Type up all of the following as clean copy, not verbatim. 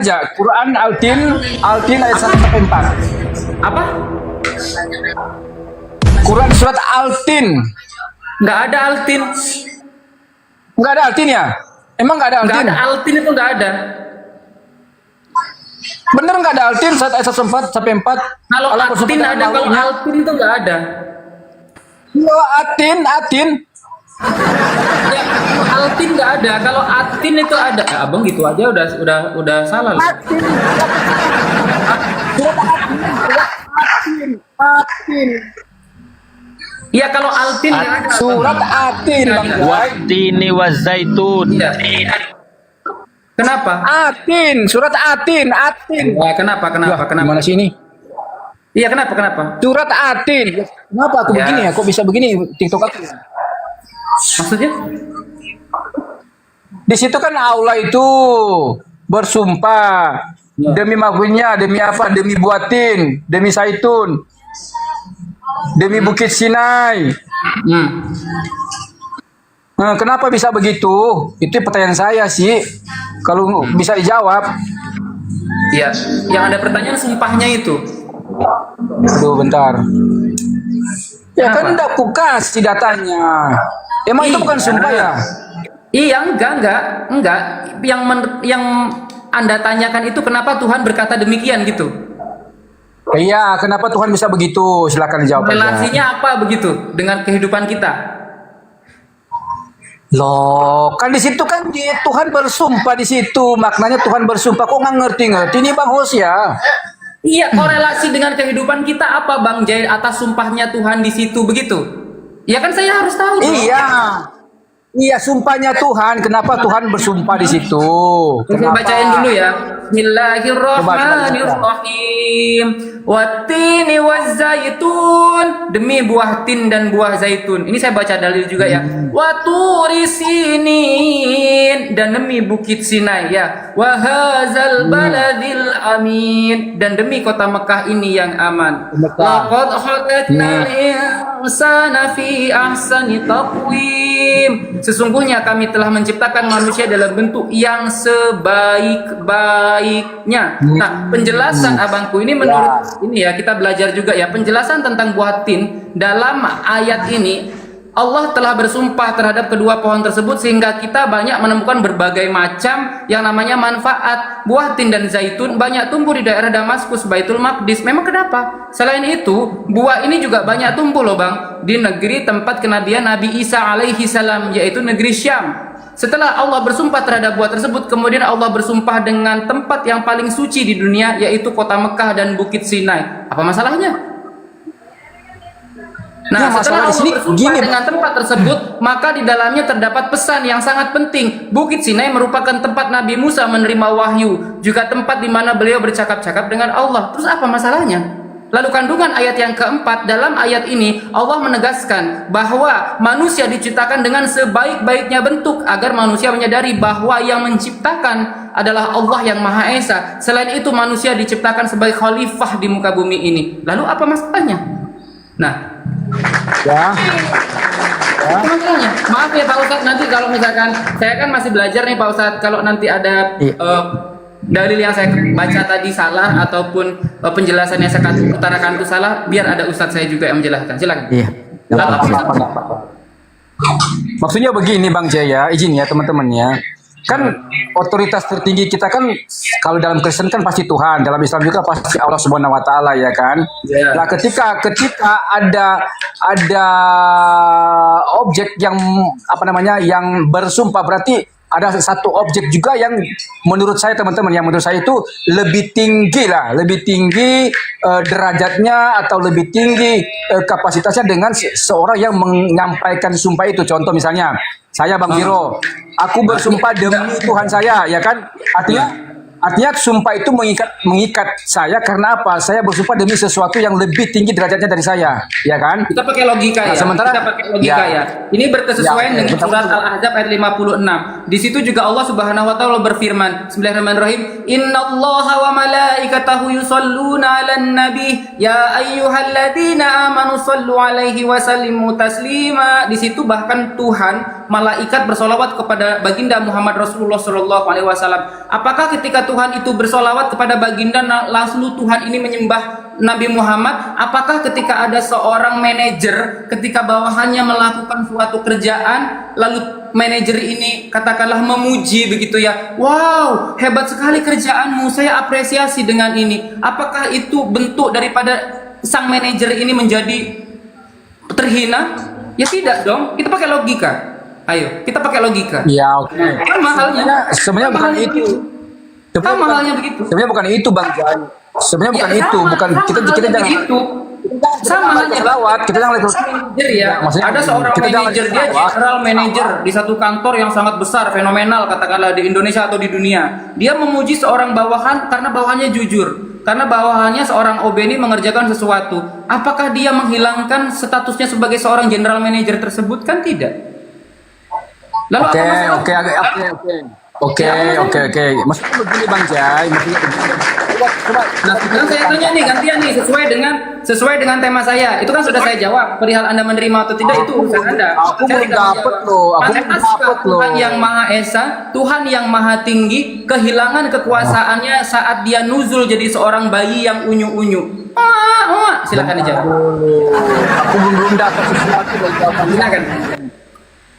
aja Quran Al-Tin ayat 1 sampai 4. Apa? Quran surat Al-Tin. Nggak ada Altin. Enggak ada Al-Tin ya? Emang enggak ada Nggak Al-Tin? ada Altin, itu nggak ada. Bener enggak ada Al-Tin surat ayat 1 sampai 4? Kalau Altin ada, kalau Altin itu nggak ada. Ya, Atin. Ya, Altin nggak ada. Kalau Atin itu ada. Abang gitu aja udah salah loh. Atin. Iya, kalau Altin nggak ada. Surat Atin, Bang Jai. Wattini wazaitun. Iya. Kenapa? Atin, surat Atin. Wah, kenapa? Gimana sih ini? Iya, kenapa? Surat Atin. Kenapa aku Ya. begini ya? Kok bisa begini TikTok aku? Maksudnya? Di situ kan Allah itu bersumpah Ya. demi makhluknya, demi apa? Demi buatin, demi zaitun, demi bukit Sinai. Nah, kenapa bisa begitu? Itu pertanyaan saya sih. Kalau bisa dijawab. Iya. Yang ada pertanyaan sumpahnya itu. Aduh, bentar. Ya Kenapa? kan udah aku kasih datanya. Emang itu bukan Iya. sumpah ya? Iya, enggak. Yang Anda tanyakan itu kenapa Tuhan berkata demikian gitu? Iya, kenapa Tuhan bisa begitu? Silakan jawab aja. Relasinya apa begitu dengan kehidupan kita? Loh, kan di situ kan Tuhan bersumpah di situ. Maknanya Tuhan bersumpah. Kok nggak ngerti ini Bang Hosya? Iya, korelasi dengan kehidupan kita apa, Bang Jai, atas sumpahnya Tuhan di situ begitu? Ya kan saya harus tahu dong. Iya. Iya, sumpahnya Tuhan. Kenapa Tuhan bersumpah di situ? Saya Kenapa? bacain dulu ya. Bismillahirrahmanirrahim. Wattini wazzaitun, demi buah tin dan buah zaitun. Ini saya baca dalil juga ya. Waturi sinin, dan demi bukit Sinai ya. Wahazal baladil amin, dan demi kota Mekah ini yang aman. Mekah. Laqad khalaqnal insana fi ahsani taqwim. Sesungguhnya kami telah menciptakan manusia dalam bentuk yang sebaik-baiknya. Nah, penjelasan abangku ini menurut ini ya, kita belajar juga ya, penjelasan tentang buah tin dalam ayat ini, Allah telah bersumpah terhadap kedua pohon tersebut sehingga kita banyak menemukan berbagai macam yang namanya manfaat. Buah tin dan zaitun banyak tumbuh di daerah Damaskus, Baitul Maqdis. Memang kenapa? Selain itu, buah ini juga banyak tumbuh loh Bang, di negeri tempat kenabian Nabi Isa alaihi salam, yaitu negeri Syam. Setelah Allah bersumpah terhadap buah tersebut, kemudian Allah bersumpah dengan tempat yang paling suci di dunia, yaitu kota Mekah dan bukit Sinai. Apa masalahnya? Nah, Ya, setelah masalah di Allah sini bersumpah gini, dengan tempat tersebut, maka di dalamnya terdapat pesan yang sangat penting. Bukit Sinai merupakan tempat Nabi Musa menerima wahyu, juga tempat di mana beliau bercakap-cakap dengan Allah. Terus apa masalahnya? Lalu kandungan ayat yang keempat, dalam ayat ini Allah menegaskan bahwa manusia diciptakan dengan sebaik-baiknya bentuk agar manusia menyadari bahwa yang menciptakan adalah Allah yang Maha Esa. Selain itu manusia diciptakan sebagai khalifah di muka bumi ini. Lalu apa masalahnya? Nah, Ya. apa masalahnya? Maaf ya Pak Ustadz, nanti kalau misalkan saya kan masih belajar nih Pak Ustadz, kalau nanti ada dalil yang saya baca tadi salah ataupun penjelasan yang saya utarakan itu salah, biar ada Ustadz saya juga yang menjelaskan. Silakan. Iya. Lalu apa Nggak apa-apa. Maksudnya begini Bang Jaya, izin ya teman-temannya. Kan otoritas tertinggi kita kan kalau dalam Kristen kan pasti Tuhan, dalam Islam juga pasti Allah Subhanahu wa taala ya kan. Ya. Nah, ketika ada objek yang apa namanya yang bersumpah, berarti ada satu objek juga yang menurut saya teman-teman, yang menurut saya itu lebih tinggi derajatnya atau lebih tinggi kapasitasnya dengan seorang yang menyampaikan sumpah itu. Contoh misalnya saya Bang Biro, aku bersumpah demi Tuhan saya, ya kan? Artinya sumpah itu mengikat saya karena apa? Saya bersumpah demi sesuatu yang lebih tinggi derajatnya dari saya, ya kan? Kita pakai logika Nah, ya. sementara- Kita pakai logika ya. ya. Ini berkesesuaian Ya, dengan betul. surat Al-Ahzab ayat 56. Di situ juga Allah Subhanahu wa taala berfirman, Bismillahirrahmanirrahim, "Innallaha wa malaikatahu yusholluna 'alan nabi, ya ayyuhalladzina amanu shallu 'alaihi wa sallimu taslima." Di situ bahkan Tuhan, malaikat bersolawat kepada baginda Muhammad Rasulullah sallallahu alaihi wasallam. Apakah ketika Tuhan itu bersolawat kepada baginda, lalu Tuhan ini menyembah Nabi Muhammad, apakah ketika ada seorang manajer, ketika bawahannya melakukan suatu kerjaan, lalu manajer ini katakanlah memuji begitu ya, wow hebat sekali kerjaanmu, saya apresiasi dengan ini, apakah itu bentuk daripada sang manajer ini menjadi terhina? Ya tidak dong, kita pakai logika. Ayo, kita pakai logika. Ya, oke. Sama halnya. Sebenarnya bukan itu. Sama halnya begitu. Sebenarnya bukan itu, Bang Jai. Sebenarnya bukan itu, bukan kita jangan begitu. Sama halnya lewat, kita jangan lewat. manajer ya. Maksudnya, Ada seorang kita jangan manajer, dia lewat. general manager di satu kantor yang sangat besar, fenomenal katakanlah di Indonesia atau di dunia. Dia memuji seorang bawahan karena bawahannya jujur. Karena bawahannya seorang OB ini mengerjakan sesuatu. Apakah dia menghilangkan statusnya sebagai seorang general manager tersebut? Kan tidak. Lalu Oke, apa masalah? oke. Maksudnya begini, Bang Jai, maksudnya begini. Coba, Nah, sekarang saya tanya nih gantian nih sesuai dengan tema saya. Itu kan sudah saya jawab. Perihal Anda menerima atau tidak itu urusan Anda. Aku Saya belum tidak dapet menjawab. loh, aku belum Pantaskah dapet loh. Tuhan yang Maha Esa, Tuhan yang Maha Tinggi, kehilangan kekuasaannya saat dia nuzul jadi seorang bayi yang unyu-unyu. Silakan dijawab. Aku belum dapat sesuatu dari jawaban. Silakan.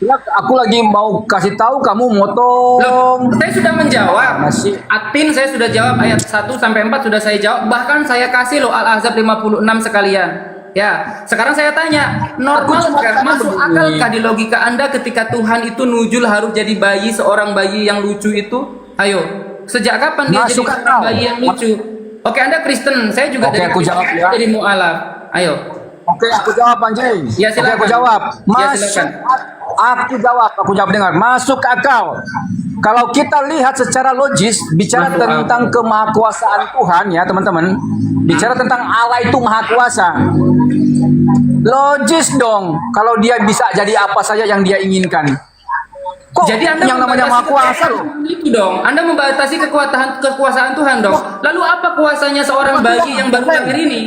Ya, aku lagi mau kasih tahu kamu motong. Loh, saya sudah menjawab. Masih. Atin saya sudah jawab ayat 1 sampai 4 sudah saya jawab. Bahkan saya kasih loh Al-Ahzab 56 sekalian. Ya, sekarang saya tanya, normal kan masuk akalkah di logika Anda ketika Tuhan itu nujul harus jadi bayi, seorang bayi yang lucu itu? Ayo, sejak kapan dia Masuk jadi seorang akal. bayi yang lucu? Oke, Anda Kristen, saya juga Oke, dari aku Kristen, jawab ya. dari mu'alaf. Ayo. Oke, aku jawab, Anjay. Ya, silakan. Oke, aku jawab. Ya, silakan. Aku jawab dengar. Masuk akal. Kalau kita lihat secara logis, bicara Masuk akal. tentang kemahakuasaan Tuhan ya, teman-teman. Bicara tentang Allah itu maha kuasa. Logis dong, kalau dia bisa jadi apa saja yang dia inginkan. Kok Jadi Anda yang namanya maha kuasa loh? itu dong. Anda membatasi kekuasaan Tuhan dong. Lalu apa kuasanya seorang bayi yang baru lahir ini?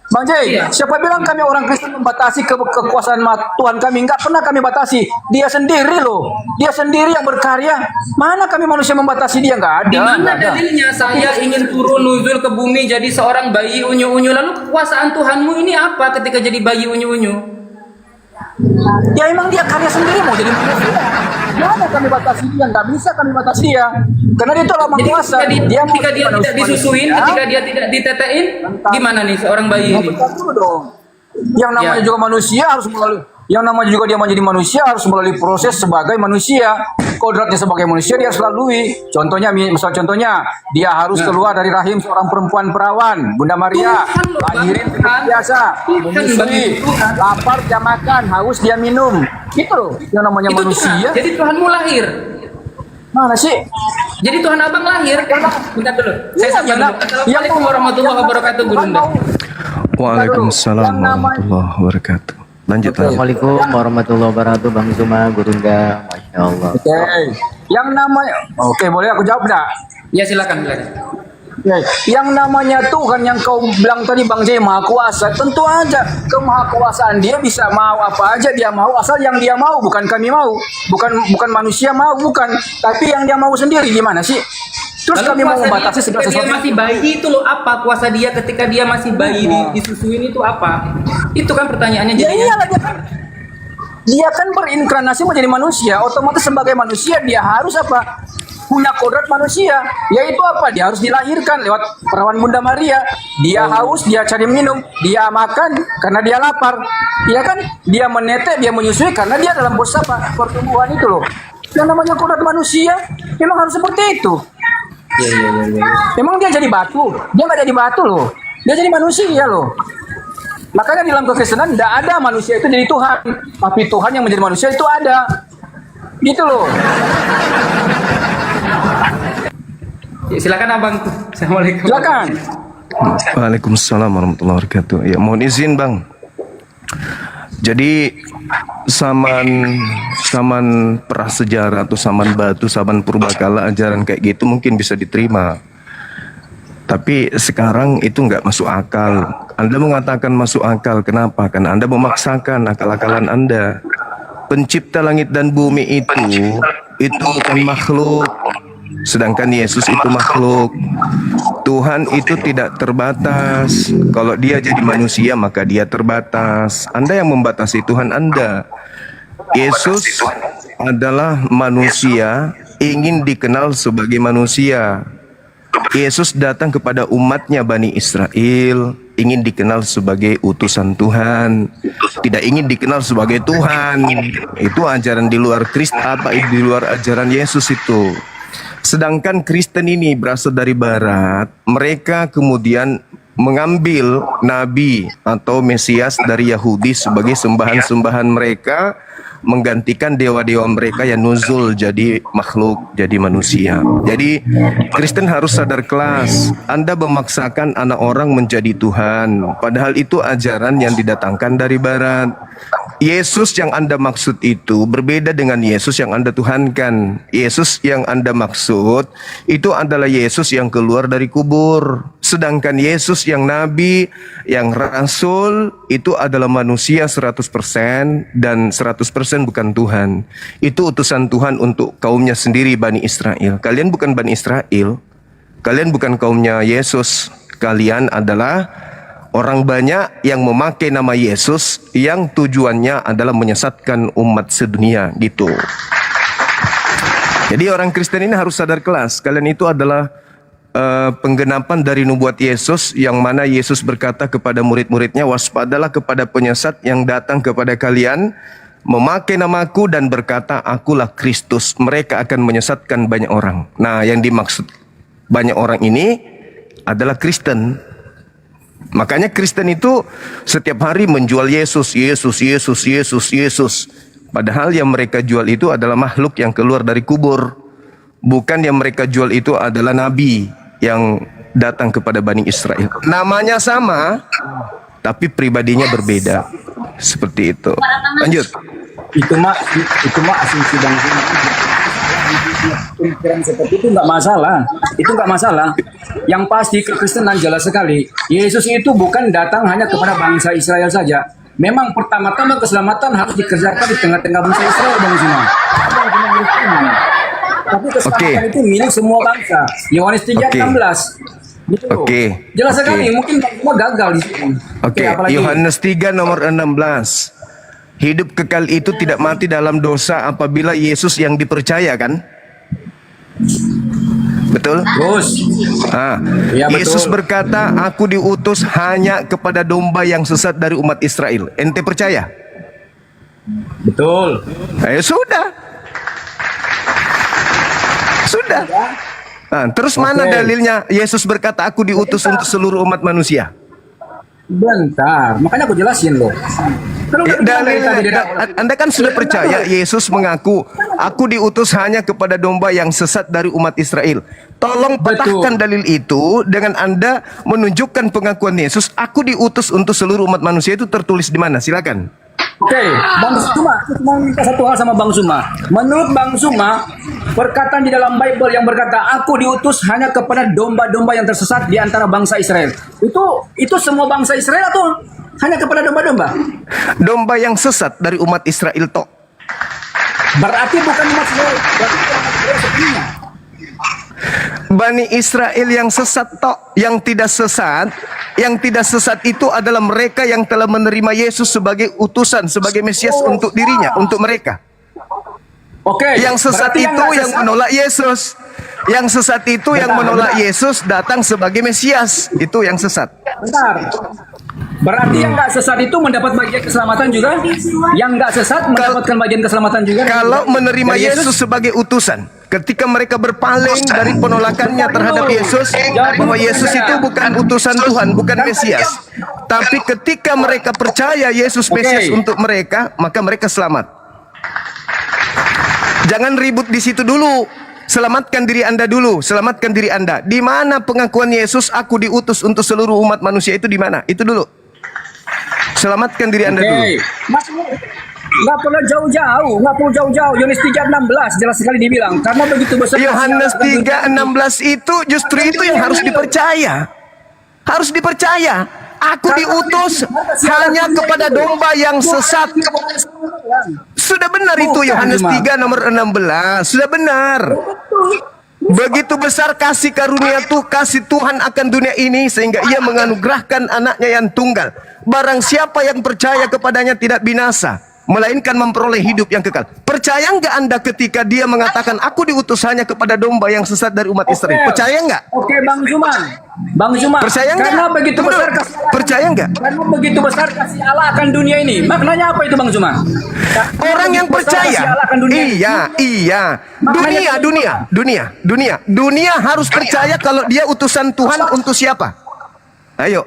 Bang Jai, Iya. siapa bilang kami orang Kristen membatasi kekuasaan Tuhan kami? Enggak pernah kami batasi. Dia sendiri loh. Dia sendiri yang berkarya. Mana kami manusia membatasi dia? Enggak ada. Di mana nggak ada. dalilnya saya ingin turun nuzul ke bumi jadi seorang bayi unyu-unyu? Lalu kekuasaan Tuhanmu ini apa ketika jadi bayi unyu-unyu? Ya emang dia karya sendiri mau jadi manusia. Mana kami batasi dia? Enggak bisa kami batasi dia. Karena dia itu Allah Maha Jadi Kuasa. ketika dia manusia- tidak disusuin, manusia. ketika dia tidak ditetein, gimana nih seorang bayi ini? Bentar dulu dong. Yang namanya Ya. juga manusia harus melalui, yang namanya juga dia menjadi manusia harus melalui proses sebagai manusia. Kodratnya sebagai manusia dia harus lalui. Contohnya, contohnya dia harus keluar dari rahim seorang perempuan perawan, Bunda Maria, Tuhan loh, lahirin Tuhan. seperti biasa, Tuhan menyusui, bagi Tuhan. lapar dia makan, haus dia minum. Itu loh yang namanya Itu manusia. Tuhan. Jadi Tuhanmu lahir. Mana sih? Jadi Tuhan abang lahir. Bentar dulu. Saya Iya, sapa dulu. Assalamualaikum warahmatullahi wabarakatuh, Bu Bunda. Waalaikumsalam Yang namanya- warahmatullahi wabarakatuh. Lanjut. Assalamualaikum warahmatullahi wabarakatuh, Bang Zuma, Gurunda, Masya Allah. Oke. Yang namanya, oke boleh aku jawab enggak? Ya silakan. Ya, yang namanya Tuhan yang kau bilang tadi Bang Jai Maha Kuasa, tentu aja kemahakuasaan dia bisa mau apa aja dia mau, asal yang dia mau, bukan kami mau, bukan manusia mau, bukan, tapi yang dia mau sendiri. Gimana sih? Terus Lalu kami mau kuasa membatasi dia segala ketika dia sesuatu. masih bayi itu loh apa kuasa dia ketika dia masih bayi disusuin itu apa? Itu kan pertanyaannya Ya jadinya. iyalah dia kan berinkarnasi menjadi manusia, otomatis sebagai manusia dia harus apa? Punya kodrat manusia, yaitu apa? Dia harus dilahirkan lewat perawan Bunda Maria. Dia haus, dia cari minum, dia makan karena dia lapar. Iya kan? Dia menetek, dia menyusui karena dia dalam proses apa? Pertumbuhan itu loh. Yang namanya kodrat manusia memang harus seperti itu. Memang dia jadi batu, dia nggak jadi batu loh. Dia jadi manusia loh. Makanya dalam kekristenan tidak ada manusia itu jadi Tuhan, tapi Tuhan yang menjadi manusia itu ada. Gitu loh. Ya, silakan abang. Assalamualaikum. Silakan. Waalaikumsalam warahmatullahi wabarakatuh. Ya, mohon izin Bang. Jadi saman prasejarah atau saman batu, saman purbakala ajaran kayak gitu mungkin bisa diterima. Tapi sekarang itu nggak masuk akal. Anda mengatakan masuk akal, kenapa? Karena Anda memaksakan akal-akalan Anda. Pencipta langit dan bumi itu bukan makhluk. sedangkan Yesus itu makhluk. Tuhan itu tidak terbatas. Kalau dia jadi manusia maka dia terbatas. Anda yang membatasi Tuhan Anda. Yesus adalah manusia, ingin dikenal sebagai manusia. Yesus datang kepada umatnya Bani Israel, ingin dikenal sebagai utusan Tuhan, tidak ingin dikenal sebagai Tuhan. Itu ajaran di luar Kristen, di luar ajaran Yesus itu. Sedangkan Kristen ini berasal dari Barat, mereka kemudian mengambil nabi atau Mesias dari Yahudi sebagai sembahan-sembahan mereka, menggantikan dewa-dewa mereka yang nuzul jadi makhluk, jadi manusia. Jadi Kristen harus sadar kelas. Anda memaksakan anak orang menjadi Tuhan, padahal itu ajaran yang didatangkan dari Barat. Yesus yang Anda maksud itu berbeda dengan Yesus yang Anda tuhankan. Yesus yang Anda maksud itu adalah Yesus yang keluar dari kubur. Sedangkan Yesus yang nabi, yang rasul itu adalah manusia 100% dan 100% bukan Tuhan. Itu utusan Tuhan untuk kaumnya sendiri, Bani Israel. Kalian bukan Bani Israel. Kalian bukan kaumnya Yesus. Kalian adalah orang banyak yang memakai nama Yesus yang tujuannya adalah menyesatkan umat sedunia gitu. Jadi orang Kristen ini harus sadar kelas. Kalian itu adalah penggenapan dari nubuat Yesus, yang mana Yesus berkata kepada murid-muridnya, waspadalah kepada penyesat yang datang kepada kalian memakai namaku dan berkata akulah Kristus. Mereka akan menyesatkan banyak orang. Nah, yang dimaksud banyak orang ini adalah Kristen. Makanya Kristen itu setiap hari menjual Yesus, Yesus, Yesus, Yesus, Yesus. Padahal yang mereka jual itu adalah makhluk yang keluar dari kubur. Bukan yang mereka jual itu adalah nabi yang datang kepada Bani Israel. Namanya sama, tapi pribadinya berbeda. Seperti itu. Lanjut. Itu mah asumsi bangsa. Pemikiran seperti itu nggak masalah. Itu nggak masalah. Yang pasti kekristenan jelas sekali. Yesus itu bukan datang hanya kepada bangsa Israel saja. Memang pertama-tama keselamatan harus dikerjakan di tengah-tengah bangsa Israel, Bang Zuma. Tapi keselamatan itu milik semua bangsa. Yohanes 3:16. Gitu loh. Jelas sekali. Mungkin Bang Zuma gagal di sini. Apalagi Yohanes 3 nomor 16. Hidup kekal itu tidak mati dalam dosa apabila Yesus yang dipercaya, kan? Betul? terus. Ya, Yesus betul. berkata, aku diutus hanya kepada domba yang sesat dari umat Israel. Ente percaya? Betul. Ya sudah. Sudah. Terus mana dalilnya Yesus berkata aku diutus untuk seluruh umat manusia? Bentar, makanya aku jelasin loh. Anda kan sudah percaya Yesus mengaku aku diutus hanya kepada domba yang sesat dari umat Israel. Tolong patahkan dalil itu dengan Anda menunjukkan pengakuan Yesus aku diutus untuk seluruh umat manusia. Itu tertulis di mana? Silakan. Oke, Bang Suma, aku cuma minta satu hal sama Bang Suma. Menurut Bang Suma, perkataan di dalam Bible yang berkata aku diutus hanya kepada domba-domba yang tersesat di antara bangsa Israel. Itu semua bangsa Israel atau hanya kepada domba-domba? Domba yang sesat dari umat Israel toh. Berarti bukan umat Israel, berarti umat Israel sepenuhnya. Bani Israel yang sesat toh, yang tidak sesat itu adalah mereka yang telah menerima Yesus sebagai utusan, sebagai Mesias untuk dirinya, untuk mereka. Oke. Yang sesat itu yang menolak Yesus. Yang sesat itu yang menolak Yesus datang sebagai Mesias. Itu yang sesat. Bentar. Berarti yang nggak sesat itu mendapat bagian keselamatan juga? Yang nggak sesat mendapatkan bagian keselamatan juga? Kalau menerima Yesus sebagai utusan, ketika mereka berpaling dari penolakannya terhadap Yesus, bahwa Yesus itu bukan utusan Tuhan, bukan Mesias, tapi ketika mereka percaya Yesus Mesias untuk mereka, maka mereka selamat. Jangan ribut di situ dulu. Selamatkan diri Anda dulu, selamatkan diri Anda. Di mana pengakuan Yesus aku diutus untuk seluruh umat manusia itu di mana? Itu dulu. Selamatkan diri Anda dulu. Nggak perlu jauh-jauh. Yohanes 3:16 jelas sekali dibilang. Karena begitu besar. Yohanes 3:16 itu justru itu yang harus dipercaya. Harus dipercaya. Aku diutus hanya kepada domba yang sesat. Sudah benar itu Yohanes 3 nomor 16. Sudah benar. Begitu besar kasih karunia kasih Tuhan akan dunia ini sehingga ia menganugerahkan anaknya yang tunggal. Barang siapa yang percaya kepadanya tidak binasa, melainkan memperoleh hidup yang kekal. Percaya enggak Anda ketika dia mengatakan aku diutus hanya kepada domba yang sesat dari umat Israel? Percaya enggak? Oke, Bang Zuman. Bang Zuman. Percaya enggak? Karena begitu Tunggu besar dulu. kasih Percaya enggak? Karena begitu besar kasih Allah akan dunia ini. Maknanya apa itu, Bang Zuman? Orang yang percaya, iya. Dunia harus percaya kalau dia utusan Tuhan untuk siapa? Ayo,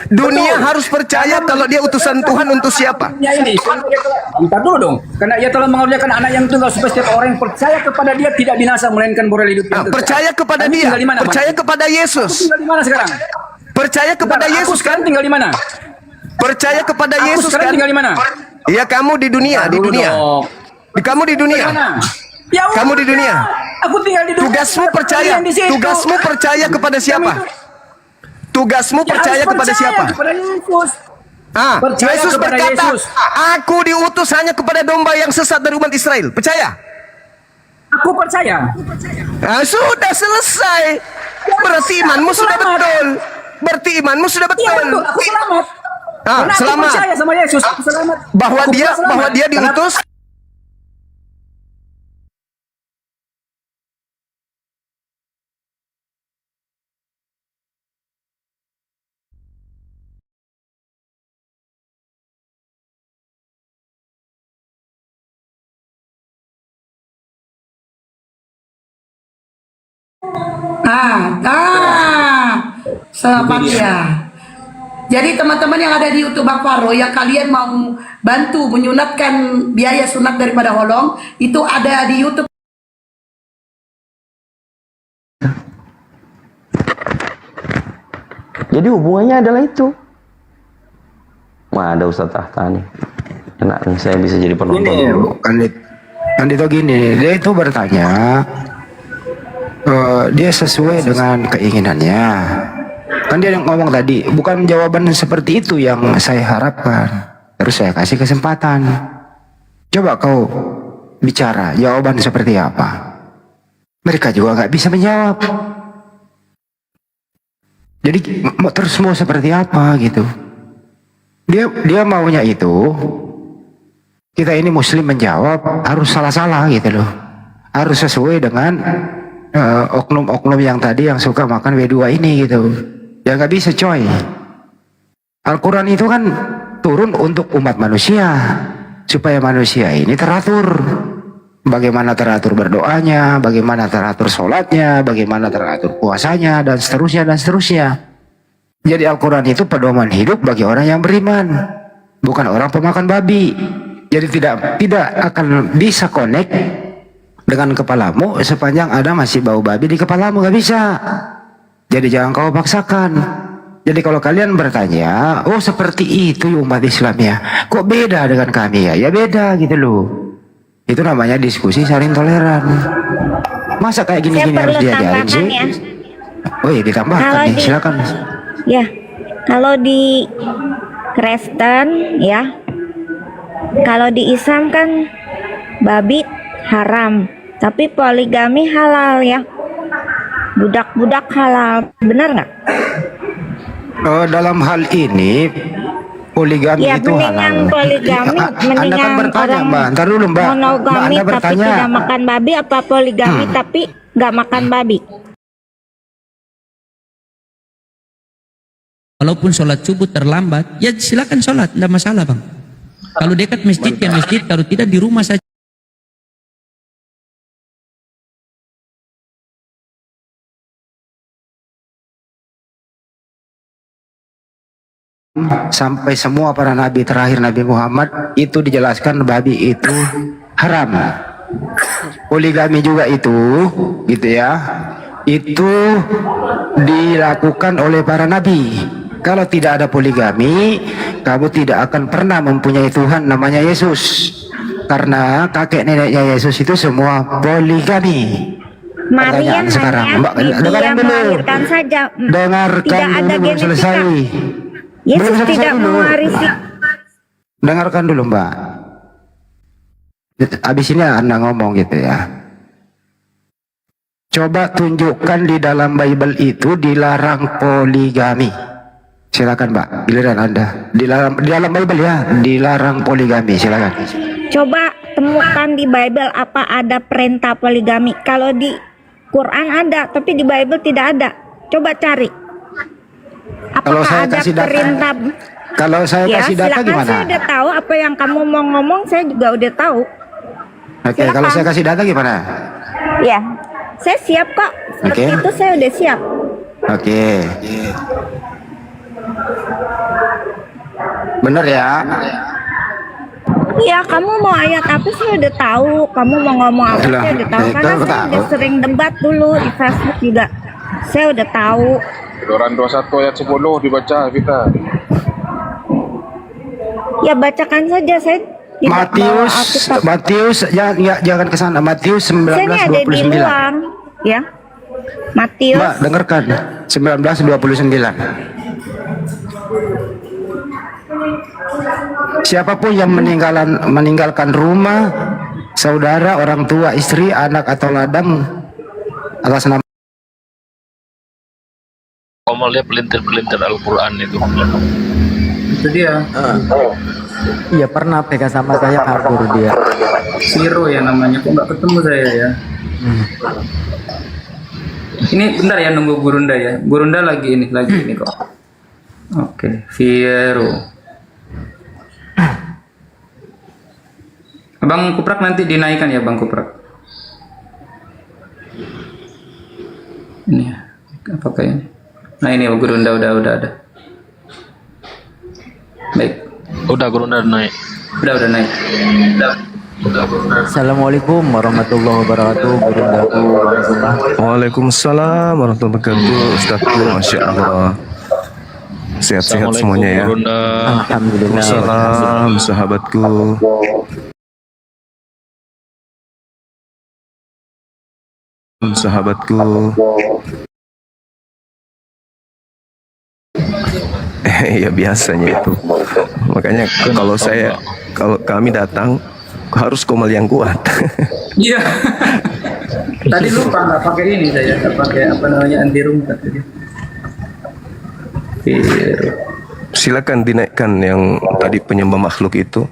dunia harus percaya kalau dia utusan Tuhan untuk siapa? Dunia ini, entar dulu dong. Karena ia telah mengaruniakan anak yang tunggal supaya setiap orang yang percaya kepada dia tidak binasa melainkan beroleh hidup yang kekal. Percaya kepada Kamu dia, tinggal di mana, Bang? percaya kepada Aku Yesus, tinggal di mana sekarang? percaya kepada Bentar, Yesus aku sekarang kan? tinggal di mana? Percaya kepada Aku Yesus sekarang kan? tinggal di mana? Iya, kamu di dunia, di Dulu dunia. dong. Kamu di Di dunia. mana? Ya udah. Kamu di dunia. Aku tinggal di dunia. Tugasmu percaya, Kalian di situ. tugasmu percaya kepada siapa? Tugasmu Ya, percaya harus kepada siapa? Kepada Yesus. Percaya Yesus kepada berkata, Yesus. aku diutus hanya kepada domba yang sesat dari umat Israel. Percaya? Aku percaya. Sudah selesai. Berarti imanmu sudah betul. Berarti imanmu sudah Iya betul. betul. Aku selamat. Karena aku Selamat. percaya sama Yesus. Aku selamat. Bahwa Aku dia selamat. diutus. Selamat ya. Jadi teman-teman yang ada di YouTube Bang Faro, yang kalian mau bantu menyunatkan biaya sunat daripada Holong, itu ada di YouTube. Jadi hubungannya adalah itu. Wah, ada Ustadz Tahta nih. Enak nih, saya bisa jadi penonton Gini, dulu. kan itu gini, dia itu bertanya, dia sesuai dengan keinginannya. Kan dia yang ngomong tadi, bukan jawaban seperti itu yang saya harapkan. Terus saya kasih kesempatan. Coba kau bicara, jawaban seperti apa? Mereka juga nggak bisa menjawab. Jadi terus mau seperti apa gitu? Dia maunya itu. Kita ini muslim menjawab harus salah-salah gitu loh. Harus sesuai dengan oknum-oknum yang tadi yang suka makan W2 ini gitu. Ya nggak bisa coy. Al-Quran itu kan turun untuk umat manusia. Supaya manusia ini teratur. Bagaimana teratur berdoanya, bagaimana teratur sholatnya, bagaimana teratur puasanya, dan seterusnya, dan seterusnya. Jadi Al-Quran itu pedoman hidup bagi orang yang beriman. Bukan orang pemakan babi. Jadi tidak akan bisa connect dengan kepalamu sepanjang ada masih bau babi di kepalamu, nggak bisa. Jadi jangan kau paksakan. Jadi kalau kalian bertanya, oh seperti itu umat Islam ya, kok beda dengan kami ya? Ya beda gitu loh. Itu namanya diskusi saling toleran. Masa kayak gini-gini harus diajarin sih? Ya. Oh iya ditambahkan nih, silakan. Ya, kalau di Kristen ya, kalau di Islam kan babi haram, tapi poligami halal ya. Budak-budak halal, benar nggak? Dalam hal ini poligami Ya, itu mendingan halal. poligami, Anda kan mendingan bertanya, orang Mbak. Ntar dulu, Mbak. monogami Anda tapi bertanya. tidak makan babi, apa poligami tapi nggak makan babi? Walaupun sholat subuh terlambat, ya silakan sholat, tidak masalah bang. Kalau dekat masjid ya masjid, kalau tidak di rumah saja. Sampai semua para nabi terakhir Nabi Muhammad itu dijelaskan babi itu haram. Poligami juga itu, gitu ya. Itu dilakukan oleh para nabi. Kalau tidak ada poligami, kamu tidak akan pernah mempunyai Tuhan namanya Yesus. Karena kakek neneknya Yesus itu semua poligami. Maria Sekarang, hanya Mbak, dia dengarkan dulu. melahirkan saja, Dengarkan tidak ada dulu, belum genetika. selesai. Yesus Belum selesai tidak dulu. mewarisi. Dengarkan dulu Mbak. Habis ini Anda ngomong gitu ya. Coba tunjukkan di dalam Bible itu dilarang poligami. Silakan Mbak, giliran Anda. Di dalam Bible ya, dilarang poligami. Silakan. Coba temukan di Bible apa ada perintah poligami. Kalau di Quran ada, tapi di Bible tidak ada. Coba cari. Kalau Apakah saya ada kasih data, perintah? kalau saya Ya, kasih data silakan. gimana? Saya udah tahu apa yang kamu mau ngomong. Saya juga udah tahu. Oke, silakan. kalau saya kasih data gimana? Ya, saya siap kok. Seperti Oke. itu saya udah siap. Oke. Bener ya? Iya, kamu mau ayat apa saya udah tahu. Kamu mau ngomong apa Lah, saya udah tahu. itu Karena aku saya tahu. udah sering debat dulu di Facebook juga. Saya udah tahu. Quran 21 ayat 10 dibaca kita. Ya bacakan saja, saya tidak bawa Alkitab. Matius jangan ke sana. Matius Saya ini ada di 19:29. ruang, ya. Matius. Mbak, dengarkan 19:29. Siapapun yang meninggalkan rumah, saudara, orang tua, istri, anak atau ladang atas nama Kamu lihat pelintir-pelintir Al-Quran itu. Itu dia. Iya pernah pegang sama saya kabur dia. Siro ya namanya. Kok nggak ketemu saya ya? Ini bentar ya nunggu Gurunda ya. Gurunda lagi ini kok. Oke, Fiero. Bang Kuprak nanti dinaikkan ya Bang Kuprak. Ini ya. Apakah ini? Nah ini Gurunda udah ada. Baik. Udah Gurunda naik. Udah naik. Assalamualaikum warahmatullahi wabarakatuh. Gurundaku Bang Zuma. Waalaikumsalam warahmatullahi wabarakatuh. Ustazku, Masya Allah. Sehat-sehat semuanya ya. Gurunda. Alhamdulillah. Salam sahabatku. Sahabatku. Ya biasanya itu. Makanya kalau kami datang harus komal yang kuat. Iya. Tadi lupa nggak pakai ini saya, nggak pakai apa namanya anti rumah tadi. Fiero. Silakan dinaikkan yang tadi penyembah makhluk itu.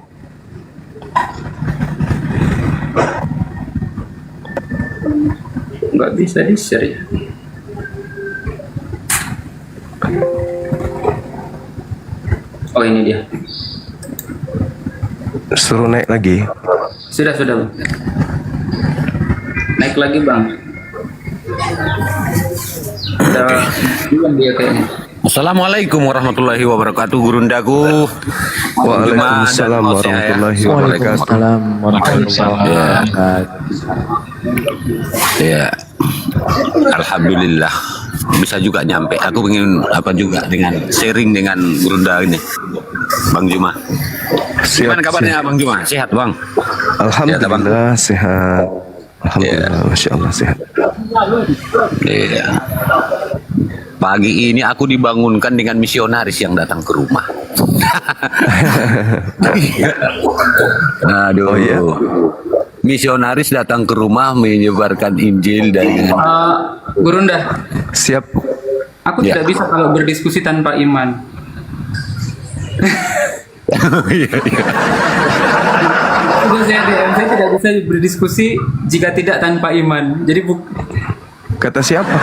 Nggak bisa di-share ya. Oh ini dia. Suruh naik lagi. Sudah Bang. Naik lagi Bang. Udah bilang dia kayaknya. Assalamualaikum warahmatullahi wabarakatuh, Gurundaku. Waalaikumsalam warahmatullahi wabarakatuh. Waalaikumsalam warahmatullahi wabarakatuh. Ya, alhamdulillah bisa juga nyampe. Aku ingin apa juga dengan sharing dengan Gurunda ini, Bang Juma. Gimana kabarnya Bang Juma? Sehat Bang? Alhamdulillah sehat. Alhamdulillah, Masya Allah sehat. Iya. Pagi ini aku dibangunkan dengan misionaris yang datang ke rumah. Aduh. Oh, iya? Misionaris datang ke rumah menyebarkan Injil dan Gurunda. Siap. Aku tidak bisa kalau berdiskusi tanpa iman. Iya. Saya tidak bisa berdiskusi jika tidak tanpa iman. Jadi Kata siapa?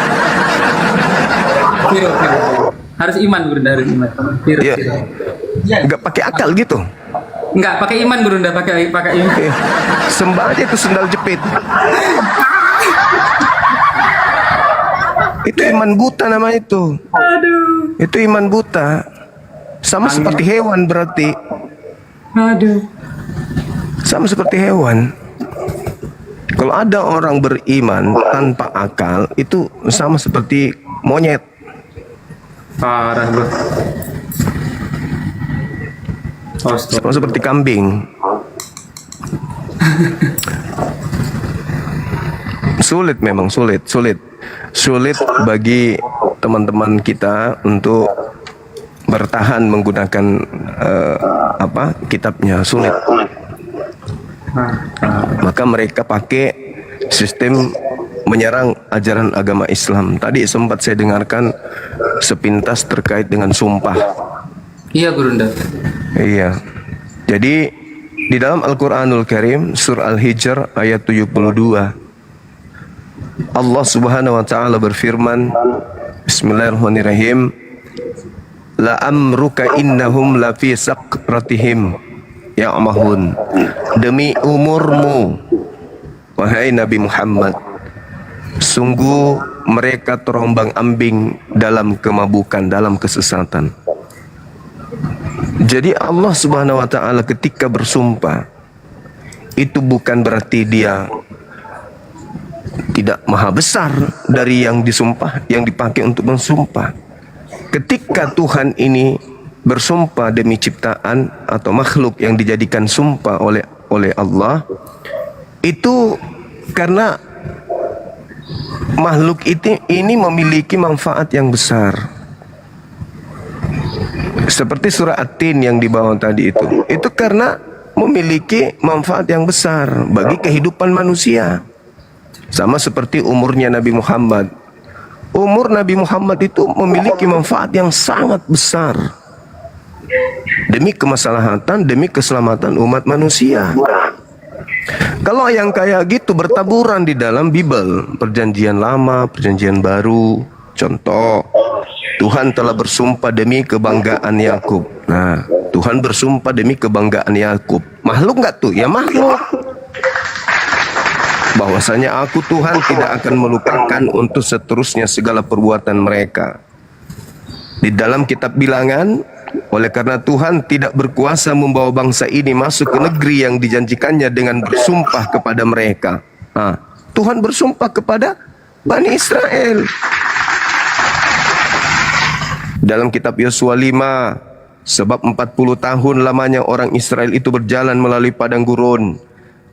Firo. Harus iman Gurunda, harus iman. Firo. Nggak pakai akal gitu. Enggak, pakai iman Gurunda, pakai iman. Sembah aja itu sendal jepit. Itu iman buta nama itu. Aduh. Itu iman buta. Sama seperti hewan berarti. Aduh. Sama seperti hewan. Kalau ada orang beriman tanpa akal, itu sama seperti monyet. Parah bro. Sama seperti kambing. Sulit memang, sulit bagi teman-teman kita untuk bertahan menggunakan kitabnya, sulit. Maka mereka pakai sistem menyerang ajaran agama Islam. Tadi sempat saya dengarkan sepintas terkait dengan sumpah. Iya, Gurunda. Iya. Jadi di dalam Al-Qur'anul Karim surah Al-Hijr ayat 72 Allah Subhanahu wa taala berfirman, Bismillahirrahmanirrahim, la amruka innahum la fi saqratihim ya'mahun. Demi umurmu wahai Nabi Muhammad, sungguh mereka terombang-ambing dalam kemabukan, dalam kesesatan. Jadi Allah Subhanahu wa taala ketika bersumpah itu bukan berarti dia tidak maha besar dari yang disumpah, yang dipakai untuk bersumpah. Ketika Tuhan ini bersumpah demi ciptaan atau makhluk yang dijadikan sumpah oleh Allah, itu karena makhluk ini memiliki manfaat yang besar. Seperti surah At-Tin yang dibawa tadi itu karena memiliki manfaat yang besar bagi kehidupan manusia. Sama seperti umurnya Nabi Muhammad. Umur Nabi Muhammad itu memiliki manfaat yang sangat besar demi kemaslahatan, demi keselamatan umat manusia. Kalau yang kayak gitu bertaburan di dalam Bible, perjanjian lama, perjanjian baru. Contoh, Tuhan telah bersumpah demi kebanggaan Yakub. Nah, Tuhan bersumpah demi kebanggaan Yakub. Makhluk nggak tuh? Ya makhluk. Bahwasanya aku Tuhan tidak akan melupakan untuk seterusnya segala perbuatan mereka. Di dalam kitab Bilangan, oleh karena Tuhan tidak berkuasa membawa bangsa ini masuk ke negeri yang dijanjikannya dengan bersumpah kepada mereka. Nah, Tuhan bersumpah kepada Bani Israel. Dalam kitab Yosua 5, sebab 40 tahun lamanya orang Israel itu berjalan melalui padang gurun,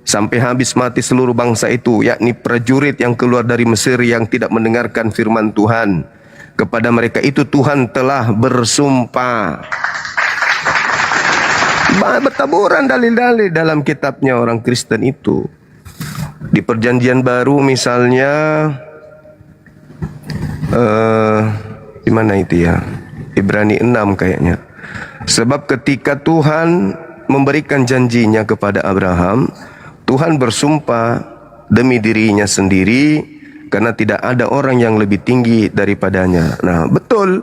sampai habis mati seluruh bangsa itu, yakni prajurit yang keluar dari Mesir yang tidak mendengarkan firman Tuhan. Kepada mereka itu Tuhan telah bersumpah. Bertaburan dalil-dalil dalam kitabnya orang Kristen itu. Di perjanjian baru misalnya, di mana itu ya? Ibrani 6 kayaknya. Sebab ketika Tuhan memberikan janjinya kepada Abraham, Tuhan bersumpah demi dirinya sendiri karena tidak ada orang yang lebih tinggi daripadanya. Nah, betul.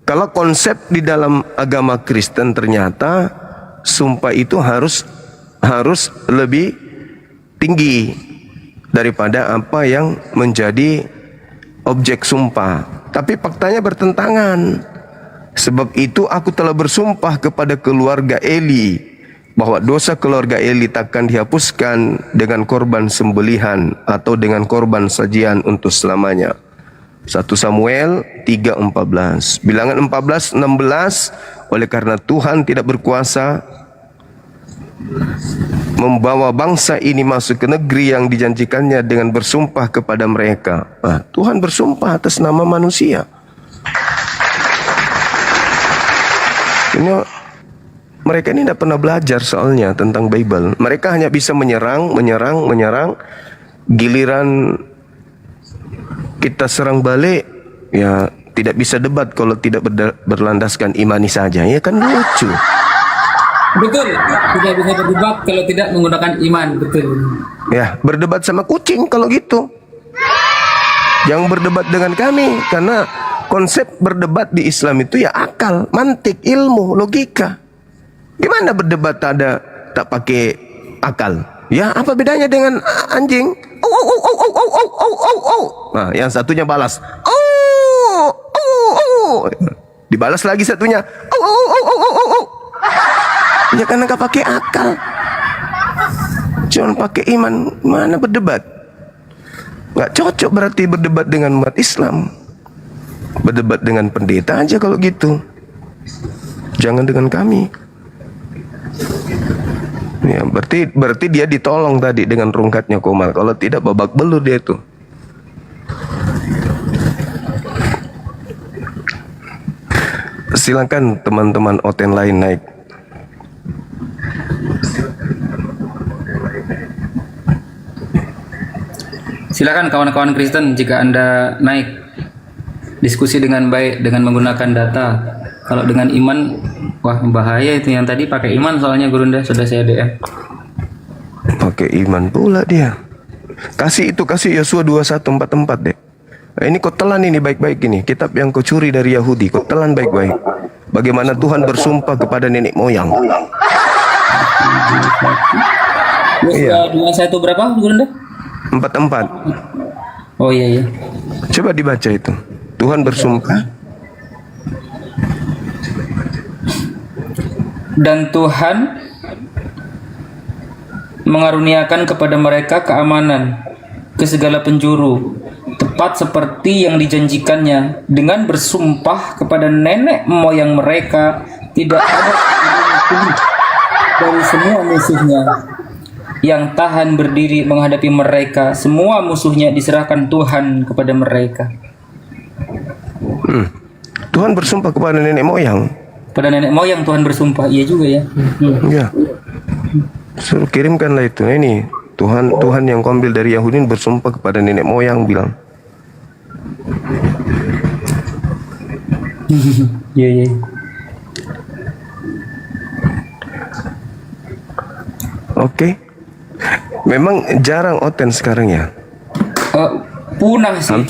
Kalau konsep di dalam agama Kristen ternyata sumpah itu harus lebih tinggi daripada apa yang menjadi objek sumpah. Tapi faktanya bertentangan. Sebab itu aku telah bersumpah kepada keluarga Eli bahwa dosa keluarga Eli takkan dihapuskan dengan korban sembelihan atau dengan korban sajian untuk selamanya. 1 Samuel 3:14. Bilangan 14:16, oleh karena Tuhan tidak berkuasa membawa bangsa ini masuk ke negeri yang dijanjikannya dengan bersumpah kepada mereka. Nah, Tuhan bersumpah atas nama manusia. Mereka ini tidak pernah belajar soalnya tentang Bible. Mereka hanya bisa menyerang. Giliran kita serang balik, ya tidak bisa debat kalau tidak berlandaskan imani saja. Ya kan lucu. Betul, tidak bisa berdebat kalau tidak menggunakan iman, betul. Ya, berdebat sama kucing kalau gitu. Yang berdebat dengan kami, karena konsep berdebat di Islam itu ya akal, mantik, ilmu, logika. Gimana berdebat tak pakai akal? Ya, apa bedanya dengan anjing? Nah, yang satunya balas. Dibalas lagi satunya. Ya karena nggak pakai akal, cuma pakai iman. Mana berdebat? Nggak cocok berarti berdebat dengan umat Islam. Berdebat dengan pendeta aja kalau gitu. Jangan dengan kami. Ya, berarti dia ditolong tadi dengan rungkatnya Komal. Kalau tidak babak belur dia itu. Silakan teman-teman oten lain naik. Silakan kawan-kawan Kristen, jika Anda naik diskusi dengan baik dengan menggunakan data. Kalau dengan iman, wah bahaya itu. Yang tadi pakai iman soalnya Gurunda, sudah saya DM. Pakai iman pula dia. Kasih Yosua 21:44 deh. Nah, ini kau telan ini baik-baik ini. Kitab yang kau curi dari Yahudi, kau telan baik-baik. Bagaimana Tuhan bersumpah kepada nenek moyang. Yosua 21 berapa Gurunda? 44. Oh iya. Coba dibaca itu. Tuhan bersumpah. Dan Tuhan mengaruniakan kepada mereka keamanan ke segala penjuru, tepat seperti yang dijanjikannya, dengan bersumpah kepada nenek moyang mereka, tidak ada dari semua musuhnya yang tahan berdiri menghadapi mereka. Semua musuhnya diserahkan Tuhan kepada mereka. Tuhan bersumpah kepada nenek moyang. Pada nenek moyang Tuhan bersumpah, iya juga ya. Ya. Suruh kirimkanlah itu. Ini Tuhan yang kau ambil dari Yahudi bersumpah kepada nenek moyang, bilang. Iya. Oke. Memang jarang oten sekarang ya. Punah sih.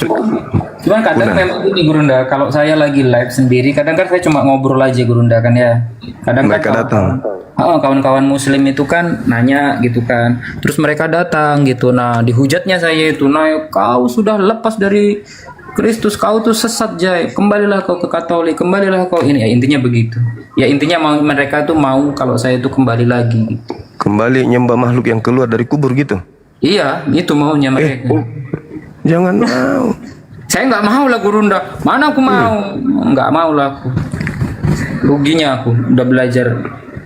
Cuman kadang memang ini Gurunda, kalau saya lagi live sendiri, kadang kan saya cuma ngobrol aja Gurunda kan ya. Kadang mereka datang. Kawan-kawan muslim itu kan nanya gitu kan, terus mereka datang gitu. Nah dihujatnya saya itu, nah kau sudah lepas dari Kristus, kau tuh sesat Jai, kembalilah kau ke Katolik, kembalilah kau ini ya, intinya begitu ya. Intinya mereka tuh mau kalau saya itu kembali lagi, kembali nyembah makhluk yang keluar dari kubur gitu. Iya, itu maunya mereka. Jangan mau. Saya nggak mau lah Gurunda, mana aku mau, nggak mau lah aku. Ruginya aku udah belajar,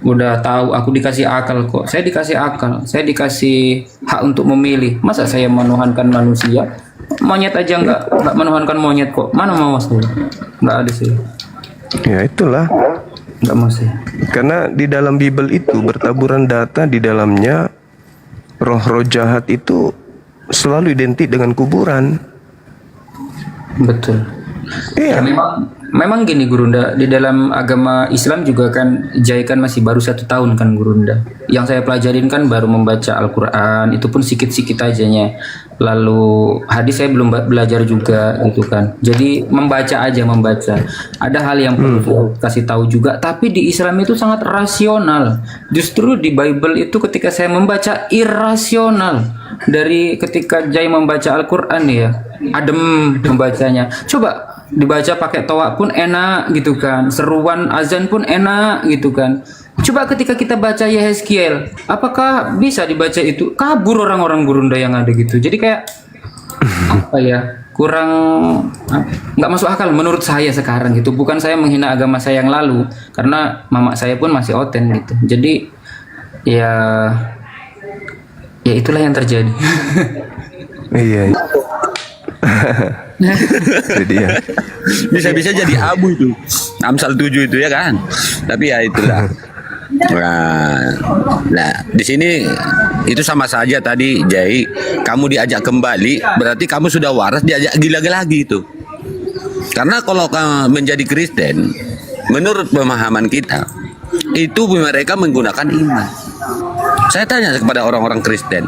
udah tahu, aku dikasih akal kok. Saya dikasih akal, saya dikasih hak untuk memilih. Masa saya menuhankan manusia? Monyet aja nggak menuhankan monyet kok. Mana mau saya? Nggak ada sih. Ya itulah. Nggak mau sih. Karena di dalam Bible itu bertaburan data di dalamnya, roh-roh jahat itu selalu identik dengan kuburan. Betul. Iya. Ya, memang gini Gurunda, di dalam agama Islam juga kan Jai kan masih baru 1 tahun kan Gurunda. Yang saya pelajarin kan baru membaca Al-Quran, itu pun sikit-sikit ajanya. Lalu hadis saya belum belajar juga gitu kan. Jadi membaca. Ada hal yang perlu kasih tahu juga. Tapi di Islam itu sangat rasional. Justru di Bible itu ketika saya membaca irasional. Dari ketika Jai membaca Al-Quran ya, adem membacanya. Coba dibaca pakai toa pun enak gitu kan, seruan azan pun enak gitu kan. Coba ketika kita baca Yehezkiel, apakah bisa dibaca itu? Kabur orang-orang Gurunda yang ada gitu. Jadi kayak apa ya, kurang nggak masuk akal menurut saya sekarang gitu. Bukan saya menghina agama saya yang lalu, karena mama saya pun masih oten gitu. Jadi ya itulah yang terjadi. Iya. Jadi ya. Bisa-bisa jadi abu itu. Amsal 7 itu ya kan. Tapi ya itulah. Nah, di sini itu sama saja tadi Jai, kamu diajak kembali, berarti kamu sudah waras diajak gila lagi itu. Karena kalau kamu menjadi Kristen, menurut pemahaman kita, itu mereka menggunakan iman. Saya tanya kepada orang-orang Kristen,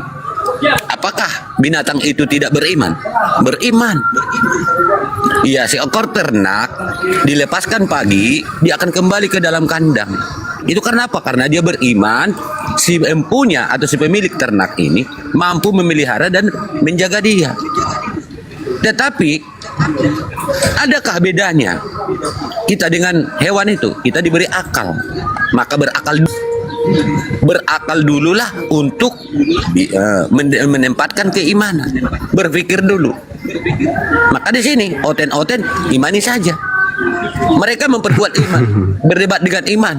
apakah binatang itu tidak beriman? Beriman. Iya, seekor ternak dilepaskan pagi, dia akan kembali ke dalam kandang. Itu karena apa? Karena dia beriman, si empunya atau si pemilik ternak ini mampu memelihara dan menjaga dia. Tetapi, adakah bedanya kita dengan hewan itu? Kita diberi akal, maka berakal dululah untuk menempatkan keimanan, berpikir dulu. Maka di sini oten imani saja. Mereka memperkuat iman, berdebat dengan iman.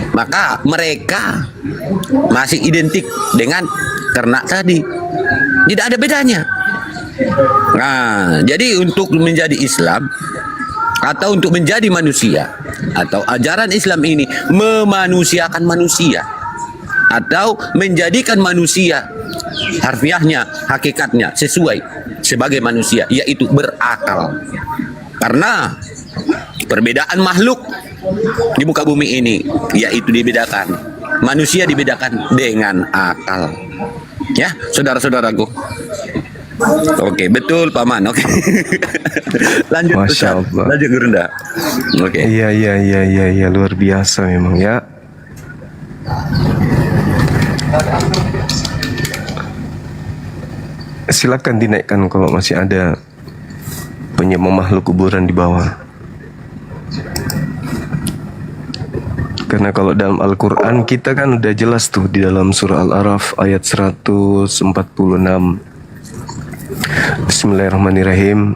Maka mereka masih identik dengan ternak tadi. Tidak ada bedanya. Nah, jadi untuk menjadi Islam atau untuk menjadi manusia, atau ajaran Islam ini memanusiakan manusia atau menjadikan manusia harfiahnya, hakikatnya sesuai sebagai manusia, yaitu berakal. Karena perbedaan makhluk di muka bumi ini yaitu dibedakan, manusia dibedakan dengan akal. Ya, saudara-saudaraku. Oke, betul Paman. Oke. Lanjut Masya Ustaz. Allah. Lanjut Gurunda. Oke. Iya, luar biasa memang ya. Silakan dinaikkan kalau masih ada penyembah makhluk kuburan di bawah. Karena kalau dalam Al-Quran kita kan udah jelas tuh di dalam surah Al-Araf ayat 146. Bismillahirrahmanirrahim.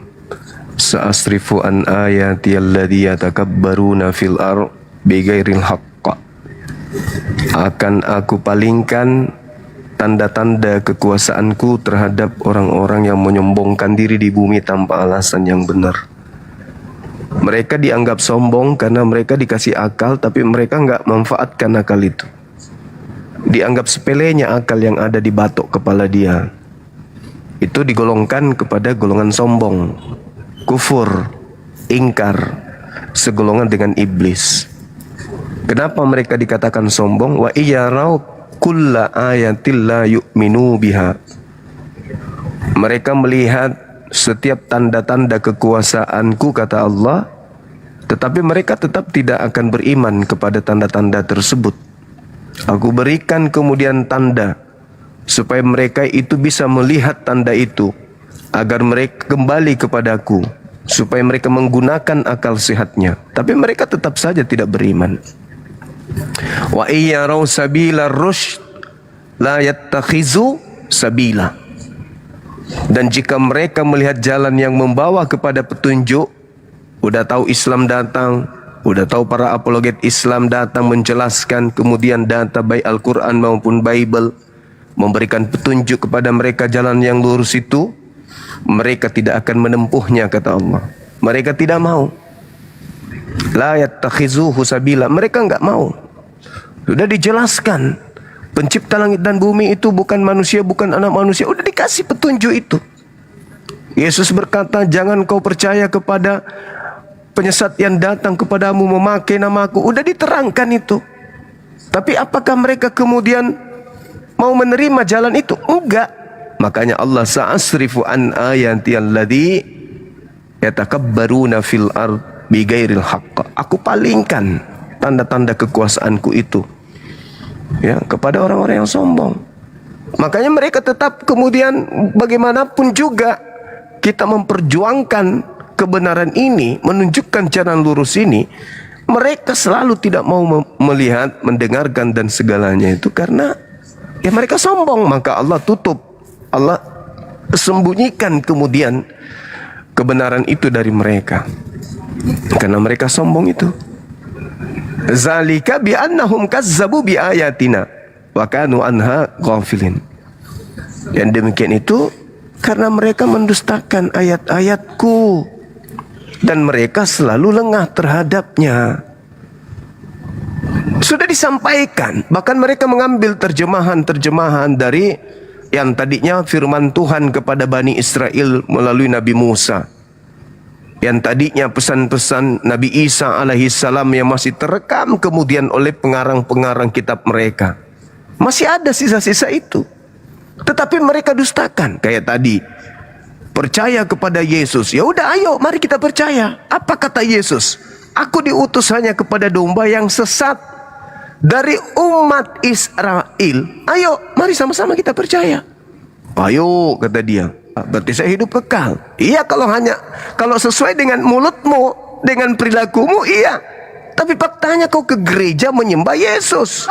Sa'asrifu an ayati alladhi yatakabbaruna fil ar bighairil haqq. Akan aku palingkan tanda-tanda kekuasaanku terhadap orang-orang yang menyombongkan diri di bumi tanpa alasan yang benar. Mereka dianggap sombong karena mereka dikasih akal, tapi mereka nggak manfaatkan akal itu. Dianggap sepelenya akal yang ada di batok kepala dia. Itu digolongkan kepada golongan sombong, kufur, ingkar, segolongan dengan iblis. Kenapa mereka dikatakan sombong? Wa iyarau kulla ayatil la yu'minu biha. Mereka melihat setiap tanda-tanda kekuasaanku, kata Allah, tetapi mereka tetap tidak akan beriman kepada tanda-tanda tersebut. Aku berikan kemudian tanda supaya mereka itu bisa melihat tanda itu, agar mereka kembali kepadaku, supaya mereka menggunakan akal sehatnya. Tapi mereka tetap saja tidak beriman. Wa iyarau sabila rushd la yattakhizu sabila. Dan jika mereka melihat jalan yang membawa kepada petunjuk, udah tahu Islam datang, udah tahu para apologet Islam datang menjelaskan, kemudian data baik Al-Quran maupun Bible memberikan petunjuk kepada mereka jalan yang lurus itu, mereka tidak akan menempuhnya, kata Allah. Mereka tidak mau. La yattakhizuhu sabila. Mereka enggak mau. Sudah dijelaskan, pencipta langit dan bumi itu bukan manusia, bukan anak manusia. Udah dikasih petunjuk itu. Yesus berkata, jangan kau percaya kepada penyesat yang datang kepadamu memakai namaku. Udah diterangkan itu. Tapi apakah mereka kemudian mau menerima jalan itu? Enggak. Makanya Allah sa'asrifu an ayati alladhi yatakabbaruna fil ard bighairil haqq. Aku palingkan tanda-tanda kekuasaanku itu, ya, kepada orang-orang yang sombong. Makanya mereka tetap kemudian bagaimanapun juga kita memperjuangkan kebenaran ini, menunjukkan jalan lurus ini, mereka selalu tidak mau melihat, mendengarkan dan segalanya itu karena ya mereka sombong. Maka Allah tutup, Allah sembunyikan kemudian kebenaran itu dari mereka karena mereka sombong itu. Zalika bi annahum kazzabu bi ayatina wa kanu anha ghafilin. Yang demikian itu karena mereka mendustakan ayat-ayatku dan mereka selalu lengah terhadapnya. Sudah disampaikan, bahkan mereka mengambil terjemahan-terjemahan dari yang tadinya firman Tuhan kepada Bani Israel melalui Nabi Musa, yang tadinya pesan-pesan Nabi Isa alaihissalam yang masih terekam kemudian oleh pengarang-pengarang kitab mereka. Masih ada sisa-sisa itu. Tetapi mereka dustakan. Kayak tadi, percaya kepada Yesus. Ya udah, ayo mari kita percaya. Apa kata Yesus? Aku diutus hanya kepada domba yang sesat dari umat Israel. Ayo mari sama-sama kita percaya. Ayo, kata dia. Berarti saya hidup kekal. Iya, kalau sesuai dengan mulutmu, dengan perilakumu, iya. Tapi faktanya kau ke gereja menyembah Yesus.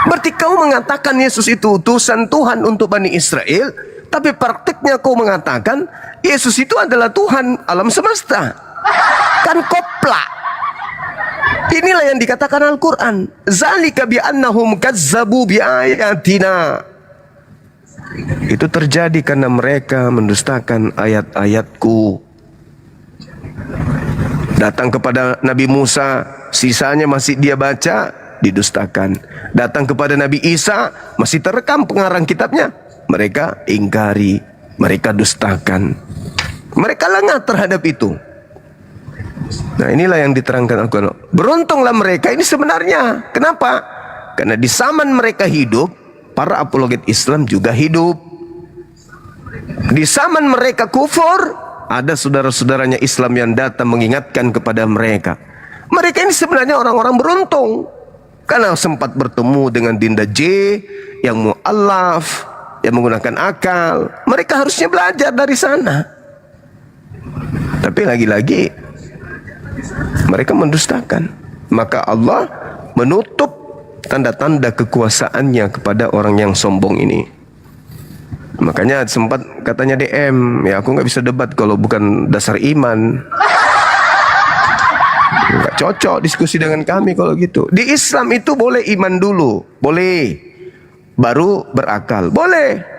Berarti kau mengatakan Yesus itu utusan Tuhan untuk Bani Israel, tapi praktiknya kau mengatakan Yesus itu adalah Tuhan alam semesta. Kan koplak. Inilah yang dikatakan Al-Quran. Zalika bi annahum kazzabu bi ayatina. Itu terjadi karena mereka mendustakan ayat-ayatku. Datang kepada Nabi Musa, sisanya masih dia baca, didustakan. Datang kepada Nabi Isa, masih terekam pengarang kitabnya, mereka ingkari, mereka dustakan, mereka lengah terhadap itu. Nah, inilah yang diterangkan Al-Quran. Beruntunglah mereka ini sebenarnya. Kenapa? Karena di zaman mereka hidup, para apologet Islam juga hidup. Di zaman mereka kufur, ada saudara-saudaranya Islam yang datang mengingatkan kepada mereka. Mereka ini sebenarnya orang-orang beruntung, karena sempat bertemu dengan Dinda J yang mu'allaf, yang menggunakan akal. Mereka harusnya belajar dari sana. Tapi lagi-lagi mereka mendustakan. Maka Allah menutup tanda-tanda kekuasaannya kepada orang yang sombong ini. Makanya sempat katanya DM, ya aku nggak bisa debat kalau bukan dasar iman. Nggak cocok diskusi dengan kami kalau gitu. Di Islam itu boleh iman dulu, boleh, baru berakal, boleh.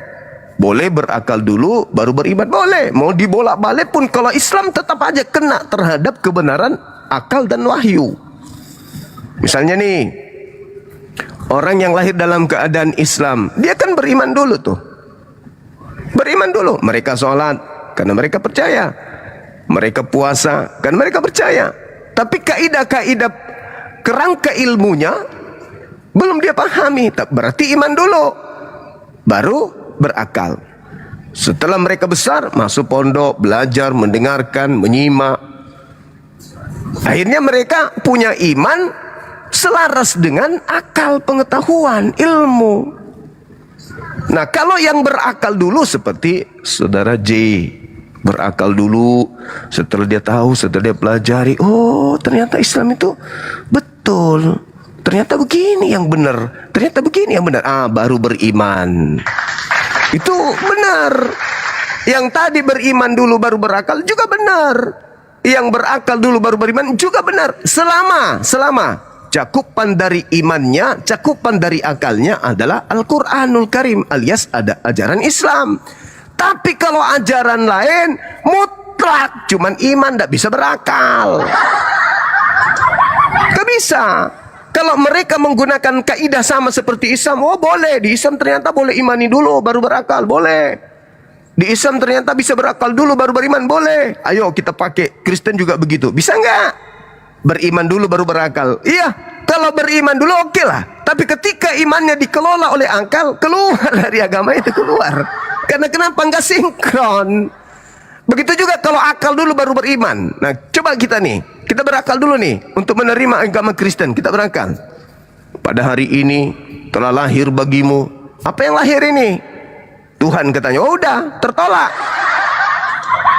Boleh berakal dulu, baru beriman, boleh. Mau dibolak-balik pun kalau Islam tetap aja kena terhadap kebenaran akal dan wahyu. Misalnya nih, orang yang lahir dalam keadaan Islam, dia kan beriman dulu tuh. Beriman dulu. Mereka sholat karena mereka percaya. Mereka puasa karena mereka percaya. Tapi kaidah-kaidah kerangka ilmunya belum dia pahami. Berarti iman dulu, baru berakal. Setelah mereka besar, masuk pondok, belajar, mendengarkan, menyimak. Akhirnya mereka punya iman selaras dengan akal, pengetahuan, ilmu. Nah, kalau yang berakal dulu seperti saudara J, berakal dulu, setelah dia tahu, setelah dia pelajari, oh ternyata Islam itu betul, ternyata begini yang benar, ternyata begini yang benar, baru beriman. Itu benar. Yang tadi beriman dulu baru berakal juga benar. Yang berakal dulu baru beriman juga benar. Selama cakupan dari imannya, cakupan dari akalnya adalah Al-Quranul Karim, alias ada ajaran Islam. Tapi kalau ajaran lain mutlak, cuman iman, tidak bisa berakal. Gak bisa. Kalau mereka menggunakan kaidah sama seperti Islam, oh boleh. Di Islam ternyata boleh imani dulu baru berakal, boleh. Di Islam ternyata bisa berakal dulu baru beriman, boleh. Ayo kita pakai. Kristen juga begitu, bisa nggak? Beriman dulu baru berakal. Iya, kalau beriman dulu oke lah. Tapi ketika imannya dikelola oleh akal, keluar dari agama itu, keluar. Karena kenapa? Nggak sinkron. Begitu juga kalau akal dulu baru beriman. Nah, coba kita berakal dulu nih untuk menerima agama Kristen. Kita berakal. Pada hari ini telah lahir bagimu. Apa yang lahir ini? Tuhan katanya. Oh udah, tertolak.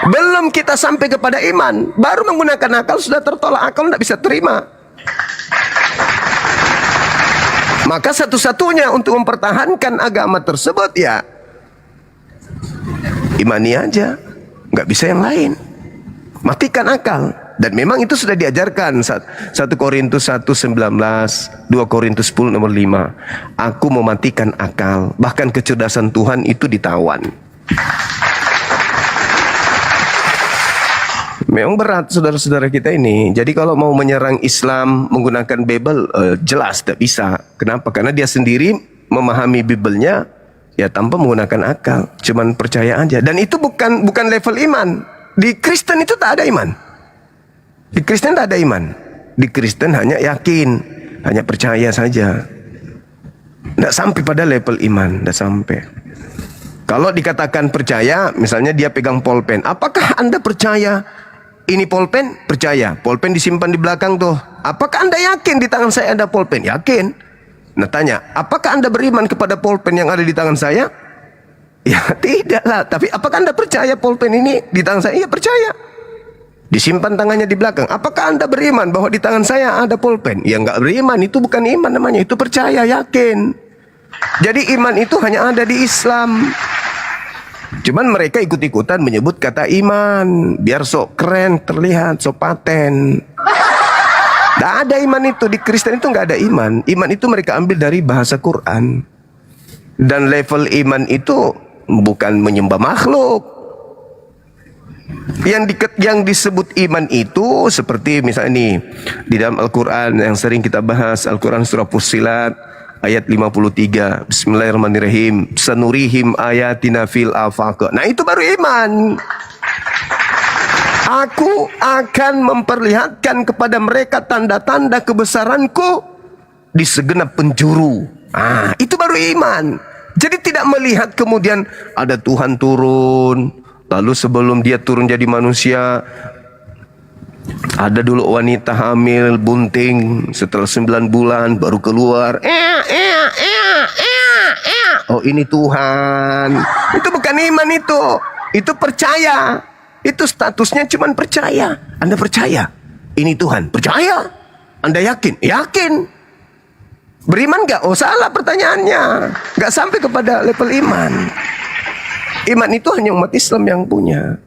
Belum kita sampai kepada iman, baru menggunakan akal sudah tertolak. Akal tidak bisa terima. Maka satu-satunya untuk mempertahankan agama tersebut ya imani aja, nggak bisa yang lain. Matikan akal. Dan memang itu sudah diajarkan 1 Korintus 1:19, 2 Korintus 10 nomor 5. Aku mematikan akal, bahkan kecerdasan Tuhan itu ditawan. Memang berat saudara-saudara kita ini. Jadi kalau mau menyerang Islam menggunakan Bible, jelas tidak bisa. Kenapa? Karena dia sendiri memahami Bible-nya ya tanpa menggunakan akal, cuman percaya aja. Dan itu bukan level iman. Di Kristen itu tak ada iman. Di Kristen tak ada iman. Di Kristen hanya yakin, hanya percaya saja. Tidak sampai pada level iman, tidak sampai. Kalau dikatakan percaya, misalnya dia pegang pulpen, apakah Anda percaya ini pulpen? Percaya. Pulpen disimpan di belakang tuh. Apakah Anda yakin di tangan saya ada pulpen? Yakin. Nah tanya, apakah Anda beriman kepada pulpen yang ada di tangan saya? Ya tidaklah. Tapi apakah Anda percaya pulpen ini di tangan saya? Ya percaya. Disimpan tangannya di belakang. Apakah Anda beriman bahwa di tangan saya ada pulpen? Ya nggak beriman. Itu bukan iman namanya. Itu percaya, yakin. Jadi iman itu hanya ada di Islam. Cuman mereka ikut-ikutan menyebut kata iman biar sok keren terlihat, sok paten. Tidak ada iman itu. Di Kristen itu nggak ada iman. Iman itu mereka ambil dari bahasa Quran. Dan level iman itu bukan menyembah makhluk. Yang disebut iman itu seperti misalnya nih di dalam Al-Quran yang sering kita bahas, Al-Quran surah Fussilat ayat 53, Bismillahirrahmanirrahim, sanurihim ayatina fil afaq. Nah itu baru iman. Aku akan memperlihatkan kepada mereka tanda-tanda kebesaranku di segenap penjuru. Itu baru iman. Jadi tidak melihat kemudian ada Tuhan turun, lalu sebelum dia turun jadi manusia, ada dulu wanita hamil bunting, setelah 9 bulan baru keluar. Oh ini Tuhan. Itu bukan iman itu. Itu percaya. Itu statusnya cuman percaya. Anda percaya ini Tuhan? Percaya. Anda yakin? Yakin. Beriman gak? Oh salah pertanyaannya. Gak sampai kepada level iman. Iman itu hanya umat Islam yang punya.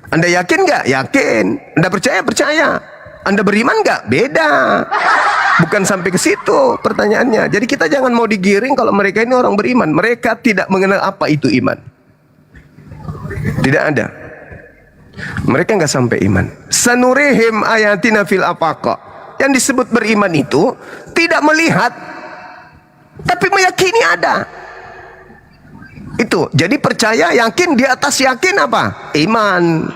Anda yakin gak? Yakin. Anda percaya? Percaya. Anda beriman gak? Beda. Bukan sampai ke situ pertanyaannya. Jadi kita jangan mau digiring kalau mereka ini orang beriman. Mereka tidak mengenal apa itu iman. Tidak ada. Mereka nggak sampai iman. Sanurihim ayatina fil afaq. Yang disebut beriman itu tidak melihat, tapi meyakini ada. Itu. Jadi percaya, yakin, di atas yakin apa? Iman.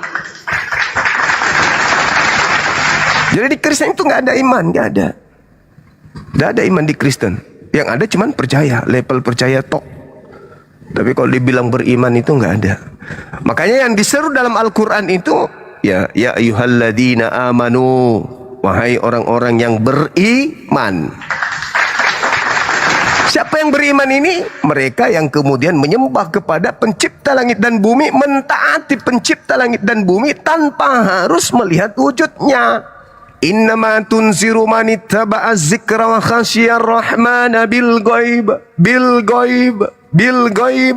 Jadi di Kristen itu nggak ada iman, nggak ada. Nggak ada iman di Kristen. Yang ada cuman percaya, level percaya tok. Tapi kalau dibilang beriman itu nggak ada. Makanya yang diseru dalam Al-Quran itu ya ayyuhalladzina amanu, wahai orang-orang yang beriman. Siapa yang beriman ini? Mereka yang kemudian menyembah kepada pencipta langit dan bumi, mentaati pencipta langit dan bumi tanpa harus melihat wujudnya. Innama tunziru man ittaba'a dzikra wa khasyiyar rahmana bil ghaib.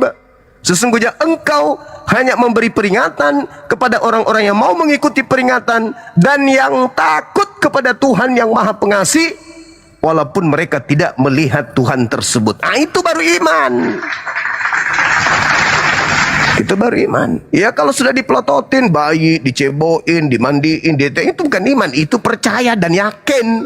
Sesungguhnya engkau hanya memberi peringatan kepada orang-orang yang mau mengikuti peringatan dan yang takut kepada Tuhan yang Maha Pengasih, walaupun mereka tidak melihat Tuhan tersebut. Itu baru iman. Itu baru iman. Ya kalau sudah dipelototin, bayi, diceboin, dimandiin, itu bukan iman. Itu percaya dan yakin.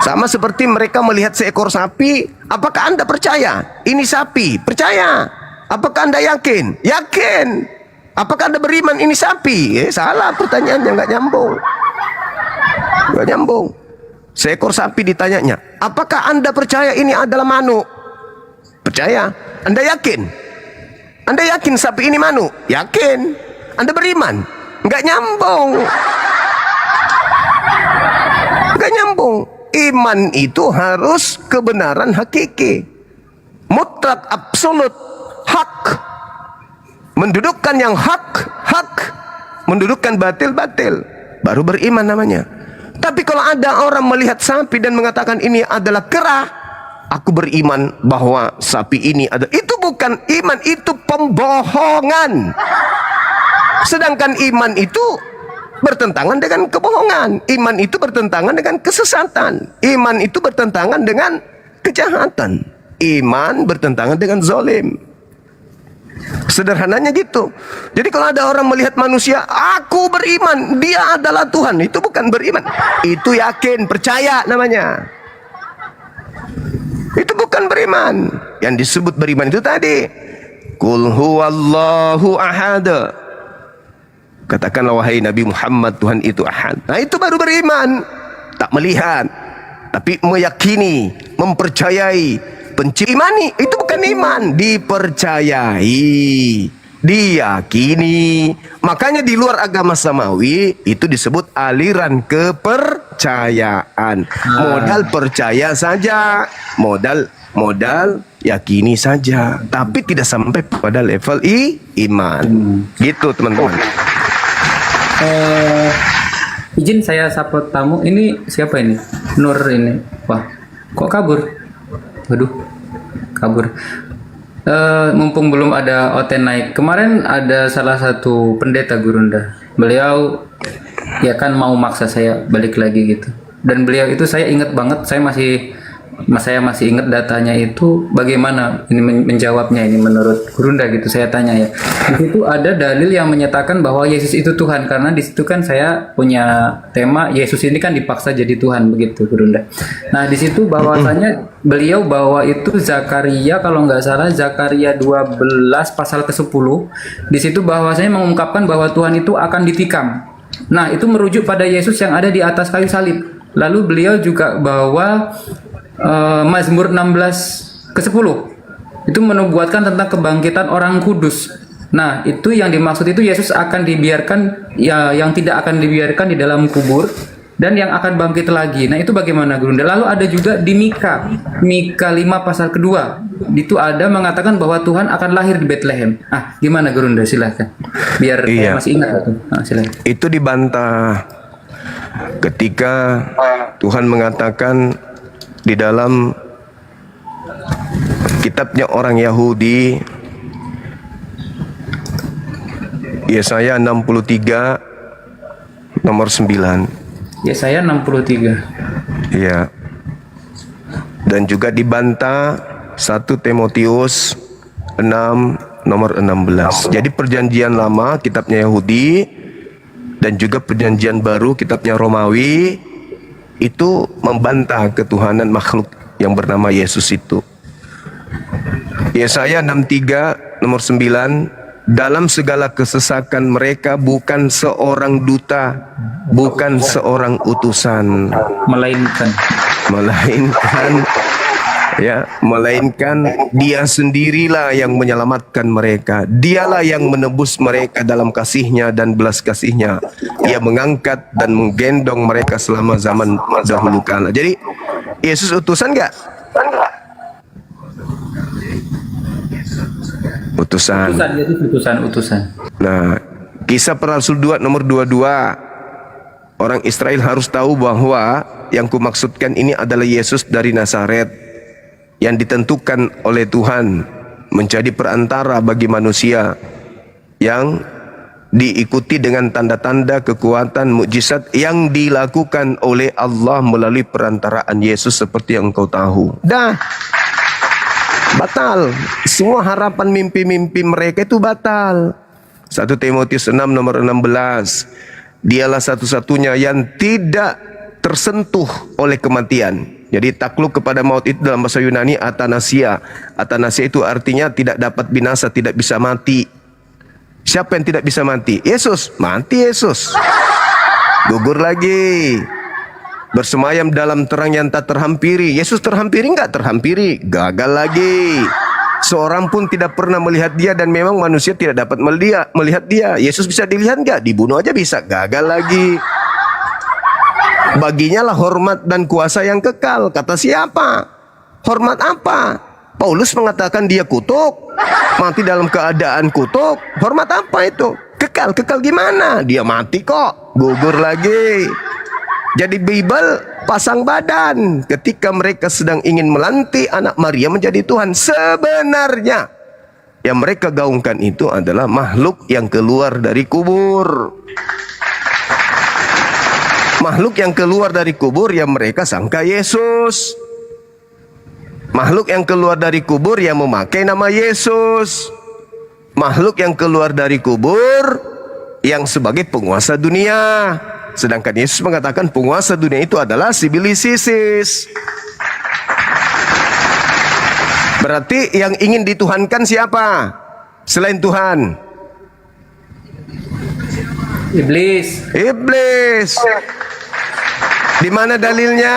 Sama seperti mereka melihat seekor sapi. Apakah Anda percaya? Ini sapi. Percaya. Apakah Anda yakin? Yakin. Apakah Anda beriman ini sapi? Salah pertanyaannya, nggak nyambung. Nggak nyambung. Seekor sapi ditanyanya, apakah Anda percaya ini adalah manuk? Percaya. Anda yakin? Anda yakin sapi ini manuk? Yakin. Anda beriman? Nggak nyambung. Nggak nyambung. Iman itu harus kebenaran hakiki, mutlak, absolut, hak. Mendudukkan yang hak, mendudukkan batil, baru beriman namanya. Tapi kalau ada orang melihat sapi dan mengatakan ini adalah kera, aku beriman bahwa sapi ini ada. Itu bukan iman, itu pembohongan. Sedangkan iman itu bertentangan dengan kebohongan. Iman itu bertentangan dengan kesesatan. Iman itu bertentangan dengan kejahatan. Iman bertentangan dengan zalim. Sederhananya gitu. Jadi kalau ada orang melihat manusia, aku beriman, dia adalah Tuhan, itu bukan beriman. Itu yakin, percaya namanya. Itu bukan beriman. Yang disebut beriman itu tadi, Qul huwallahu ahad. Katakanlah wahai Nabi Muhammad, Tuhan itu ahad. Nah itu baru beriman. Tak melihat, tapi meyakini, mempercayai, imani. Itu bukan iman. Dipercayai, diyakini. Makanya di luar agama samawi itu disebut aliran kepercayaan. Modal percaya saja, modal yakini saja, tapi tidak sampai pada level iman. Gitu teman-teman. Izin saya sapa tamu. Ini siapa ini? Nur ini. Wah, kok kabur? Waduh, kabur. Mumpung belum ada Oten naik. Kemarin ada salah satu pendeta Gurunda. Beliau ya kan mau maksa saya balik lagi gitu. Dan beliau itu saya ingat banget, saya masih saya masih ingat datanya itu, bagaimana ini menjawabnya ini menurut Gurunda gitu, saya tanya ya. Di situ ada dalil yang menyatakan bahwa Yesus itu Tuhan, karena di situ kan saya punya tema Yesus ini kan dipaksa jadi Tuhan begitu Gurunda. Nah di situ bahwasanya beliau bawa itu Zakaria, kalau nggak salah Zakaria 12 pasal ke-10, di situ bahwasanya mengungkapkan bahwa Tuhan itu akan ditikam. Nah itu merujuk pada Yesus yang ada di atas kayu salib. Lalu beliau juga bawa Mazmur 16 ke-10 itu menubuatkan tentang kebangkitan orang kudus. Nah itu yang dimaksud itu Yesus akan dibiarkan, ya yang tidak akan dibiarkan di dalam kubur dan yang akan bangkit lagi. Nah itu bagaimana Gurunda? Lalu ada juga di Mika 5 pasal kedua, itu ada mengatakan bahwa Tuhan akan lahir di Bethlehem. Gimana Gurunda? Silahkan biar saya masih ingat itu. Silahkan. Itu dibantah ketika Tuhan mengatakan di dalam kitabnya orang Yahudi, Yesaya 63 nomor 9. Yesaya 63. Iya. Dan juga dibantah 1 Timotius 6 nomor 16. Jadi perjanjian lama kitabnya Yahudi dan juga perjanjian baru kitabnya Romawi itu membantah ketuhanan makhluk yang bernama Yesus itu. Yesaya 63 nomor 9, dalam segala kesesakan mereka bukan seorang duta, bukan seorang utusan, melainkan Dia sendirilah yang menyelamatkan mereka. Dialah yang menebus mereka dalam kasih-Nya dan belas kasih-Nya. Ia mengangkat dan menggendong mereka selama zaman dahulu kala. Jadi Yesus utusan enggak? Utusan. Utusan. Nah, Kisah Para Rasul 2 nomor 22. Orang Israel harus tahu bahwa yang kumaksudkan ini adalah Yesus dari Nazaret yang ditentukan oleh Tuhan menjadi perantara bagi manusia, yang diikuti dengan tanda-tanda kekuatan mukjizat yang dilakukan oleh Allah melalui perantaraan Yesus seperti yang engkau tahu. Dah batal. Semua harapan mimpi-mimpi mereka itu batal. 1 Timotius 6 nomor 16. Dialah satu-satunya yang tidak tersentuh oleh kematian. Jadi takluk kepada maut itu dalam bahasa Yunani atanasia. Atanasia itu artinya tidak dapat binasa, tidak bisa mati. Siapa yang tidak bisa mati? Yesus. Mati Yesus. Gugur lagi. Bersemayam dalam terang yang tak terhampiri. Yesus terhampiri enggak? Terhampiri. Gagal lagi. Seorang pun tidak pernah melihat dia, dan memang manusia tidak dapat melihat dia. Yesus bisa dilihat enggak? Dibunuh aja bisa. Gagal lagi. Baginya lah hormat dan kuasa yang kekal. Kata siapa? Hormat apa? Paulus mengatakan dia kutuk, mati dalam keadaan kutuk. Hormat apa itu? Kekal. Kekal gimana? Dia mati kok. Gugur lagi. Jadi Bible pasang badan ketika mereka sedang ingin melantik anak Maria menjadi Tuhan. Sebenarnya yang mereka gaungkan itu adalah makhluk yang keluar dari kubur. Makhluk yang keluar dari kubur yang mereka sangka Yesus. Makhluk yang keluar dari kubur yang memakai nama Yesus. Makhluk yang keluar dari kubur yang sebagai penguasa dunia. Sedangkan Yesus mengatakan penguasa dunia itu adalah Iblis. Berarti yang ingin dituhankan siapa selain Tuhan? Iblis. Di mana dalilnya?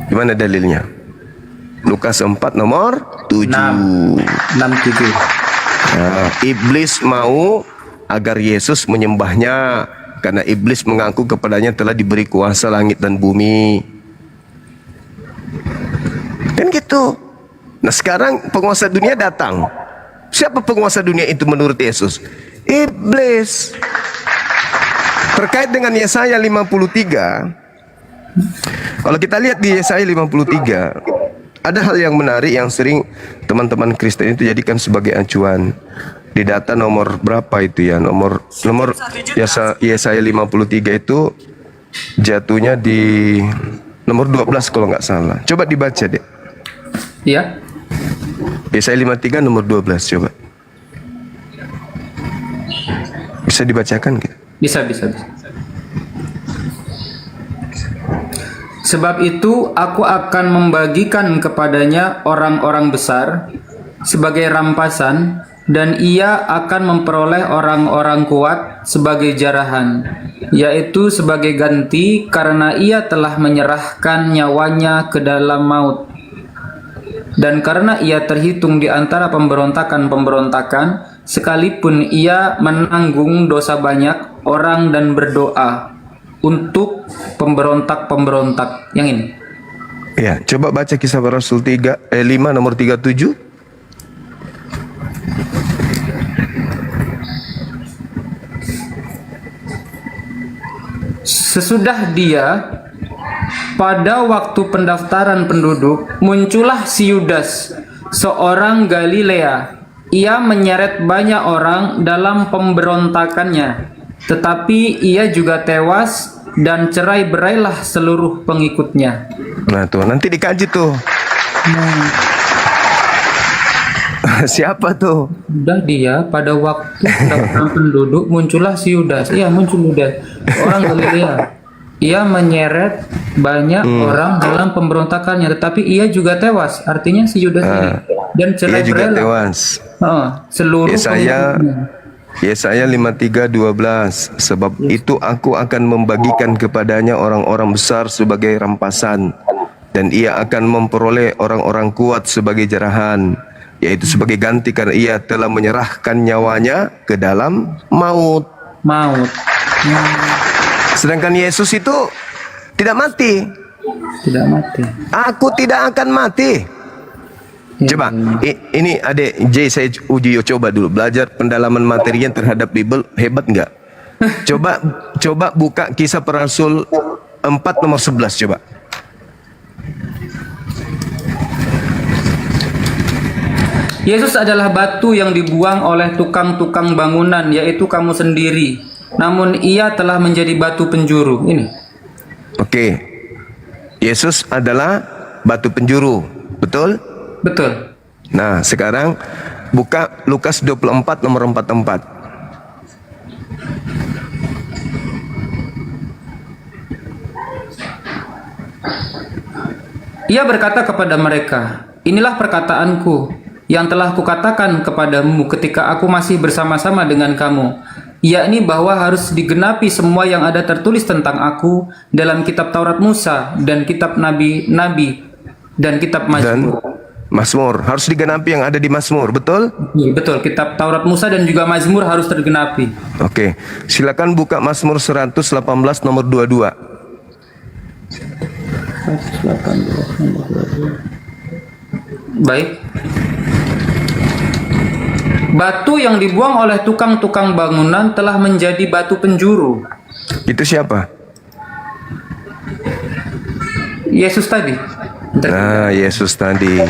Di mana dalilnya? Lukas 4 nomor 7. 6:7. Nah, iblis mau agar Yesus menyembahnya karena iblis mengaku kepadanya telah diberi kuasa langit dan bumi. Kan gitu. Nah, sekarang penguasa dunia datang. Siapa penguasa dunia itu menurut Yesus? Iblis. Terkait dengan Yesaya 53, kalau kita lihat di Yesaya 53, ada hal yang menarik yang sering teman-teman Kristen itu jadikan sebagai acuan. Di data nomor berapa itu ya? Nomor Yesaya 53 itu jatuhnya di nomor 12 kalau nggak salah. Coba dibaca deh. Ya. Yesaya 53 nomor 12 coba. Bisa dibacakan gitu? Bisa. Sebab itu aku akan membagikan kepadanya orang-orang besar sebagai rampasan, dan ia akan memperoleh orang-orang kuat sebagai jarahan, yaitu sebagai ganti karena ia telah menyerahkan nyawanya ke dalam maut. Dan karena ia terhitung di antara pemberontakan-pemberontakan, sekalipun ia menanggung dosa banyak orang dan berdoa untuk pemberontak-pemberontak. Yang ini. Ya, coba baca Kisah Para Rasul 5 nomor 37. Sesudah dia, pada waktu pendaftaran penduduk, muncullah si Yudas, seorang Galilea. Ia menyeret banyak orang dalam pemberontakannya, tetapi ia juga tewas dan cerai-berailah seluruh pengikutnya. Nah tuh, nanti dikaji tuh. Siapa tuh? Sudah dia, pada waktu pendaftaran penduduk, muncullah si Yudas. Iya, muncul Yudas, orang Galilea. Ia menyeret banyak orang dalam pemberontakannya, tetapi ia juga tewas. Artinya si Yudas ini dan cerai Ia juga berailah tewas. seluruh pengikutnya. Yesaya 53:12. Sebab itu aku akan membagikan kepadanya orang-orang besar sebagai rampasan, dan ia akan memperoleh orang-orang kuat sebagai jarahan, yaitu sebagai ganti karena ia telah menyerahkan nyawanya ke dalam maut. Sedangkan Yesus itu tidak mati. Tidak mati. Aku tidak akan mati. Coba, ini adik J, saya uji coba dulu. Belajar pendalaman materinya terhadap Bible, hebat nggak? Coba buka Kisah Para Rasul 4 nomor 11 coba. Yesus adalah batu yang dibuang oleh tukang-tukang bangunan, yaitu kamu sendiri. Namun ia telah menjadi batu penjuru. Ini. Oke. Yesus adalah batu penjuru. Betul? Betul. Nah, sekarang buka Lukas 24 nomor 44. Ia berkata kepada mereka, inilah perkataanku yang telah kukatakan kepadamu ketika aku masih bersama-sama dengan kamu, yakni bahwa harus digenapi semua yang ada tertulis tentang aku dalam kitab Taurat Musa dan kitab Nabi-Nabi dan kitab Mazmur. Mazmur harus digenapi yang ada di Mazmur, betul? Betul, kitab Taurat Musa dan juga Mazmur harus tergenapi. Oke, silakan buka Mazmur 118 nomor 22. 118 Baik. Batu yang dibuang oleh tukang-tukang bangunan telah menjadi batu penjuru. Itu siapa? Yesus tadi. Nah, Yesus tadi.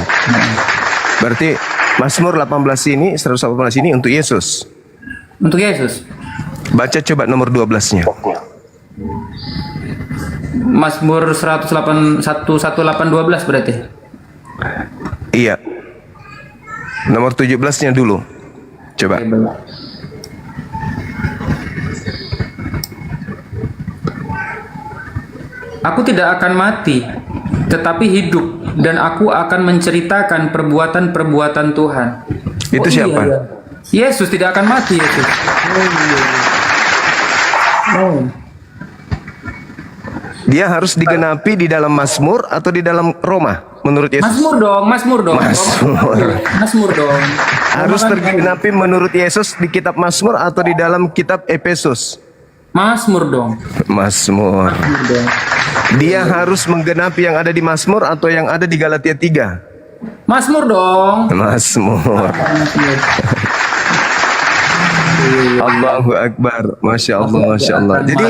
Berarti Mazmur 18 ini, 118 ini untuk Yesus. Untuk Yesus. Baca coba nomor 12-nya. Mazmur 118 berarti. Iya. Nomor 17-nya dulu. Coba. Aku tidak akan mati, tetapi hidup, dan aku akan menceritakan perbuatan-perbuatan Tuhan. Itu siapa? Iya. Yesus tidak akan mati, Yesus. Dia harus digenapi di dalam Mazmur atau di dalam Roma menurut Yesus? Mazmur dong. Mazmur dong. Harus tergenapi menurut Yesus di kitab Mazmur atau di dalam kitab Efesus? Mazmur dong. Mazmur. Dia harus menggenapi yang ada di Mazmur atau yang ada di Galatia 3? Mazmur dong. Mazmur. Allahu Akbar. Masya Allah, Masya Allah. Jadi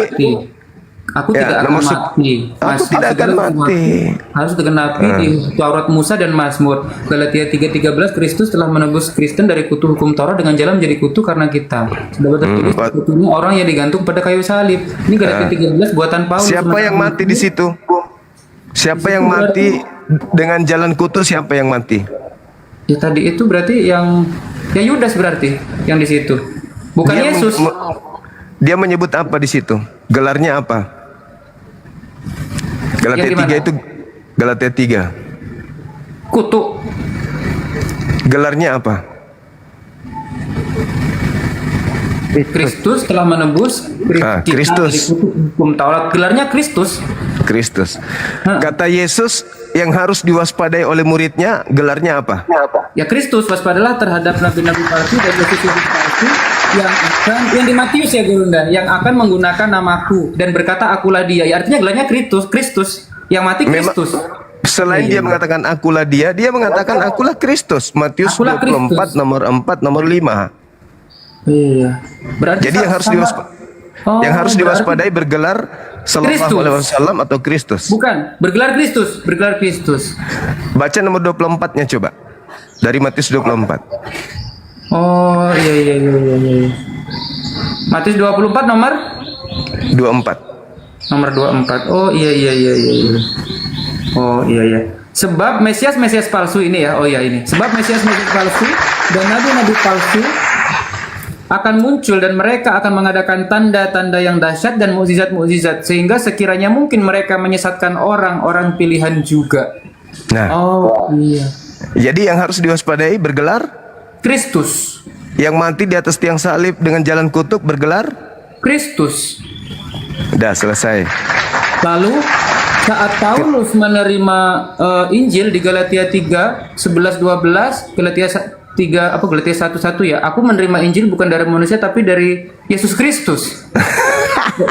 aku tidak akan mati. Aku tidak akan mati. Harus digenapi di Taurat Musa dan Mazmur. Galatia 3:13, Kristus telah menebus Kristen dari kutu hukum Taurat dengan jalan menjadi kutu karena kita. Sudah tertulis kutunya orang yang digantung pada kayu salib. Ini Galatia 13 buatan Paulus. Siapa yang mati di situ? Siapa yang mati dengan jalan kutu? Siapa yang mati? Ya tadi itu berarti yang ya Yudas berarti yang di situ. Bukan Dia Yesus. Dia menyebut apa di situ? Gelarnya apa? Galatia Yang di 3 mana? itu Galatia 3. Kutu. Gelarnya apa? Kristus telah menebus kita Kristus. dari kutu hukum Taurat. Gelarnya Kristus. Kristus. Kata Yesus yang harus diwaspadai oleh muridnya, gelarnya apa? Ya Kristus, waspadalah terhadap nabi-nabi palsu dan yesus-yesus palsu yang di Matius ya Gurunda, yang akan menggunakan namaku dan berkata akulah dia. Ya, artinya gelarnya Kristus. Yang mati Kristus. Selain dia mengatakan akulah dia mengatakan akulah Kristus. Matius Akulah 24 Kristus. nomor 4 nomor 5. Iya. Berarti Jadi yang harus diwaspadai bergelar sallallahu alaihi wasallam atau Kristus. Bukan, bergelar Kristus. Baca nomor 24-nya coba. Dari Matius 24. Oh, iya. Matius 24 nomor 24. nomor 24. Oh, iya. Oh, iya. Sebab Mesias palsu ini ya. Oh iya ini. Sebab Mesias palsu dan nabi-nabi palsu akan muncul dan mereka akan mengadakan tanda-tanda yang dahsyat dan mukjizat-mukjizat sehingga sekiranya mungkin mereka menyesatkan orang-orang pilihan juga. Nah, Oh iya. jadi yang harus diwaspadai bergelar Kristus. yang mati di atas tiang salib dengan jalan kutuk bergelar Kristus. Dah selesai. Lalu saat Paulus menerima Injil di Galatia 3 11 12, Galatia 3 apa Galatia 1:1 ya. Aku menerima Injil bukan dari manusia tapi dari Yesus Kristus.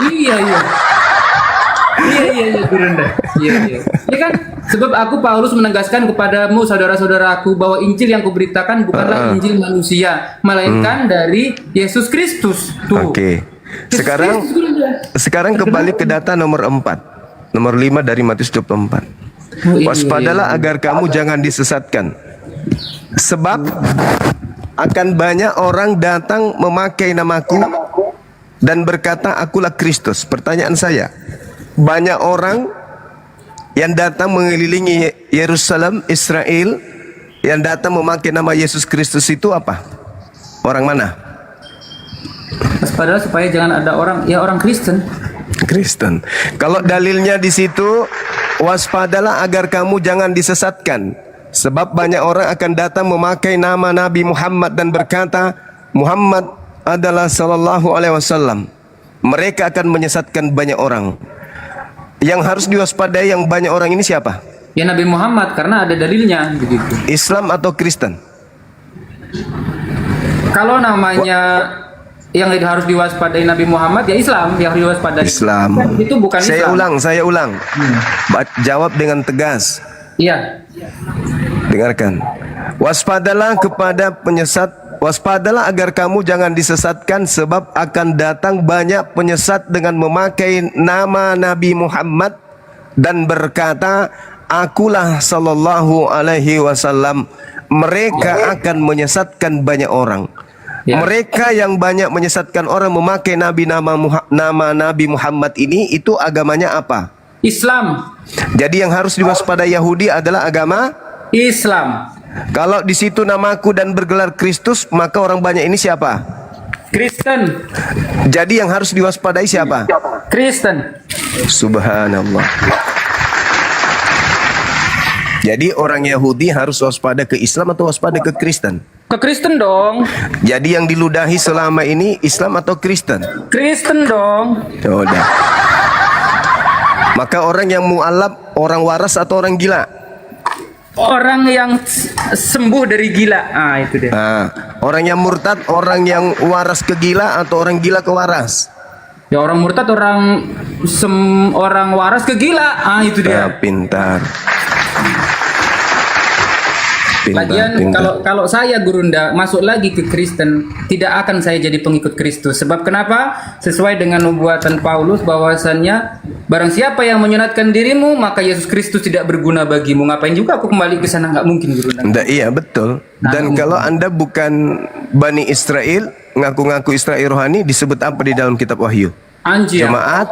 Iya. Iya, Gurunda. Iya. Ya kan? Sebab aku Paulus menegaskan kepadamu saudara-saudaraku bahwa Injil yang kuberitakan bukanlah Injil manusia, melainkan dari Yesus Kristus. Tuh. Oke. Sekarang kembali ke data nomor 4. Nomor 5 dari Matius 24. Waspadalah agar kamu jangan disesatkan. Sebab akan banyak orang datang memakai namaku dan berkata akulah Kristus. Pertanyaan saya, banyak orang yang datang mengelilingi Yerusalem, Israel, yang datang memakai nama Yesus Kristus itu apa? Orang mana? Waspadalah supaya jangan ada orang Kristen. Kristen. Kalau dalilnya di situ, waspadalah agar kamu jangan disesatkan. Sebab banyak orang akan datang memakai nama Nabi Muhammad dan berkata Muhammad adalah sallallahu alaihi wasallam. Mereka akan menyesatkan banyak orang. Yang harus diwaspadai yang banyak orang ini siapa? Ya Nabi Muhammad karena ada dalilnya begitu. Islam atau Kristen? Kalau namanya yang harus diwaspadai Nabi Muhammad ya Islam yang harus diwaspadai. Islam. Itu bukan Saya Islam. Saya ulang. Jawab dengan tegas. Iya. Dengarkan. Waspadalah kepada penyesat. Waspadalah agar kamu jangan disesatkan sebab akan datang banyak penyesat dengan memakai nama Nabi Muhammad dan berkata akulah sallallahu alaihi wasallam. Mereka akan menyesatkan banyak orang. Mereka yang banyak menyesatkan orang memakai nama Nabi Muhammad ini itu agamanya apa? Islam. Jadi yang harus diwaspadai Yahudi adalah agama Islam. Kalau di situ namaku dan bergelar Kristus, maka orang banyak ini siapa? Kristen. Jadi yang harus diwaspadai siapa? Kristen. Subhanallah. Jadi orang Yahudi harus waspada ke Islam atau waspada ke Kristen? Ke Kristen dong. Jadi yang diludahi selama ini Islam atau Kristen? Kristen dong. Oh, dah. Maka orang yang mu'alaf, orang waras atau orang gila? Orang yang sembuh dari gila. Itu dia. Orang yang murtad, orang yang waras ke gila atau orang gila ke waras? Ya orang murtad, orang waras ke gila. Itu dia. Pintar. Lagian kalau saya Gurunda masuk lagi ke Kristen, tidak akan saya jadi pengikut Kristus. Sebab kenapa? Sesuai dengan nubuatan Paulus bahwasannya barang siapa yang menyunatkan dirimu maka Yesus Kristus tidak berguna bagimu. Ngapain juga aku kembali ke sana? Nggak mungkin Gurunda. Iya betul. Dan kalau Anda bukan Bani Israel, ngaku-ngaku Israel rohani, disebut apa di dalam kitab Wahyu? Anjir. Jemaat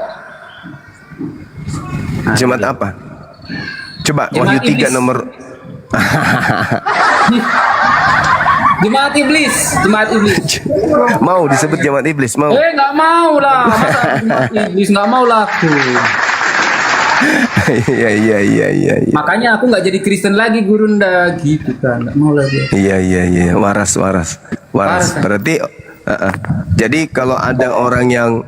apa? Coba Jemaat Wahyu 3 iblis. nomor Jemaat iblis, jemaat iblis. mau disebut jemaat iblis mau. Nggak mau lah, masa jemaat iblis nggak mau laku. Iya. Makanya aku nggak jadi Kristen lagi, Gurunda, gitu kan, nggak mau lagi. Iya. Waras. Berarti jadi kalau ada orang yang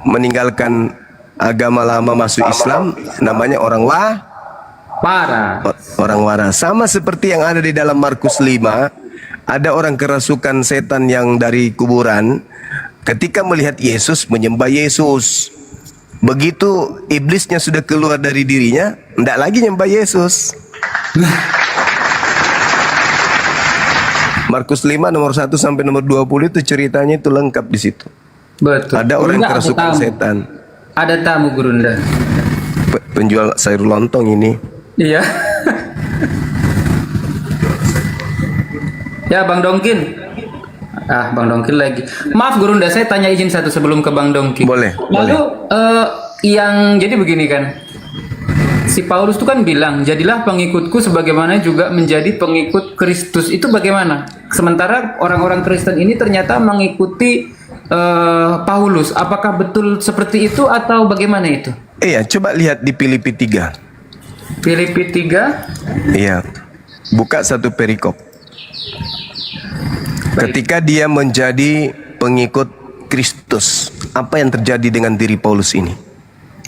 meninggalkan agama lama masuk Islam, namanya orang Parah. orang waras. Sama seperti yang ada di dalam Markus 5, ada orang kerasukan setan yang dari kuburan, ketika melihat Yesus menyembah Yesus. Begitu iblisnya sudah keluar dari dirinya, tidak lagi nyembah Yesus. Markus 5 nomor 1 sampai nomor 20 itu ceritanya itu lengkap di situ. Betul. Ada orang Gurunda, kerasukan ada tamu. setan. Ada tamu, Gurunda. Penjual sayur lontong ini. Iya. Ya, Bang Dongkin. Bang Dongkin lagi. Maaf, Gurunda, saya tanya izin satu sebelum ke Bang Dongkin. Boleh. Lalu yang jadi begini kan, si Paulus itu kan bilang, jadilah pengikutku sebagaimana juga menjadi pengikut Kristus. Itu bagaimana? Sementara orang-orang Kristen ini ternyata mengikuti Paulus. Apakah betul seperti itu atau bagaimana itu? Iya, coba lihat di Filipi 3. Filipi 3. Iya. Buka satu perikop. Ketika dia menjadi pengikut Kristus, apa yang terjadi dengan diri Paulus ini?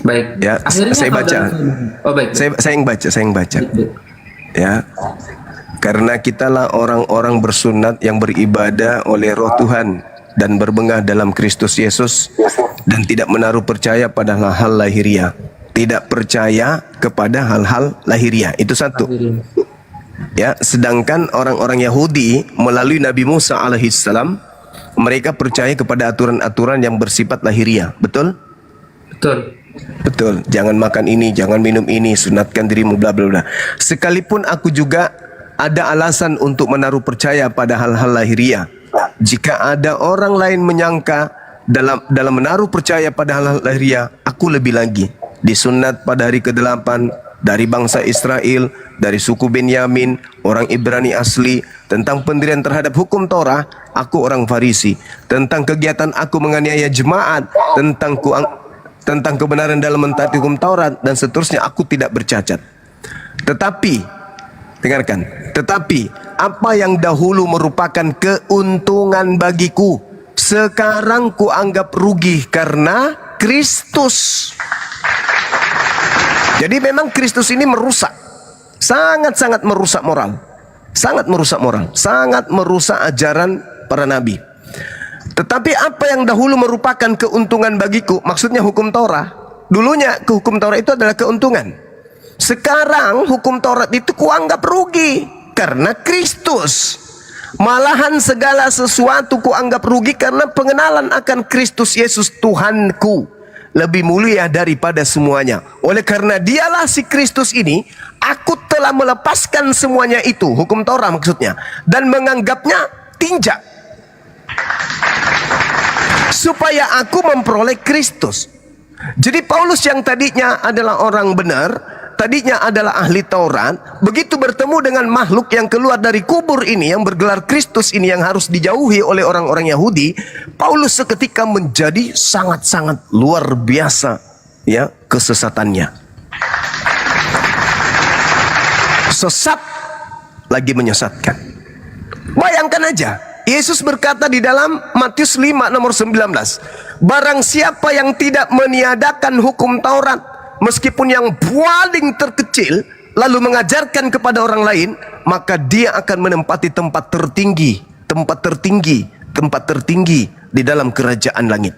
Baik. Ya, Akhirnya saya atau baca. dalam- Oh, baik. Saya yang baca. Ya. Karena kitalah orang-orang bersunat yang beribadah oleh Roh Tuhan dan berbengah dalam Kristus Yesus dan tidak menaruh percaya pada hal-hal lahiriah. Tidak percaya kepada hal-hal lahiriah. Itu satu. Ya, sedangkan orang-orang Yahudi melalui Nabi Musa alaihissalam, mereka percaya kepada aturan-aturan yang bersifat lahiriah. Betul? Betul. Jangan makan ini, jangan minum ini, sunatkan dirimu, bla bla bla. Sekalipun aku juga ada alasan untuk menaruh percaya pada hal-hal lahiriah. Jika ada orang lain menyangka dalam menaruh percaya pada hal-hal lahiriah, aku lebih lagi. Disunat pada hari ke-8 dari bangsa Israel, dari suku Benyamin, orang Ibrani asli. Tentang pendirian terhadap hukum Torah, aku orang Farisi. Tentang kegiatan aku menganiaya jemaat, tentang kebenaran dalam mentaati hukum Taurat dan seterusnya, aku tidak bercacat. Tetapi, dengarkan, tetapi apa yang dahulu merupakan keuntungan bagiku, sekarang kuanggap rugi karena Kristus. Jadi memang Kristus ini merusak, sangat-sangat merusak moral, sangat merusak ajaran para nabi. Tetapi apa yang dahulu merupakan keuntungan bagiku, maksudnya hukum Torah. Dulunya hukum Torah itu adalah keuntungan. Sekarang hukum Taurat itu kuanggap rugi karena Kristus. Malahan segala sesuatu kuanggap rugi karena pengenalan akan Kristus Yesus Tuhanku lebih mulia daripada semuanya. Oleh karena dialah si Kristus ini, aku telah melepaskan semuanya itu, hukum Torah maksudnya, dan menganggapnya tinjak, supaya aku memperoleh Kristus. Jadi Paulus yang tadinya adalah orang benar, tadinya adalah ahli Taurat, begitu bertemu dengan makhluk yang keluar dari kubur ini, yang bergelar Kristus ini, yang harus dijauhi oleh orang-orang Yahudi, Paulus seketika menjadi sangat-sangat luar biasa, ya, kesesatannya. Sesat lagi menyesatkan. Bayangkan aja, Yesus berkata di dalam Matius 5 nomor 19, barang siapa yang tidak meniadakan hukum Taurat, meskipun yang paling terkecil, lalu mengajarkan kepada orang lain, maka dia akan menempati tempat tertinggi di dalam kerajaan langit.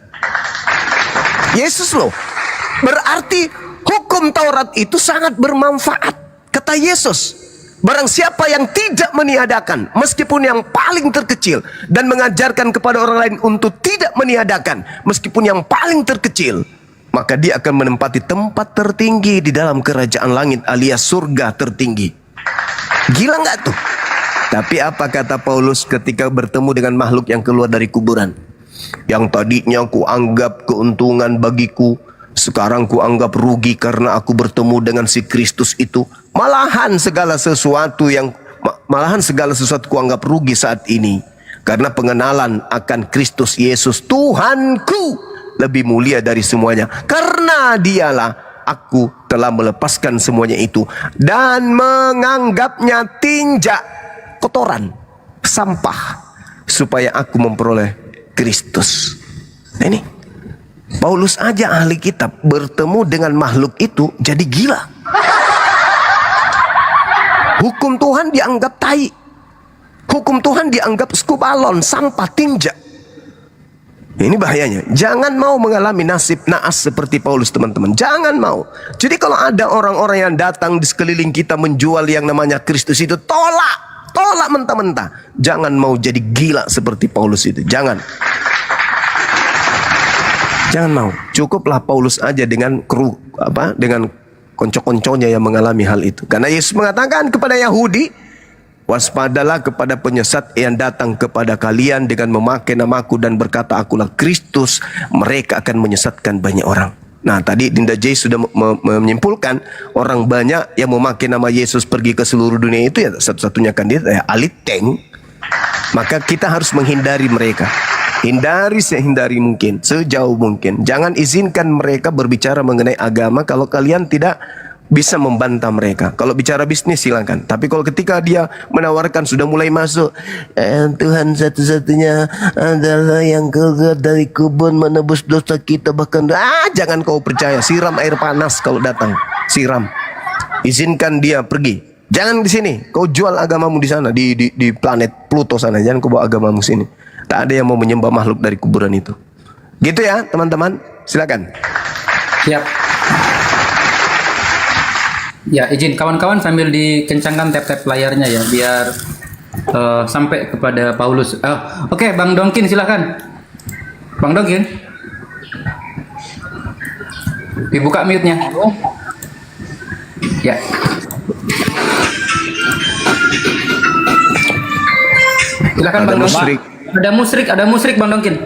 Yesus loh. Berarti hukum Taurat itu sangat bermanfaat. Kata Yesus, barang siapa yang tidak meniadakan, meskipun yang paling terkecil, dan mengajarkan kepada orang lain untuk tidak meniadakan, meskipun yang paling terkecil, maka dia akan menempati tempat tertinggi di dalam kerajaan langit alias surga tertinggi. Gila nggak tuh? Tapi apa kata Paulus ketika bertemu dengan makhluk yang keluar dari kuburan? Yang tadinya ku anggap keuntungan bagiku, Sekarang ku anggap rugi karena aku bertemu dengan si Kristus itu. Malahan segala sesuatu ku anggap rugi saat ini. Karena pengenalan akan Kristus Yesus Tuhanku lebih mulia dari semuanya. Karena dialah aku telah melepaskan semuanya itu dan menganggapnya tinjak, kotoran, sampah, supaya aku memperoleh Kristus. Nah ini Paulus aja ahli kitab bertemu dengan makhluk itu jadi gila. Hukum Tuhan dianggap tai. Hukum Tuhan dianggap skubalon, sampah, tinjak. Ini bahayanya. Jangan mau mengalami nasib naas seperti Paulus, teman-teman. Jangan mau. Jadi kalau ada orang-orang yang datang di sekeliling kita menjual yang namanya Kristus itu, tolak mentah-mentah. Jangan mau jadi gila seperti Paulus itu. Jangan mau. Cukuplah Paulus aja dengan dengan konco-konconya yang mengalami hal itu. Karena Yesus mengatakan kepada Yahudi, waspadalah kepada penyesat yang datang kepada kalian dengan memakai namaku dan berkata akulah Kristus. Mereka akan menyesatkan banyak orang. Nah tadi Dinda J sudah menyimpulkan, orang banyak yang memakai nama Yesus pergi ke seluruh dunia itu ya satu-satunya kandidat ya aliteng. Maka kita harus menghindari mereka. Hindari sehindari mungkin, sejauh mungkin. Jangan izinkan mereka berbicara mengenai agama kalau kalian tidak bisa membantah mereka. Kalau bicara bisnis silakan. Tapi kalau ketika dia menawarkan sudah mulai masuk, Tuhan satu-satunya adalah yang keluar dari kubur menebus dosa kita bahkan jangan kau percaya. Siram air panas kalau datang. Siram. Izinkan dia pergi. Jangan di sini. Kau jual agamamu di sana di planet Pluto sana. Jangan kau bawa agamamu sini. Tak ada yang mau menyembah makhluk dari kuburan itu. Gitu ya teman-teman. Silakan. Siap. Ya, izin kawan-kawan sambil dikencangkan tap-tap layarnya ya, biar sampai kepada Paulus. Oke, Bang Dongkin silakan. Bang Dongkin. Dibuka mute-nya. Ya. Silakan Bang Dongkin. Ada musrik Bang Dongkin.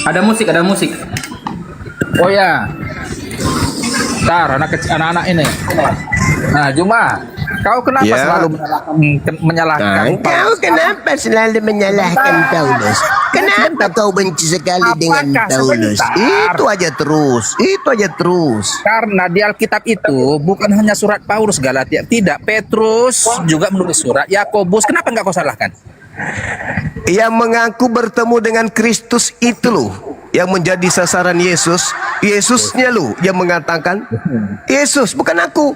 Ada musik. Oh ya. Ntar anak-anak ini. Nah, Juma, kau kenapa selalu menyalahkan? Kau kenapa selalu menyalahkan Paulus? Kenapa kau benci sekali dengan Paulus? Itu aja terus. Karena di Alkitab itu bukan hanya surat Paulus Galatia, tidak, Petrus juga menulis surat, Yakobus. Kenapa enggak kau salahkan? Yang mengaku bertemu dengan Kristus itu loh yang menjadi sasaran Yesus. Yesusnya loh yang mengatakan, Yesus bukan aku.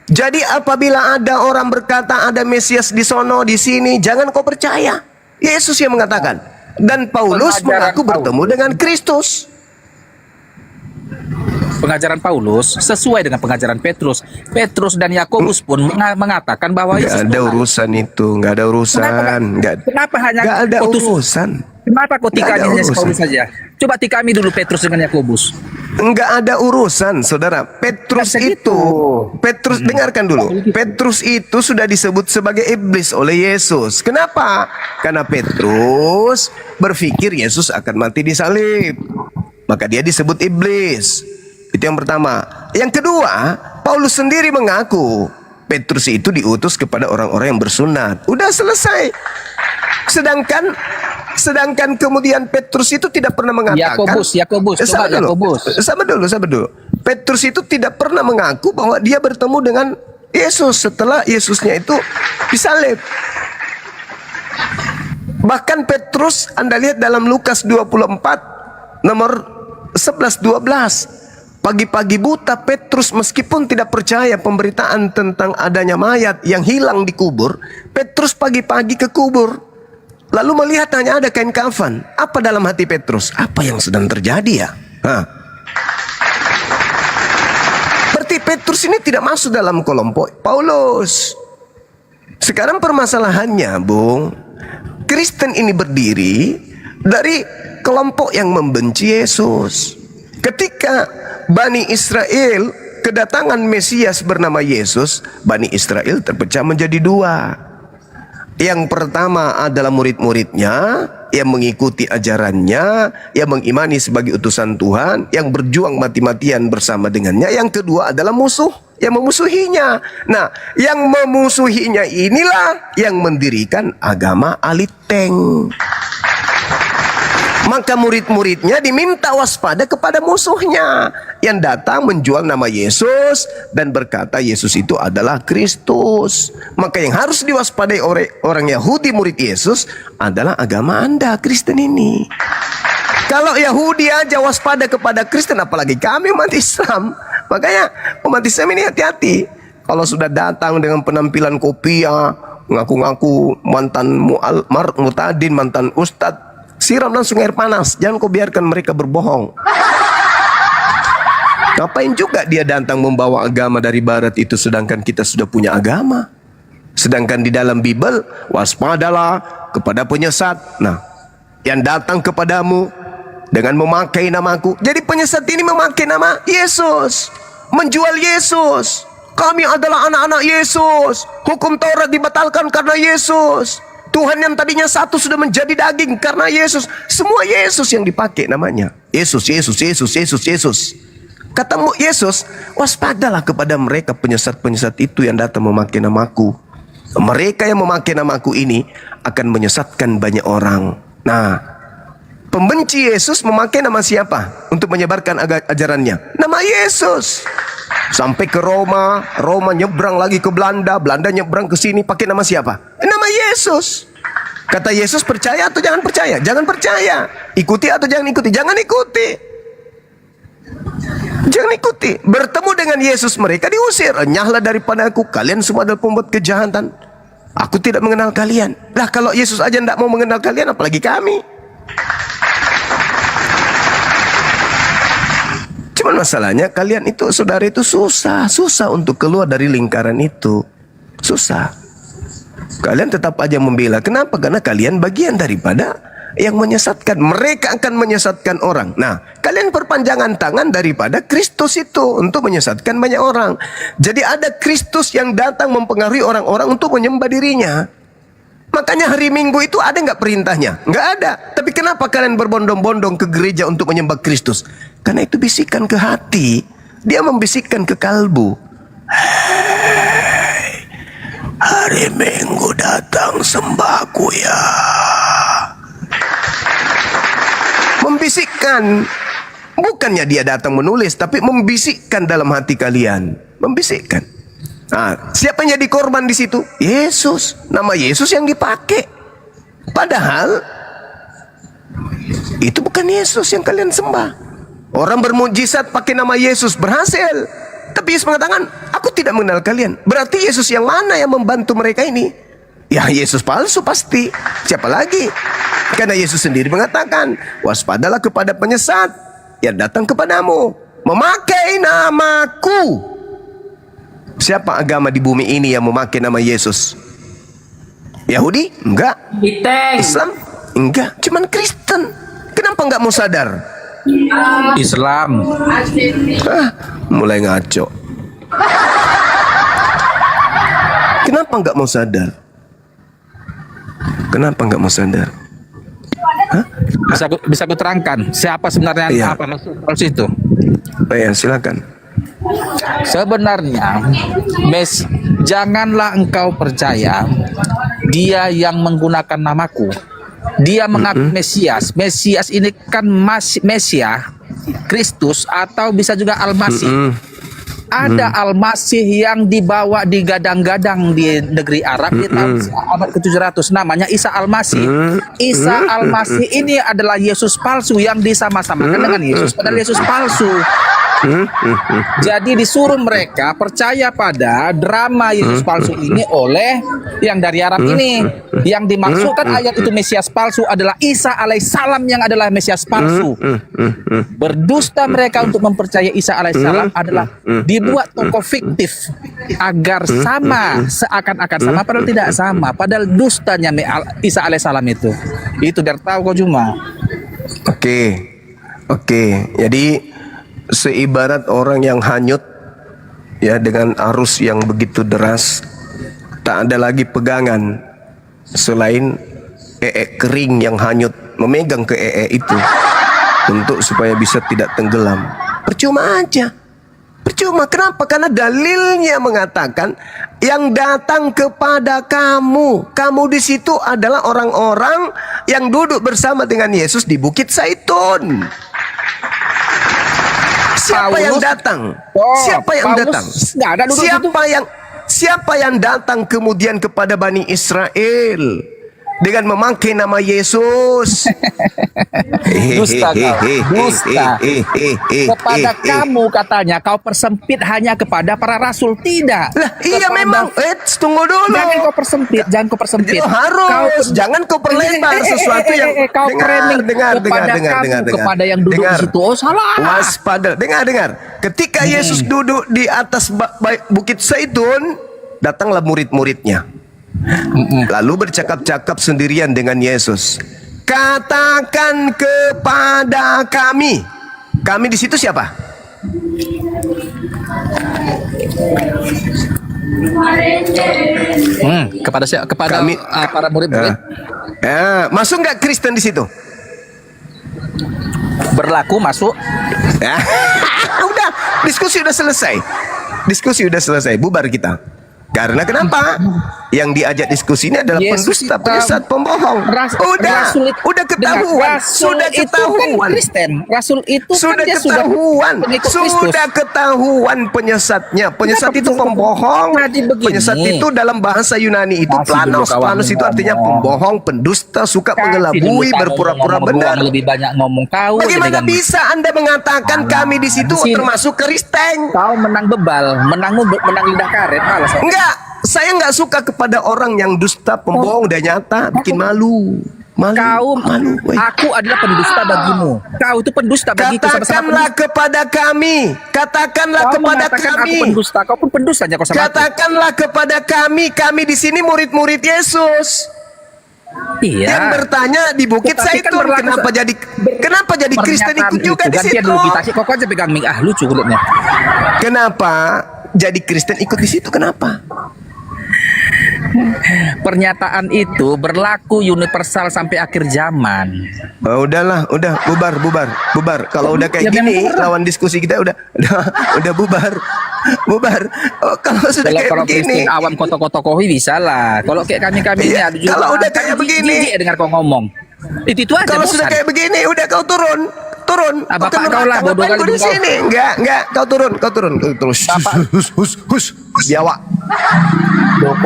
Jadi apabila ada orang berkata ada Mesias di sono di sini, jangan kau percaya. Yesus yang mengatakan. Dan Paulus mengaku bertemu dengan Kristus. Pengajaran Paulus sesuai dengan pengajaran Petrus. Petrus dan Yakobus pun mengatakan bahwa Yesus nggak ada urusan itu, nggak ada urusan. Kenapa hanya nggak ada urusan? Kenapa kau tikami hanya Paulus saja? Coba tikami dulu Petrus dengan Yakobus. Enggak ada urusan, saudara. Petrus itu, dengarkan dulu. Petrus itu sudah disebut sebagai iblis oleh Yesus. Kenapa? Karena Petrus berpikir Yesus akan mati disalib. Maka dia disebut iblis. Itu yang pertama. Yang kedua, Paulus sendiri mengaku Petrus itu diutus kepada orang-orang yang bersunat. Udah selesai. Sedangkan kemudian Petrus itu tidak pernah mengatakan Yakobus. Sabar dulu. Petrus itu tidak pernah mengaku bahwa dia bertemu dengan Yesus setelah Yesusnya itu disalib. Bahkan Petrus Anda lihat dalam Lukas 24 nomor 11-12. Pagi-pagi buta Petrus meskipun tidak percaya pemberitaan tentang adanya mayat yang hilang di kubur, Petrus pagi-pagi ke kubur. Lalu melihat hanya ada kain kafan. Apa dalam hati Petrus? Apa yang sedang terjadi ya? Berarti Petrus ini tidak masuk dalam kelompok Paulus. Sekarang permasalahannya, Bung, Kristen ini berdiri dari kelompok yang membenci Yesus. Ketika Bani Israel kedatangan Mesias bernama Yesus, Bani Israel terpecah menjadi dua. Yang pertama adalah murid-muridnya, yang mengikuti ajarannya, yang mengimani sebagai utusan Tuhan, yang berjuang mati-matian bersama dengannya. Yang kedua adalah musuh, yang memusuhinya. Nah, yang memusuhinya inilah yang mendirikan agama aliteng. Maka murid-muridnya diminta waspada kepada musuhnya yang datang menjual nama Yesus dan berkata Yesus itu adalah Kristus. Maka yang harus diwaspadai orang Yahudi murid Yesus adalah agama Anda, Kristen ini. Kalau Yahudi aja waspada kepada Kristen, apalagi kami umat Islam. Makanya umat Islam ini hati-hati. Kalau sudah datang dengan penampilan kopiah, ngaku-ngaku mantan mutadin, mantan ustadz, siram langsung air panas. Jangan kau biarkan mereka berbohong. Ngapain juga dia datang membawa agama dari barat itu, sedangkan kita sudah punya agama. Sedangkan di dalam Bible, waspadalah kepada penyesat. Nah, yang datang kepadamu dengan memakai namaku. Jadi penyesat ini memakai nama Yesus, menjual Yesus. Kami adalah anak-anak Yesus. Hukum Taurat dibatalkan karena Yesus. Tuhan yang tadinya satu sudah menjadi daging karena Yesus. Semua Yesus yang dipakai namanya. Yesus, Yesus, Yesus, Yesus, Yesus. Kata Yesus, waspadalah kepada mereka penyesat-penyesat itu yang datang memakai namaku. Mereka yang memakai namaku ini akan menyesatkan banyak orang. Nah, pembenci Yesus memakai nama siapa untuk menyebarkan ajarannya? Nama Yesus. Sampai ke Roma, Roma nyebrang lagi ke Belanda, Belanda nyebrang ke sini pakai nama siapa? Nama Yesus. Kata Yesus, percaya atau jangan percaya? Jangan percaya. Ikuti atau jangan ikuti? Jangan ikuti. Jangan ikuti. Bertemu dengan Yesus mereka diusir. Enyahlah daripada aku, kalian semua adalah pembuat kejahatan. Aku tidak mengenal kalian. Lah kalau Yesus aja tidak mau mengenal kalian, apalagi kami. Cuman masalahnya kalian itu, saudara itu susah untuk keluar dari lingkaran itu. Susah. Kalian tetap aja membela. Kenapa? Karena kalian bagian daripada yang menyesatkan. Mereka akan menyesatkan orang. Nah, kalian perpanjangan tangan daripada Kristus itu untuk menyesatkan banyak orang. Jadi ada Kristus yang datang mempengaruhi orang-orang untuk menyembah dirinya. Makanya hari Minggu itu ada nggak perintahnya? Nggak ada. Tapi kenapa kalian berbondong-bondong ke gereja untuk menyembah Kristus? Karena itu bisikan ke hati. Dia membisikkan ke kalbu. Hei, hari Minggu datang sembahku ya. Membisikkan. Bukannya dia datang menulis, tapi membisikkan dalam hati kalian. Membisikkan. Nah, siapa yang jadi korban di situ? Yesus. Nama Yesus yang dipakai. Padahal itu bukan Yesus yang kalian sembah. Orang bermujizat pakai nama Yesus berhasil. Tapi Yesus mengatakan, aku tidak mengenal kalian. Berarti Yesus yang mana yang membantu mereka ini? Ya Yesus palsu pasti. Siapa lagi? Karena Yesus sendiri mengatakan, waspadalah kepada penyesat yang datang kepadamu memakai namaku. Siapa agama di bumi ini yang memakai nama Yesus? Yahudi? Enggak. Islam? Enggak. Cuman Kristen. Kenapa enggak mau sadar? Islam. Mulai ngaco. Kenapa enggak mau sadar? Kenapa enggak mau sadar? Bisa aku terangkan siapa sebenarnya apa maksud itu? Oh ya, silakan. Sebenarnya janganlah engkau percaya dia yang menggunakan namaku. Dia mengaku Mesias. Mesias ini kan Mesias, Kristus, atau bisa juga Al-Masih. Ada Al-Masih yang dibawa digadang-gadang di negeri Arab di tahun abad ke-700, namanya Isa Al-Masih. Isa Al-Masih ini adalah Yesus palsu yang disama-samakan dengan Yesus, padahal Yesus palsu. Jadi disuruh mereka percaya pada drama Yesus palsu ini oleh yang dari Arab ini. Yang dimaksudkan ayat itu Mesias palsu adalah Isa alaihissalam yang adalah Mesias palsu. Berdusta mereka untuk mempercayai Isa alaihissalam adalah dibuat tokoh fiktif agar sama, seakan-akan sama padahal tidak sama. Padahal dustanya Isa alaihissalam itu biar tahu kau cuma. Oke. Jadi seibarat orang yang hanyut ya dengan arus yang begitu deras, tak ada lagi pegangan selain kering yang hanyut memegang ke itu untuk supaya bisa tidak tenggelam. Percuma aja. Percuma. Kenapa? Karena dalilnya mengatakan yang datang kepada kamu di situ adalah orang-orang yang duduk bersama dengan Yesus di Bukit Zaitun. Siapa yang datang? Siapa yang datang? Siapa yang datang kemudian kepada Bani Israel dengan memakai nama Yesus? Dusta kepada kamu katanya kau persempit hanya kepada para rasul. Tidak lah, iya memang. Tunggu dulu, jangan kau persempit jangan kau perlebar sesuatu yang kau framing kepada kepada yang duduk di situ. Oh, salah. Waspada. Dengar. Ketika Yesus duduk di atas Bukit Zaitun, datanglah murid-muridnya. Lalu bercakap-cakap sendirian dengan Yesus. Katakan kepada kami. Kami di situ siapa? Kepada siapa? Kepada kami, para murid-murid. Masuk nggak Kristen di situ? Berlaku masuk. Udah, diskusi udah selesai. Bubar kita. Karena kenapa? Yang diajak diskusi ini adalah pendusta, penyesat, pembohong. Udah ketahuan. Sudah ketahuan. Rasul itu sudah ketahuan. Sudah ketahuan penyesatnya. Penyesat itu pembohong. Penyesat itu dalam bahasa Yunani itu planos. Planos itu artinya pembohong, pendusta, suka mengelabui, berpura-pura benar. Lebih banyak ngomong kau. Bagaimana bisa Anda mengatakan kami di situ termasuk Kristen? Kau menang bebal, menang lidah karet. Enggak. Saya nggak suka kepada orang yang dusta, pembohong, udah nyata, bikin malu. Malu. Aku adalah pendusta bagimu. Kau itu pendusta bagiku. Katakanlah kepada kami. Katakanlah kepada kami. Aku pendusta. Kau pun pendustanya kau sama aku. Katakanlah kepada kami. Kami di sini murid-murid Yesus. Iya. Yang bertanya di Bukit Zaitun, kenapa jadi Kristen ikut juga di situ? Kok aja pegang mic, lucu kulitnya. Kenapa jadi Kristen ikut di situ? Kenapa? Pernyataan itu berlaku universal sampai akhir zaman. Udahlah, bubar. Kalau udah kayak gini, lawan diskusi kita udah bubar. Kalau sudah kayak begini, Kristen awam koto-kotokohi bisa lah. Kalau kayak kami ini ada juga. Kalau udah kayak begini, dengar kau ngomong. Itu aja. Kalau sudah kayak begini, udah kau turun. Bapak kau lah bodoh kali di sini. Enggak, kau turun. Terus. Hus. Biawak.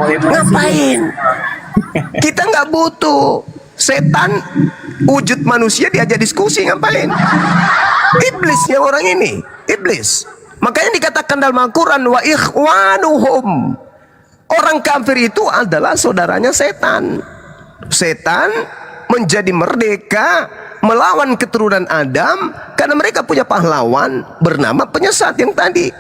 Ngapain? Kita nggak butuh setan wujud manusia diajak diskusi, ngapain? Iblisnya orang ini, iblis. Makanya dikatakan dalam Al-Quran wa ikhwanuhum. Orang kafir itu adalah saudaranya setan. Setan menjadi merdeka melawan keturunan Adam karena mereka punya pahlawan bernama penyesat yang tadi.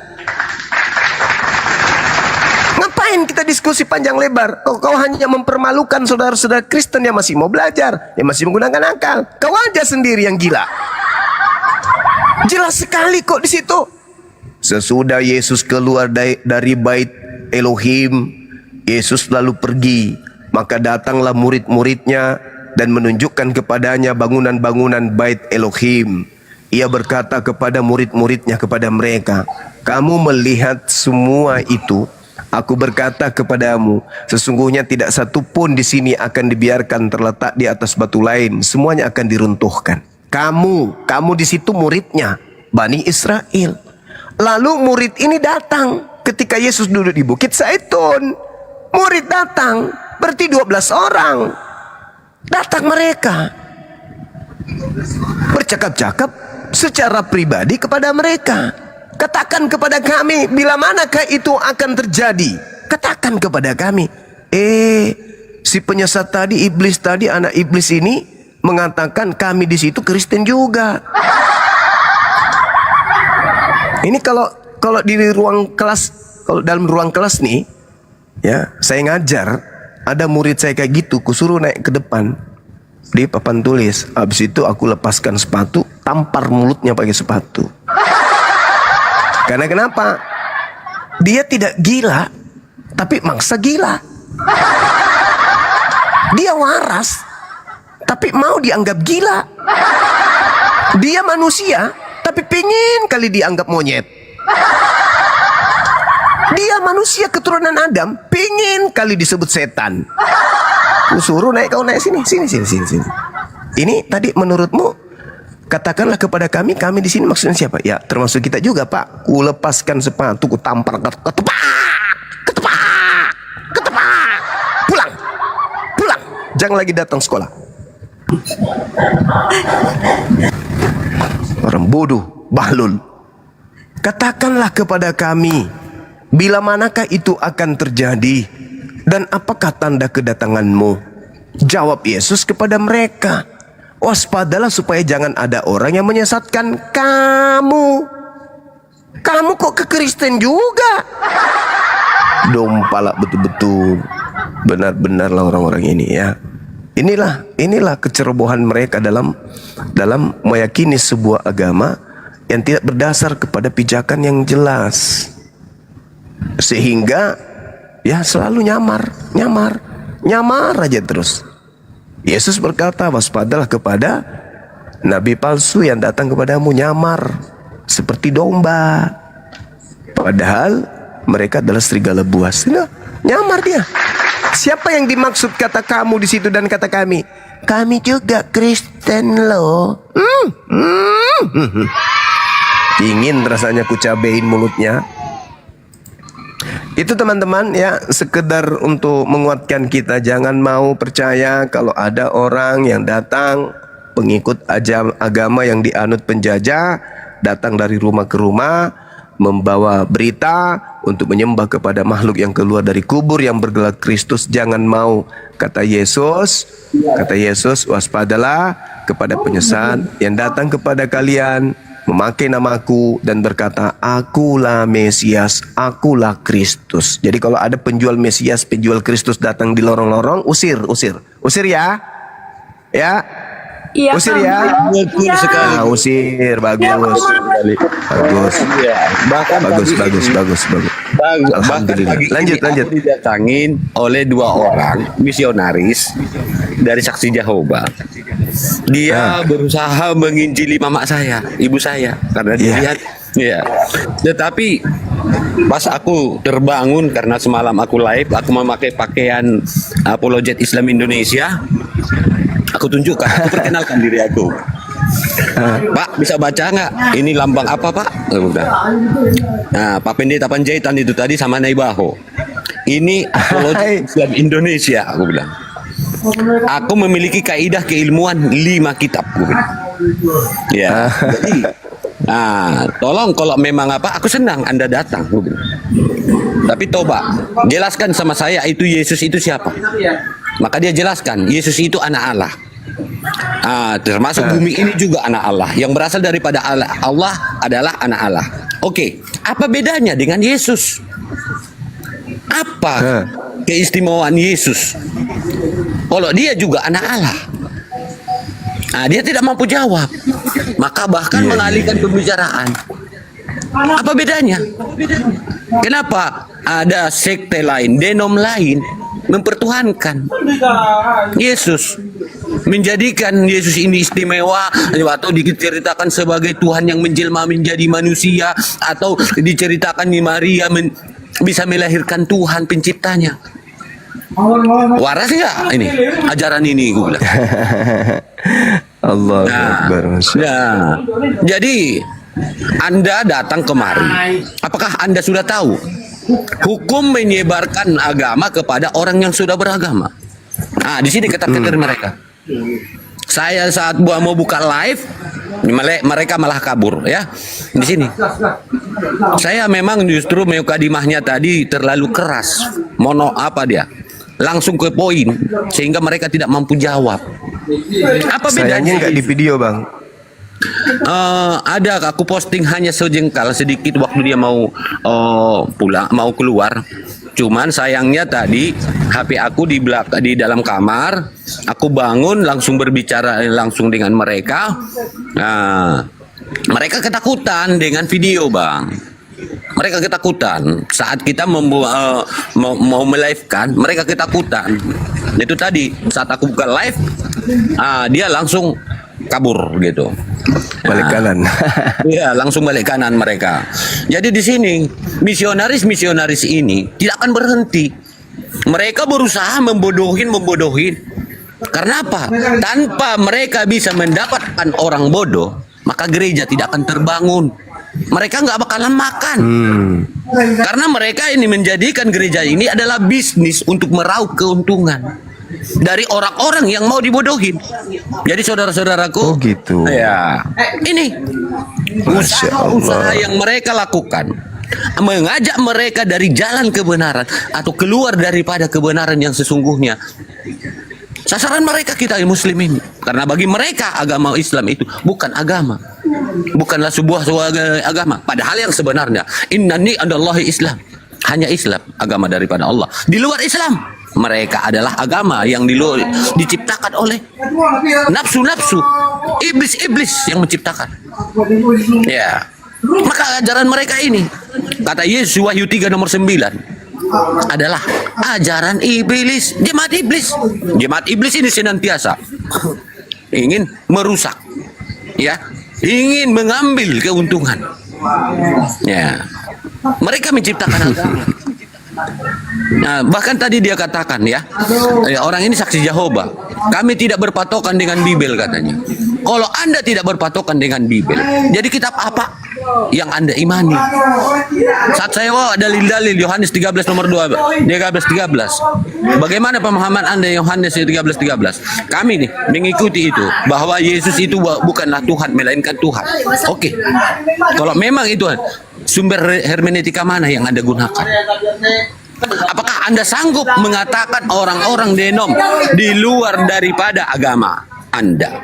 Ngapain kita diskusi panjang lebar? Kau hanya mempermalukan saudara-saudara Kristen yang masih mau belajar, yang masih menggunakan akal. Kau aja sendiri yang gila. Jelas sekali kok di situ. Sesudah Yesus keluar dari bait Elohim, Yesus lalu pergi. Maka datanglah murid-muridnya dan menunjukkan kepadanya bangunan-bangunan bait Elohim. Ia berkata kepada murid-muridnya, kepada mereka, kamu melihat semua itu. Aku berkata kepadamu, sesungguhnya tidak satu pun di sini akan dibiarkan terletak di atas batu lain. Semuanya akan diruntuhkan. Kamu di situ muridnya, Bani Israel. Lalu murid ini datang ketika Yesus duduk di Bukit Zaitun. Murid datang, berarti 12 orang. Datang mereka bercakap-cakap secara pribadi kepada mereka. Katakan kepada kami, bila manakah itu akan terjadi? Katakan kepada kami. Si penyesat tadi, iblis tadi, anak iblis ini mengatakan kami di situ Kristen juga. Ini kalau di ruang kelas, kalau dalam ruang kelas nih, ya saya ngajar, ada murid saya kayak gitu, kusuruh naik ke depan di papan tulis. Habis itu aku lepaskan sepatu, tampar mulutnya pakai sepatu. Karena kenapa? Dia tidak gila, tapi maksa gila. Dia waras, tapi mau dianggap gila. Dia manusia, tapi pengen kali dianggap monyet. Dia manusia keturunan Adam, pengen kali disebut setan. Lu suruh naik, kau naik sini. Ini tadi menurutmu, katakanlah kepada kami di sini maksudnya siapa? Ya, termasuk kita juga, Pak. Ku lepaskan sepatu, ku tampar ketepak. Pulang. Jangan lagi datang sekolah. Orang bodoh, bahlul. Katakanlah kepada kami, bila manakah itu akan terjadi, dan apakah tanda kedatanganmu? Jawab Yesus kepada mereka, waspadalah supaya jangan ada orang yang menyesatkan kamu. Kamu kok ke Kristen juga? Dompalak betul-betul. Benar-benarlah orang-orang ini ya. Inilah kecerobohan mereka dalam meyakini sebuah agama yang tidak berdasar kepada pijakan yang jelas. Sehingga ya selalu nyamar aja terus. Yesus berkata, waspadalah kepada nabi palsu yang datang kepadamu, nyamar seperti domba, padahal mereka adalah serigala buas. Nah, nyamar dia. Siapa yang dimaksud kata kamu di situ dan kata kami? Kami juga Kristen loh. Ingin rasanya ku cabein mulutnya. Itu teman-teman ya, sekedar untuk menguatkan kita. Jangan mau percaya kalau ada orang yang datang, pengikut agama yang dianut penjajah, datang dari rumah ke rumah, membawa berita untuk menyembah kepada makhluk yang keluar dari kubur yang bergelar Kristus. Jangan mau. Kata Yesus, waspadalah kepada penyesat yang datang kepada kalian memakai namaku dan berkata, akulah Mesias, akulah Kristus. Jadi kalau ada penjual Mesias, penjual Kristus datang di lorong-lorong, usir ya. Iya, Usir ya. Betul sekali. Nah, usir, bagus. Bagus. Alhamdulillah. Lanjut. Aku didatangin oleh 2 orang misionaris dari Saksi Jehovah. Dia berusaha menginjili mama saya, ibu saya, karena dia lihat. Ya. Tetapi pas aku terbangun karena semalam aku live, aku memakai pakaian apologet Islam Indonesia. Aku tunjukkan, aku perkenalkan diri aku. Pak, bisa baca nggak? Ini lambang apa, Pak? Nah, Pak Pendeta Panjaitan itu tadi sama Naibaho. Ini apologet Islam Indonesia, aku bilang. Aku memiliki kaidah keilmuan 5 kitab, aku bilang. Ya, jadi, tolong kalau memang aku senang Anda datang, aku bilang. Tapi coba jelaskan sama saya, itu Yesus itu siapa? Maka dia jelaskan, Yesus itu anak Allah. Termasuk bumi ini juga anak Allah, yang berasal daripada Allah. Allah adalah anak Allah. Oke, apa bedanya dengan Yesus? Apa keistimewaan Yesus? Kalau dia juga anak Allah, dia tidak mampu jawab, maka bahkan mengalihkan pembicaraan. Apa bedanya? Kenapa ada sekte lain, denom lain mempertuhankan Yesus, menjadikan Yesus ini istimewa, atau diceritakan sebagai Tuhan yang menjelma menjadi manusia, atau diceritakan Maria bisa melahirkan Tuhan penciptanya? Waras nggak ini ajaran ini, gue bilang. Allah Akbar. Jadi Anda datang kemari, apakah Anda sudah tahu hukum menyebarkan agama kepada orang yang sudah beragama? Di sini ketat-ketat mereka. Saya saat mau buka live, mereka malah kabur ya. Di sini saya memang justru mukadimahnya tadi terlalu keras, langsung ke poin, sehingga mereka tidak mampu jawab. Apa bedanya? Sayangnya nggak di video, Bang. Ada, aku posting hanya sejengkal sedikit waktu dia mau mau keluar. Cuman sayangnya tadi HP aku di dalam kamar, aku bangun langsung berbicara langsung dengan mereka. Mereka ketakutan dengan video, Bang. Mereka ketakutan saat kita mau melive-kan, mereka ketakutan. Itu tadi saat aku buka live, dia langsung kabur gitu. Balik kanan. Iya, langsung balik kanan mereka. Jadi di sini misionaris ini tidak akan berhenti. Mereka berusaha membodohin. Karena apa? Tanpa mereka bisa mendapatkan orang bodoh, maka gereja tidak akan terbangun. Mereka nggak bakalan makan. Karena mereka ini menjadikan gereja ini adalah bisnis untuk meraup keuntungan dari orang-orang yang mau dibodohin. Jadi saudara-saudaraku, gitu. Ya, ini usaha yang mereka lakukan, mengajak mereka dari jalan kebenaran atau keluar daripada kebenaran yang sesungguhnya. Sasaran mereka kita Muslim ini, karena bagi mereka agama Islam itu bukan agama, bukanlah sebuah agama. Padahal yang sebenarnya innani adallahi Islam, hanya Islam agama daripada Allah. Di luar Islam mereka adalah agama yang diciptakan oleh nafsu-nafsu, iblis-iblis yang menciptakan. Ya, maka ajaran mereka ini, kata Yesus Wahyu 3 nomor 9, adalah ajaran iblis, jemaat iblis. Jemaat iblis ini senantiasa ingin merusak, ya, ingin mengambil keuntungan. Ya, mereka menciptakan agama. Nah, bahkan tadi dia katakan ya, orang ini saksi Jehovah. Kami tidak berpatokan dengan Bibel katanya. Kalau Anda tidak berpatokan dengan Bibel, jadi kitab apa yang Anda imani? Saat saya dalil-dalil Yohanes 13 nomor 2, 13. Bagaimana pemahaman Anda Yohanes 13. Kami nih mengikuti itu, bahwa Yesus itu bukanlah Tuhan melainkan Tuhan. Oke. Kalau memang itu sumber hermeneutika mana yang Anda gunakan? Apakah Anda sanggup mengatakan orang-orang denom di luar daripada agama Anda,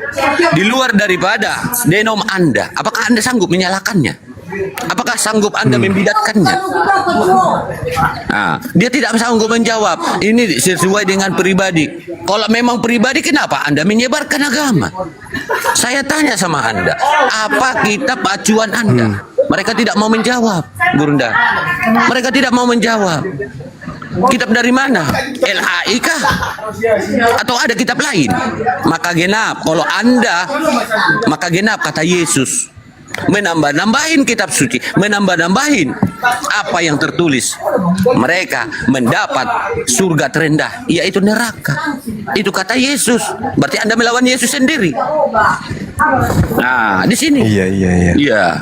di luar daripada denom Anda? Apakah Anda sanggup menyalahkannya? Apakah sanggup Anda membidatkannya? Nah, dia tidak sanggup menjawab. Ini sesuai dengan pribadi. Kalau memang pribadi, kenapa Anda menyebarkan agama? Saya tanya sama Anda, apa kitab acuan Anda? Mereka tidak mau menjawab, Gurunda. Mereka tidak mau menjawab. Kitab dari mana? LHI kah? Atau ada kitab lain? Maka genap, kalau Anda, maka genap kata Yesus. Menambah-nambahin kitab suci, menambah-nambahin apa yang tertulis. Mereka mendapat surga terendah, yaitu neraka. Itu kata Yesus. Berarti Anda melawan Yesus sendiri. Nah, di sini. Iya.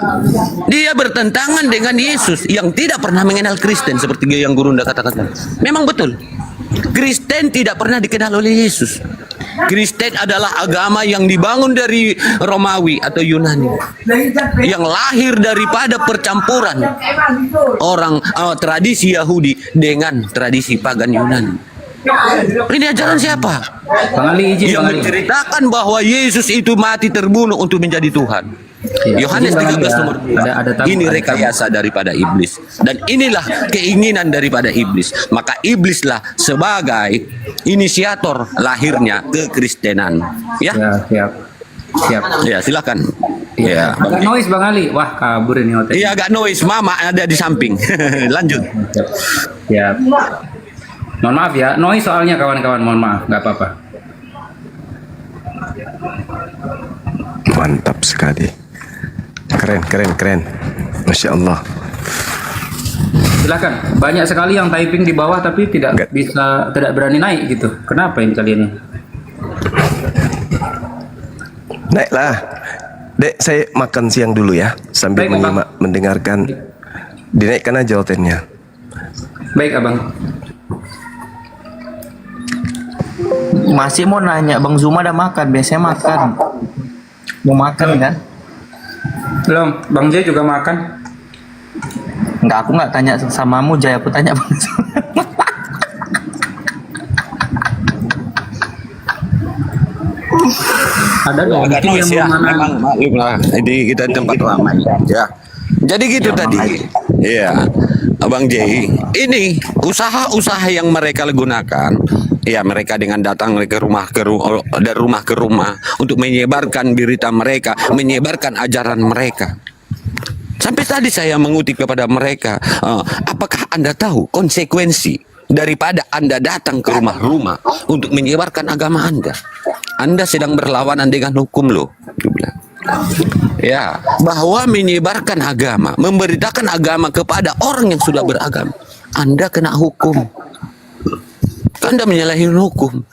Dia bertentangan dengan Yesus yang tidak pernah mengenal Kristen seperti yang Gurunda katakan. Memang betul. Kristen tidak pernah dikenal oleh Yesus. Kristen adalah agama yang dibangun dari Romawi atau Yunani, yang lahir daripada percampuran orang tradisi Yahudi dengan tradisi pagan Yunani. Ini ajaran siapa? Yang menceritakan bahwa Yesus itu mati terbunuh untuk menjadi Tuhan. Yohanes 13 nomor 2. Ini rekayasa daripada iblis, dan inilah keinginan daripada iblis. Maka iblislah sebagai inisiator lahirnya kekristenan. Ya, siap. Ya, silakan. Ya, agak noise Bang Ali. Wah, kabur ini hotel. Iya, agak noise. Mama ada di samping. Lanjut. Ya. Mohon maaf ya, noise soalnya kawan-kawan. Mohon maaf, nggak apa-apa. Mantap sekali. Keren. Masya Allah. Silakan. Banyak sekali yang typing di bawah tapi tidak berani naik gitu. Kenapa ini kalian ini? Naiklah. Dek, saya makan siang dulu ya, sambil mendengarkan. Dinaikkan aja hotelnya. Baik, Abang. Masih mau nanya, Bang Zuma udah makan? Biasanya makan. Mau makan kan? Belum, Bang Jay juga makan. Enggak, aku nggak tanya samamu, Jay. Aku tanya Bang Zuma. Ada dong. Agak noise ya, memang maklum lah. Jadi kita tempat ramai ya. Jadi gitu ya, tadi. Iya, Abang Jay. Ini usaha-usaha yang mereka gunakan. Ya, mereka dengan datang dari rumah ke rumah untuk menyebarkan berita mereka, menyebarkan ajaran mereka. Sampai tadi saya mengutip kepada mereka, apakah Anda tahu konsekuensi daripada Anda datang ke rumah-rumah untuk menyebarkan agama Anda? Anda sedang berlawanan dengan hukum loh. Dia bilang. Ya, bahwa menyebarkan agama, memberitakan agama kepada orang yang sudah beragama, Anda kena hukum. Anda menyalahi hukum.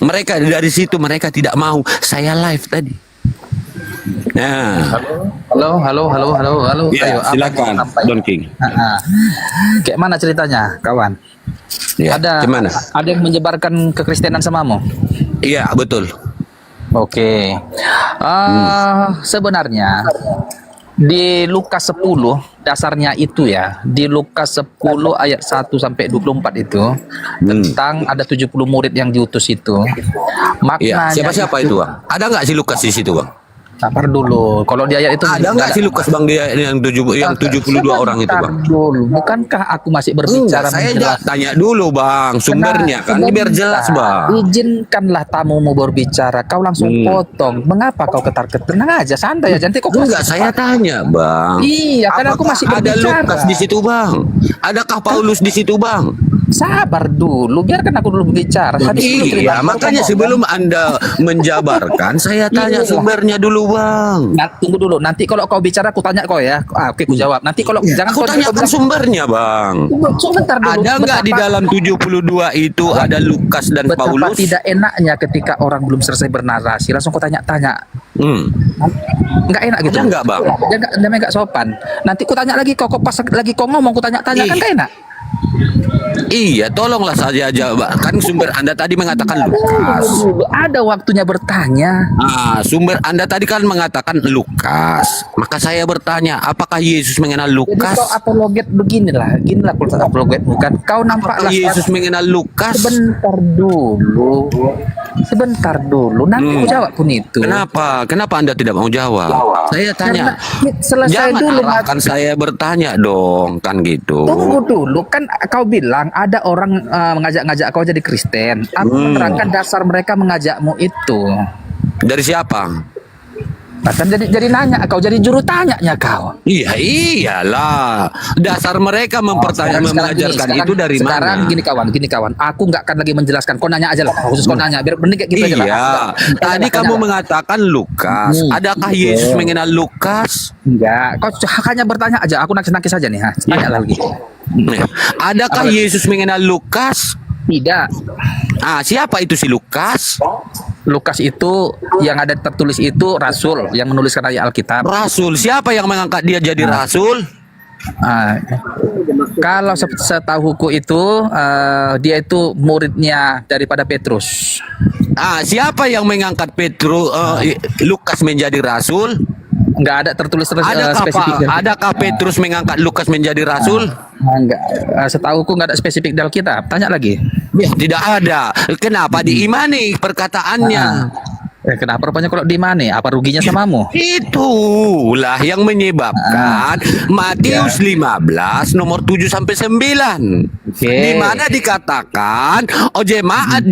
Mereka dari situ mereka tidak mau. Saya live tadi. Nah, Halo. ya, Ayo, silakan, Don King. Kayak mana ceritanya, kawan? Ya, gimana? Ada yang menyebarkan kekristenan samamu? Iya, betul. Oke. Sebenarnya di Lukas 10 dasarnya itu ya, di Lukas 10 ayat 1 sampai 24 itu tentang ada 70 murid yang diutus itu. Iya, Maknanya siapa-siapa itu, Bang? Ada nggak si Lukas di situ, Bang? Sabar dulu. Kalau di ayat itu Ada nggak si Lukas, Bang, dia yang 72 orang itu, Bang? Dulu. Bukankah aku masih berbicara Saya tanya dulu, Bang, sumbernya kan biar jelas, Bang. Izinkanlah tamumu berbicara. Kau langsung potong. Mengapa kau ketar-ketir? Tenang aja, santai aja. Nanti kau Enggak, saya tanya, Bang. Iya, kan aku masih ada berbicara. Lukas di situ, Bang? Adakah Paulus di situ, Bang? Sabar dulu, biarkan aku dulu berbicara. Iya, makanya sebelum Anda menjabarkan, saya tanya sumbernya dulu, Bang. Nah, tunggu dulu. Nanti kalau kau bicara, aku tanya kau ya. Oke, aku jawab. Nanti kalau jangan Aku kau tanyakan sumbernya, Bang. Sebentar dulu. Ada nggak di dalam 72 itu ada Lukas dan Betapa Paulus? tidak enaknya ketika orang belum selesai bernarasi langsung kau tanya-tanya. Nggak enak gitu. Ada nggak, Bang? Dia nggak sopan. Nanti ku tanya lagi, kau pas lagi kau ngomong ku tanya-tanya kan nggak enak. Iya, tolonglah saja aja, Bang. Kan sumber Anda tadi mengatakan Lukas. Ada waktunya bertanya. Sumber Anda tadi kan mengatakan Lukas. Maka saya bertanya, apakah Yesus mengenal Jadi Lukas? kau apologet beginilah kalau apologet bukan. Kau nampaklah Yesus mengenal Lukas. Sebentar dulu. Nanti aku jawab pun itu. Kenapa? Kenapa Anda tidak mau jawab? Saya tanya. Selesai Jangan dulu. arahkan saya bertanya dong, kan gitu. Tunggu dulu, kan kau bilang ada orang mengajak-ngajak kau jadi Kristen. Aku menerangkan dasar mereka mengajakmu itu. Dari siapa? Nah, kan jadi nanya, kau jadi juru tanyanya kau. Iya, iyalah. Dasar mereka mengajarkan itu dari mana? Sekarang gini kawan, aku nggak akan lagi menjelaskan. Kau nanya aja lah, khusus kau nanya. Biar bening kayak gitu aja lah. Iya. Tadi kamu mengatakan Lukas. Adakah Yesus mengenal Lukas? Enggak. Kau hanya bertanya aja. Aku nangkis saja nih. Tanya lagi. Adakah Yesus mengenal Lukas? Tidak. Siapa itu si Lukas? Lukas itu yang ada tertulis itu rasul yang menuliskan ayat Alkitab. Rasul, siapa yang mengangkat dia jadi rasul? Kalau setahuku itu dia itu muridnya daripada Petrus. Siapa yang mengangkat Lukas menjadi rasul? Enggak ada tertulis spesifik. Adakah Petrus mengangkat Lukas menjadi rasul? Enggak. Setahuku enggak ada spesifik di Alkitab. Tanya lagi. Ya, tidak ada. Kenapa diimani perkataannya? Kenapa rupanya kalau diimani? Apa ruginya samamu? Itulah yang menyebabkan Matius 15 nomor 7 sampai 9. Di mana dikatakan jemaat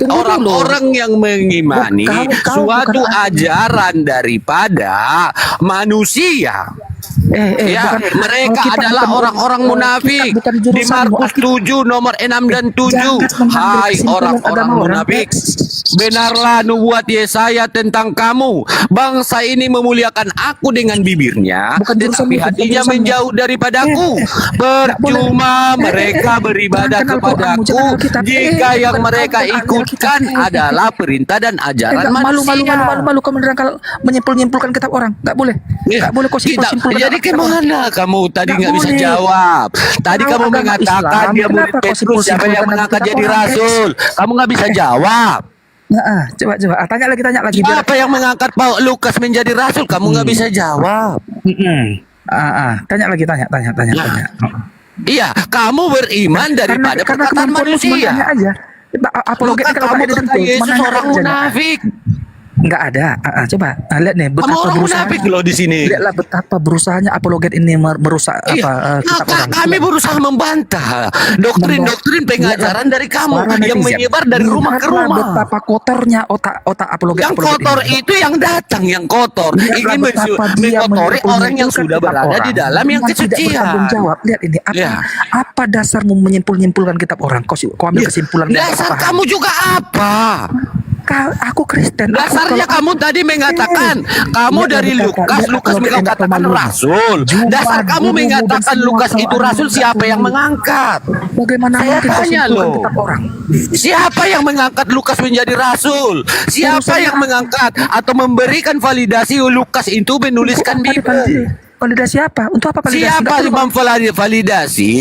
orang-orang yang mengimani suatu ajaran daripada manusia. Mereka adalah orang-orang munafik. Di Markus 7 nomor 6 dan 7. Hai orang-orang munafik, benarlah nubuat Yesaya tentang kamu. Bangsa ini memuliakan aku dengan bibirnya, tetapi hatinya menjauh daripadaku. Percuma mereka beribadah kepadaku jika yang mereka ikutkan adalah perintah dan ajaran manusia. Malu kau menyimpulkan kitab orang. Enggak boleh. Enggak boleh kau simpulkan. Jadi kemana kamu tadi nggak bisa jawab? Tadi kamu mengatakan dia murid Petrus, siapa yang mengangkat jadi rasul? Kamu nggak bisa jawab. Coba. Tanya lagi. Siapa yang mengangkat Lukas menjadi rasul? Kamu nggak bisa jawab. Tanya lagi. Iya, kamu beriman daripada perkataan manusia. Apologet kamu kata Yesus orang munafik. Enggak ada. Coba lihat nih betapa munafik loh di sini. Lihatlah betapa berusahanya apologet ini merusak kitab orang. Kami berusaha membantah doktrin-doktrin pengajaran dari kamu yang menyebar dari rumah ke rumah. Betapa kotornya otak apologet. Yang kotor itu yang datang, yang kotor ingin mengotori orang yang sudah berada di dalam yang kesucian. Jawab. Lihat ini apa dasarmu menyimpulkan kitab orang? Kau ambil kesimpulan. Dasar kamu juga apa? aku Kristen. Dasarnya kamu tadi mengatakan kamu dari Lukas mengatakan rasul. Dasar kamu mengatakan Lukas itu rasul, siapa yang mengangkat? Bagaimana Saya mungkin kau tanya simpulkan loh. kitab orang? Siapa yang mengangkat Lukas menjadi rasul? Siapa yang mengangkat atau memberikan validasi Lukas itu menuliskan Bible? Validasi apa? Untuk apa validasi? Siapa yang memvalidasi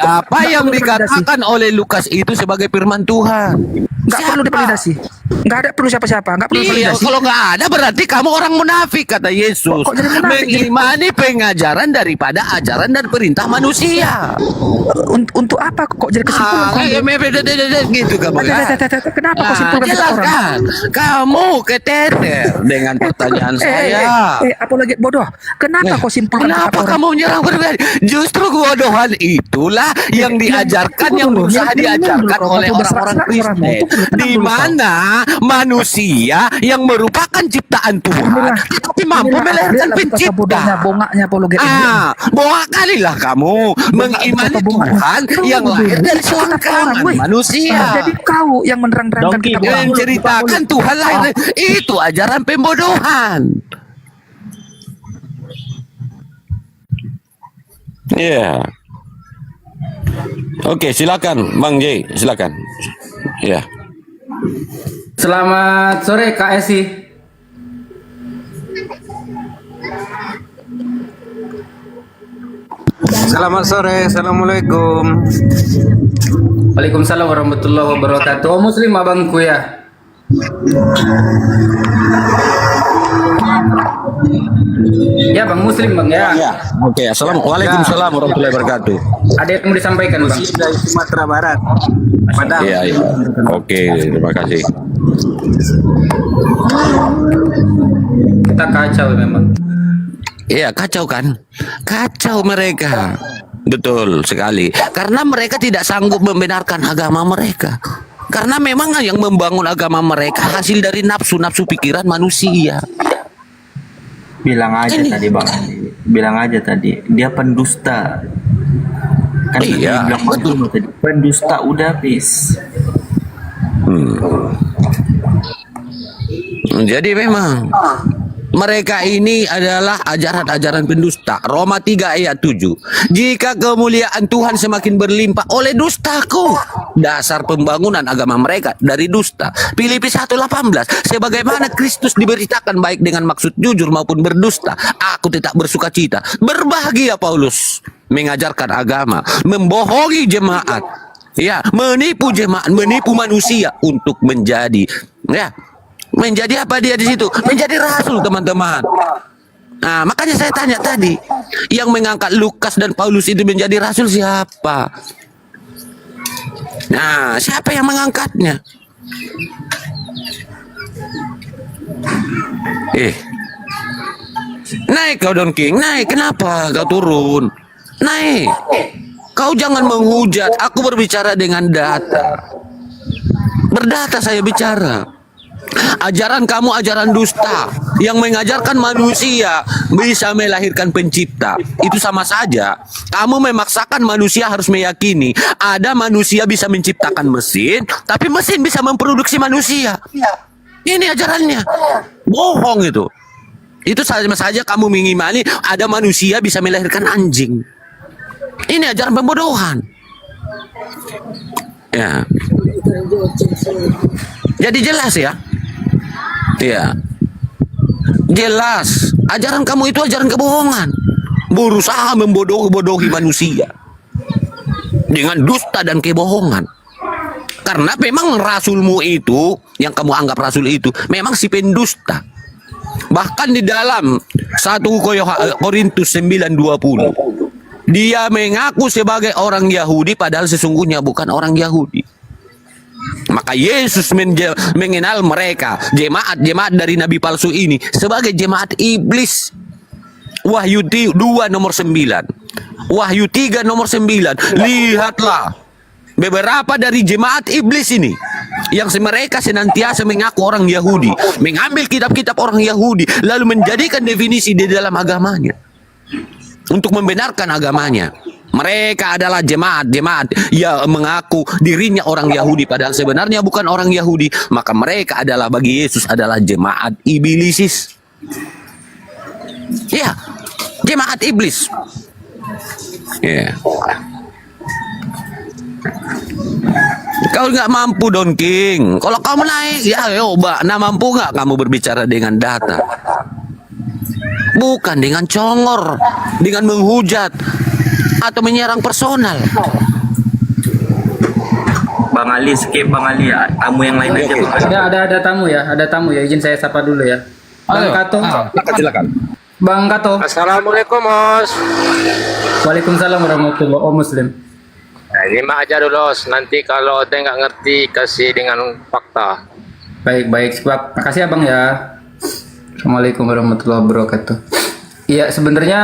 apa yang dikatakan oleh Lukas itu sebagai firman Tuhan? Nggak perlu divalidasi. Nggak ada perlu siapa-siapa. Nggak perlu Iya, validasi. kalau nggak ada berarti kamu orang munafik, kata Yesus. Kok jadi munafik? Mengimani pengajaran daripada ajaran dan perintah manusia. Untuk apa kok jadi kesimpulan? Gitu kamu. Kenapa kau simpulkan kitab Jelas orang? kan? Kamu keteter dengan pertanyaan saya. Apalagi bodoh. Kenapa kau simpulkan kitab Kenapa orang? kamu menyerang berbeda? Justru kebodohan itulah yang diajarkan, yang berusaha diajarkan oleh orang-orang Kristen, di mana manusia yang merupakan ciptaan Tuhan tapi mampu melahirkan pencipta. Bongaknya apologet ini. Bohong kalilah kamu mengimani Tuhan yang lahir dari selangkangan manusia. Jadi kau yang menerang-terangkan kitab orang. Menceritakan Tuhan lahir, itu ajaran pembodohan. Ya. Oke, silakan Bang J, silakan. Ya. Selamat sore Kak Esi. Selamat sore, assalamualaikum. Waalaikumsalam warahmatullahi wabarakatuh. Oh, Muslim abangku ya. Ya Bang, Muslim Bang ya. Ya. Oke, Waalaikumsalam warahmatullahi wabarakatuh. Ada yang mau disampaikan Bang? Muslim dari Sumatera Barat. Padang. Iya, iya. Oke, terima kasih. Kita kacau memang. Iya, kacau kan? Kacau mereka. Betul sekali. Karena mereka tidak sanggup membenarkan agama mereka. Karena memang yang membangun agama mereka hasil dari nafsu-nafsu pikiran manusia. Bilang aja tadi Bang. Bilang aja tadi. Dia pendusta. Kan Iya, bilang betul tadi. Pendusta udah bis. Jadi memang mereka ini adalah ajaran-ajaran pendusta. Roma 3 ayat 7. Jika kemuliaan Tuhan semakin berlimpah oleh dustaku. Dasar pembangunan agama mereka dari dusta. Filipi 1:18. Sebagaimana Kristus diberitakan baik dengan maksud jujur maupun berdusta, aku tidak bersuka cita. Berbahagia Paulus mengajarkan agama, membohongi jemaat. Ya, menipu jemaat, menipu manusia untuk menjadi menjadi apa dia di situ? Menjadi rasul, teman-teman. Nah, makanya saya tanya tadi, yang mengangkat Lukas dan Paulus itu menjadi rasul siapa? Nah, siapa yang mengangkatnya? Naik kau Don King, naik. Kenapa kau turun? Naik. Kau jangan menghujat. Aku berbicara dengan data. Berdata saya bicara. Ajaran kamu ajaran dusta yang mengajarkan manusia bisa melahirkan pencipta. Itu sama saja kamu memaksakan manusia harus meyakini ada manusia bisa menciptakan mesin, tapi mesin bisa memproduksi manusia. Ini ajarannya. Bohong itu. Itu sama saja kamu mengimani ada manusia bisa melahirkan anjing. Ini ajaran pembodohan. Ya. Jadi jelas ya. Ya, jelas. Ajaran kamu itu ajaran kebohongan. Berusaha membodohi manusia dengan dusta dan kebohongan. Karena memang rasulmu itu, yang kamu anggap rasul itu, memang si pendusta. Bahkan di dalam 1 Korintus 9:20, dia mengaku sebagai orang Yahudi padahal sesungguhnya bukan orang Yahudi. Maka Yesus mengenal mereka, jemaat-jemaat dari nabi palsu ini, sebagai jemaat iblis. Wahyu 2 nomor 9. Wahyu 3 nomor 9. Lihatlah beberapa dari jemaat iblis ini yang mereka senantiasa mengaku orang Yahudi, mengambil kitab-kitab orang Yahudi lalu menjadikan definisi di dalam agamanya untuk membenarkan agamanya. Mereka adalah jemaat yang mengaku dirinya orang Yahudi padahal sebenarnya bukan orang Yahudi. Maka mereka adalah bagi Yesus adalah jemaat iblisis. Ya, jemaat iblis. Ya. Kau nggak mampu Don King. Kalau kamu naik, ya coba. Nah, mampu nggak kamu berbicara dengan data? Bukan dengan congor, dengan menghujat atau menyerang personal. Bang Ali, skip Bang Ali ya. Tamu yang lain aja. Bang. Ada tamu ya, izin saya sapa dulu ya. Bang Kato. Silakan. Bang Kato. Assalamualaikum, Mas. Waalaikumsalam warahmatullahi wabarakatuh. Muslim. Nah, ini mak aja dulu, nanti kalau ada yang nggak ngerti kasih dengan fakta. Baik. Makasih ya Bang ya. Assalamualaikum warahmatullahi wabarakatuh. Iya, sebenarnya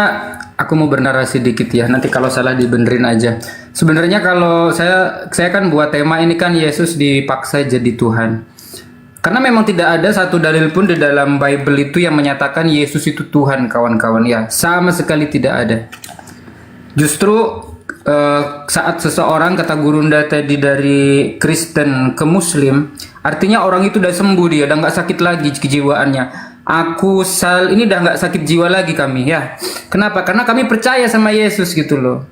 aku mau bernarasi dikit ya. Nanti kalau salah dibenerin aja. Sebenarnya kalau saya kan buat tema ini kan Yesus dipaksa jadi Tuhan. Karena memang tidak ada satu dalil pun di dalam Bible itu yang menyatakan Yesus itu Tuhan, kawan-kawan ya. Sama sekali tidak ada. Justru saat seseorang, kata Gurunda tadi, dari Kristen ke Muslim, artinya orang itu udah sembuh, dia udah nggak sakit lagi kejiwaannya. Ini udah nggak sakit jiwa lagi kami ya. Kenapa? Karena kami percaya sama Yesus gitu loh.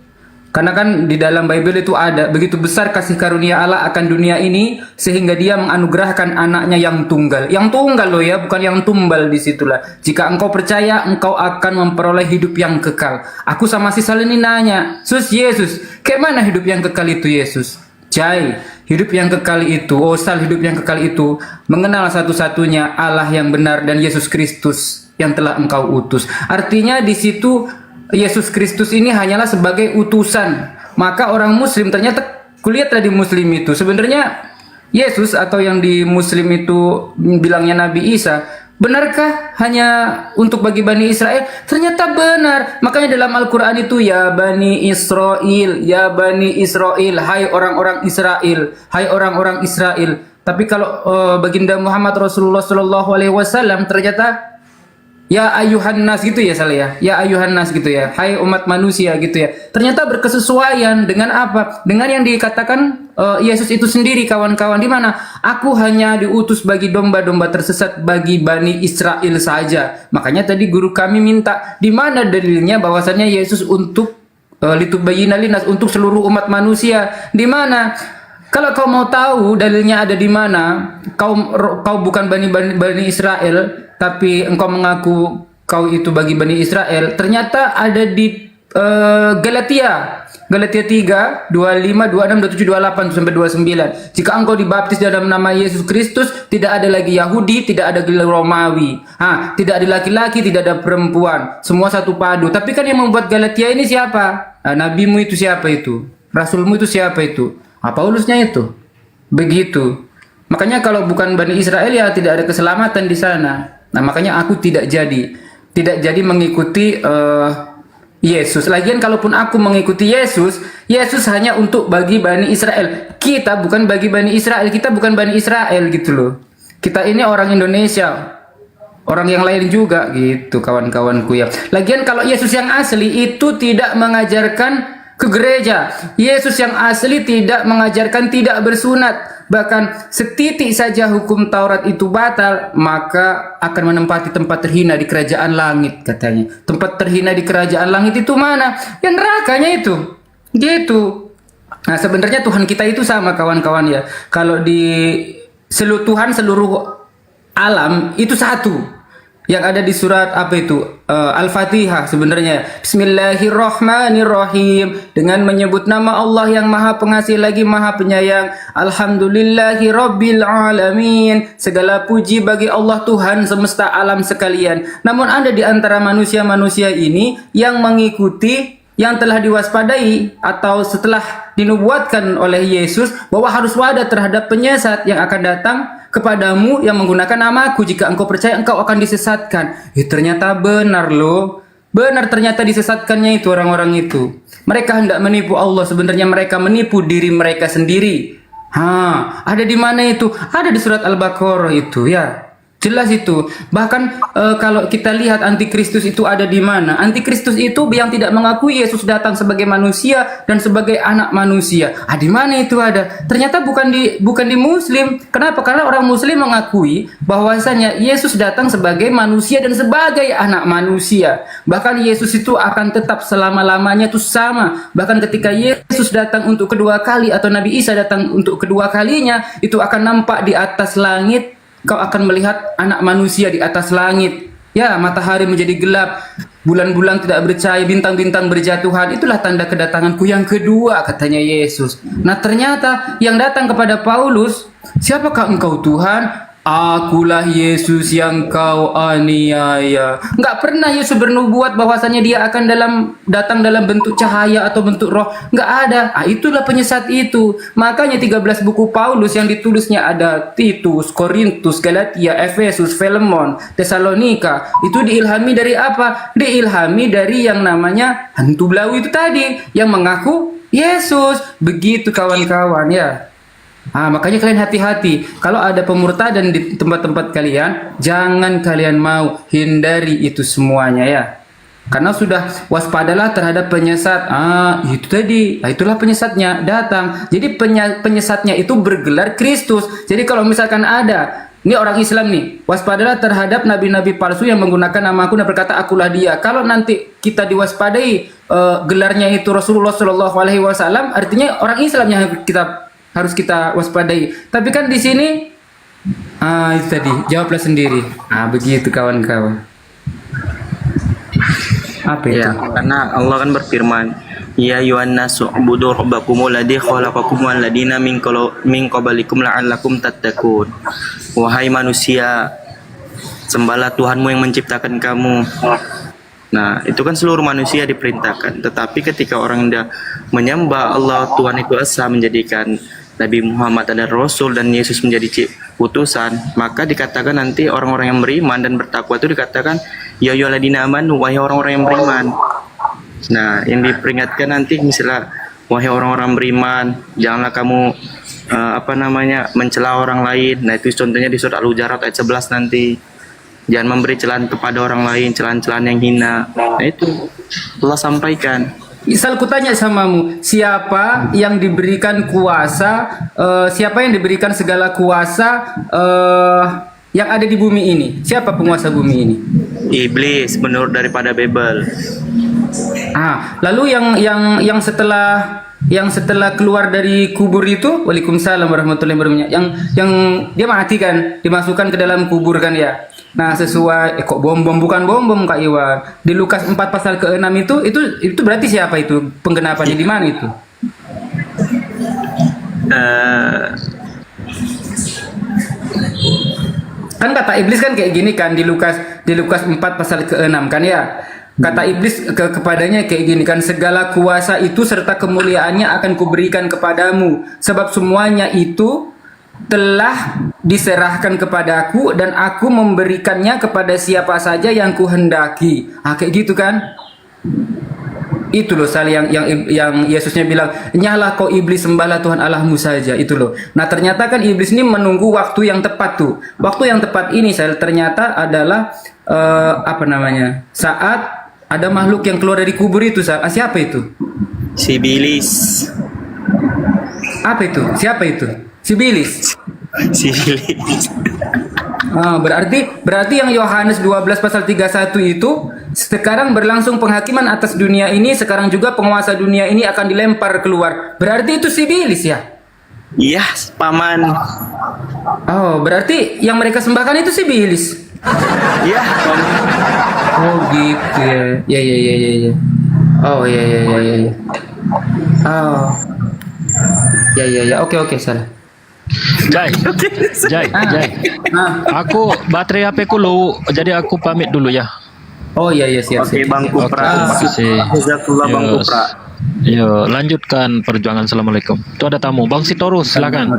Karena kan di dalam Bible itu ada, begitu besar kasih karunia Allah akan dunia ini sehingga dia menganugerahkan anaknya yang tunggal. Yang tunggal loh ya, bukan yang tumbal, disitulah. Jika engkau percaya, engkau akan memperoleh hidup yang kekal. Aku sama si Sal ini nanya, Yesus, kayak mana hidup yang kekal itu Yesus? Jai, hidup yang kekal itu, Sal, hidup yang kekal itu mengenal satu-satunya Allah yang benar dan Yesus Kristus yang telah engkau utus. Artinya di situ Yesus Kristus ini hanyalah sebagai utusan. Maka orang Muslim ternyata kulihat di Muslim itu sebenarnya Yesus atau yang di Muslim itu bilangnya Nabi Isa, benarkah hanya untuk bagi Bani Israel? Ternyata benar. Makanya dalam Al-Quran itu ya Bani Israel, ya Bani Israel, hai orang-orang Israel, hai orang-orang Israel. Tapi kalau baginda Muhammad Rasulullah SAW ternyata ya ayuhan nas gitu ya Saleh ya ayuhan nas gitu ya, hai umat manusia gitu ya. Ternyata berkesesuaian dengan apa? Dengan yang dikatakan Yesus itu sendiri, kawan-kawan, di mana aku hanya diutus bagi domba-domba tersesat, bagi Bani Israel saja. Makanya tadi guru kami minta di mana dalilnya bahwasannya Yesus untuk litubayyina linnas, untuk seluruh umat manusia. Di mana? Kalau kau mau tahu dalilnya ada di mana, kau bukan Bani Israel, tapi engkau mengaku kau itu bagi Bani Israel, ternyata ada di Galatia 3, 25, 26, 27, 28 sampai 29. Jika engkau dibaptis dalam nama Yesus Kristus, tidak ada lagi Yahudi, tidak ada Romawi, tidak ada laki-laki, tidak ada perempuan, semua satu padu. Tapi kan yang membuat Galatia ini siapa? Nabimu itu siapa itu? Rasulmu itu siapa itu? Paulusnya itu. Begitu. Makanya kalau bukan Bani Israel ya tidak ada keselamatan di sana. Nah, makanya aku tidak jadi mengikuti Yesus. Lagian kalaupun aku mengikuti Yesus hanya untuk bagi Bani Israel. Kita bukan bagi Bani Israel, kita bukan Bani Israel gitu loh. Kita ini orang Indonesia, orang yang lain juga gitu, kawan-kawanku ya. Lagian kalau Yesus yang asli itu tidak mengajarkan ke gereja. Yesus yang asli tidak mengajarkan tidak bersunat. Bahkan setitik saja hukum Taurat itu batal, maka akan menempati tempat terhina di kerajaan langit, katanya. Tempat terhina di kerajaan langit itu mana? Ya nerakanya itu. Gitu. Nah, sebenarnya Tuhan kita itu sama, kawan-kawan ya. Kalau di Tuhan seluruh alam itu satu. Yang ada di surat apa itu? Al-Fatihah sebenarnya. Bismillahirrahmanirrahim. Dengan menyebut nama Allah yang Maha Pengasih lagi Maha Penyayang. Alhamdulillahirabbil alamin. Segala puji bagi Allah Tuhan semesta alam sekalian. Namun ada di antara manusia-manusia ini yang mengikuti, yang telah diwaspadai atau setelah dinubuatkan oleh Yesus bahwa harus waspada terhadap penyesat yang akan datang kepadamu yang menggunakan namaku. Jika engkau percaya, engkau akan disesatkan. Ternyata benar loh. Benar, ternyata disesatkannya itu orang-orang itu. Mereka hendak menipu Allah, sebenarnya mereka menipu diri mereka sendiri. Ada di mana itu? Ada di surat Al-Baqarah itu ya. Jelas itu. Bahkan kalau kita lihat antikristus itu ada di mana? Antikristus itu yang tidak mengakui Yesus datang sebagai manusia dan sebagai anak manusia. Di mana itu ada? Ternyata bukan di Muslim. Kenapa? Karena orang Muslim mengakui bahwasanya Yesus datang sebagai manusia dan sebagai anak manusia. Bahkan Yesus itu akan tetap selama-lamanya itu sama. Bahkan ketika Yesus datang untuk kedua kali atau Nabi Isa datang untuk kedua kalinya, itu akan nampak di atas langit. Kau akan melihat anak manusia di atas langit. Ya, matahari menjadi gelap, bulan-bulan tidak bercahaya, bintang-bintang berjatuhan. Itulah tanda kedatanganku yang kedua, katanya Yesus. Nah, ternyata yang datang kepada Paulus, siapakah engkau Tuhan? Akulah Yesus yang kau aniaya. Nggak pernah Yesus bernubuat bahwasanya dia akan datang dalam bentuk cahaya atau bentuk roh. Nggak ada. Itulah penyesat itu. Makanya 13 buku Paulus yang ditulisnya ada Titus, Korintus, Galatia, Efesus, Filemon, Tesalonika. Itu diilhami dari apa? Diilhami dari yang namanya hantu belawi itu tadi, yang mengaku Yesus. Begitu kawan-kawan ya. Makanya kalian hati-hati. Kalau ada pemurtadan di tempat-tempat kalian, jangan kalian mau, hindari itu semuanya ya. Karena sudah waspadalah terhadap penyesat. Itu tadi. Itulah penyesatnya datang. Jadi penyesatnya itu bergelar Kristus. Jadi kalau misalkan ada, ini orang Islam nih, waspadalah terhadap nabi-nabi palsu yang menggunakan namaku dan berkata akulah dia. Kalau nanti kita diwaspadai gelarnya itu Rasulullah Shallallahu Alaihi Wasallam, artinya orang Islam yang harus kita waspadai. Tapi kan di sini itu tadi, jawablah sendiri. Begitu kawan-kawan. Apa itu? Ya, karena Allah kan berfirman, ya ayuhan nasu ubudu rabbakumul ladzi khalaqakum wal ladina min qablikum la'allakum tattaqun. Wahai manusia, sembahlah Tuhanmu yang menciptakan kamu. Nah, itu kan seluruh manusia diperintahkan. Tetapi ketika orang dia menyembah Allah Tuhan itu Esa, menjadikan Nabi Muhammad adalah Rasul dan Yesus menjadi utusan, maka dikatakan nanti orang-orang yang beriman dan bertakwa itu dikatakan ya ayyuhalladzina amanu, wahai orang-orang yang beriman. Nah, yang diperingatkan nanti misalnya wahai orang-orang beriman, janganlah kamu mencela orang lain. Nah, itu contohnya di surat Al-Hujurat ayat 11 nanti. Jangan memberi celaan kepada orang lain, celaan-celaan yang hina. Nah, itu Allah sampaikan. Misal kutanya samamu, siapa yang diberikan kuasa, siapa yang diberikan segala kuasa yang ada di bumi ini? Siapa penguasa bumi ini? Iblis, menurut daripada Bible. Lalu yang setelah keluar dari kubur itu, Waalaikumsalam warahmatullahi wabarakatuh. Yang dia mati kan, dimasukkan ke dalam kubur kan ya. Nah, sesuai kok bukan bom Kak Iwan. Di Lukas 4 pasal ke-6 itu berarti siapa itu? Penggenapannya di mana itu? Kan kata iblis kan kayak gini kan di Lukas 4 pasal ke-6 kan ya. Kata iblis kepadanya kayak gini kan, segala kuasa itu serta kemuliaannya akan kuberikan kepadamu, sebab semuanya itu telah diserahkan kepadaku dan aku memberikannya kepada siapa saja yang kuhendaki. Kayak gitu kan? Itu loh yang Yesusnya bilang, nyala kau iblis, sembahlah Tuhan Allahmu saja. Itu loh. Nah, ternyata kan iblis ini menunggu waktu yang tepat tuh. Waktu yang tepat ini ternyata adalah saat ada makhluk yang keluar dari kubur itu. Siapa itu? Sibilis. Apa itu? Siapa itu? Sibilis. Berarti yang Yohanes 12 pasal 31 itu sekarang berlangsung penghakiman atas dunia ini, sekarang juga penguasa dunia ini akan dilempar keluar. Berarti itu Sibilis ya? Iya, paman. Berarti yang mereka sembahkan itu Sibilis. Iya, paman. Oh gitu ya. Ya. Oh ya. Oh. Ya. Oke, salah. Jai. Aku baterai HP ku low, jadi aku pamit dulu ya. Oh iya siap. Oke, Bang Kupra. Terima kasih. Jazakallah Bang Kupra. Yo, lanjutkan perjuangan. Assalamualaikum. Itu ada tamu, Bang Sitorus, silakan.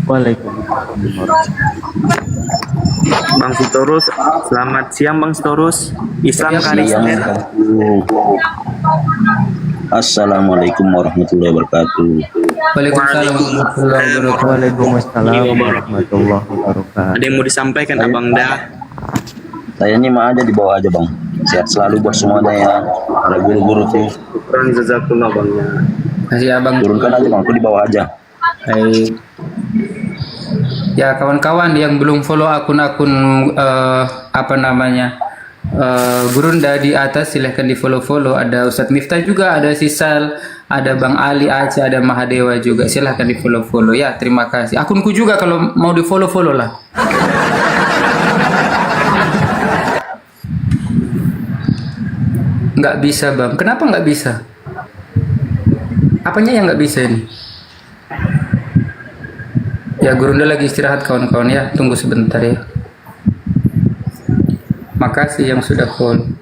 Waalaikumsalam. Bang Sitorus, selamat siang Bang Sitorus. Islam Kristen. Assalamualaikum warahmatullahi wabarakatuh. Waalaikumsalam warahmatullahi wabarakatuh. Waalaikumsalam warahmatullahi wabarakatuh. Ada yang mau disampaikan Abang Dah? Saya nyimak aja di bawah aja bang. Sehat selalu buat semuanya ya. Para guru-guru tuh. Kurang jazakallah Bang ya. Kasih abang. Turunkan aja bang, aku di bawah aja. Baik. Ya kawan-kawan yang belum follow akun-akun apa namanya Gurunda di atas, silahkan di follow. Ada Ustadz Miftah juga, ada Sisal, ada Bang Ali Aceh, ada Mahadewa juga, silahkan di follow ya. Terima kasih. Akunku juga kalau mau di follow lah. Nggak bisa bang, kenapa nggak bisa? Apanya yang nggak bisa ini? Ya Gurunda lagi istirahat kawan-kawan ya, tunggu sebentar ya. Makasih yang sudah call.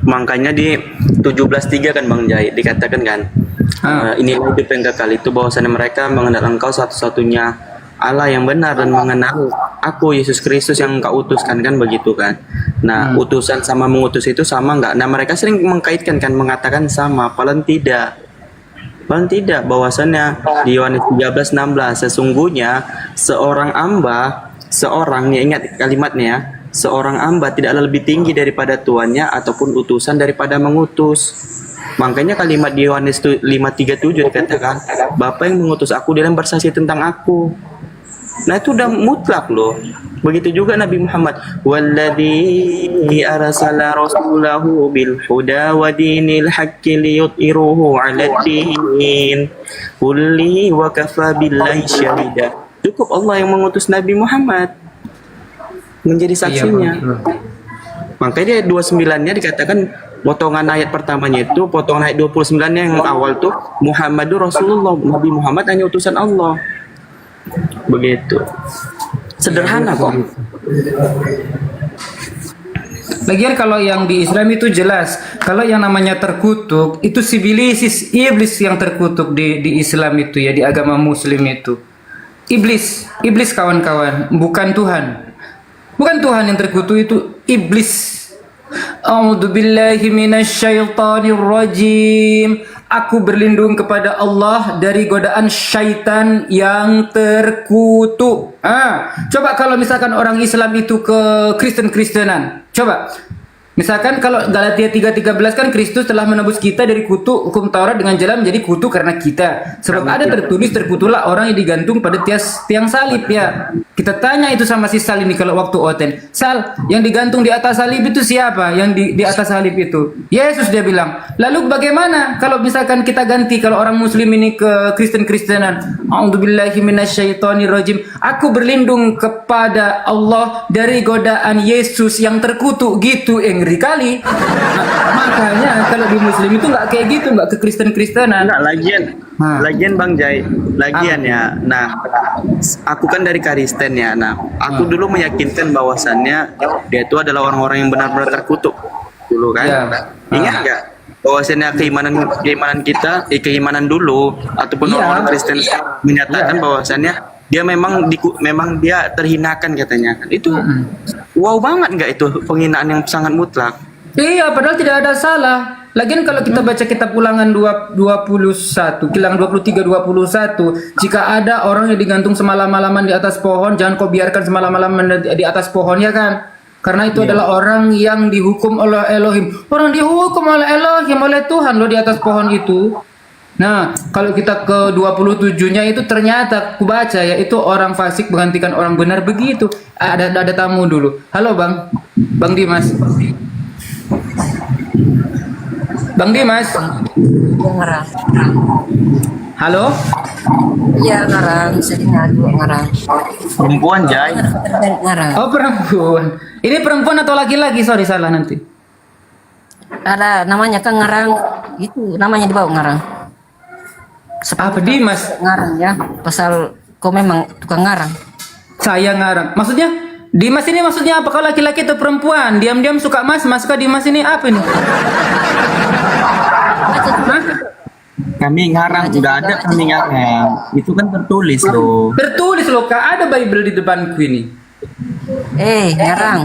Makanya di 17:3 kan Bang Jai dikatakan kan, ini hidup yang kekal itu bahwasanya mereka mengenal Engkau satu-satunya Allah yang benar dan mengenal aku Yesus Kristus yang Engkau utuskan, kan begitu kan. Nah, utusan sama mengutus itu sama enggak? Nah, mereka sering mengkaitkan kan, mengatakan sama, padahal tidak. Padahal tidak, bahwasannya di Yohanes 13:16 sesungguhnya seorang hamba, ingat kalimatnya ya, seorang hamba tidaklah lebih tinggi daripada tuannya ataupun utusan daripada mengutus. Makanya kalimat di Yohanes 5:37 dikatakan, Bapa yang mengutus aku, dia yang bersaksi tentang aku. Nah itu udah mutlak loh. Begitu juga Nabi Muhammad, walladzi arsala rasulahu bil huda wa dinil haqqi liyudhhirahu 'aladdin kulli wa kafa billahi syahida. Cukup Allah yang mengutus Nabi Muhammad menjadi saksinya. Makanya dia 29-nya dikatakan potongan ayat pertamanya itu, potongan ayat 29-nya yang awal tuh Muhammadur Rasulullah, Nabi Muhammad hanya utusan Allah. Begitu. Sederhana kok. Lagian kalau yang di Islam itu jelas, kalau yang namanya terkutuk itu sibilisis, iblis yang terkutuk di Islam itu ya, di agama Muslim itu. Iblis kawan-kawan, bukan Tuhan. Bukan Tuhan yang terkutuk, itu iblis. A'udzubillahi minasyaitonir rajim. Aku berlindung kepada Allah dari godaan syaitan yang terkutuk. Coba kalau misalkan orang Islam itu ke Kristen-Kristenan. Coba. Misalkan kalau Galatia 3:13 kan Kristus telah menebus kita dari kutuk hukum Taurat dengan jalan menjadi kutuk karena kita. Sebab ada tertulis terkutuklah orang yang digantung pada tiang salib ya. Kita tanya itu sama si Sal ini kalau waktu oten. Sal, yang digantung di atas salib itu siapa? Yang di atas salib itu? Yesus, dia bilang. Lalu bagaimana kalau misalkan kita ganti, kalau orang Muslim ini ke Kristen-Kristenan? A'udzubillahi minasyaitonirrajim. Aku berlindung kepada Allah dari godaan Yesus yang terkutuk gitu. Ngeri kali. Makanya kalau di Muslim itu nggak kayak gitu, nggak ke Kristen-Kristenan. Nggak, lagian Bang Jai, ya. Nah, aku kan dari Kristen ya. Nah, aku dulu meyakinkan bahwasannya dia itu adalah orang-orang yang benar-benar terkutuk dulu kan. Ingat nggak? Bahwasannya keimanan dulu ataupun orang-orang Kristen menyatakan bahwasannya dia memang dia terhinakan katanya. Itu wow banget nggak itu penghinaan yang sangat mutlak. Iya, padahal tidak ada salah. Lagian kalau kita baca kitab Ulangan 21, Kilang 23:21, jika ada orang yang digantung semalam-malaman di atas pohon, jangan kau biarkan semalam-malaman di atas pohon, ya kan? Karena itu adalah orang yang dihukum oleh Elohim. Orang dihukum oleh Elohim, oleh Tuhan loh di atas pohon itu. Nah, kalau kita ke 27-nya itu ternyata aku baca ya, itu orang fasik menggantikan orang benar begitu. Ada tamu dulu. Halo Bang. Bang Dimas. Bang Dimas. Ngarang. Halo? Iya ngarang, saya ngarang. Perempuan Jai. Ngarang. Oh perempuan. Ini perempuan atau laki-laki? Sorry salah nanti. Ada namanya kan ngarang, itu namanya di bawah ngarang. Apa Dimas? Ngarang ya, pasal kau memang tukang ngarang. Saya ngarang. Maksudnya Dimas ini maksudnya apa? Kalau laki-laki atau perempuan? Diam-diam suka mas suka Dimas ini apa ini? Kami ngarang, udah ada kami ngarang. Itu kan tertulis loh. Tertulis loh Kak, ada Bible di depanku ini. Ngarang.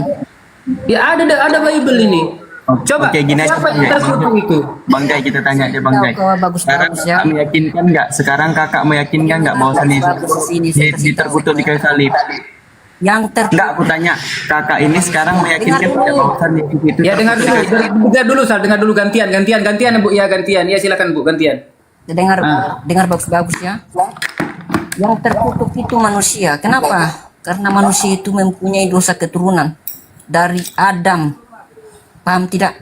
Ya ada Bible ini. Coba, Oke, gini aja, siapa Bang yang Jai. terkutuk itu? Bang Jai, kita tanya deh Bang Jai. Sekarang kakak meyakinkan nggak? Sekarang kakak meyakinkan nggak bahwasannya terkutuk di kayu salib? Yang Enggak, aku tanya kakak ini sekarang meyakinkan tidak bahwasannya itu? Ya dengar dulu, Sal, dengar dulu gantian Bu, ya gantian. Ya silakan Bu, gantian. Dengar bagus-bagus ya. Yang terkutuk itu manusia. Kenapa? Karena manusia itu mempunyai dosa keturunan dari Adam. Paham tidak?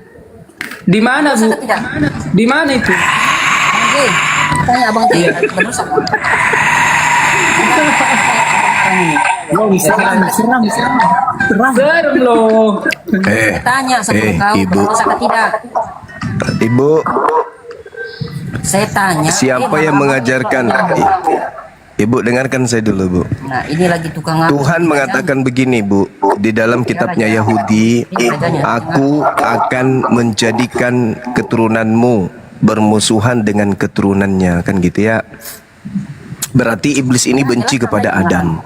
Di mana Bu? Di mana itu? Oke, tanya Abang Jai. Berdosa. Serem loh. Tanya sama kau, Ibu. berdosa atau tidak? Ibu, Saya tanya. siapa yang mengajarkan? Ibu dengarkan saya dulu, Bu. Nah, ini lagi tukang ngaku. Tuhan mengatakan begini, Bu, di dalam kitabnya Yahudi, aku akan menjadikan keturunanmu bermusuhan dengan keturunannya, kan gitu ya. Berarti iblis ini benci kepada Adam.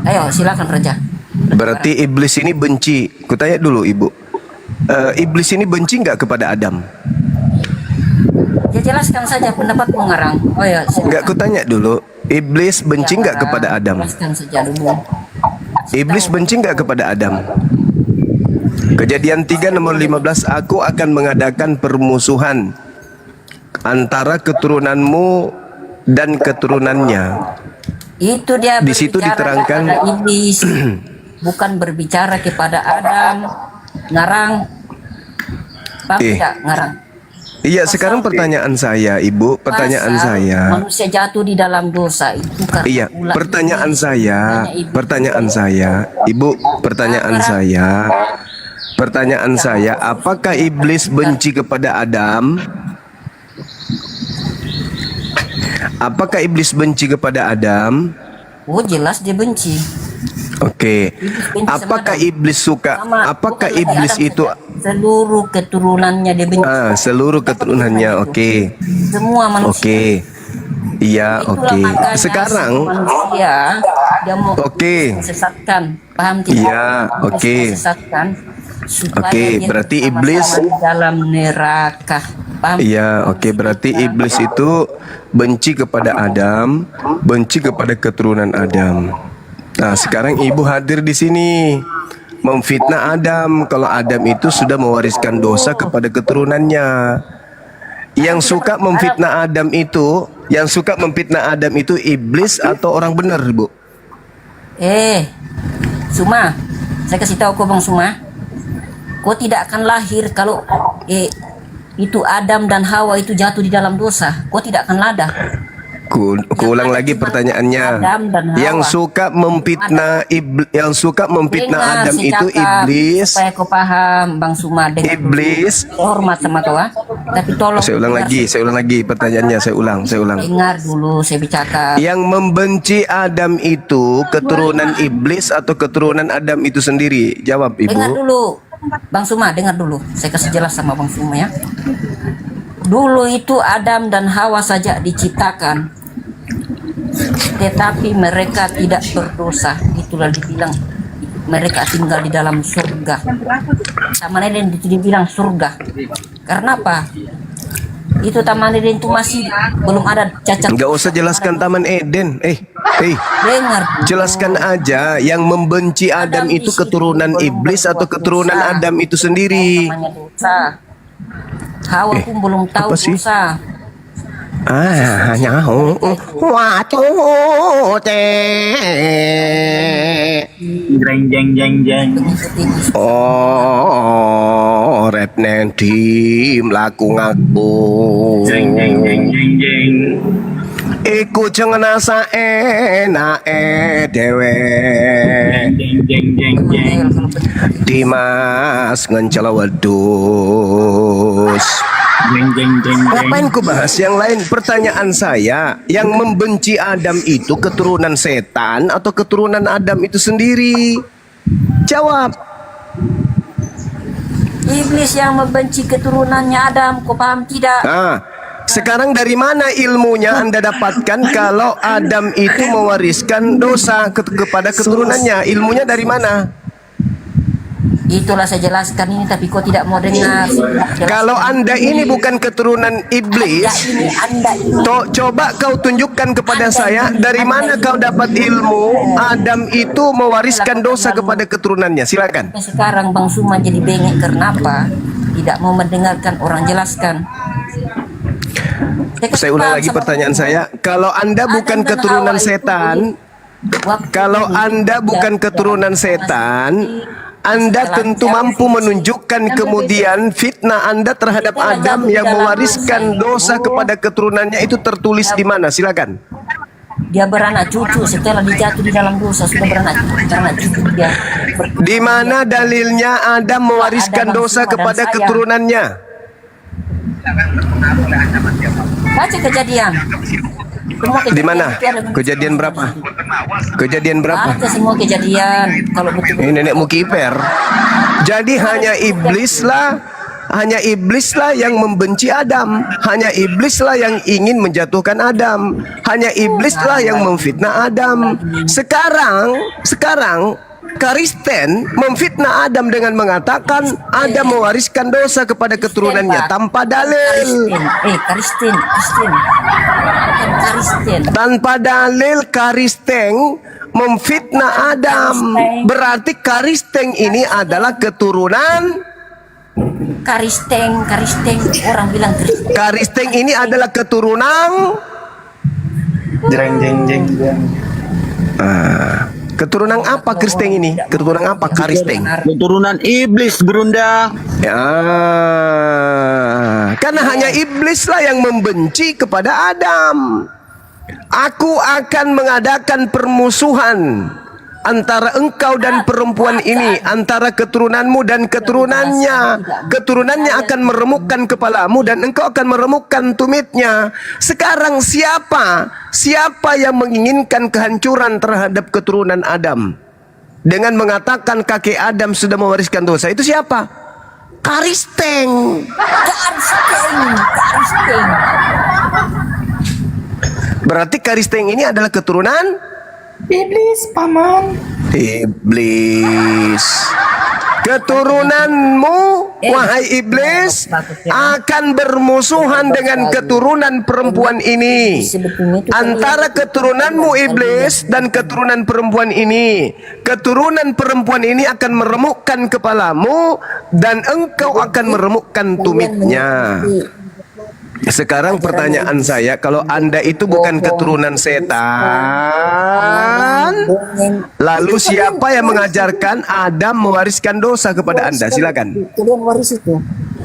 Ayo, silakan Raja. Berarti iblis ini benci. Kutanya dulu, Ibu. Iblis ini benci nggak kepada Adam? Ya jelaskan saja pendapat pengarang. Oh ya, Nggak, kutanya dulu. Iblis benci nggak kepada Adam? jelaskan saja dulu. Iblis benci nggak kepada Adam? Kejadian 3 nomor 15, aku akan mengadakan permusuhan antara keturunanmu dan keturunannya. Itu dia Di situ berbicara diterangkan kepada iblis, bukan berbicara kepada Adam. Ngarang. Paham tidak ngarang? Iya, sekarang pertanyaan saya, Ibu, pertanyaan Masa saya. manusia jatuh di dalam dosa itu karena Iya, ulah pertanyaan iblis. saya, Ibu, pertanyaan saya, apakah iblis benci kepada Adam? Apakah iblis benci kepada Adam? Oh, jelas dia benci. Oke. Apakah iblis suka? Apakah iblis itu Seluruh keturunannya dia benci. seluruh keturunannya? Oke. Semua manusia. Oke. Iya, oke. Makanya Sekarang manusia dia mau sesatkan. Paham tidak? Iya, oke. Sesatkan supaya Oke, dia berarti sama-sama iblis di dalam neraka. Paham? Iya, oke, berarti iblis itu benci kepada Adam, benci kepada keturunan Adam. Nah, sekarang ibu hadir di sini memfitnah Adam kalau Adam itu sudah mewariskan dosa kepada keturunannya. Yang suka memfitnah Adam itu, iblis atau orang benar, Bu? Suma, saya kasih tahu kau Bang Suma, kau tidak akan lahir kalau itu Adam dan Hawa itu jatuh di dalam dosa. Kau tidak akan ada. Ku ulang lagi pertanyaannya. Adam dan Hawa. Yang suka memfitnah Dengar, Adam si itu cakap, iblis. supaya kau paham Bang Suma. Iblis. Hormat sama kau, tapi tolong. Saya ulang lagi pertanyaannya. Saya ulang. Dengar dulu saya bicara. Yang membenci Adam itu keturunan iblis atau keturunan Adam itu sendiri? Jawab, Ibu. Dengar dulu, Bang Suma, dengar dulu. Saya kasih jelas sama Bang Suma ya. Dulu itu Adam dan Hawa saja diciptakan, tetapi mereka tidak berdosa. Itulah dibilang mereka tinggal di dalam surga. Taman Eden itu dibilang surga. Karena apa? Itu Taman Eden itu masih belum ada cacat. Nggak usah jelaskan Taman Eden. Dengar. Jelaskan aja yang membenci Adam itu keturunan iblis atau keturunan Adam itu sendiri. Namanya dosa. Hawa pun belum tahu dosa. Nyaho. Jeng jeng jeng. Oh, rep nanti melaku ngaku. Jeng jeng jeng jeng jeng. Iku jangan asa enak dewe. Jeng jeng jeng jeng. Dimas ngencala wedus. Jeng jeng jeng. Ngapain ku bahas yang lain? Pertanyaan saya, yang membenci Adam itu keturunan setan atau keturunan Adam itu sendiri? Jawab. Iblis yang membenci keturunannya Adam, kau paham tidak? Sekarang dari mana ilmunya Anda dapatkan kalau Adam itu mewariskan dosa kepada keturunannya? Ilmunya dari mana? Itulah saya jelaskan ini, tapi kau tidak mau dengar. Kalau Anda ini bukan keturunan iblis, coba kau tunjukkan kepada saya dari mana kau dapat ilmu Adam itu mewariskan dosa kepada keturunannya. Silakan. Sekarang Bang Suma jadi bengek karena apa? Tidak mau mendengarkan orang jelaskan. Saya ulang lagi pertanyaan saya. Kalau Anda bukan keturunan setan, kalau Anda bukan keturunan setan, Anda tentu mampu menunjukkan kemudian fitnah Anda terhadap Adam yang mewariskan dosa kepada keturunannya itu tertulis di mana? Silakan. Dia beranak cucu setelah dijatuh di dalam dosa, sudah beranak cucu dia. Di mana dalilnya Adam mewariskan dosa kepada keturunannya? Baca Kejadian. Di mana? Kejadian berapa? Kejadian berapa? Baca semua Kejadian. Kalau betul. Ini nenek Mukiper. Jadi hanya iblislah yang membenci Adam. Hanya iblislah yang ingin menjatuhkan Adam. Hanya iblislah yang memfitnah Adam. Sekarang Kristen memfitnah Adam dengan mengatakan Adam mewariskan dosa kepada keturunannya tanpa dalil. Kristen. Tanpa dalil Kristen memfitnah Adam. Berarti Kristen ini adalah keturunan Kristen. Orang bilang Kristen. Kristen ini adalah keturunan keturunan apa Kristen ini? Keturunan apa Kristen? Keturunan iblis, Berunda. Ya, karena hanya iblislah yang membenci kepada Adam. Aku akan mengadakan permusuhan antara engkau dan perempuan ini, antara keturunanmu dan keturunannya. Keturunannya akan meremukkan kepalamu dan engkau akan meremukkan tumitnya. Sekarang siapa yang menginginkan kehancuran terhadap keturunan Adam dengan mengatakan kakek Adam sudah mewariskan dosa? Itu siapa? Kristen. Berarti Kristen ini adalah keturunan Iblis, paman. Iblis. Keturunanmu, wahai iblis, akan bermusuhan dengan keturunan perempuan ini. Antara keturunanmu iblis dan keturunan perempuan ini, keturunan perempuan ini akan meremukkan kepalamu dan engkau akan meremukkan tumitnya. Sekarang pertanyaan saya, kalau Anda itu bukan keturunan setan, lalu siapa yang mengajarkan Adam mewariskan dosa kepada Anda? Silakan. Kalian waris itu.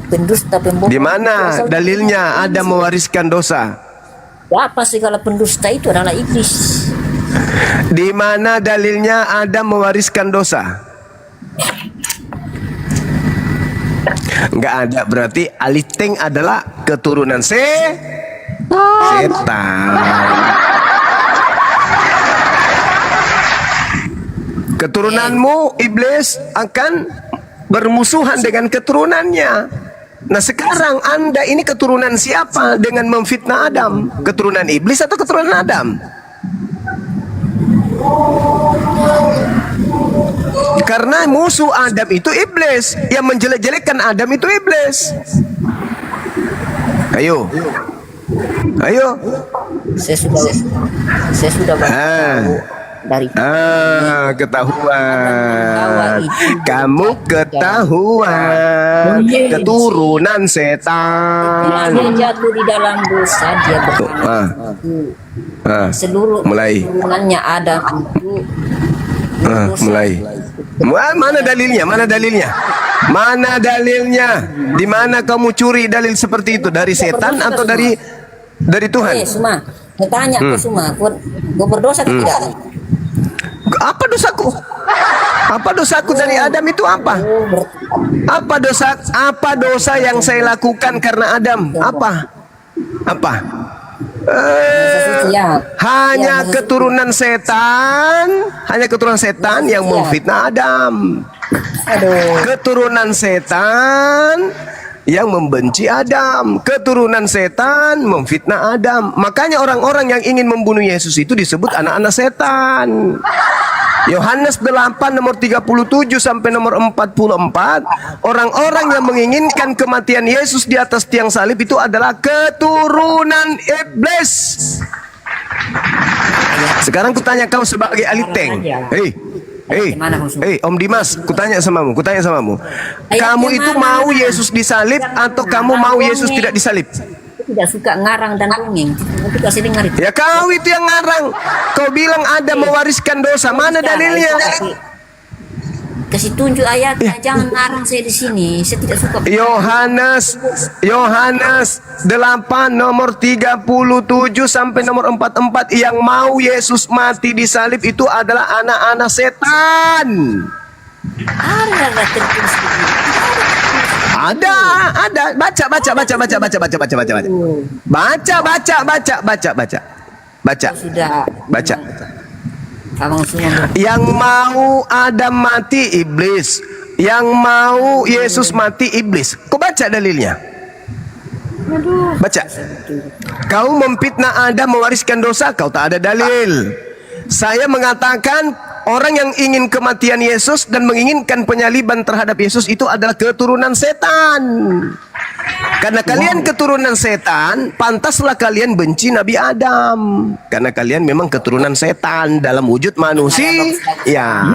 Pendusta, pembohong. Di mana dalilnya Adam mewariskan dosa? Apa segala pendusta itu adalah iblis. Di mana dalilnya Adam mewariskan dosa? Enggak ada, berarti Aliteng adalah keturunan setan. Keturunanmu iblis akan bermusuhan dengan keturunannya. Nah sekarang Anda ini keturunan siapa dengan memfitnah Adam? Keturunan iblis atau keturunan Adam? Karena musuh Adam itu iblis, yang menjelek-jelekkan Adam itu iblis. Ayo. Saya sudah dari ketahuan. Kamu ketahuan keturunan setan. Dia jatuh di dalam dosa, dia seluruh keturunannya ada itu. Mulai. Mana dalilnya? Mana dalilnya? Di mana kamu curi dalil seperti itu? Dari setan atau dari Tuhan? Suma, saya tanya Suma, kau berdosa tidak? Apa dosaku? Apa dosaku dari Adam itu apa? Apa dosa yang saya lakukan karena Adam? Apa? Hanya keturunan setan yang memfitnah Adam. Keturunan setan yang membenci Adam. Keturunan setan memfitnah Adam. Makanya orang-orang yang ingin membunuh Yesus itu disebut anak-anak setan. Yohanes 8 nomor 37 sampai nomor 44, orang-orang yang menginginkan kematian Yesus di atas tiang salib itu adalah keturunan iblis. Sekarang kutanya kau sebagai ahli tank. Om Dimas, kutanya samamu. Kamu itu mau Yesus disalib atau kamu mau Yesus tidak disalib? Tidak suka ngarang dan dongeng. Itu kasih dengar itu. Ya kau itu yang ngarang. Kau bilang ada mewariskan dosa. Mana dalilnya? Kasih tunjuk ayatnya. Jangan ngarang saya di sini. Saya tidak suka. Yohanes 8 nomor 37 sampai nomor 44, yang mau Yesus mati di salib itu adalah anak-anak setan. Ada tertulis begitu. Ada. Baca. Sudah. Baca. Abang semua. Yang mau Adam mati iblis, yang mau Yesus mati iblis. Kau baca dalilnya. Baca. Kau memfitnah Adam mewariskan dosa, kau tak ada dalil. Saya mengatakan orang yang ingin kematian Yesus dan menginginkan penyaliban terhadap Yesus itu adalah keturunan setan. Karena kalian keturunan setan, pantaslah kalian benci Nabi Adam. Karena kalian memang keturunan setan dalam wujud manusia. Ya.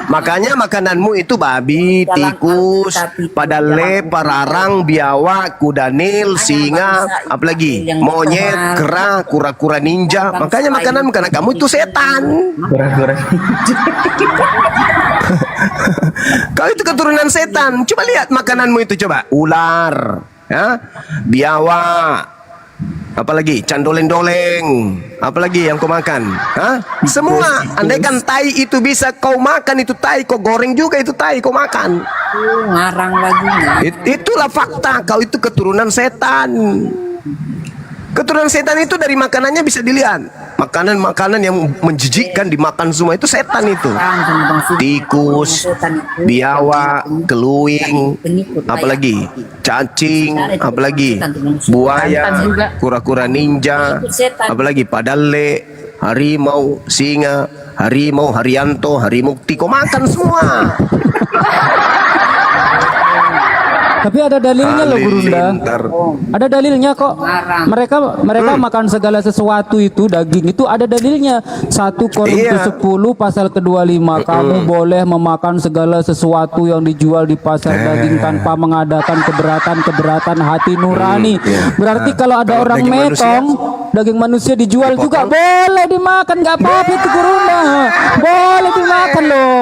Makanya makananmu itu babi, tikus, padale, pararang, biawak, kuda nil, singa, apalagi monyet, kera, kura-kura ninja. Makanya makanan kamu itu setan. Kura-kura. Kau itu keturunan setan. Coba lihat makananmu itu, coba. Ular, ya, biawak, apalagi candoleng-doleng, apalagi yang kau makan, semua. Andaikan tai itu bisa kau makan, itu tai kau goreng juga, itu tai kau makan. Ngarang lagunya. Itulah fakta. Kau itu keturunan setan. Keturunan setan itu dari makanannya bisa dilihat. Makanan-makanan yang menjijikkan dimakan semua itu setan itu. Tikus, biawak, keluing, apalagi cacing, apalagi buaya, kura-kura ninja, apalagi padale, harimau, singa, harimau, haryanto, harimukti, kau makan semua. Tapi ada dalilnya loh Gurunda. Ada dalilnya kok. Mereka makan segala sesuatu itu, daging itu ada dalilnya. 1 Korintus 10 pasal ke-25. Kamu boleh memakan segala sesuatu yang dijual di pasar daging tanpa mengadakan keberatan hati nurani. Berarti kalau ada orang metong, daging manusia dijual juga boleh dimakan, nggak apa-apa itu Gurunda. Boleh dimakan loh.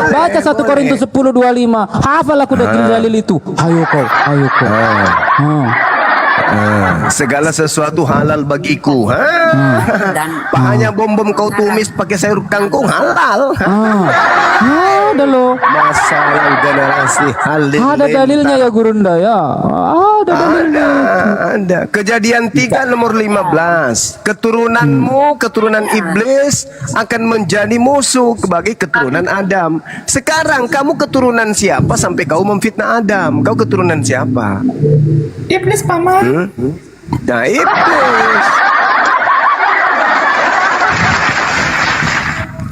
Baca 1 Korintus 10:25. Hafal aku dalil itu. Ayo kau. Segala sesuatu halal bagiku. Hanya bom-bom kau tumis pakai sayur kangkung halal. Ada loh. Masalah generasi halil. Ada dalilnya ya Gurunda ya. Ada dalilnya. Ada. Kejadian 3 nomor 15. Keturunanmu, keturunan iblis akan menjadi musuh sebagai keturunan Adam. Sekarang kamu keturunan siapa sampai kau memfitnah Adam? Kau keturunan siapa? Iblis, paman. Nah, iblis.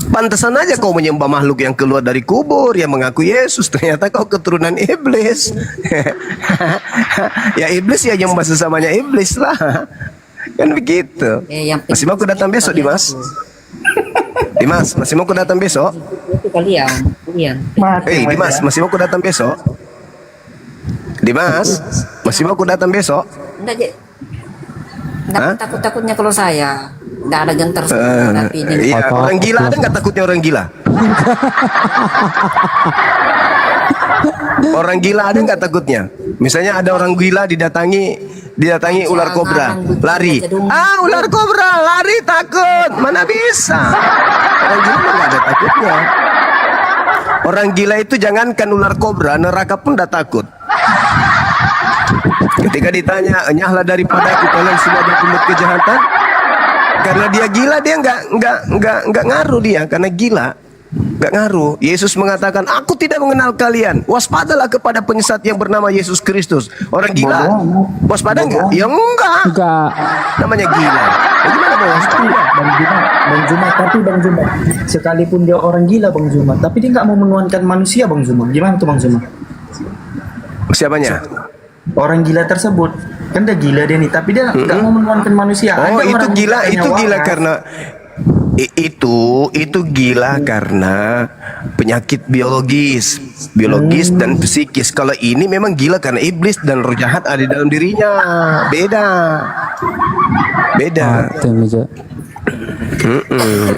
Pantesan aja kau menyembah makhluk yang keluar dari kubur, yang mengaku Yesus. Ternyata kau keturunan iblis. Ya iblis ya nyembah sesamanya iblis lah. Kan begitu. Masih mau aku datang besok, Dimas? Dimas, masih mau aku datang besok? Itu kalian. Dimas, masih mau aku datang besok? Dimas, masih mau aku datang besok? Enggak, takut-takutnya kalau saya nggak ada gentar tapi iya, orang gila ada nggak takutnya orang gila? Orang gila ada nggak takutnya? Misalnya ada orang gila didatangi ular kobra, lari. Ular kobra lari, takut. Mana bisa? Orang gila nggak ada takutnya. Orang gila itu jangankan ular kobra, neraka pun udah takut. Ketika ditanya, enyahlah daripadaku kalian semua berbuat kejahatan. Karena dia gila, dia nggak ngaruh dia, karena gila. Gak ngaruh. Yesus mengatakan, aku tidak mengenal kalian. Waspadalah kepada penyesat yang bernama Yesus Kristus. Orang gila. Waspada enggak? Ya enggak. Namanya gila. Ya, gimana mau waspada? Bang Juma, tapi Bang Juma, sekalipun dia orang gila Bang Juma, tapi dia nggak mau menuhankan manusia Bang Juma. Gimana tuh Bang Juma? Siapanya? Orang gila tersebut. Kan dia gila dia nih, tapi dia nggak mau menuhankan manusia. Oh, Ada itu orang gila, yang itu gila waras. karena itu gila karena penyakit biologis dan psikis. Kalau ini memang gila karena iblis dan roh jahat ada di dalam dirinya. Beda.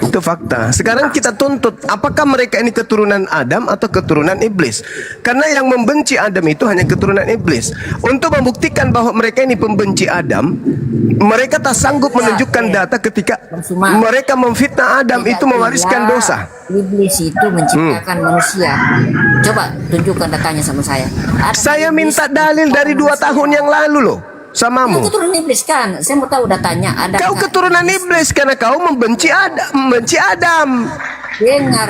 Itu fakta. Sekarang kita tuntut, apakah mereka ini keturunan Adam atau keturunan iblis? Karena yang membenci Adam itu hanya keturunan iblis. Untuk membuktikan bahwa mereka ini pembenci Adam, mereka tak sanggup menunjukkan data ketika mereka memfitnah Adam itu mewariskan dosa. Iblis itu menciptakan manusia. Coba tunjukkan datanya sama saya. Saya minta dalil dari 2 tahun yang lalu loh. Samamu. Kau keturunan iblis kan? Saya mau tahu datanya. Ada kau keturunan iblis karena kau membenci Adam. Dengar.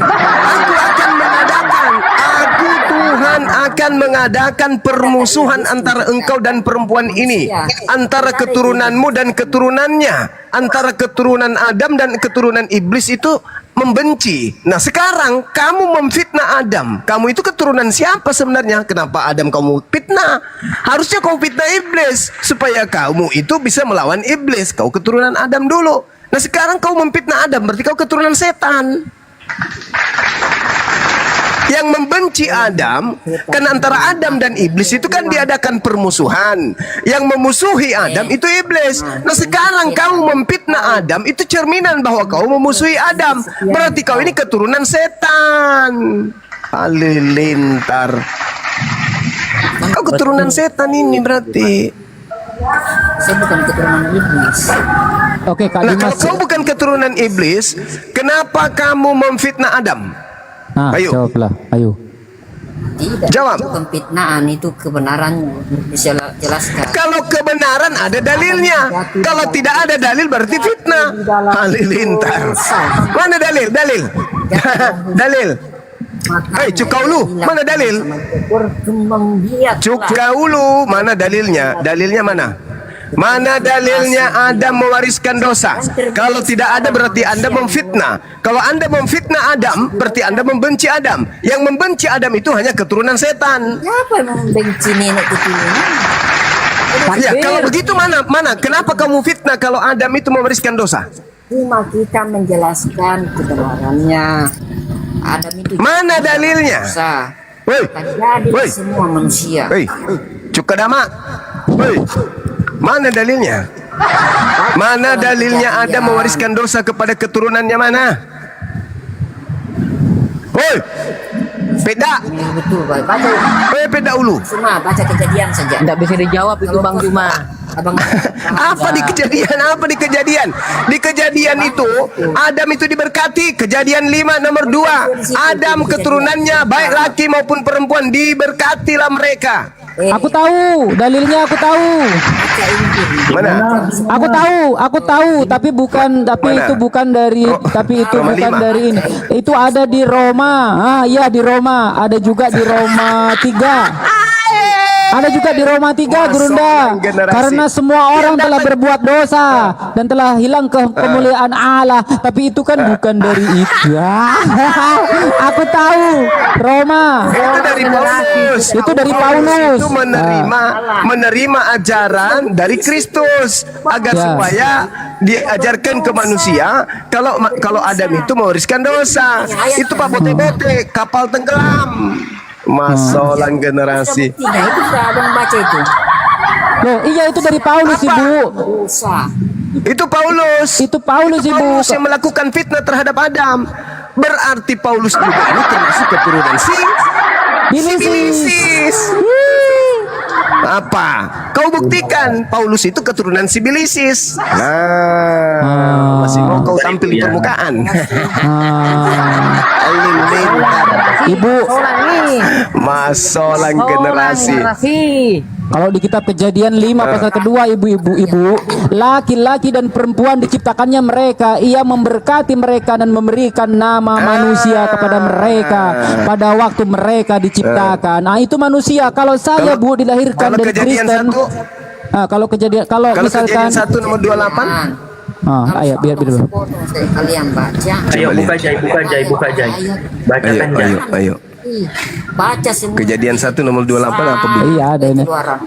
Aku Tuhan akan mengadakan permusuhan antara engkau dan perempuan ini, antara keturunanmu dan keturunannya, antara keturunan Adam dan keturunan iblis itu membenci. Nah sekarang kamu memfitnah Adam. Kamu itu keturunan siapa sebenarnya? Kenapa Adam kamu fitnah? Harusnya kamu fitnah iblis supaya kamu itu bisa melawan iblis. Kau keturunan Adam dulu. Nah sekarang kau memfitnah Adam, berarti kau keturunan setan. Yang membenci Adam, karena antara Adam dan iblis itu kan diadakan permusuhan. Yang memusuhi Adam itu iblis. Nah sekarang kamu memfitnah Adam, itu cerminan bahwa kau memusuhi Adam. Berarti kau ini keturunan setan. Halilintar. Kau keturunan setan ini berarti. Saya bukan keturunan iblis. Oke, Kak Nah, Dimas. kalau kau bukan keturunan iblis, kenapa kamu memfitnah Adam? Nah, Ayo. jawablah. Ayo. Tidak. Jawab. Pemfitnahan itu kebenaran bisa jelaskan. Kalau kebenaran ada dalilnya. Kalau tidak ada dalil berarti fitnah. Halilintar. Mana dalil? Dalil. Hei, Cukaulu, mana dalil? Cukaulu, mana dalilnya? Dalilnya mana? Mana dalilnya Adam mewariskan dosa? Kalau tidak ada berarti Anda memfitnah. Kalau Anda memfitnah Adam, berarti Anda membenci Adam. Yang membenci Adam itu hanya keturunan setan. Siapa yang membenci nenek keturunan? Ya, kalau begitu mana? Kenapa kamu fitnah kalau Adam itu mewariskan dosa? Cuma kita menjelaskan kebenarannya. Adam itu mana dalilnya? Woi, semua manusia. Woi, Cukadama. Woi, mana dalilnya? Mana dalilnya Adam mewariskan dosa kepada keturunannya mana? Woi, Peda. Betul, baca. Woi, Peda Ulu. Cuma baca kejadian saja. Tidak bisa dijawab itu Bang Juma. Apa di kejadian? Di kejadian itu Adam itu diberkati. Kejadian 5 nomor 2. Adam keturunannya baik laki maupun perempuan diberkatilah mereka. Aku tahu, dalilnya aku tahu. Mana? Aku tahu, tapi itu bukan dari ini. Itu ada di Roma. Ah, iya di Roma. Ada juga di Roma 3. Ada juga di Roma 3, Gurunda. Karena semua orang telah berbuat dosa dan telah hilang kemuliaan Allah. Tapi itu kan bukan dari itu. Aku tahu. Roma. Itu dari Paulus. Itu dari Paulus. Itu menerima ajaran dari Kristus agar supaya diajarkan ke manusia kalau Adam itu mewariskan dosa. Itu Pak Bote-bote, kapal tenggelam. Masolan generasi. Itu sudah abang baca itu. Loh, iya itu dari Paulus, Ibu. Itu Paulus. Itu Paulus, Ibu. Paulus yang melakukan fitnah terhadap Adam. Berarti Paulus juga ini termasuk keturunan Bilisis. Apa? Kau buktikan Paulus itu keturunan Sibilisis. Nah, masih mau kau tampil di permukaan. Ibu, masolang generasi. kalau di kitab Kejadian 5 pasal kedua, ibu, laki-laki dan perempuan diciptakannya mereka, ia memberkati mereka dan memberikan nama manusia kepada mereka pada waktu mereka diciptakan. Nah, itu manusia. Kalau saya, Bu, dilahirkan dari Kristen. Kalau misalkan Kejadian 1 nomor 28. Ayo biar Kalian baca. Ayo buka Jai. Bacakan Jai. Ayo. Baca semua. Kejadian 1 nomor 28 apa Bu? Iya, ada ini.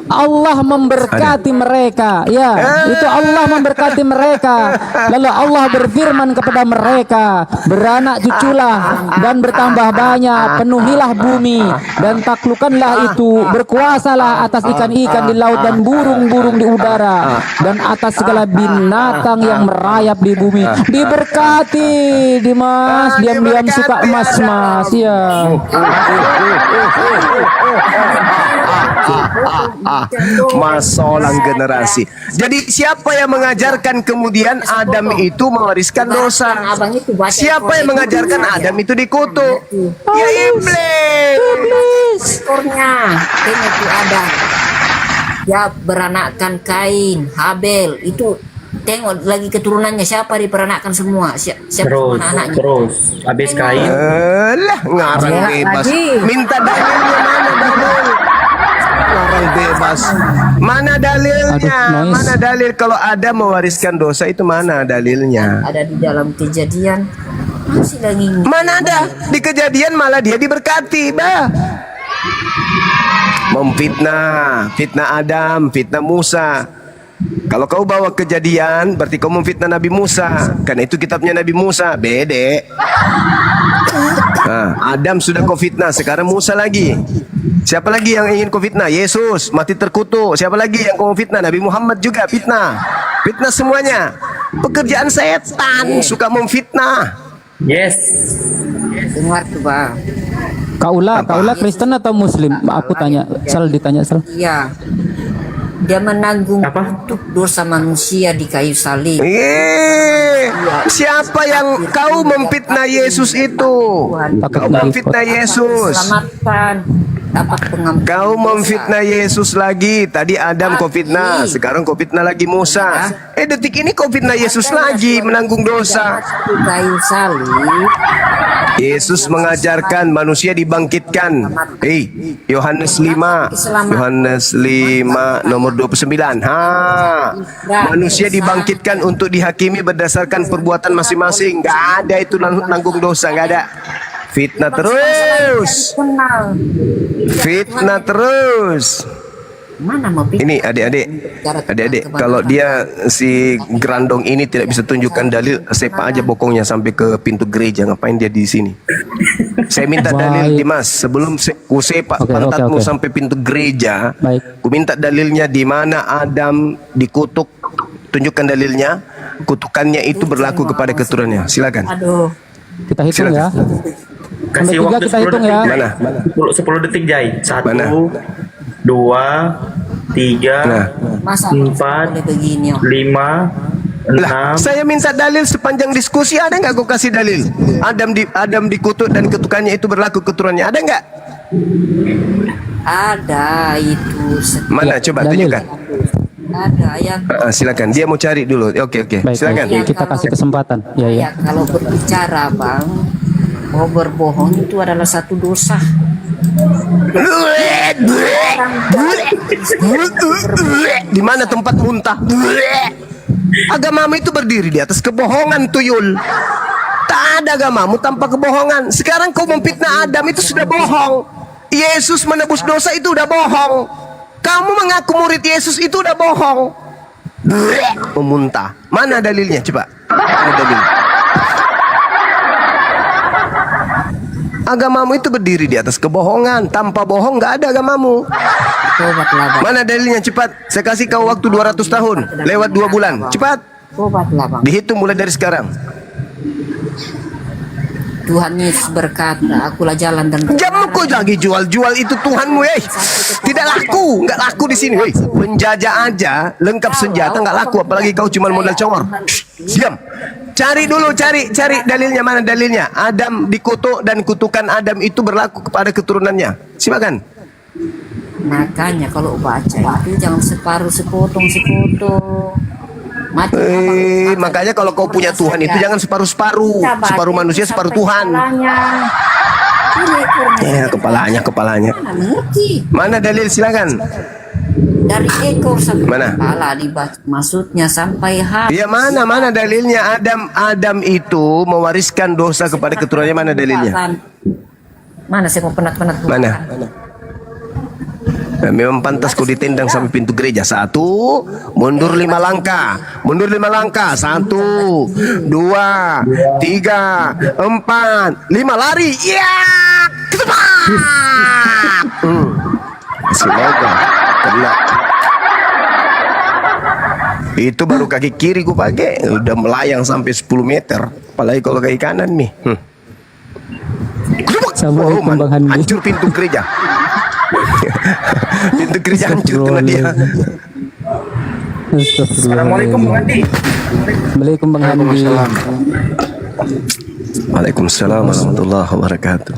Allah memberkati mereka. Ya, itu Allah memberkati mereka. Lalu Allah berfirman kepada mereka, beranak cuculah dan bertambah banyak, penuhilah bumi dan taklukkanlah itu, berkuasalah atas ikan-ikan di laut dan burung-burung di udara dan atas segala binatang yang merayap di bumi. Diberkati, Dimas. Diam-diam suka emas-mas. Ya. Masolang generasi. Jadi siapa yang mengajarkan kemudian Adam itu mewariskan dosa? Siapa yang mengajarkan Adam itu dikutuk? Ya iblis. Ekornya itu ada. Ya beranakkan Kain, Habel, itu tengok lagi keturunannya siapa diperanakkan semua. Siapa anaknya? Terus habis Kain. Lah ngarang bebas. Minta dalilnya mana dalil? Ngarang bebas. Mana dalilnya? Mana dalil kalau ada mewariskan dosa itu mana dalilnya? Ada di dalam Kejadian. Masih lagi. Mana ada? Di Kejadian malah dia diberkati, bah. Memfitnah, fitnah Adam, fitnah Musa. Kalau kau bawa Kejadian, berarti kau memfitnah Nabi Musa. Karena itu kitabnya Nabi Musa, bede. Nah, Adam sudah kau fitnah, sekarang Musa lagi. Siapa lagi yang ingin kau fitnah? Yesus, mati terkutuk. Siapa lagi yang kau fitnah? Nabi Muhammad juga fitnah. Fitnah semuanya. Pekerjaan setan, suka memfitnah. Yes. Dengar tuh, Bang. Kaulah Kristen atau Muslim? Aku tanya, ditanya. Iya. Dia menanggung untuk dosa manusia di kayu salib. Siapa yang kau memfitnah Yesus itu? Kau memfitnah Yesus. Selamatkan, dapat pengampunan. Kau memfitnah Yesus lagi. Tadi Adam kau fitnah, sekarang kau fitnah lagi Musa. Detik ini kau fitnah Yesus lagi, menanggung dosa. Di kayu salib. Yesus mengajarkan manusia dibangkitkan. Yohanes 5 nomor 29. Manusia dibangkitkan untuk dihakimi berdasarkan perbuatan masing-masing. Gak ada itu nanggung dosa, gak ada. Fitnah terus. Fitnah terus. Ini adik-adik, kalau dia si Grandong ini tidak bisa tunjukkan dalil, sepak aja bokongnya sampai ke pintu gereja. Ngapain dia di sini? Saya minta dalil, Dimas, sebelum ku sepak pantatmu sampai pintu gereja. Ku minta dalilnya di mana Adam dikutuk. Tunjukkan dalilnya. Kutukannya itu berlaku kepada keturunannya. Silakan. Kita hitung ya. Kasih waktu kita 10 hitung detik. ya. 10 detik Jai. 1, 2, 3, 4, 5, 6. Saya minta dalil sepanjang diskusi. Ada nggak kau kasih dalil? Adam dikutuk dan kutukannya itu berlaku keturunannya. Ada nggak? Ada itu. Mana? Coba tunjukkan. Ada yang. Silakan. Dia mau cari dulu. Oke. Silakan. Kita kasih kesempatan. Ya. Kalau berbicara, Bang, mau berbohong itu adalah satu dosa. Di mana tempat muntah? Agamamu itu berdiri di atas kebohongan, tuyul. Tak ada agamamu tanpa kebohongan. Sekarang kau memfitnah Adam, itu sudah bohong. Yesus menebus dosa itu udah bohong. Kamu mengaku murid Yesus itu udah bohong. Memuntah. Mana dalilnya? Coba. Mana dalil? Agamamu itu berdiri di atas kebohongan. Tanpa bohong nggak ada agamamu. Mana dalilnya? Cepat. Saya kasih kau waktu 200 tahun. Lewat 2 bulan. Cepat. Dihitung mulai dari sekarang. Tuhan Yesus berkata, akulah jalan dan Jangan kau lagi jual-jual itu Tuhanmu, Tidak laku, nggak laku di sini, Penjajah aja, lengkap senjata nggak laku, apalagi kau cuma modal congor. Diam. Cari dulu, cari dalilnya, mana dalilnya? Adam dikutuk dan kutukan Adam itu berlaku kepada keturunannya. Silakan. Makanya kalau baca itu jangan separuh sepotong. Makanya kalau kau punya Tuhan itu jangan separuh-separuh. Separuh manusia, separuh Tuhan. Ya, kepalanya. Mana dalil, silakan. Dari ekor sampai mana? kepala dibaca, maksudnya sampai hati. Ya, mana dalilnya? Adam itu mewariskan dosa kepada keturunannya, mana dalilnya? Mana saya mau penat-penat. Mana? Memang pantas kau ditendang sampai pintu gereja. 1, mundur 5 langkah. 1, 2, 3, 4, 5, lari. Ya, ketepat. Semoga kena. Itu baru kaki kiri ku pakai, udah melayang sampai 10 meter. Apalagi kalau kaki kanan nih. Hancur pintu gereja. Pintu gereja hancur kena dia. Assalamualaikum Bang Andi. Waalaikumsalam Bang Andi. Waalaikumsalam warahmatullahi wabarakatuh.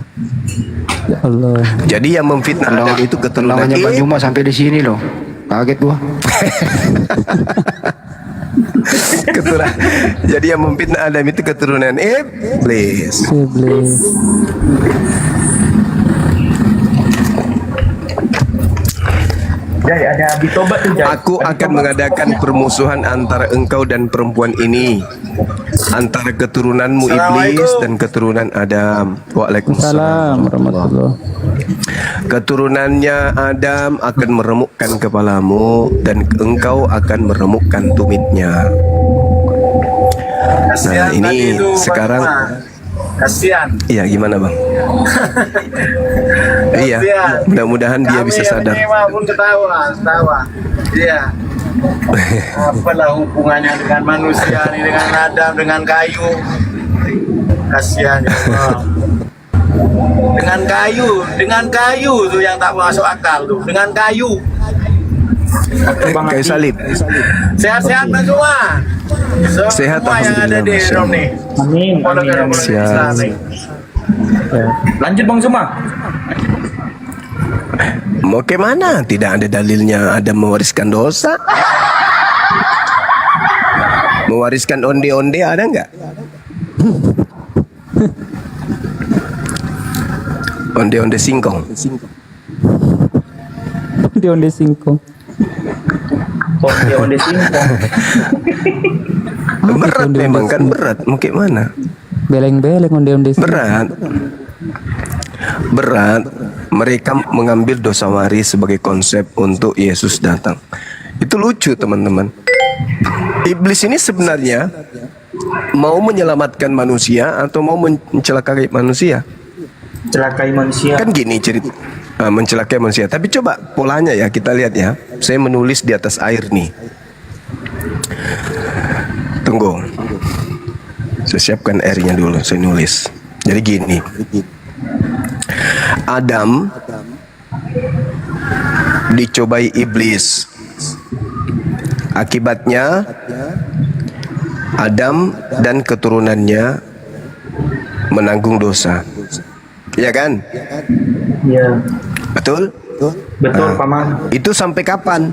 Ya Allah. Jadi yang memfitnah Adam itu keturunan Bang Juma sampai di sini loh. Kaget gua. Jadi yang memfitnah Adam itu keturunan iblis. Jai, ada bitobat tuh, Jai. Aku akan mengadakan permusuhan antara engkau dan perempuan ini, antara keturunanmu iblis dan keturunan Adam. Waalaikumsalam warahmatullahi. Keturunannya Adam akan meremukkan kepalamu dan engkau akan meremukkan tumitnya. Nah, ini sekarang Kasihan. Iya, gimana Bang? Iya, mudah-mudahan dia bisa sadar. Kami pun ketawa. Iya. Apalah hubungannya dengan manusia ini, dengan Adam, dengan kayu. Kasihan ya Allah. Dengan kayu tuh yang tak masuk akal tuh, dengan kayu. Kayu salib. Sehat-sehat semua. Sehat Semua yang ada di Rom nih. Amin. Siap. Lanjut Bang Zuma. Mau ke mana? Tidak ada dalilnya Adam mewariskan dosa. Mewariskan onde-onde ada nggak? Onde-onde singkong. Onde-onde singkong. Onde singkong. Berat memang kan, berat. Mau ke mana? Beleng-beleng onde-onde singkong. Berat. Mereka mengambil dosa waris sebagai konsep untuk Yesus datang. Itu lucu teman-teman. Iblis ini sebenarnya mau menyelamatkan manusia atau mau mencelakai manusia? Celakai manusia. Kan gini cerita. Mencelakai manusia. Tapi coba polanya ya, kita lihat ya. Saya menulis di atas air nih. Tunggu. Saya siapkan airnya dulu, saya nulis. Jadi gini. Adam dicobai iblis. Akibatnya Adam dan keturunannya menanggung dosa. Ya kan? Iya. Betul? Betul, Paman. Itu sampai kapan?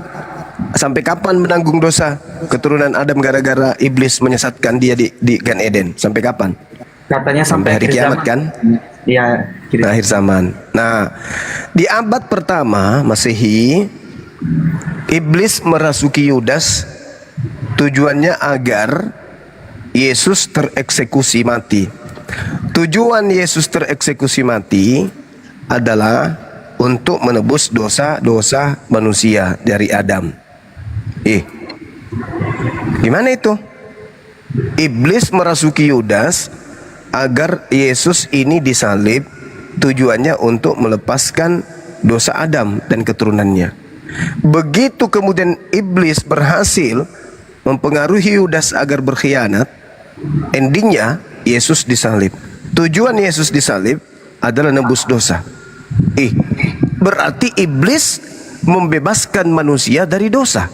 Sampai kapan menanggung dosa keturunan Adam gara-gara iblis menyesatkan dia di Gan Eden? Sampai kapan? Katanya sampai hari kiamat kan? Iya, akhir zaman. Nah, di abad pertama Masehi, iblis merasuki Yudas tujuannya agar Yesus tereksekusi mati. Tujuan Yesus tereksekusi mati adalah untuk menebus dosa-dosa manusia dari Adam. Gimana itu? Iblis merasuki Yudas agar Yesus ini disalib, tujuannya untuk melepaskan dosa Adam dan keturunannya. Begitu kemudian iblis berhasil mempengaruhi Yudas agar berkhianat, endingnya Yesus disalib. Tujuan Yesus disalib adalah nebus dosa. Berarti iblis membebaskan manusia dari dosa.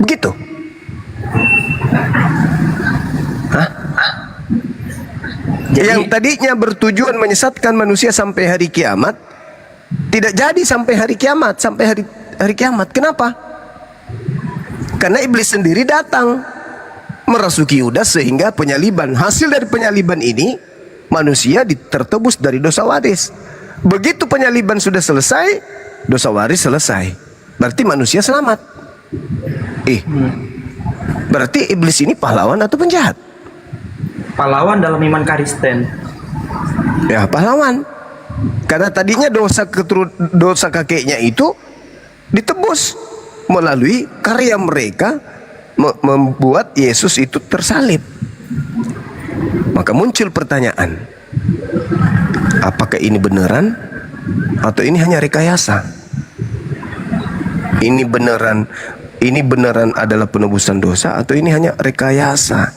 Begitu. Yang tadinya bertujuan menyesatkan manusia sampai hari kiamat, tidak jadi sampai hari kiamat, hari kiamat. Kenapa? Karena iblis sendiri datang merasuki Yudas sehingga penyaliban. Hasil dari penyaliban ini manusia tertebus dari dosa waris. Begitu penyaliban sudah selesai, dosa waris selesai. Berarti manusia selamat. Berarti iblis ini pahlawan atau penjahat? Pahlawan dalam iman Kristen. Ya, pahlawan. Karena tadinya dosa kakeknya itu ditebus melalui karya mereka membuat Yesus itu tersalib. Maka muncul pertanyaan, apakah ini beneran atau ini hanya rekayasa? Ini beneran adalah penebusan dosa atau ini hanya rekayasa?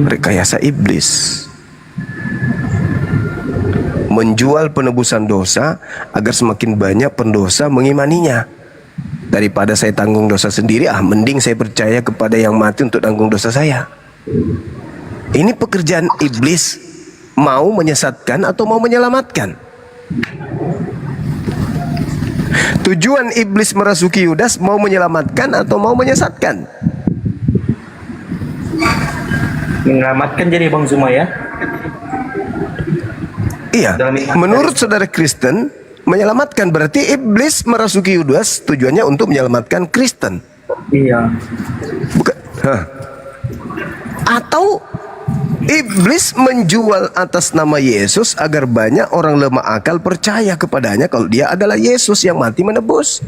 Rekayasa iblis menjual penebusan dosa agar semakin banyak pendosa mengimaninya. Daripada saya tanggung dosa sendiri, mending saya percaya kepada yang mati untuk tanggung dosa saya. Ini pekerjaan iblis, mau menyesatkan atau mau menyelamatkan. Tujuan iblis merasuki Yudas mau menyelamatkan atau mau menyesatkan? Menyelamatkan jadi Bang Zuma ya. Iya, menurut saudara Kristen menyelamatkan, berarti iblis merasuki Yudas tujuannya untuk menyelamatkan Kristen. Iya. Bukan. Atau iblis menjual atas nama Yesus agar banyak orang lemah akal percaya kepadanya kalau dia adalah Yesus yang mati menebus.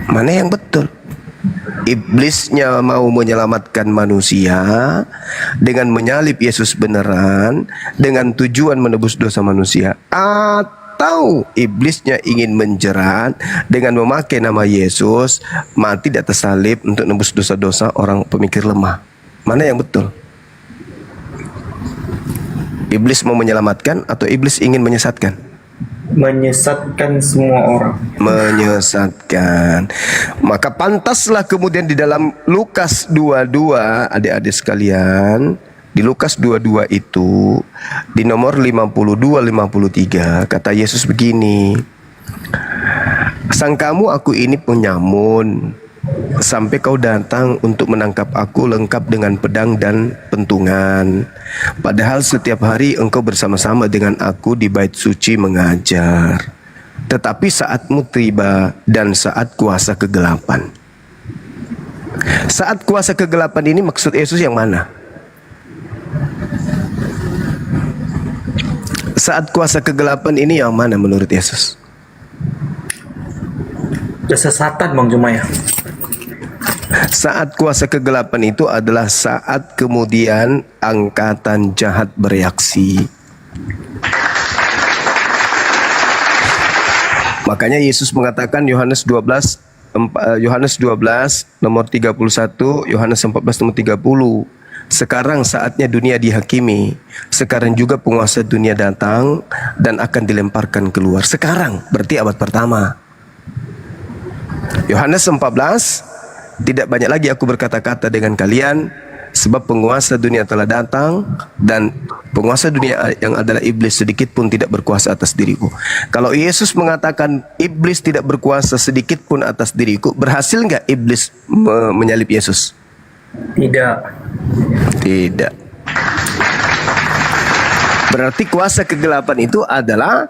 Mana yang betul? Iblisnya mau menyelamatkan manusia dengan menyalib Yesus beneran dengan tujuan menebus dosa manusia, atau iblisnya ingin menjerat dengan memakai nama Yesus mati di atas salib untuk menebus dosa-dosa orang pemikir lemah. Mana yang betul? Iblis mau menyelamatkan atau iblis ingin menyesatkan? Menyesatkan semua orang. Menyesatkan. Maka pantaslah kemudian di dalam Lukas 22, adik-adik sekalian, di Lukas 22 itu di nomor 52-53 kata Yesus begini, sangkamu aku ini penyamun sampai kau datang untuk menangkap aku lengkap dengan pedang dan pentungan, padahal setiap hari engkau bersama-sama dengan aku di bait suci mengajar. Tetapi saatmu tiba dan saat kuasa kegelapan. Saat kuasa kegelapan ini maksud Yesus yang mana? Saat kuasa kegelapan ini yang mana menurut Yesus? Kesesatan Bang Zuma ya. Saat kuasa kegelapan itu adalah saat kemudian angkatan jahat bereaksi. Makanya Yesus mengatakan Yohanes 12 nomor 31, Yohanes 14 nomor 30. Sekarang saatnya dunia dihakimi. Sekarang juga penguasa dunia datang dan akan dilemparkan keluar. Sekarang berarti abad pertama. Yohanes 14, tidak banyak lagi aku berkata-kata dengan kalian, sebab penguasa dunia telah datang dan penguasa dunia yang adalah iblis sedikit pun tidak berkuasa atas diriku. Kalau Yesus mengatakan iblis tidak berkuasa sedikit pun atas diriku, berhasil nggak iblis menyalib Yesus? Tidak. Tidak. Berarti kuasa kegelapan itu adalah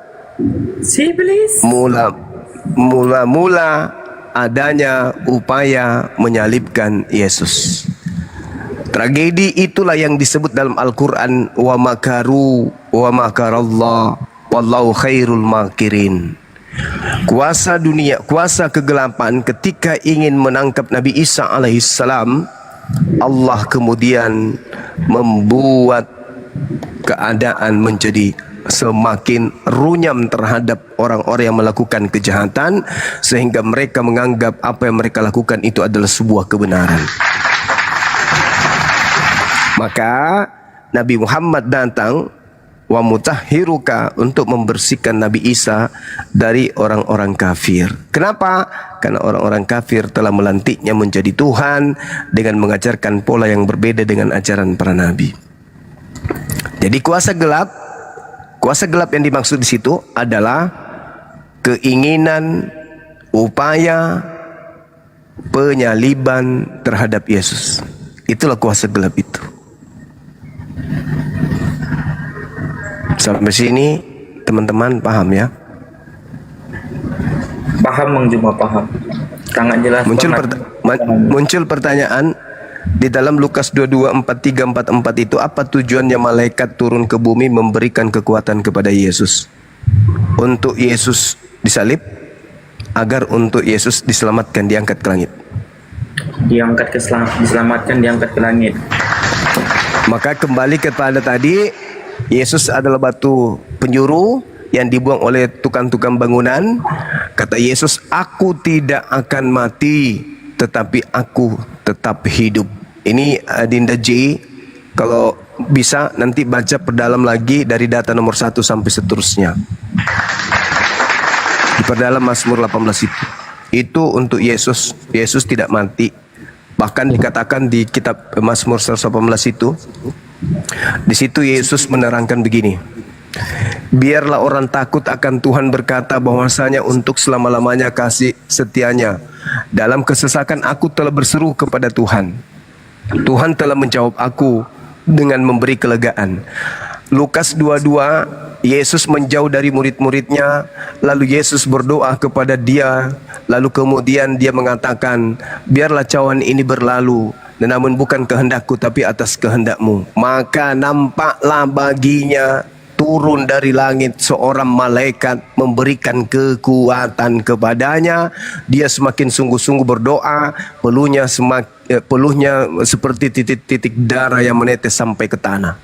si iblis. Mula adanya upaya menyalibkan Yesus. Tragedi itulah yang disebut dalam Al-Quran wa makaru wa makarallah wallahu khairul makirin. Kuasa dunia, kuasa kegelapan ketika ingin menangkap Nabi Isa alaihissalam, Allah kemudian membuat keadaan menjadi semakin runyam terhadap orang-orang yang melakukan kejahatan sehingga mereka menganggap apa yang mereka lakukan itu adalah sebuah kebenaran. Maka Nabi Muhammad datang wa mutahhiruka untuk membersihkan Nabi Isa dari orang-orang kafir. Kenapa? Karena orang-orang kafir telah melantiknya menjadi Tuhan dengan mengajarkan pola yang berbeda dengan ajaran para nabi. Jadi kuasa gelap yang dimaksud di situ adalah keinginan, upaya penyaliban terhadap Yesus. Itulah kuasa gelap itu. Sampai sini teman-teman paham ya? Paham Bang Juma, paham. Sangat jelas. Muncul pertanyaan di dalam Lukas 22:43-44 itu, apa tujuannya malaikat turun ke bumi memberikan kekuatan kepada Yesus? Untuk Yesus disalib, agar untuk Yesus diselamatkan, diangkat ke langit. Diselamatkan, diangkat ke langit. Maka kembali kepada tadi, Yesus adalah batu penjuru yang dibuang oleh tukang-tukang bangunan. Kata Yesus, aku tidak akan mati, tetapi aku tetap hidup. Ini Dinda J, kalau bisa nanti baca perdalam lagi dari data nomor 1 sampai seterusnya. Diperdalam Mazmur 18 itu. Itu untuk Yesus. Yesus tidak mati. Bahkan dikatakan di kitab Mazmur 118 itu, di situ Yesus menerangkan begini. Biarlah orang takut akan Tuhan berkata bahwasanya untuk selama-lamanya kasih setianya. Dalam kesesakan aku telah berseru kepada Tuhan. Tuhan telah menjawab aku dengan memberi kelegaan. Lukas 22, Yesus menjauh dari murid-muridnya, lalu Yesus berdoa kepada dia, lalu kemudian dia mengatakan, biarlah cawan ini berlalu, namun bukan kehendakku tapi atas kehendakmu. Maka nampaklah baginya turun dari langit seorang malaikat memberikan kekuatan kepadanya. Dia semakin sungguh-sungguh berdoa, peluhnya seperti titik-titik darah yang menetes sampai ke tanah.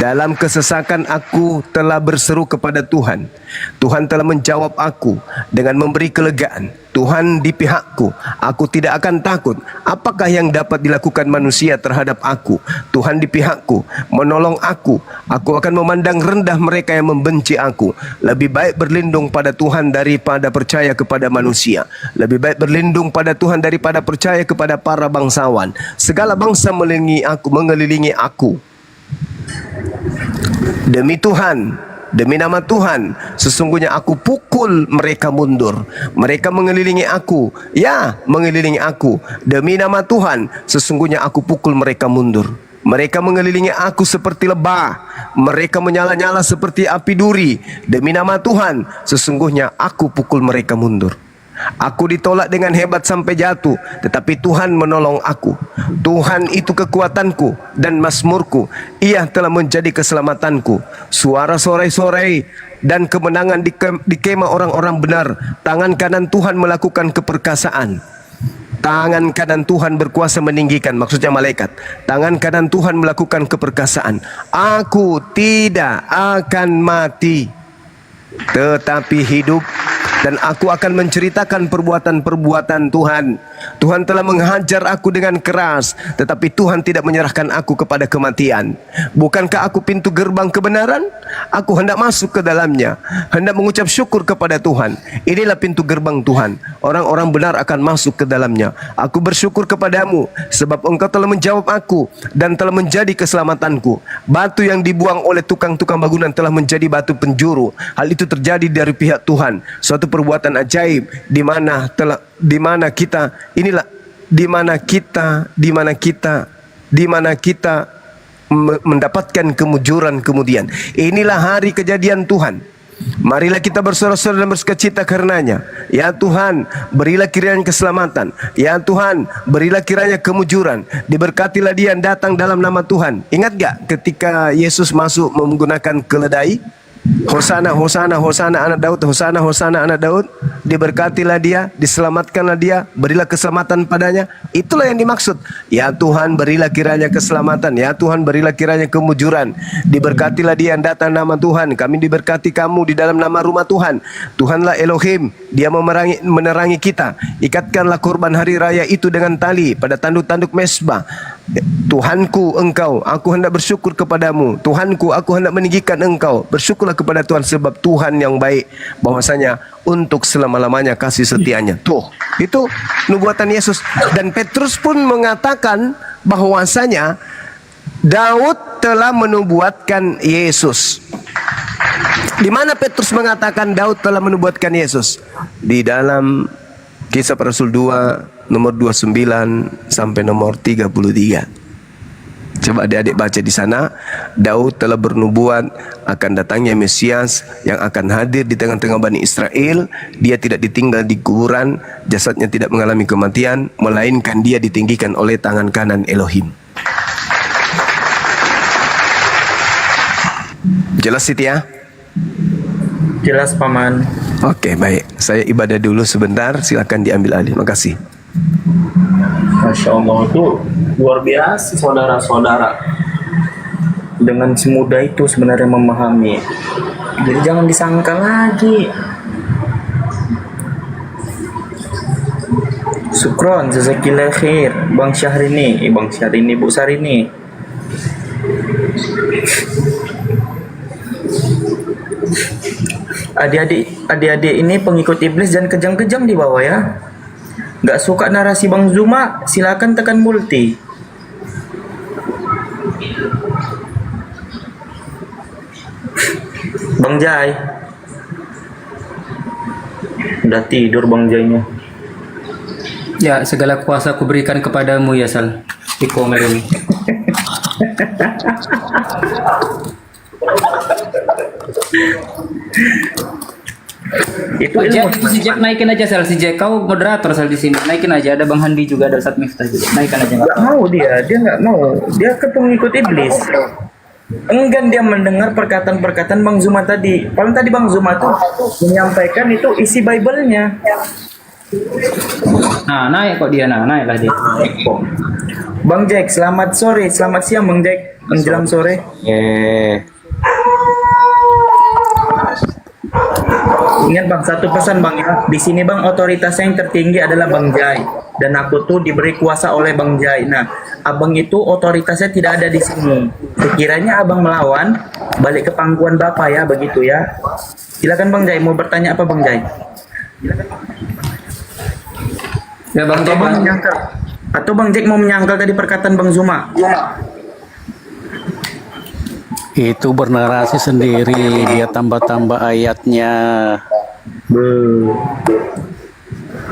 Dalam kesesakan aku telah berseru kepada Tuhan. Tuhan telah menjawab aku dengan memberi kelegaan. Tuhan di pihakku, aku tidak akan takut. Apakah yang dapat dilakukan manusia terhadap aku? Tuhan di pihakku, menolong aku. Aku akan memandang rendah mereka yang membenci aku. Lebih baik berlindung pada Tuhan daripada percaya kepada manusia. Lebih baik berlindung pada Tuhan daripada percaya kepada para bangsawan. Segala bangsa mengelilingi aku. Demi Tuhan, demi nama Tuhan, sesungguhnya aku pukul mereka mundur. Mereka mengelilingi aku, ya mengelilingi aku. Demi nama Tuhan, sesungguhnya aku pukul mereka mundur. Mereka mengelilingi aku seperti lebah, mereka menyala-nyala seperti api duri. Demi nama Tuhan, sesungguhnya aku pukul mereka mundur. Aku ditolak dengan hebat sampai jatuh, tetapi Tuhan menolong aku. Tuhan itu kekuatanku dan mazmurku. Ia telah menjadi keselamatanku. Suara sorai-sorai dan kemenangan di kemah orang-orang benar. Tangan kanan Tuhan melakukan keperkasaan. Tangan kanan Tuhan berkuasa meninggikan, maksudnya malaikat. Tangan kanan Tuhan melakukan keperkasaan. Aku tidak akan mati, tetapi hidup, dan aku akan menceritakan perbuatan-perbuatan Tuhan. Tuhan telah menghajar aku dengan keras, tetapi Tuhan tidak menyerahkan aku kepada kematian. Bukankah aku pintu gerbang kebenaran? Aku hendak masuk ke dalamnya, hendak mengucap syukur kepada Tuhan. Inilah pintu gerbang Tuhan, orang-orang benar akan masuk ke dalamnya. Aku bersyukur kepadamu, sebab engkau telah menjawab aku dan telah menjadi keselamatanku. Batu yang dibuang oleh tukang-tukang bangunan telah menjadi batu penjuru. Hal itu terjadi dari pihak Tuhan, suatu perbuatan ajaib di mana kita mendapatkan kemujuran kemudian. Inilah hari kejadian Tuhan. Marilah kita bersorak-sorai dan bersukacita karenanya. Ya Tuhan, berilah kiranya keselamatan. Ya Tuhan, berilah kiranya kemujuran. Diberkatilah dia yang datang dalam nama Tuhan. Ingat gak ketika Yesus masuk menggunakan keledai? Hosana, Hosana, Hosana anak Daud, Hosana, Hosana anak Daud. diberkatilah dia, diselamatkanlah dia, berilah keselamatan padanya. Itulah yang dimaksud. Ya Tuhan, berilah kiranya keselamatan. Ya Tuhan, berilah kiranya kemujuran. Diberkatilah dia yang datang nama Tuhan. Kami diberkati kamu di dalam nama rumah Tuhan. Tuhanlah Elohim, dia menerangi kita. Ikatkanlah kurban hari raya itu dengan tali pada tanduk-tanduk mesbah. Tuhanku engkau, aku hendak bersyukur kepadamu. Tuhanku, aku hendak meninggikan engkau. Bersyukurlah kepada Tuhan sebab Tuhan yang baik, bahwasanya untuk selama-lamanya kasih setianya. Tuh, itu nubuatan Yesus. Dan Petrus pun mengatakan bahwasanya Daud telah menubuatkan Yesus. Di mana Petrus mengatakan Daud telah menubuatkan Yesus? Di dalam Kisah Para Rasul 2 nomor 29 sampai nomor 33. Coba adik-adik baca di sana. Daud telah bernubuat akan datangnya Mesias yang akan hadir di tengah-tengah Bani Israel. Dia tidak ditinggal di kuburan, jasadnya tidak mengalami kematian, melainkan dia ditinggikan oleh tangan kanan Elohim. Jelas Siti ya? Jelas Paman. Oke, baik. Saya ibadah dulu sebentar, silakan diambil alih. Makasih. Masya Allah, itu luar biasa saudara-saudara. Dengan semudah itu sebenarnya memahami. Jadi jangan disangka lagi. Syukron, jazakillah khair. Bang Syahrini, Bu Sarini. Adik-adik ini pengikut iblis, jangan kejam-kejam di bawah ya. Gak suka narasi Bang Zuma, silakan tekan multi. Bang Jai. Udah tidur Bang Jainya. Ya, segala kuasa ku berikan kepadamu ya Sal. Iko melumi. Itu si Jack naikin aja Sal, si Jack kau moderator Sal di sini, naikin aja. Ada Bang Handi juga, ada Ustadz Miftah juga, naikin aja. Nggak mau dia nggak mau, dia ke pengikut iblis. Enggan dia mendengar perkataan-perkataan Bang Zuma tadi. Paling tadi Bang Zuma tuh menyampaikan itu isi Bible-nya. Nah, naik kok dia, naiklah dia. Bang Jack, selamat sore, selamat siang Bang Jack, menjelang sore. Ingat Bang, satu pesan Bang ya. Di sini Bang, otoritas yang tertinggi adalah Bang Jai, dan aku tuh diberi kuasa oleh Bang Jai. Nah, Abang itu otoritasnya tidak ada di sini. Sekiranya Abang melawan, balik ke pangkuan Bapak ya, begitu ya. Silakan Bang Jai, mau bertanya apa Bang Jai? Ya Bang Jack, atau Bang Jack mau menyangkal tadi perkataan Bang Zuma? Itu bernarasi sendiri, dia tambah-tambah ayatnya.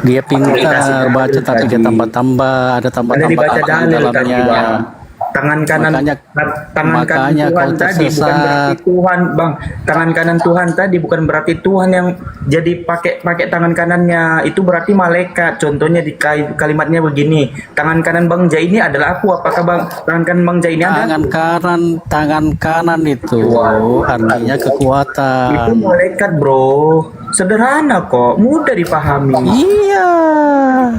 Dia pintar baca tapi dia tambah-tambah, ada tambah-tambah di dalamnya. Tangan kanan, tangan kanan Tuhan tadi bukan berarti Tuhan Bang. Tangan kanan Tuhan tadi bukan berarti Tuhan yang jadi pakai tangan kanannya, itu berarti malaikat. Contohnya di kalimatnya begini, tangan kanan Bang Jai ini adalah aku. Apakah Bang tangan kanan Bang Jai ini ada? Tangan kanan itu artinya kekuatan. Itu malaikat bro, sederhana kok, mudah dipahami. Iya.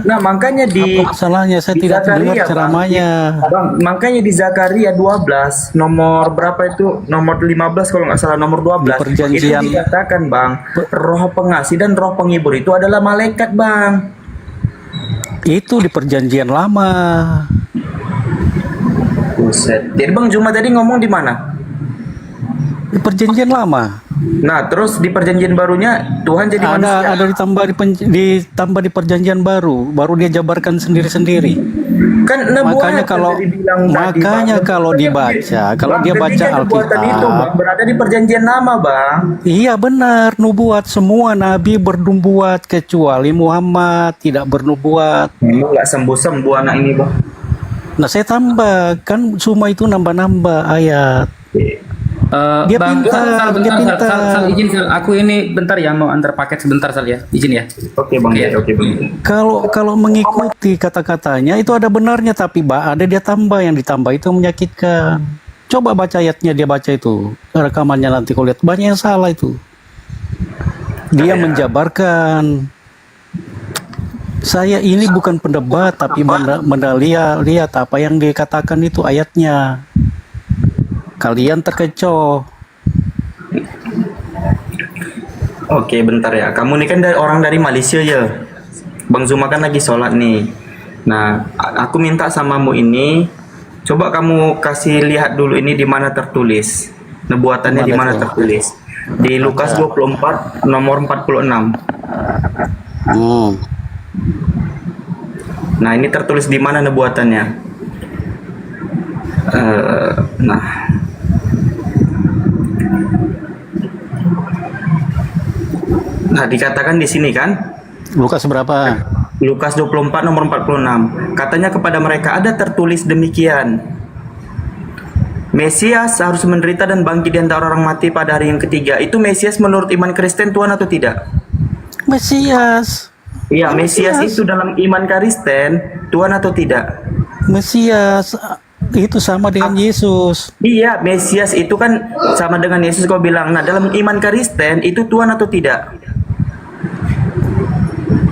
Nah makanya di masalahnya saya tidak dengar ceramahnya Bang, makanya di Zakaria 12 nomor berapa itu, nomor 15 kalau nggak salah, nomor 12 perjanjian itu dikatakan Bang, roh pengasih dan roh penghibur itu adalah malaikat Bang. Itu di perjanjian lama. Buset. Jadi Bang Zuma tadi ngomong di mana? Di perjanjian lama. Nah, terus di perjanjian barunya Tuhan jadi manusia. Ada ditambah di perjanjian baru dia jabarkan sendiri-sendiri. Kan makanya kalau dibaca, kalau dia baca Alkitab itu Bang, berada di perjanjian lama Bang. Iya benar, nubuat semua nabi bernubuat kecuali Muhammad tidak bernubuat. Nggak sembuh-sembuh anak ini Bang. Nah saya tambah, kan semua itu nambah-nambah ayat. Dia Bang, pintar, dia pintar. Sal, izin Sal, aku ini bentar ya mau antar paket sebentar Sal ya, izin ya. Oke Bang, oke Bang. Kalau mengikuti kata-katanya itu ada benarnya, tapi ada dia tambah, yang ditambah itu menyakitkan. Coba baca ayatnya, dia baca itu rekamannya nanti kau lihat banyak yang salah itu. Dia menjabarkan Saya ini bukan pendebat, tapi lihat apa yang dikatakan itu ayatnya. Kalian terkecoh. Oke, bentar ya. Kamu ini kan orang dari Malaysia ya. Bang Zuma kan lagi sholat nih. Nah, aku minta samamu ini, coba kamu kasih lihat dulu ini di mana tertulis. Nubuatannya di mana tertulis? Di Lukas 24 nomor 46. Nah, ini tertulis di mana nubuatannya? Nah, dikatakan di sini kan? Lukas berapa? Lukas 24 nomor 46. Katanya kepada mereka ada tertulis demikian. Mesias harus menderita dan bangkit di antara orang mati pada hari yang ketiga. Itu Mesias menurut iman Kristen Tuhan atau tidak? Mesias. Iya, Mesias itu dalam iman Kristen Tuhan atau tidak? Mesias itu sama dengan Yesus. Iya, Mesias itu kan sama dengan Yesus kau bilang. Nah, dalam iman Kristen itu Tuhan atau tidak?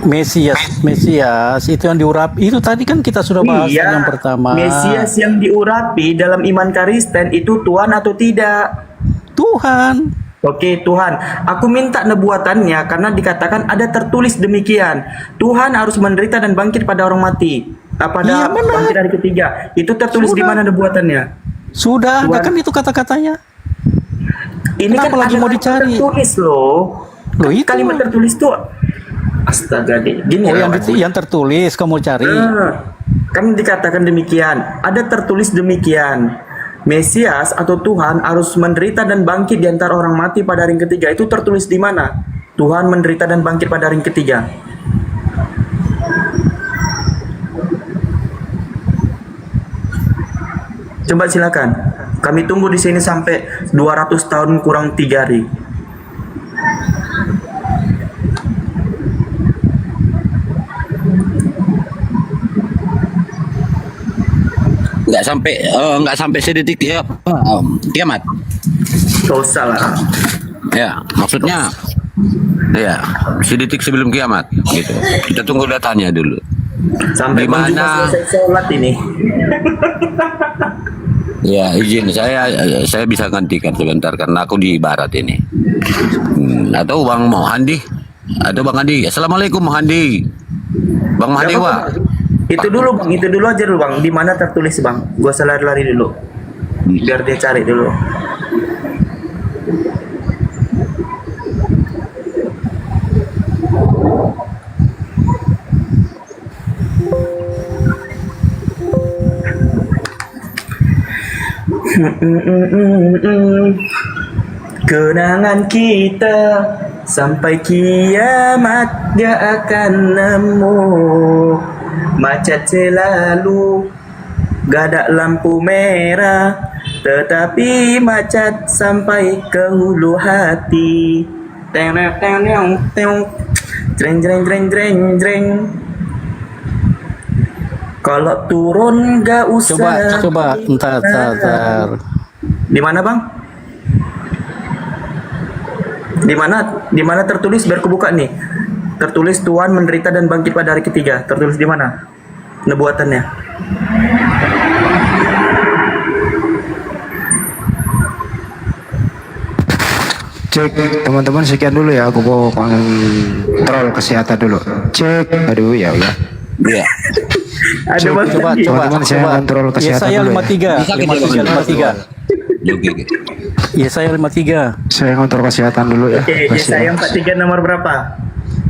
Mesias itu yang diurapi. Itu tadi kan kita sudah bahas yang pertama. Mesias yang diurapi dalam iman Kristen itu Tuhan atau tidak? Tuhan. Oke, Tuhan. Aku minta nubuatannya karena dikatakan ada tertulis demikian. Tuhan harus menderita dan bangkit pada orang mati. Pada bangkit hari ketiga. Itu tertulis di mana nubuatannya? Sudah, ada kan itu kata-katanya. Ini kenapa kan lagi mau dicari? Tertulis loh. Itu kalimat tertulis tuh. Astaga deh. Gini yang tertulis kamu cari. Kan dikatakan demikian. Ada tertulis demikian. Mesias atau Tuhan harus menderita dan bangkit di antara orang mati pada hari yang ketiga. Itu tertulis di mana? Tuhan menderita dan bangkit pada hari yang ketiga. Coba silakan. Kami tunggu di sini sampai 200 tahun kurang 3 hari. Nggak sampai sedetik kiamat. Dosa lah. Ya, maksudnya ya sedetik sebelum kiamat gitu. Kita tunggu datanya dulu. Sampai mana selesai sholat ini. Ya, izin saya bisa gantikan sebentar karena aku di barat ini. Atau Bang Mohandi? Atau Bang Handi? Assalamualaikum Mohandi. Bang Mohandi Wah. Itu dulu Bang, itu dulu aja dulu Bang. Di mana tertulis Bang? Gua lari-lari dulu. Biar dia cari dulu. Kenangan kita sampai kiamat gak akan nemu. Macet selalu, gak ada lampu merah, tetapi macet sampai ke hulu hati. Teng teng teng teng, jreng jreng jreng jreng jreng. Kalau turun gak usah. Coba, entar. Di mana Bang? Di mana tertulis biar ku buka nih. Tertulis Tuhan menderita dan bangkit pada hari ketiga. Tertulis di mana? Nubuatannya. Cek teman-teman, sekian dulu ya. Aku mau kontrol kesehatan dulu. Cek. Aduh ya. Iya. Ada coba teman-teman, saya kontrol kesehatan saya dulu. 53. Ya saya 53. Saya kontrol kesehatan dulu ya. Oke, ya saya 43 nomor berapa?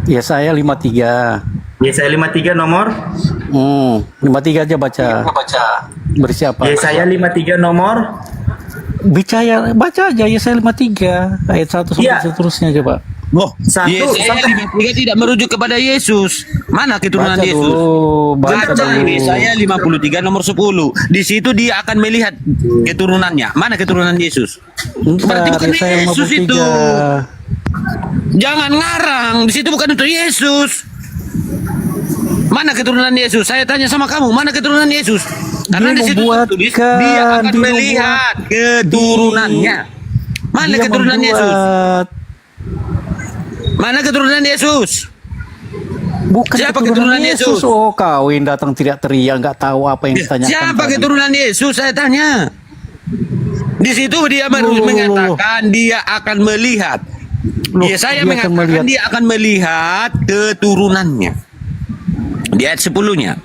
Ya saya 53. Ya saya 53 nomor? 53 aja baca. Bersiapa? Ya saya 53 nomor? Baca aja ya saya 53 ayat 1 sampai seterusnya coba. Yesaya 53 tidak merujuk kepada Yesus. Mana keturunan Baca Yesus? Baca dulu. Yesaya 53 nomor 10. Di situ dia akan melihat keturunannya. Mana keturunan Yesus? Berarti bukan Yesus itu. Jangan ngarang. Di situ bukan untuk Yesus. Mana keturunan Yesus? Saya tanya sama kamu, mana keturunan Yesus? Karena di situ tertulis dia akan melihat keturunannya. Mana keturunan Yesus? Mana keturunan Yesus? Bukan Siapa keturunan Yesus? Oh, kawin datang tidak teriak, nggak tahu apa yang ditanyakan. Siapa tadi. keturunan Yesus? Saya tanya. Di situ dia mengatakan dia akan melihat. Saya mengatakan dia akan melihat keturunannya. Di ayat 10-nya.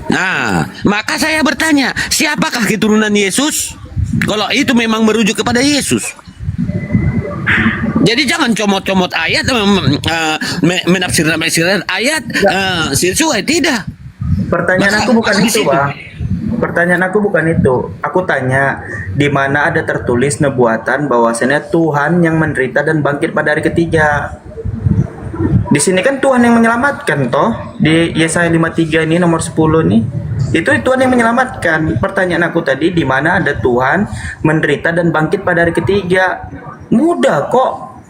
Nah, maka saya bertanya, siapakah keturunan Yesus? Kalau itu memang merujuk kepada Yesus. Jadi jangan comot-comot ayat, menafsir-nafsirkan ayat sesuai, tidak. Pertanyaan aku bukan itu, Bang. Pertanyaan aku bukan itu. Aku tanya, di mana ada tertulis nubuatan bahwasanya Tuhan yang menderita dan bangkit pada hari ketiga. Di sini kan Tuhan yang menyelamatkan toh. Di Yesaya 53 ini nomor 10 nih. Itu Tuhan yang menyelamatkan. Pertanyaan aku tadi, di mana ada Tuhan menderita dan bangkit pada hari ketiga. Mudah kok.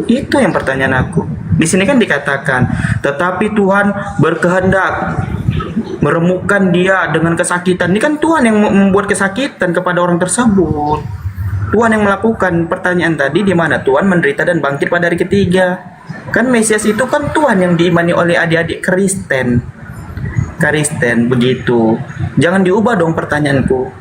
Itu yang pertanyaan aku. Di sini kan dikatakan, tetapi Tuhan berkehendak meremukkan dia dengan kesakitan. Ini kan Tuhan yang membuat kesakitan kepada orang tersebut. Tuhan yang melakukan. Pertanyaan tadi, di mana Tuhan menderita dan bangkit pada hari ketiga. Kan Mesias itu kan Tuhan yang diimani oleh adik-adik Kristen. Begitu. Jangan diubah dong pertanyaanku.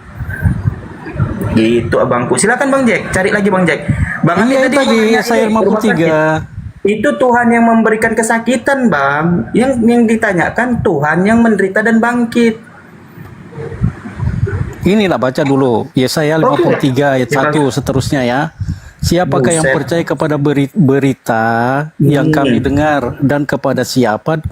Gitu abangku. Silakan Bang Jack, cari lagi Bang Jack. Bang Iya tadi Yesaya 53. Itu Tuhan yang memberikan kesakitan, Bang. Yang ditanyakan Tuhan yang menderita dan bangkit. Inilah baca dulu Yesaya 53 ayat 1 seterusnya ya. Siapakah yang percaya kepada berita yang kami dengar, dan kepada siapa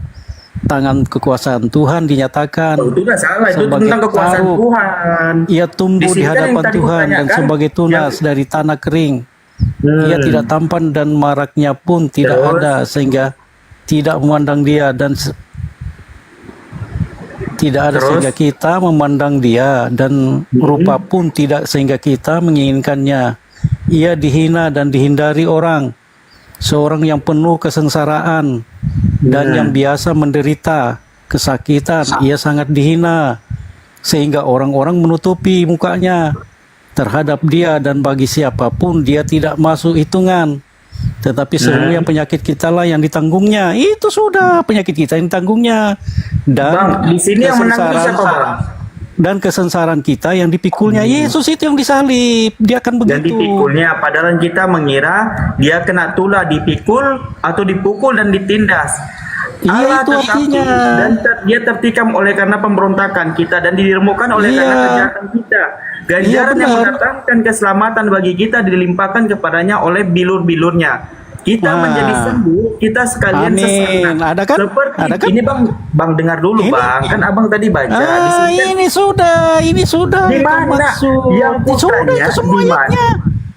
tangan kekuasaan Tuhan dinyatakan? Itu udah salah, itu tentang kekuasaan Tuhan. Ia tumbuh di hadapan Tuhan dan sebagai tunas dari tanah kering. Ia tidak tampan dan maraknya pun tidak ada, sehingga tidak memandang dia, dan tidak ada sehingga kita memandang dia, dan rupa pun tidak sehingga kita menginginkannya. Ia dihina dan dihindari orang, seorang yang penuh kesengsaraan dan yang biasa menderita kesakitan. Ia sangat dihina sehingga orang-orang menutupi mukanya terhadap dia, dan bagi siapapun dia tidak masuk hitungan. Tetapi seluruhnya penyakit kita lah yang ditanggungnya. Itu sudah penyakit kita yang ditanggungnya. Dan Bang, di sini yang menanggung siapa, Bang? Dan kesengsaraan kita yang dipikulnya. Yesus itu yang disalib. Dia akan begitu. Dan dipikulnya, padahal kita mengira dia kena tulah, dipikul atau dipukul dan ditindas. Iya, itu artinya. Dan dia tertikam oleh karena pemberontakan kita, dan diremukkan oleh karena kejahatan kita. Ganjaran yang mendatangkan keselamatan bagi kita dilimpahkan kepadanya oleh bilur-bilurnya. Kita menjadi sembuh, kita sekalian sesat. Ada kan? Seperti ini Bang dengar dulu Bang, kan Abang tadi baca. Di sini kan, ini sudah. Di mana? Yang kutanya di mana?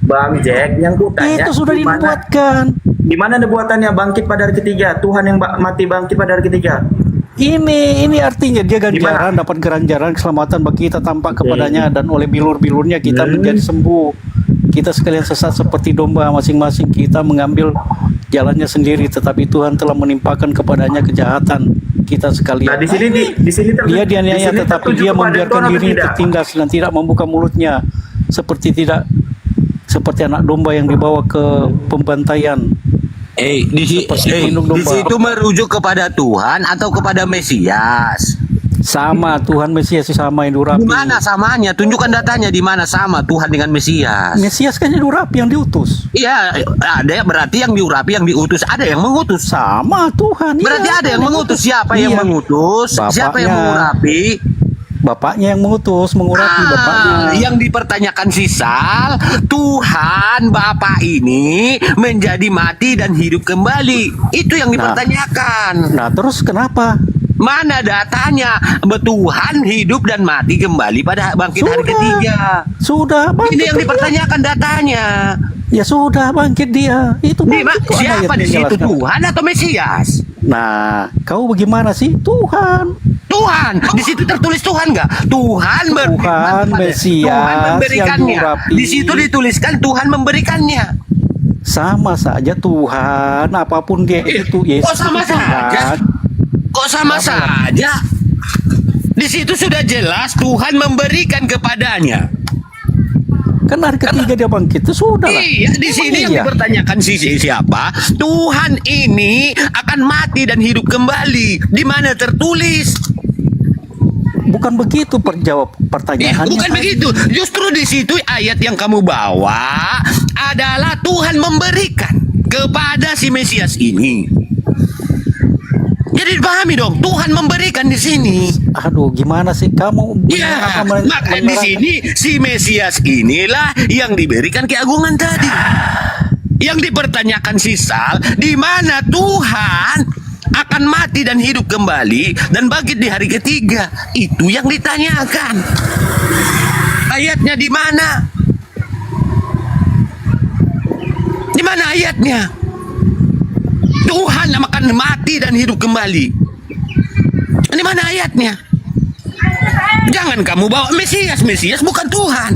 Bang Jack, yang kutanya itu sudah dibuatkan. Di mana nubuatannya bangkit pada hari ketiga? Tuhan yang mati bangkit pada hari ketiga. Ini artinya dia ganjaran, dapat ganjaran keselamatan bagi kita tampak kepadanya, dan oleh bilur-bilurnya kita menjadi sembuh. Kita sekalian sesat seperti domba, masing-masing kita mengambil jalannya sendiri, tetapi Tuhan telah menimpakan kepadanya kejahatan kita sekalian. Nah, di sini dia dianiaya, tetapi dia membiarkan diri tertindas dan tidak membuka mulutnya, seperti anak domba yang dibawa ke pembantaian. Di situ merujuk kepada Tuhan atau kepada Mesias? Sama, Tuhan Mesias sama yang diurapi. Di mana samanya? Tunjukkan datanya di mana sama Tuhan dengan Mesias. Mesias kan yang diurapi, yang diutus. Iya, ada berarti yang diurapi, yang diutus, ada yang mengutus. Sama Tuhan. Berarti ada yang mengutus. Siapa yang mengutus? Siapa yang mengurapi? Bapaknya yang mengutus, mengurapi bapaknya. Yang dipertanyakan sisal, Tuhan Bapa ini menjadi mati dan hidup kembali. Itu yang dipertanyakan. Nah, terus kenapa? Mana datanya? Tuhan hidup dan mati kembali pada bangkit hari ketiga. Sudah bangkit. Ini yang dipertanyakan datanya. Ya sudah, bangkit dia. Itu bangkit. Siapa di situ, Tuhan atau Mesias? Nah, kau bagaimana sih? Tuhan. Di situ tertulis Tuhan nggak? Tuhan Mesias, Tuhan memberikannya. Di situ dituliskan Tuhan memberikannya. Sama saja Tuhan, apapun dia itu Yesus. Kok sama saja? Kok sama saja? Di situ sudah jelas Tuhan memberikan kepadanya. Kan hari ketiga dia bangkit, itu sudah lah. Iya, di sini yang dipertanyakan siapa? Tuhan ini akan mati dan hidup kembali. Di mana tertulis? Bukan begitu jawab pertanyaannya. Bukan begitu. Justru di situ ayat yang kamu bawa adalah Tuhan memberikan kepada si Mesias ini. Jadi dipahami dong, Tuhan memberikan di sini. Aduh, gimana sih kamu? Ya, maka di sini si Mesias inilah yang diberikan keagungan tadi. Yang dipertanyakan si Sal, di mana Tuhan akan mati dan hidup kembali dan bangkit di hari ketiga. Itu yang ditanyakan. Ayatnya di mana? Di mana ayatnya? Tuhan akan mati dan hidup kembali. Di mana ayatnya? Jangan kamu bawa Mesias. Mesias bukan Tuhan.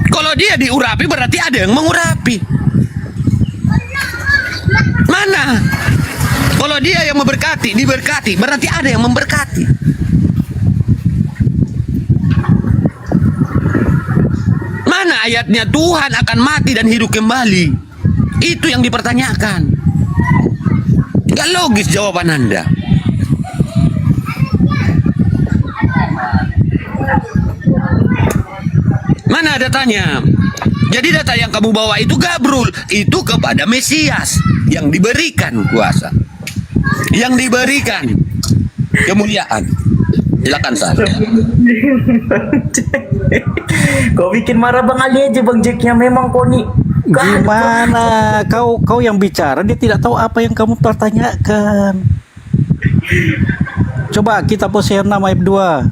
Kalau dia diurapi berarti ada yang mengurapi. Mana? Kalau dia yang memberkati, diberkati, berarti ada yang memberkati. Mana ayatnya Tuhan akan mati dan hidup kembali? Itu yang dipertanyakan. Gak logis jawaban Anda. Mana datanya? Jadi data yang kamu bawa itu gabrul, itu kepada Mesias yang diberikan kuasa, yang diberikan kemuliaan. Silakan Sar. Kau bikin marah Bang Ali aja Bang Jacknya, memang kau nih. Gimana? Kau yang bicara, dia tidak tahu apa yang kamu pertanyakan. Coba kita Hosea 6 ayat 2.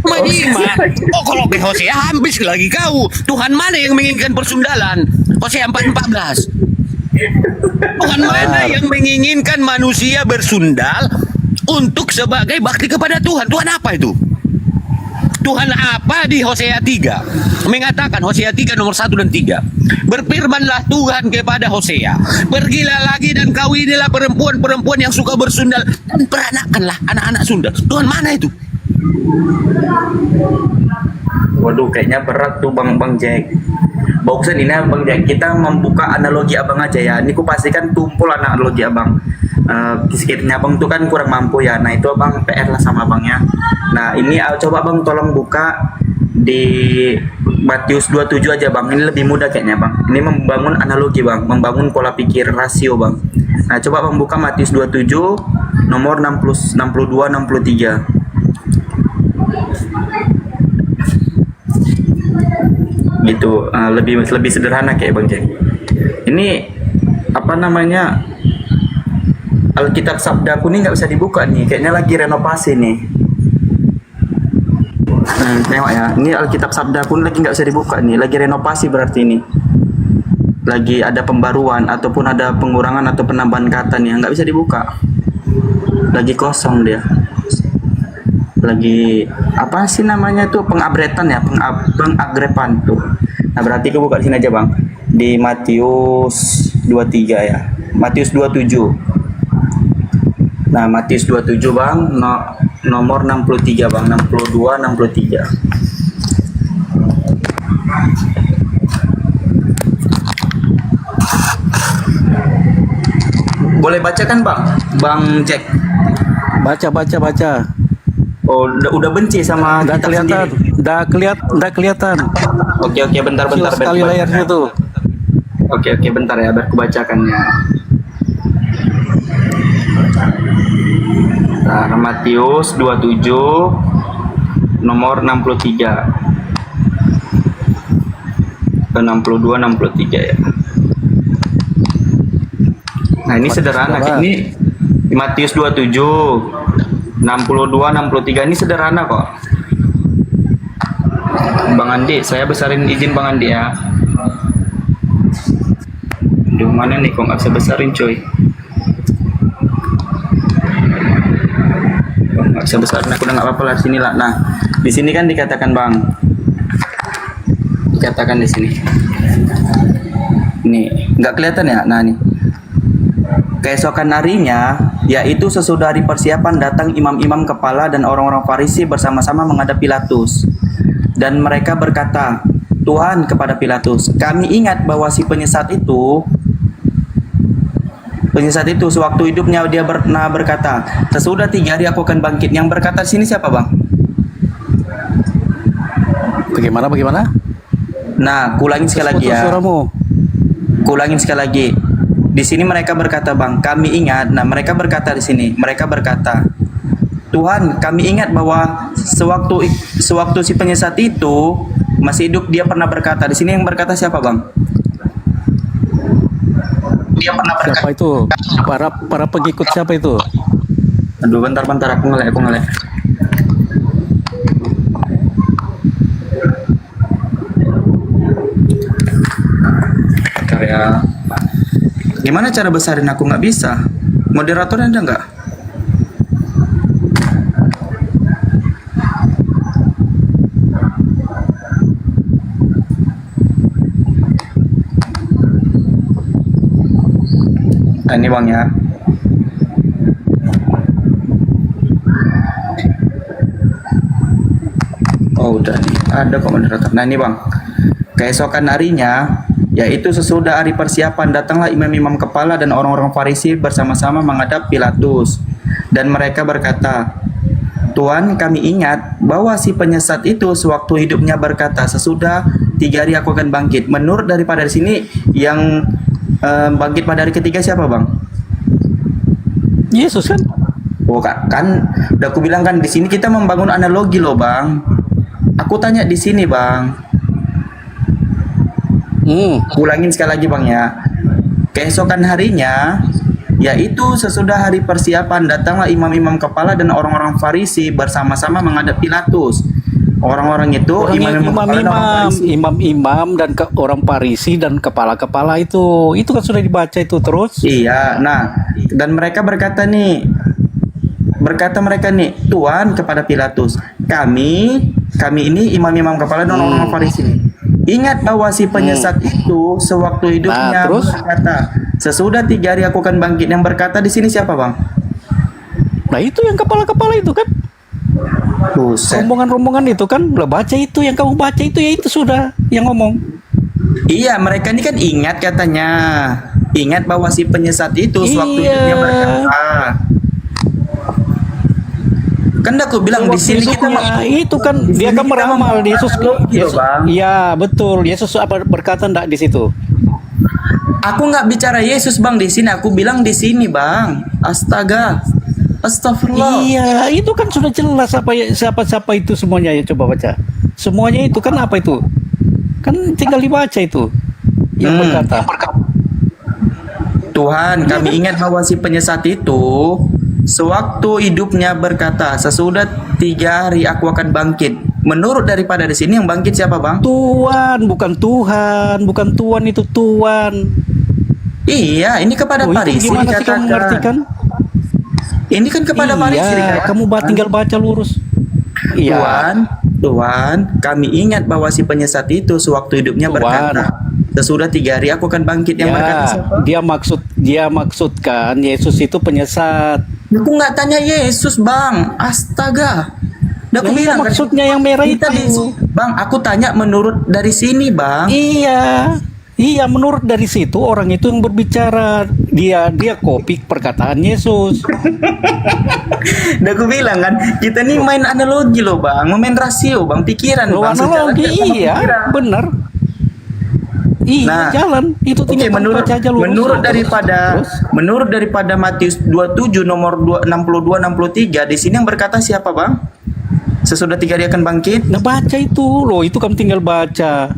Oh, kalau ke Hosea habis lagi kau. Tuhan mana yang menginginkan persundalan? Hosea 4:14. Tuhan mana yang menginginkan manusia bersundal untuk sebagai bakti kepada Tuhan? Tuhan apa itu? Tuhan apa di Hosea 3? Mengatakan Hosea 3 nomor 1 dan 3. Berfirmanlah Tuhan kepada Hosea, pergilah lagi dan kawinilah perempuan-perempuan yang suka bersundal dan peranakanlah anak-anak sundal. Tuhan mana itu? Waduh, kayaknya berat tuh Bang Jack. Bagusan ini Bang Jack, kita membuka analogi abang aja ya. Ini ku pastikan tumpul analogi abang. Sekiranya abang tuh kan kurang mampu ya. Nah itu abang PR lah sama abangnya. Nah ini coba abang tolong buka di Matius 27 aja bang. Ini lebih mudah kayaknya bang. Ini membangun analogi bang, membangun pola pikir rasio bang. Nah coba abang buka Matius 27 nomor 62 63. Gitu, lebih sederhana kayak Bang Jack. Ini apa namanya, Alkitab Sabdaku ini nggak bisa dibuka nih, kayaknya lagi renovasi nih. Tengok ya, ini Alkitab Sabdaku lagi nggak bisa dibuka nih, lagi renovasi berarti ini. Lagi ada pembaruan ataupun ada pengurangan atau penambahan kata nih, nggak bisa dibuka. Lagi kosong dia. Lagi apa sih namanya tuh, pengupgradean ya, pengupgradean tuh. Nah berarti aku buka sini aja bang, di Matius 23 ya, Matius 27. Nah Matius 27 bang, nomor 63 bang, 62 63. Boleh baca kan bang Jack? Baca. Oh, udah benci sama nggak kelihatan, nggak kelihatan. Oke, bentar. Sekali layarnya tuh. Oke, bentar ya, biar aku bacakan ya. Nah, Matius 27 nomor 63 ke 62 63 ya. Nah, ini sederhana, ini Matius 27 62 63 ini sederhana kok. Bang Andi, saya besarin, izin Bang Andi ya. Aduh, mana nih kok nggak bisa besarin coy. Nggak bisa besarin, aku udah nggak apa-apa lah, sini lah. Nah di sini kan dikatakan bang, dikatakan di sini. Nih nggak kelihatan ya. Nah nih, keesokan harinya, yaitu sesudah hari persiapan, datang imam-imam kepala dan orang-orang Farisi bersama-sama menghadap Pilatus. Dan mereka berkata, Tuhan kepada Pilatus, kami ingat bahwa si penyesat itu sewaktu hidupnya dia pernah berkata, sesudah 3 hari aku akan bangkit. Yang berkata di sini siapa, Bang? Bagaimana? Nah, kulangin sekali lagi ya. Kulangin sekali lagi. Di sini mereka berkata, Bang, kami ingat. Nah, mereka berkata di sini, mereka berkata, Tuhan, kami ingat bahwa sewaktu si penyesat itu masih hidup, dia pernah berkata. Di sini yang berkata siapa, Bang? Dia pernah berkata. Siapa itu? Para pengikut siapa itu? Aduh, bentar aku ngelek. Ya. Gimana cara besarin aku nggak bisa? Moderatornya ada nggak? Nah, ini Bang ya. Oh udah nih, ada kok moderator. Nah ini Bang, keesokan harinya, yaitu sesudah hari persiapan, datanglah imam-imam kepala dan orang-orang Farisi bersama-sama menghadap Pilatus. Dan mereka berkata, Tuhan, kami ingat bahwa si penyesat itu sewaktu hidupnya berkata, sesudah 3 hari aku akan bangkit. Menurut daripada di sini, yang bangkit pada hari ketiga siapa, Bang? Yesus kan? Oh kan, udah aku bilang kan di sini kita membangun analogi loh, Bang. Aku tanya di sini, Bang. Ulangin sekali lagi, Bang ya. Keesokan harinya, yaitu sesudah hari persiapan, datanglah imam-imam kepala dan orang-orang Farisi bersama-sama menghadap Pilatus. Orang-orang itu imam-imam dan orang Farisi dan kepala-kepala itu kan sudah dibaca itu terus. Iya, nah, dan mereka berkata mereka nih, Tuhan kepada Pilatus, kami ini imam-imam kepala dan orang-orang Farisi nih. Ingat bahwa si penyesat itu sewaktu hidupnya berkata, sesudah 3 hari aku akan bangkit. Yang berkata di sini siapa, Bang? Nah itu yang kepala-kepala itu kan. Rombongan-rombongan itu kan, baca itu yang kamu baca itu, ya itu sudah yang ngomong. Iya, mereka ini kan ingat katanya. Ingat bahwa si penyesat itu sewaktu hidupnya berkata. Kan aku bilang di sini kita itu kan dia kan meramal Yesus. Iya, betul. Yesus apa berkata enggak di situ? Aku nggak bicara Yesus, Bang, di sini. Aku bilang di sini, Bang. Astaga. Astagfirullah. Iya, itu kan sudah jelas siapa itu semuanya, ya coba baca. Semuanya itu kan apa itu? Kan tinggal dibaca itu. Yang berkata. Tuhan, kami ingat bahwa si penyesat itu sewaktu hidupnya berkata, sesudah 3 hari aku akan bangkit. Menurut daripada di sini yang bangkit siapa, Bang? Tuhan, bukan Tuhan, bukan Tuhan, itu Tuhan. Iya, ini kepada Farisi dikatakan. Ini kan kepada Farisi dikatakan. Kamu tinggal baca lurus. Tuhan, kami ingat bahwa si penyesat itu sewaktu hidupnya berkata, sesudah 3 hari aku akan bangkit. Yang berkata siapa? Dia maksudkan Yesus itu penyesat. Aku nggak tanya Yesus, Bang. Astaga. Udah aku bilang maksudnya yang merah itu. Bang, aku tanya menurut dari sini, Bang. Iya, menurut dari situ orang itu yang berbicara. Dia copy perkataan Yesus. Udah aku bilang kan, kita nih main analogi loh, Bang. Main rasio, Bang. Pikiran, Bang. Analogi, iya, benar. Iya, jalan itu tinggal baca aja lurus. Menurut daripada Matius 27 nomor 62 63 di sini yang berkata siapa, Bang? Sesudah 3 hari akan bangkit. Nah, baca itu loh, itu kamu tinggal baca.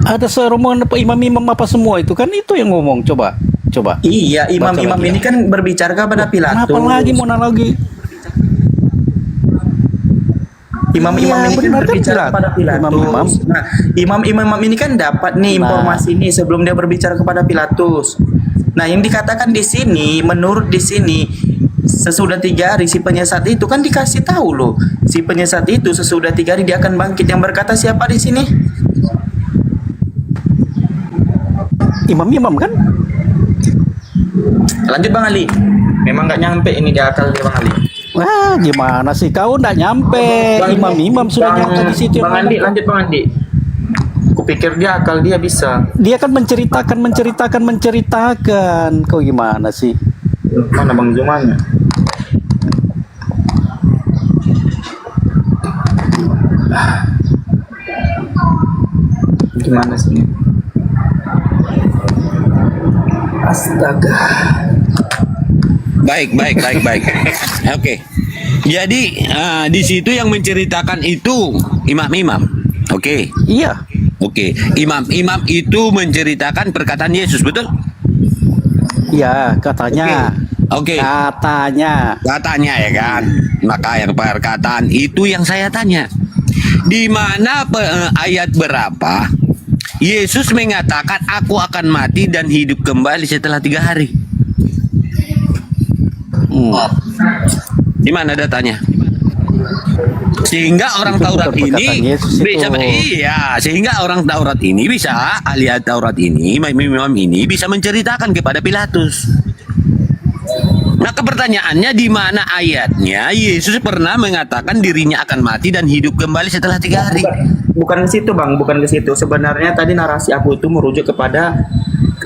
Ada serombongan imam-imam apa semua itu kan itu yang ngomong, coba. Iya, imam-imam ini kan berbicara kepada Pilatus. Kenapa lagi mau analogi? Imam-imam ini kan berbicara kepada Pilatus. Nah, imam-imam ini kan dapat nih informasi ini sebelum dia berbicara kepada Pilatus. Nah, yang dikatakan di sini, menurut di sini, sesudah 3 hari si penyesat itu kan dikasih tahu loh. Si penyesat itu sesudah 3 hari dia akan bangkit. Yang berkata siapa di sini? Imam-imam kan? Lanjut, Bang Ali. Memang nggak nyampe ini di akal dia, Bang Ali. Wah, gimana sih kau ndak nyampe? Imam-imam sudah nyampe di situ. Bang Andi, lanjut Bang Andi. Kupikir dia akal dia bisa. Dia kan menceritakan. Kau gimana sih? Mana Bang Zumanya? Gimana sih? Astaga. Baik. Oke. Jadi di situ yang menceritakan itu imam-imam. Oke. Iya. Oke. Imam-imam itu menceritakan perkataan Yesus, betul? Iya, katanya. Oke. Katanya ya kan. Maka yang perkataan itu yang saya tanya. Di mana ayat berapa Yesus mengatakan aku akan mati dan hidup kembali setelah 3 hari? Di mana datanya? Sehingga orang Taurat ini bisa, sehingga orang Taurat ini bisa, ahli Taurat ini, imam ini bisa menceritakan kepada Pilatus. Maka pertanyaannya, di mana ayatnya Yesus pernah mengatakan dirinya akan mati dan hidup kembali setelah 3 hari? Bukan ke situ Bang, bukan ke situ. Sebenarnya tadi narasi aku itu merujuk kepada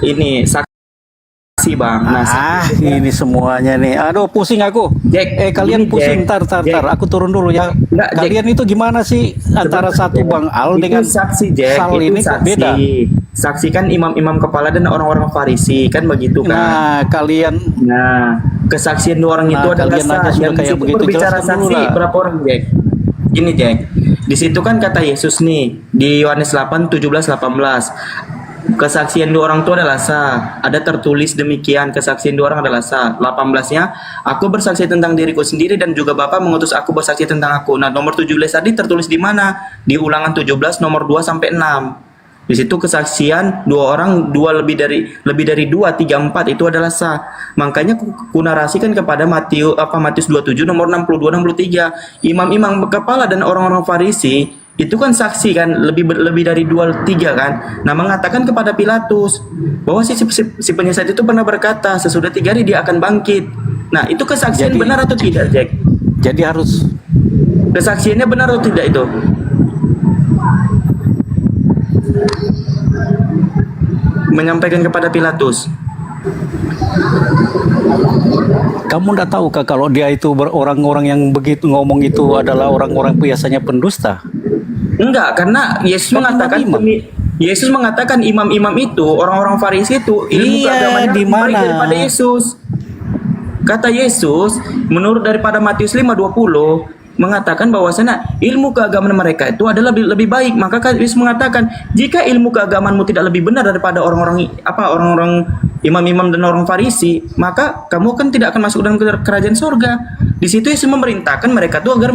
ini saksi Bang. Ini semuanya nih. Aduh, pusing aku. Jack, kalian pusing. Tar. Aku turun dulu ya. Kalian itu gimana sih antara satu Bang Al dengan saksi Jack? Sal ini kok beda? Saksi kan imam-imam kepala dan orang-orang Farisi kan begitu kan? Kesaksian 2 orang itu adalah sah. Yang di situ berbicara saksi berapa orang Jack? Gini Jack, di situ kan kata Yesus nih di Yohanes 8, 17, 18. Kesaksian 2 orang itu adalah sah. Ada tertulis demikian, kesaksian 2 orang adalah sah. 18-nya, aku bersaksi tentang diriku sendiri dan juga Bapa mengutus aku bersaksi tentang aku. Nah, nomor 17 tadi tertulis di mana? Di Ulangan 17 nomor 2 sampai 6. Di situ kesaksian 2 orang, 2 lebih dari 2, 3, 4 itu adalah sah. Makanya ku narasikan kepada Matius 27 nomor 62 63. Imam-imam kepala dan orang-orang Farisi itu kan saksi kan lebih dari 2, 3 kan. Nah, mengatakan kepada Pilatus bahwa si penyesat itu pernah berkata sesudah 3 hari dia akan bangkit. Nah, itu kesaksian benar atau tidak, Jack? Jadi harus kesaksiannya benar atau tidak itu? Menyampaikan kepada Pilatus. Kamu tidak tahu kah kalau dia itu orang-orang yang begitu ngomong itu adalah orang-orang biasanya pendusta? Enggak, karena Yesus mengatakan Yesus mengatakan imam-imam itu, orang-orang Farisi itu ilmu keagamaan di mana? Daripada Yesus. Kata Yesus, menurut daripada Matius 5:20 mengatakan bahwasanya ilmu keagamaan mereka itu adalah lebih baik. Maka Yesus mengatakan, jika ilmu keagamaanmu tidak lebih benar daripada orang-orang imam-imam dan orang Farisi, maka kamu kan tidak akan masuk dalam kerajaan sorga. Di situ Yesus memerintahkan mereka tuh agar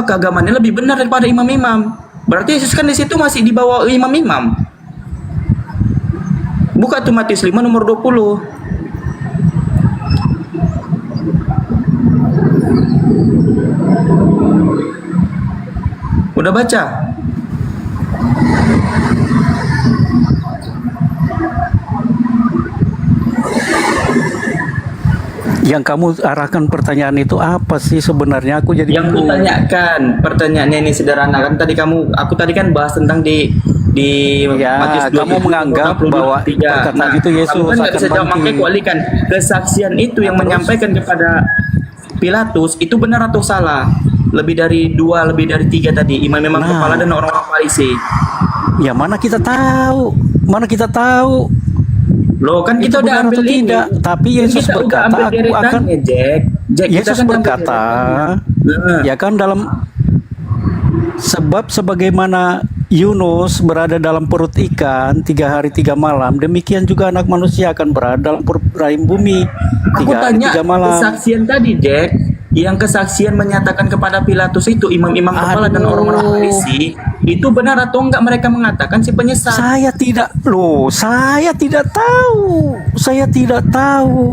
keagamaannya lebih benar daripada imam-imam. Berarti Yesus kan di situ masih di bawah imam-imam. Buka tuh Matius 5 nomor 20. Udah baca? Yang kamu arahkan pertanyaan itu apa sih sebenarnya? Aku jadi yang aku tanyakan, pertanyaannya ini sederhana kan. Aku tadi kan bahas tentang di Matius 20, kamu menganggap bahwa perkataan itu Yesus kamu kan nggak bisa jawab, akan makanya kualikan kesaksian itu yang menyampaikan kepada Pilatus itu benar atau salah? Lebih dari 2, lebih dari 3 tadi imam-imam kepala dan orang-orang Farisi. Ya mana kita tahu? Mana kita tahu? Loh kan kita udah ambil tidak, tapi Yesus berkata aku akan Yesus berkata ya kan dalam sebab sebagaimana Yunus berada dalam perut ikan 3 hari 3 malam, demikian juga anak manusia akan berada dalam perut rahim bumi 3 hari 3 malam. Kesaksian tadi Jack, yang kesaksian menyatakan kepada Pilatus itu imam-imam kepala dan orang-orang Farisi itu benar atau enggak mereka mengatakan si penyesat? Saya tidak tahu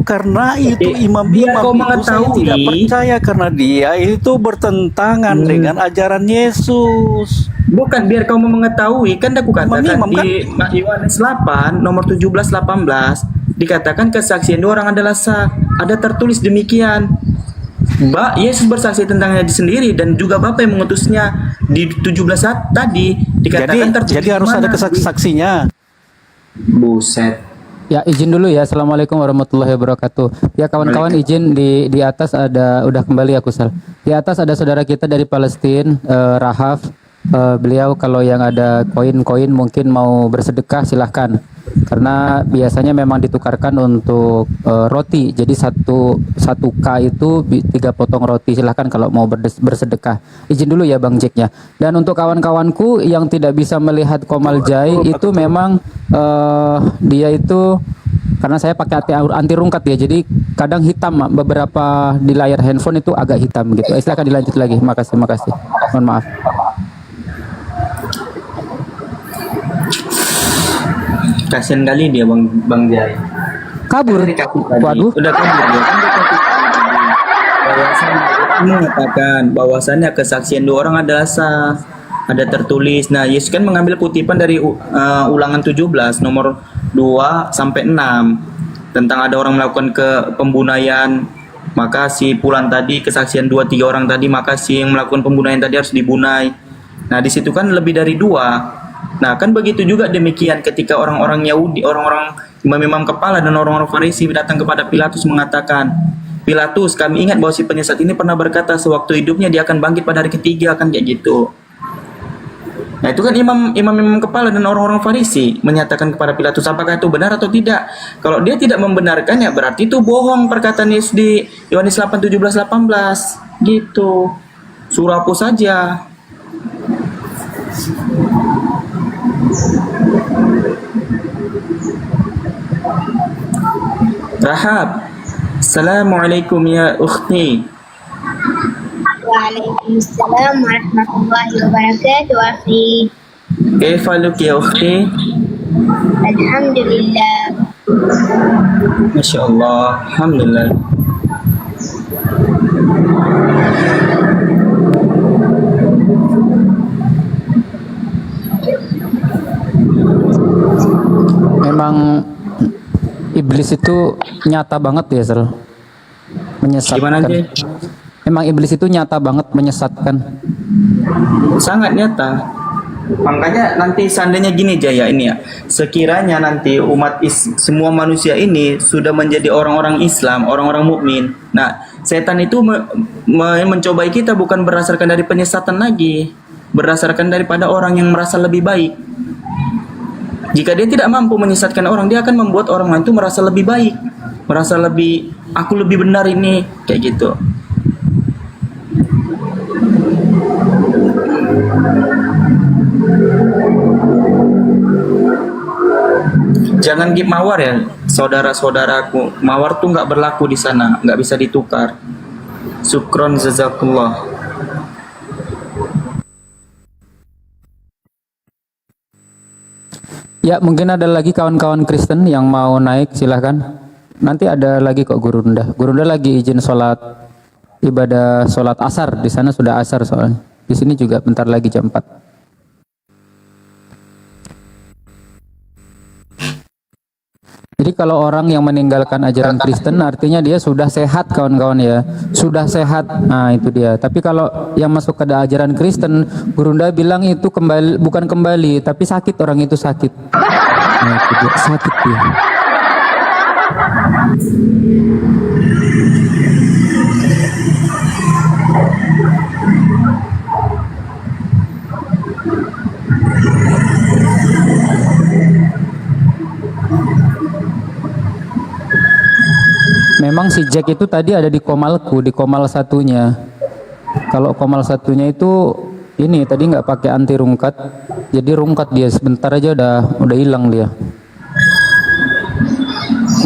karena itu imam-imam itu saya tidak percaya karena dia itu bertentangan dengan ajaran Yesus. Bukan biar kamu mengetahui, kan aku katakan di Yohanes 8 nomor 17-18 dikatakan kesaksian 2 orang adalah sah. Ada tertulis demikian. Yesus bersaksi tentang diri sendiri dan juga Bapa yang mengutusnya di 17 saat tadi dikatakan tertulis Jadi harus di mana? ada kesaksinya. Buset. Ya izin dulu ya. Assalamualaikum warahmatullahi wabarakatuh. Ya kawan-kawan izin di atas ada udah kembali aku Sal. Di atas ada saudara kita dari Palestina, Rahaf. Beliau kalau yang ada koin-koin mungkin mau bersedekah silahkan. Karena biasanya memang ditukarkan untuk roti. Jadi satu K itu 3 potong roti. Silahkan kalau mau bersedekah. Izin dulu ya Bang Jack-nya. Dan untuk kawan-kawanku yang tidak bisa melihat Komal Jai itu memang dia itu karena saya pakai anti rungkat ya. Jadi kadang hitam beberapa di layar handphone itu agak hitam gitu. Silahkan dilanjut lagi. Makasih. Mohon maaf. Kasian kali dia Bang Jai. Kabur. Waduh. Udah kabur dia. Mengatakan bahwasannya kesaksian 2 orang adalah sah. Ada tertulis. Nah, Yesus kan mengambil kutipan dari Ulangan 17 nomor 2 sampai 6 tentang ada orang melakukan pembunuhan, maka si Pulan tadi kesaksian 2-3 orang tadi, maka si yang melakukan pembunuhan tadi harus dibunai. Nah, di situ kan lebih dari 2. Nah, kan begitu juga demikian ketika orang-orang Yahudi, orang-orang imam-imam kepala dan orang-orang Farisi datang kepada Pilatus mengatakan, Pilatus, kami ingat bahwa si penyesat ini pernah berkata sewaktu hidupnya dia akan bangkit pada hari ketiga, kan kayak gitu. Nah, itu kan imam-imam kepala dan orang-orang Farisi menyatakan kepada Pilatus apakah itu benar atau tidak. Kalau dia tidak membenarkannya berarti itu bohong perkataan Yesus di Yohanes 8:17-18 gitu. Suruh hapus saja. Rahab, Assalamualaikum ya ukhti. Waalaikumsalam warahmatullahi wabarakatuh, akhi. Kaifaluki ya ukhti? Alhamdulillah. Masya Allah, Alhamdulillah. Memang iblis itu nyata banget ya Sal. Menyesatkan. Gimana dia? Memang iblis itu nyata banget menyesatkan. Sangat nyata. Makanya nanti seandainya gini Jaya ini ya, sekiranya nanti semua manusia ini sudah menjadi orang-orang Islam, orang-orang mukmin. Nah, setan itu mencobai kita bukan berdasarkan dari penyesatan lagi, berdasarkan daripada orang yang merasa lebih baik. Jika dia tidak mampu menyesatkan orang, dia akan membuat orang lain itu merasa lebih baik, merasa lebih, aku lebih benar ini, kayak gitu. Jangan give mawar ya, saudara-saudaraku. Mawar tuh nggak berlaku di sana, nggak bisa ditukar. Syukron jazakallah. Ya mungkin ada lagi kawan-kawan Kristen yang mau naik silahkan. Nanti ada lagi kok Gurunda. Gurunda lagi izin sholat ibadah sholat asar. Di sana sudah asar soalnya. Di sini juga bentar lagi jam 4. Jadi kalau orang yang meninggalkan ajaran Kristen artinya dia sudah sehat kawan-kawan ya. Sudah sehat. Nah itu dia. Tapi kalau yang masuk ke ajaran Kristen, Gurunda bilang itu bukan kembali, tapi sakit, orang itu sakit. Nah itu dia, sakit dia. Memang si Jack itu tadi ada di komalku, di komal satunya. Kalau komal satunya itu ini tadi nggak pakai anti rungkat, jadi rungkat dia sebentar aja udah hilang dia.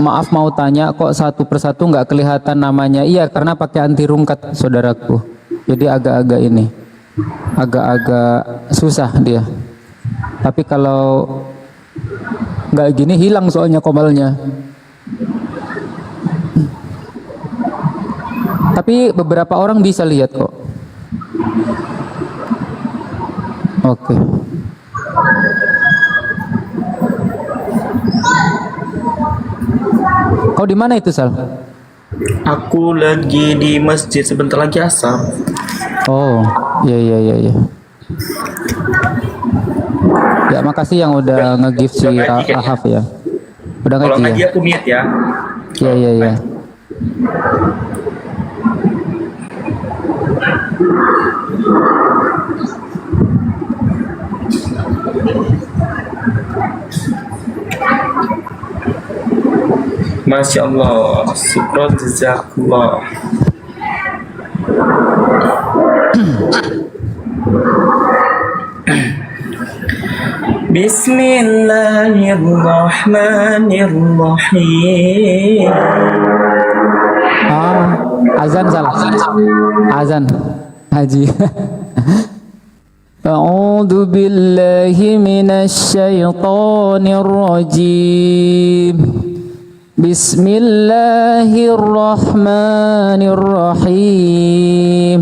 Maaf mau tanya, kok satu persatu nggak kelihatan namanya? Iya karena pakai anti rungkat saudaraku. Jadi agak-agak ini, agak-agak susah dia. Tapi kalau nggak gini hilang soalnya komalnya. Tapi beberapa orang bisa lihat kok. Oke. Kau di mana itu Sal? Aku lagi di masjid, sebentar lagi asar. Oh, iya. Ya, makasih yang udah nge-gift si Rahaf ya. Udah Kalau ngaji ngaji ya? aku mute ya. Iya. Masya Allah, syukron jazakallah. Bismillahirrahmanirrahim. Azan salah. Azan. Haji. A'udzu billahi minasy syaithanir rajim. Bismillahirrahmanirrahim.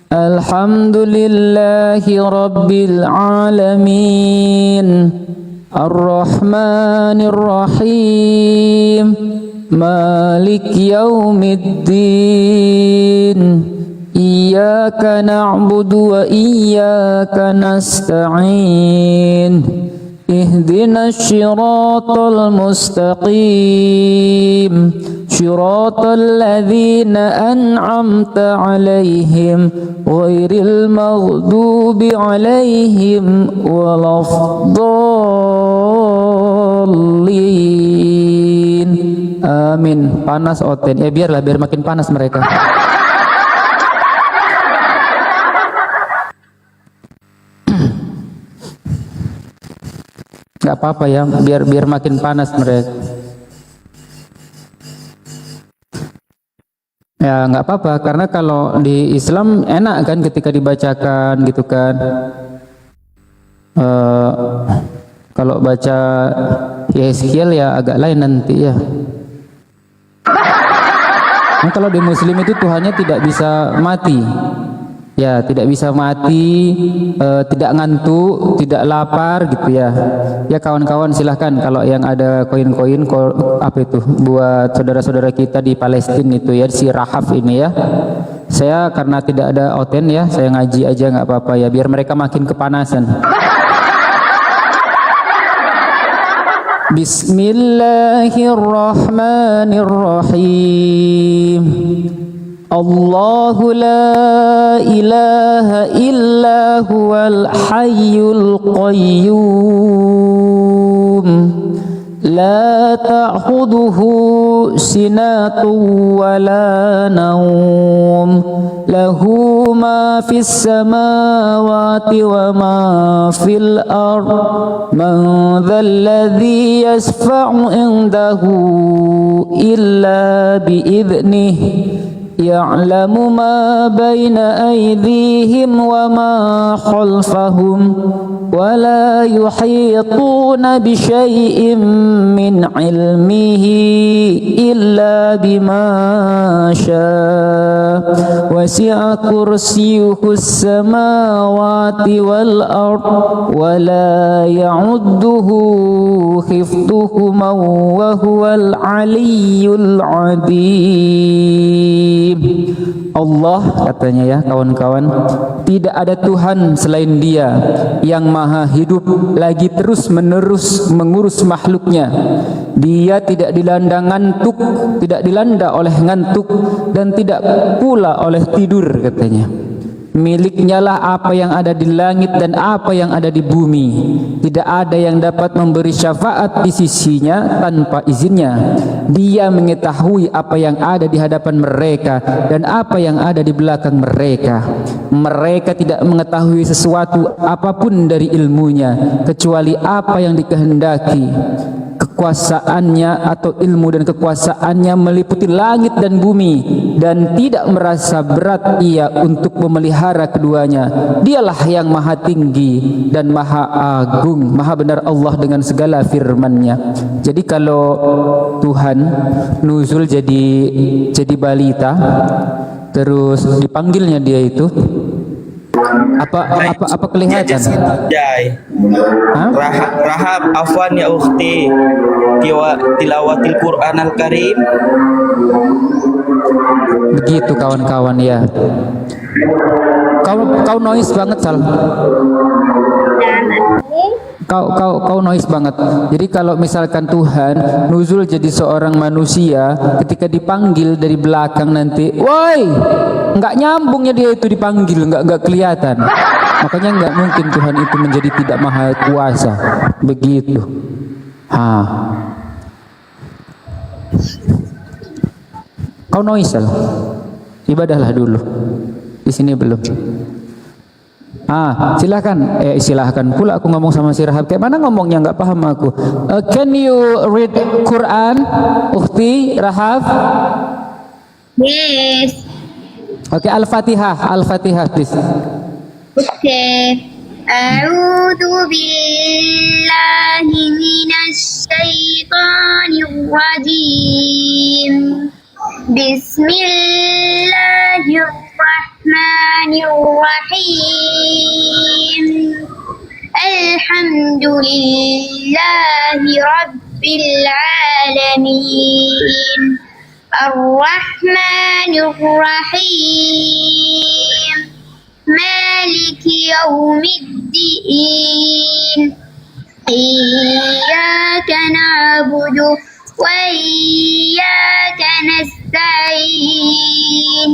Alhamdulillahi rabbil alamin. Ar-Rahmanir Rahim. Malik yaumiddin. Iyyaka na'budu wa iyyaka nasta'in. Ihdinas siratal mustaqim. Siratal ladzina an'amta 'alaihim ghairil maghdubi 'alaihim waladdallin. Amin. Panas Oten. Ya biar makin panas mereka. Gak apa-apa ya, biar makin panas mereka. Ya nggak apa-apa, karena kalau di Islam enak kan ketika dibacakan gitu kan. Kalau baca Yeskiel ya agak lain nanti ya. Nah, kalau di Muslim itu Tuhannya tidak bisa mati. Ya, tidak bisa mati, tidak ngantuk, tidak lapar gitu ya. Ya kawan-kawan silahkan kalau yang ada koin-koin apa itu buat saudara-saudara kita di Palestina itu ya, si Rahaf ini ya. Saya karena tidak ada oten ya, saya ngaji aja nggak apa-apa ya, biar mereka makin kepanasan. Bismillahirrahmanirrahim. Allahu la ilaha illa huwal hayyul qayyum. La ta'khudhuhu sinatun wa la nawm. Lahu ma fis samawati wa ma fil ard. Man dhal ladzi yashfa'u indahu illa bi idhnihi. Ya'lamu ma baina aydihim wa ma khalfahum wa la yuhituna bi syai'in min ilmihi illa bima syaa. Wasi'a kursiyyuhu as-samawati wal ard wa la ya'udduhu hifdhuhuma wa huwal aliyyul 'azim. Allah katanya ya kawan-kawan, tidak ada Tuhan selain Dia yang maha hidup lagi terus menerus mengurus makhluknya. Dia tidak dilanda ngantuk, tidak dilanda oleh ngantuk dan tidak pula oleh tidur katanya. Miliknya lah apa yang ada di langit dan apa yang ada di bumi. Tidak ada yang dapat memberi syafaat di sisinya tanpa izinnya. Dia mengetahui apa yang ada di hadapan mereka dan apa yang ada di belakang mereka. Mereka tidak mengetahui sesuatu apapun dari ilmunya kecuali apa yang dikehendaki. Kekuasaannya atau ilmu dan kekuasaannya meliputi langit dan bumi, dan tidak merasa berat ia untuk memelihara keduanya. Dialah yang maha tinggi dan maha agung, maha benar Allah dengan segala firman-Nya. Jadi kalau Tuhan nuzul jadi balita, terus dipanggilnya dia itu Apa kelihatan? Jai. Rahab, afwan ya ukhti. Tilawatil Quran Al-Karim. Begitu kawan-kawan ya. Kau noise banget, Sal. Kau noise banget. Jadi kalau misalkan Tuhan nuzul jadi seorang manusia, ketika dipanggil dari belakang nanti, woi, nggak nyambungnya dia itu dipanggil, nggak kelihatan. Makanya nggak mungkin Tuhan itu menjadi tidak maha kuasa. Begitu. Kau noise, Sal. Ibadahlah dulu. Di sini belum. Silahkan pula aku ngomong sama si Rahab. Kayak mana ngomongnya, nggak paham aku. Can you read Quran, Ukhti Rahab? Yes. Okay, Al-Fatihah please. Okay. A'udzu billahi minasy syaithanir rajim. Bismillahirrahmanirrahim. Alhamdulillahi rabbil alamin. Ar-Rahmanir-Rahim. Maliki yaumiddin. Iyyaka na'budu wa iyyaka nasta'in.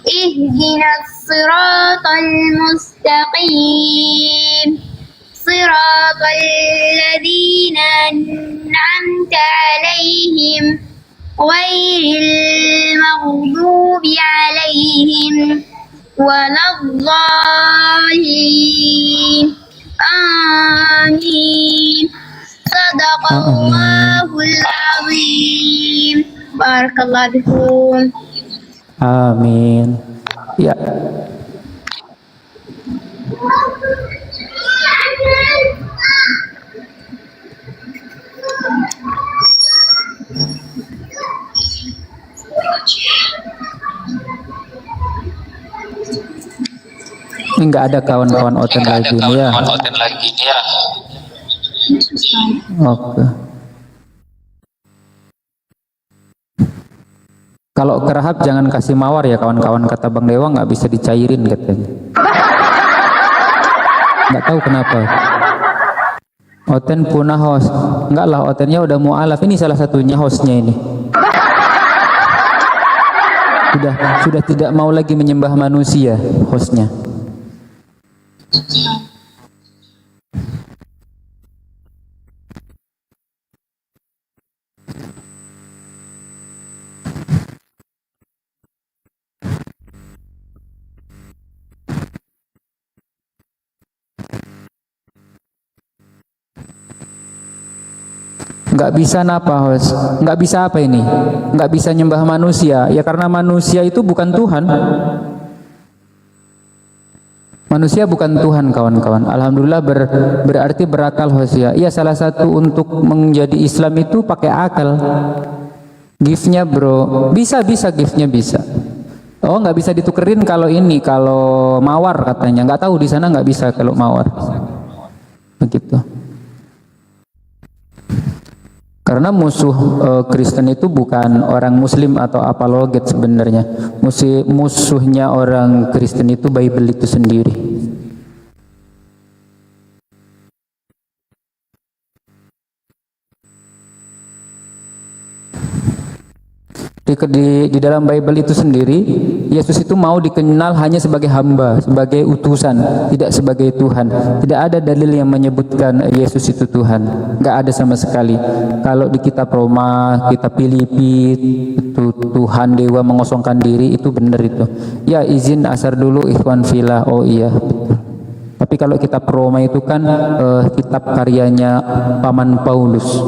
Ihdinas siratal mustaqim. Siratal ladzina an'amta 'alaihim ghairil maghdubi 'alaihim waladdallin. Amin. Sadaqallahul azim. Barakallahu fikum. Amin. Ya. Ini nggak ada kawan-kawan Oten lagi nih ya. Oke. Kalau ke Rahab jangan kasih mawar ya kawan-kawan, kata Bang Dewa, nggak bisa dicairin katanya. Nggak tahu kenapa. Oten punah host. Enggak lah, Otennya udah mu'alaf. Ini salah satunya hostnya ini. Sudah tidak mau lagi menyembah manusia hostnya. Nggak bisa napa host, nggak bisa apa ini, nggak bisa nyembah manusia ya karena manusia itu bukan Tuhan. Manusia bukan Tuhan kawan-kawan. Alhamdulillah berarti berakal host ya. Iya, salah satu untuk menjadi Islam itu pakai akal. Giftnya bro, bisa giftnya bisa. Oh nggak bisa ditukerin kalau ini, kalau mawar katanya. Nggak tahu di sana nggak bisa kalau mawar. Begitu. Karena musuh Kristen itu bukan orang Muslim atau apologet sebenarnya. Musuhnya orang Kristen itu Bible itu sendiri. Di dalam Bible itu sendiri, Yesus itu mau dikenal hanya sebagai hamba, sebagai utusan, tidak sebagai Tuhan. Tidak ada dalil yang menyebutkan Yesus itu Tuhan, nggak ada sama sekali. Kalau di kitab Roma, kitab Filipi, itu Tuhan Dewa mengosongkan diri, itu benar itu. Ya izin asar dulu ikhwan filah, oh iya betul. Tapi kalau kitab Roma itu kan kitab karyanya Paman Paulus.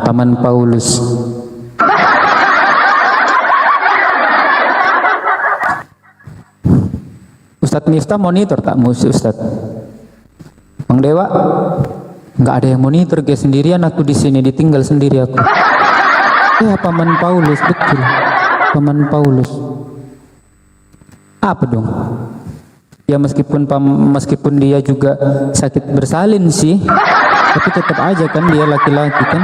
Paman Paulus. Ustadz Miftah monitor tak musuh Ustadz? Bang Dewa nggak ada yang monitor, guys, sendirian aku di sini, ditinggal sendiri aku. Ya Paman Paulus, betul, Paman Paulus. Apa dong? Ya meskipun dia juga sakit bersalin sih, tapi tetap aja kan dia laki-laki kan.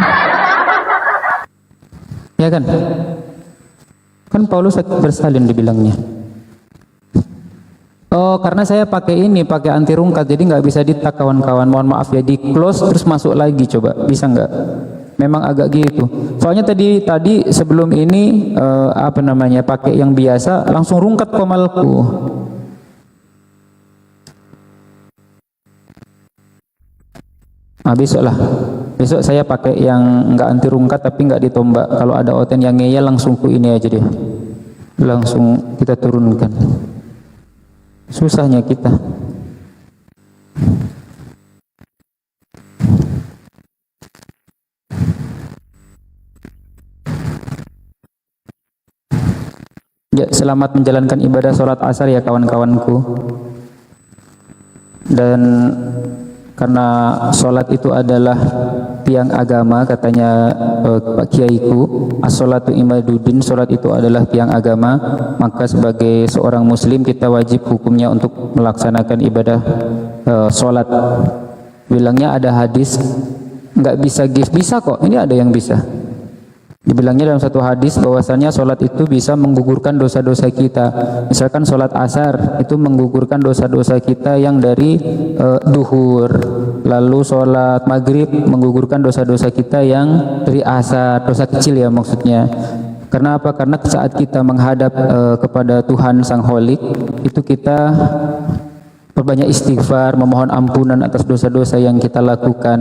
Ya kan? Kan Paulus sakit bersalin dibilangnya. Oh, karena saya pakai anti rungkat, jadi nggak bisa di-tag kawan-kawan. Mohon maaf ya, di close terus masuk lagi, coba bisa nggak? Memang agak gitu. Soalnya tadi sebelum ini pakai yang biasa langsung rungkat komalku. Nah, besok saya pakai yang nggak anti rungkat tapi nggak ditombak. Kalau ada oten yang ngeyel langsung ku ini aja deh, langsung kita turunkan. Susahnya kita. Ya, selamat menjalankan ibadah sholat asar ya kawan-kawanku. Dan karena sholat itu adalah tiang agama, katanya Pak Kiaiku, as-sholatu imaduddin, sholat itu adalah tiang agama, maka sebagai seorang muslim kita wajib hukumnya untuk melaksanakan ibadah sholat. Bilangnya ada hadis nggak bisa give, bisa kok, ini ada yang bisa. Dibilangnya dalam satu hadis bahwasanya sholat itu bisa menggugurkan dosa-dosa kita. Misalkan sholat asar itu menggugurkan dosa-dosa kita yang dari duhur. Lalu sholat maghrib menggugurkan dosa-dosa kita yang dari asar, dosa kecil ya maksudnya. Karena apa? Karena saat kita menghadap kepada Tuhan Sang Holik, itu kita perbanyak istighfar, memohon ampunan atas dosa-dosa yang kita lakukan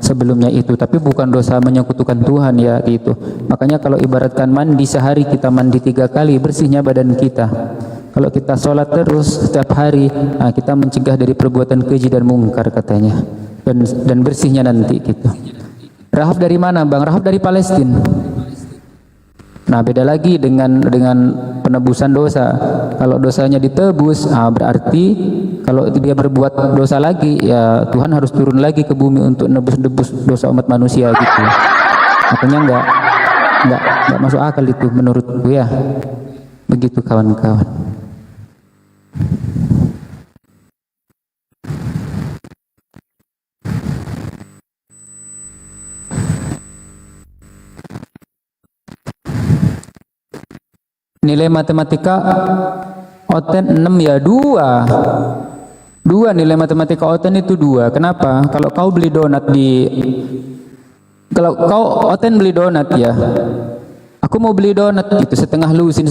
sebelumnya itu, tapi bukan dosa menyekutukan Tuhan ya gitu. Makanya kalau ibaratkan mandi, sehari kita mandi 3 kali, bersihnya badan kita. Kalau kita sholat terus setiap hari, nah kita mencegah dari perbuatan keji dan mungkar katanya, dan bersihnya nanti gitu. Rahab dari mana Bang? Rahab dari Palestina. Nah, beda lagi dengan penebusan dosa. Kalau dosanya ditebus, berarti kalau dia berbuat dosa lagi, ya Tuhan harus turun lagi ke bumi untuk nebus dosa umat manusia gitu. Makanya nggak masuk akal itu menurutku ya. Begitu kawan-kawan. Nilai matematika oten 6 ya, 2 nilai matematika oten itu 2. Kenapa? Kalau kau beli donat kalau kau oten beli donat ya, aku mau beli donat itu setengah lusin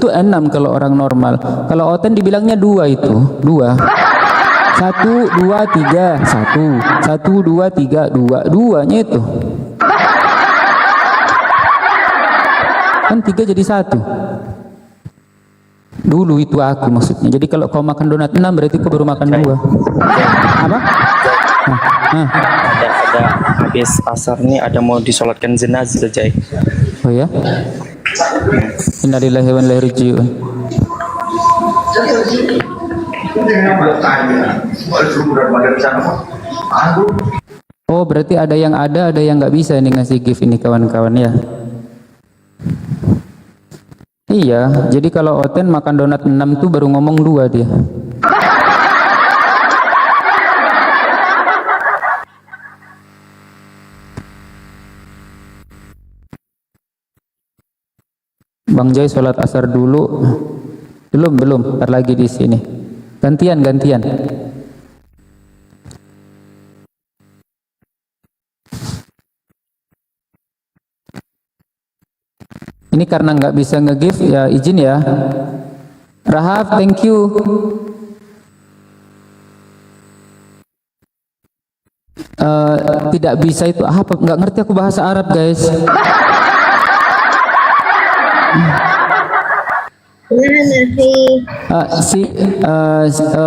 tuh 6 kalau orang normal. Kalau oten dibilangnya 2 itu 2. 1 2 3 1 2 3 2 nya itu kan 3 jadi 1. Dulu itu aku maksudnya. Jadi kalau kau makan donat 6 berarti kau baru makan 2. Apa? Ada habis asar nih, ada mau disolatkan jenazah Jai. Oh ya? Innalillahi wa inna ilaihi raji'un. Oh berarti ada yang nggak bisa nih ngasih gift ini kawan-kawan ya. Iya, jadi kalau oten makan donat 6 tuh baru ngomong 2 dia. Bang Jai sholat asar dulu. Belum, ntar lagi di sini. Gantian. Ini karena nggak bisa nge-give ya, izin ya. Rahab, thank you. Tidak bisa itu apa? Nggak ngerti aku bahasa Arab guys.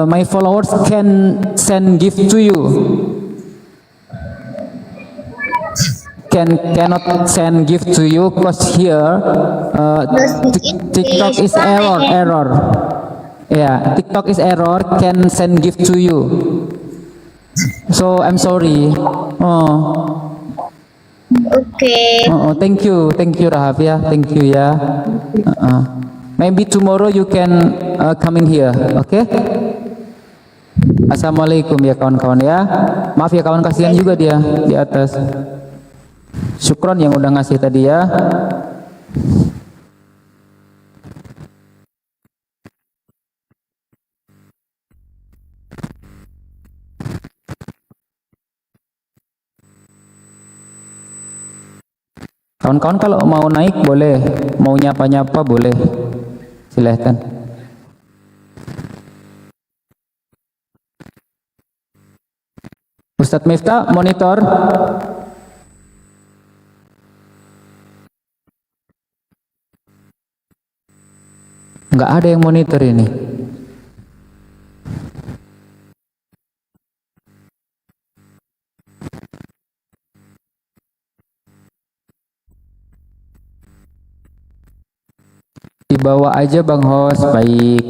My followers can send gift to you. Cannot send gift to you because here TikTok is error. Yeah, TikTok is error. Can send gift to you. So I'm sorry. Okay. Thank you Rahab ya. Thank you ya. Maybe tomorrow you can come in here. Okay? Assalamualaikum ya kawan-kawan ya. Maaf ya kawan, kasihan juga dia di atas. Syukron yang udah ngasih tadi ya. Kawan-kawan kalau mau naik boleh, mau nyapa-nyapa boleh, silahkan. Ustadz Miftah, monitor. Nggak ada yang monitor ini. Dibawa aja Bang Host, baik.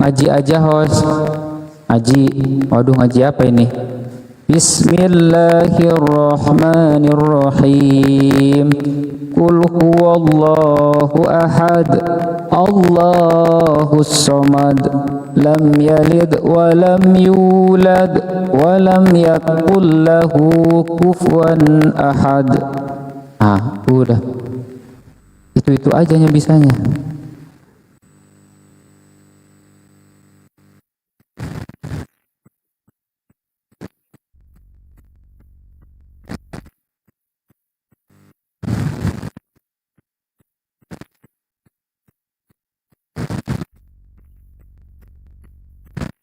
Ngaji aja Host. Ngaji, waduh ngaji apa ini? Bismillahirrahmanirrahim. Qul huwallahu ahad, Allahus samad, lam yalid wa lam yulad wa lam yakul lahu kufuwan ahad. Ah, udah. Itu aja yang bisanya.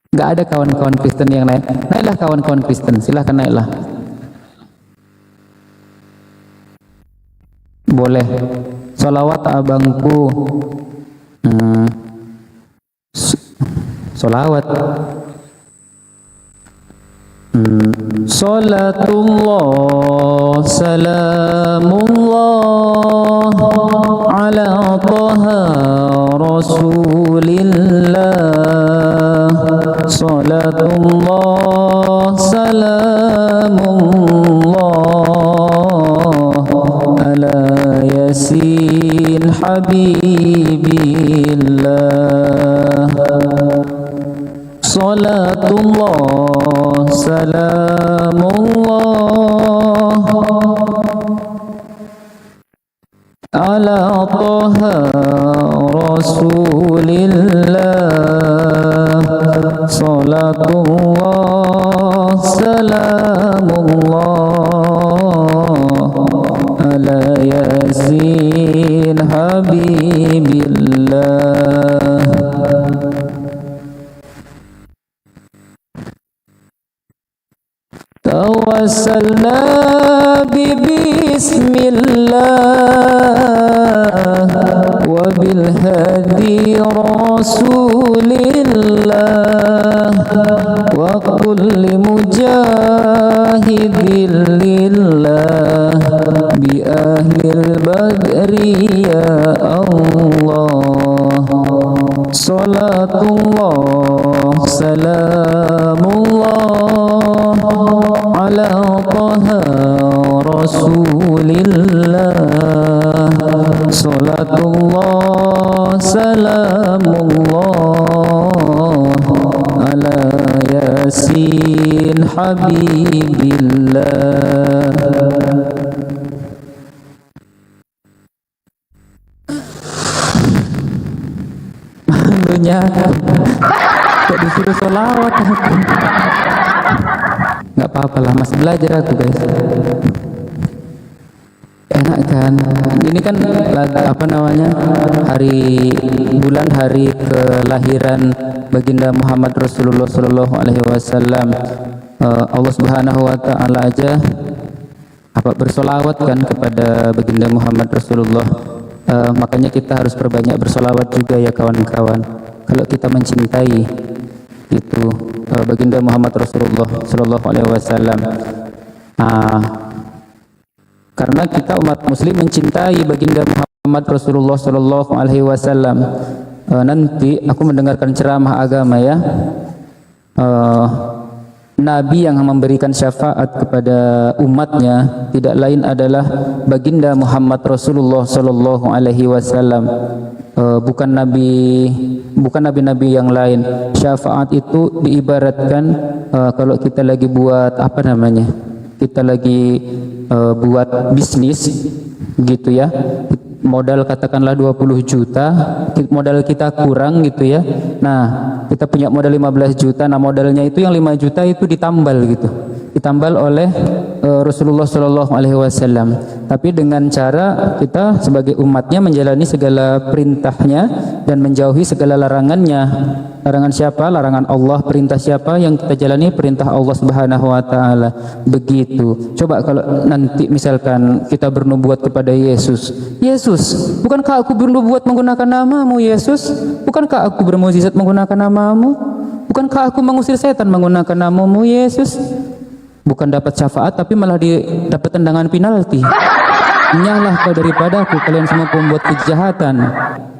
Nggak ada kawan-kawan Kristen yang naik. Naiklah kawan-kawan Kristen, silahkan naiklah. Boleh. Salawat abangku. Salawat. Salatullah, salamullah ala taha rasulillah. Salatullah, salamullah ala yasin habibillah. Salatullah, salamullah ala taha rasulillah. Salatullah, salamullah ala yasin habibillah. Tawassalna bismillah wa bil hadi rasulillah wa kulli mujahidin lillah bi ahlil badri ya Allah. Salatullah, salamullah ala taha rasulillah. Salatullah, salamullah ala yasin habibillah. Malunya kok disuruh sholawat. Nggak apa-apa lah, masih belajar aku guys. Enak kan? Ini kan apa namanya, hari kelahiran baginda Muhammad Rasulullah Sallallahu Alaihi Wasallam. Allah Subhanahu Wa Taala aja apa bersolawat kan kepada baginda Muhammad Rasulullah. Makanya kita harus perbanyak bersolawat juga ya kawan-kawan. Kalau kita mencintai itu baginda Muhammad Rasulullah Sallallahu Alaihi Wasallam. Karena kita umat Muslim mencintai baginda Muhammad Rasulullah Sallallahu Alaihi Wasallam. Nanti aku mendengarkan ceramah agama ya. Nabi yang memberikan syafaat kepada umatnya tidak lain adalah baginda Muhammad Rasulullah Sallallahu Alaihi Wasallam. Bukan nabi-nabi yang lain. Syafaat itu diibaratkan kalau kita lagi buat apa namanya? Kita lagi buat bisnis gitu ya. Modal katakanlah 20 juta, modal kita kurang gitu ya. Nah, kita punya modal 15 juta, nah modalnya itu yang 5 juta itu ditambal gitu. Ditambal oleh Rasulullah Shallallahu Alaihi Wasallam. Tapi dengan cara kita sebagai umatnya menjalani segala perintahnya dan menjauhi segala larangannya. Larangan siapa? Larangan Allah. Perintah siapa? Yang kita jalani perintah Allah Subhanahu Wa Taala. Begitu. Coba kalau nanti misalkan kita bernubuat kepada Yesus, Yesus, bukankah aku bernubuat menggunakan namamu Yesus? Bukankah aku bermukjizat menggunakan namamu? Bukankah aku mengusir setan menggunakan namamu Yesus? Bukan dapat syafaat tapi malah dapat tendangan penalti. Nyahlah kau daripadaku, kalian semua pembuat kejahatan.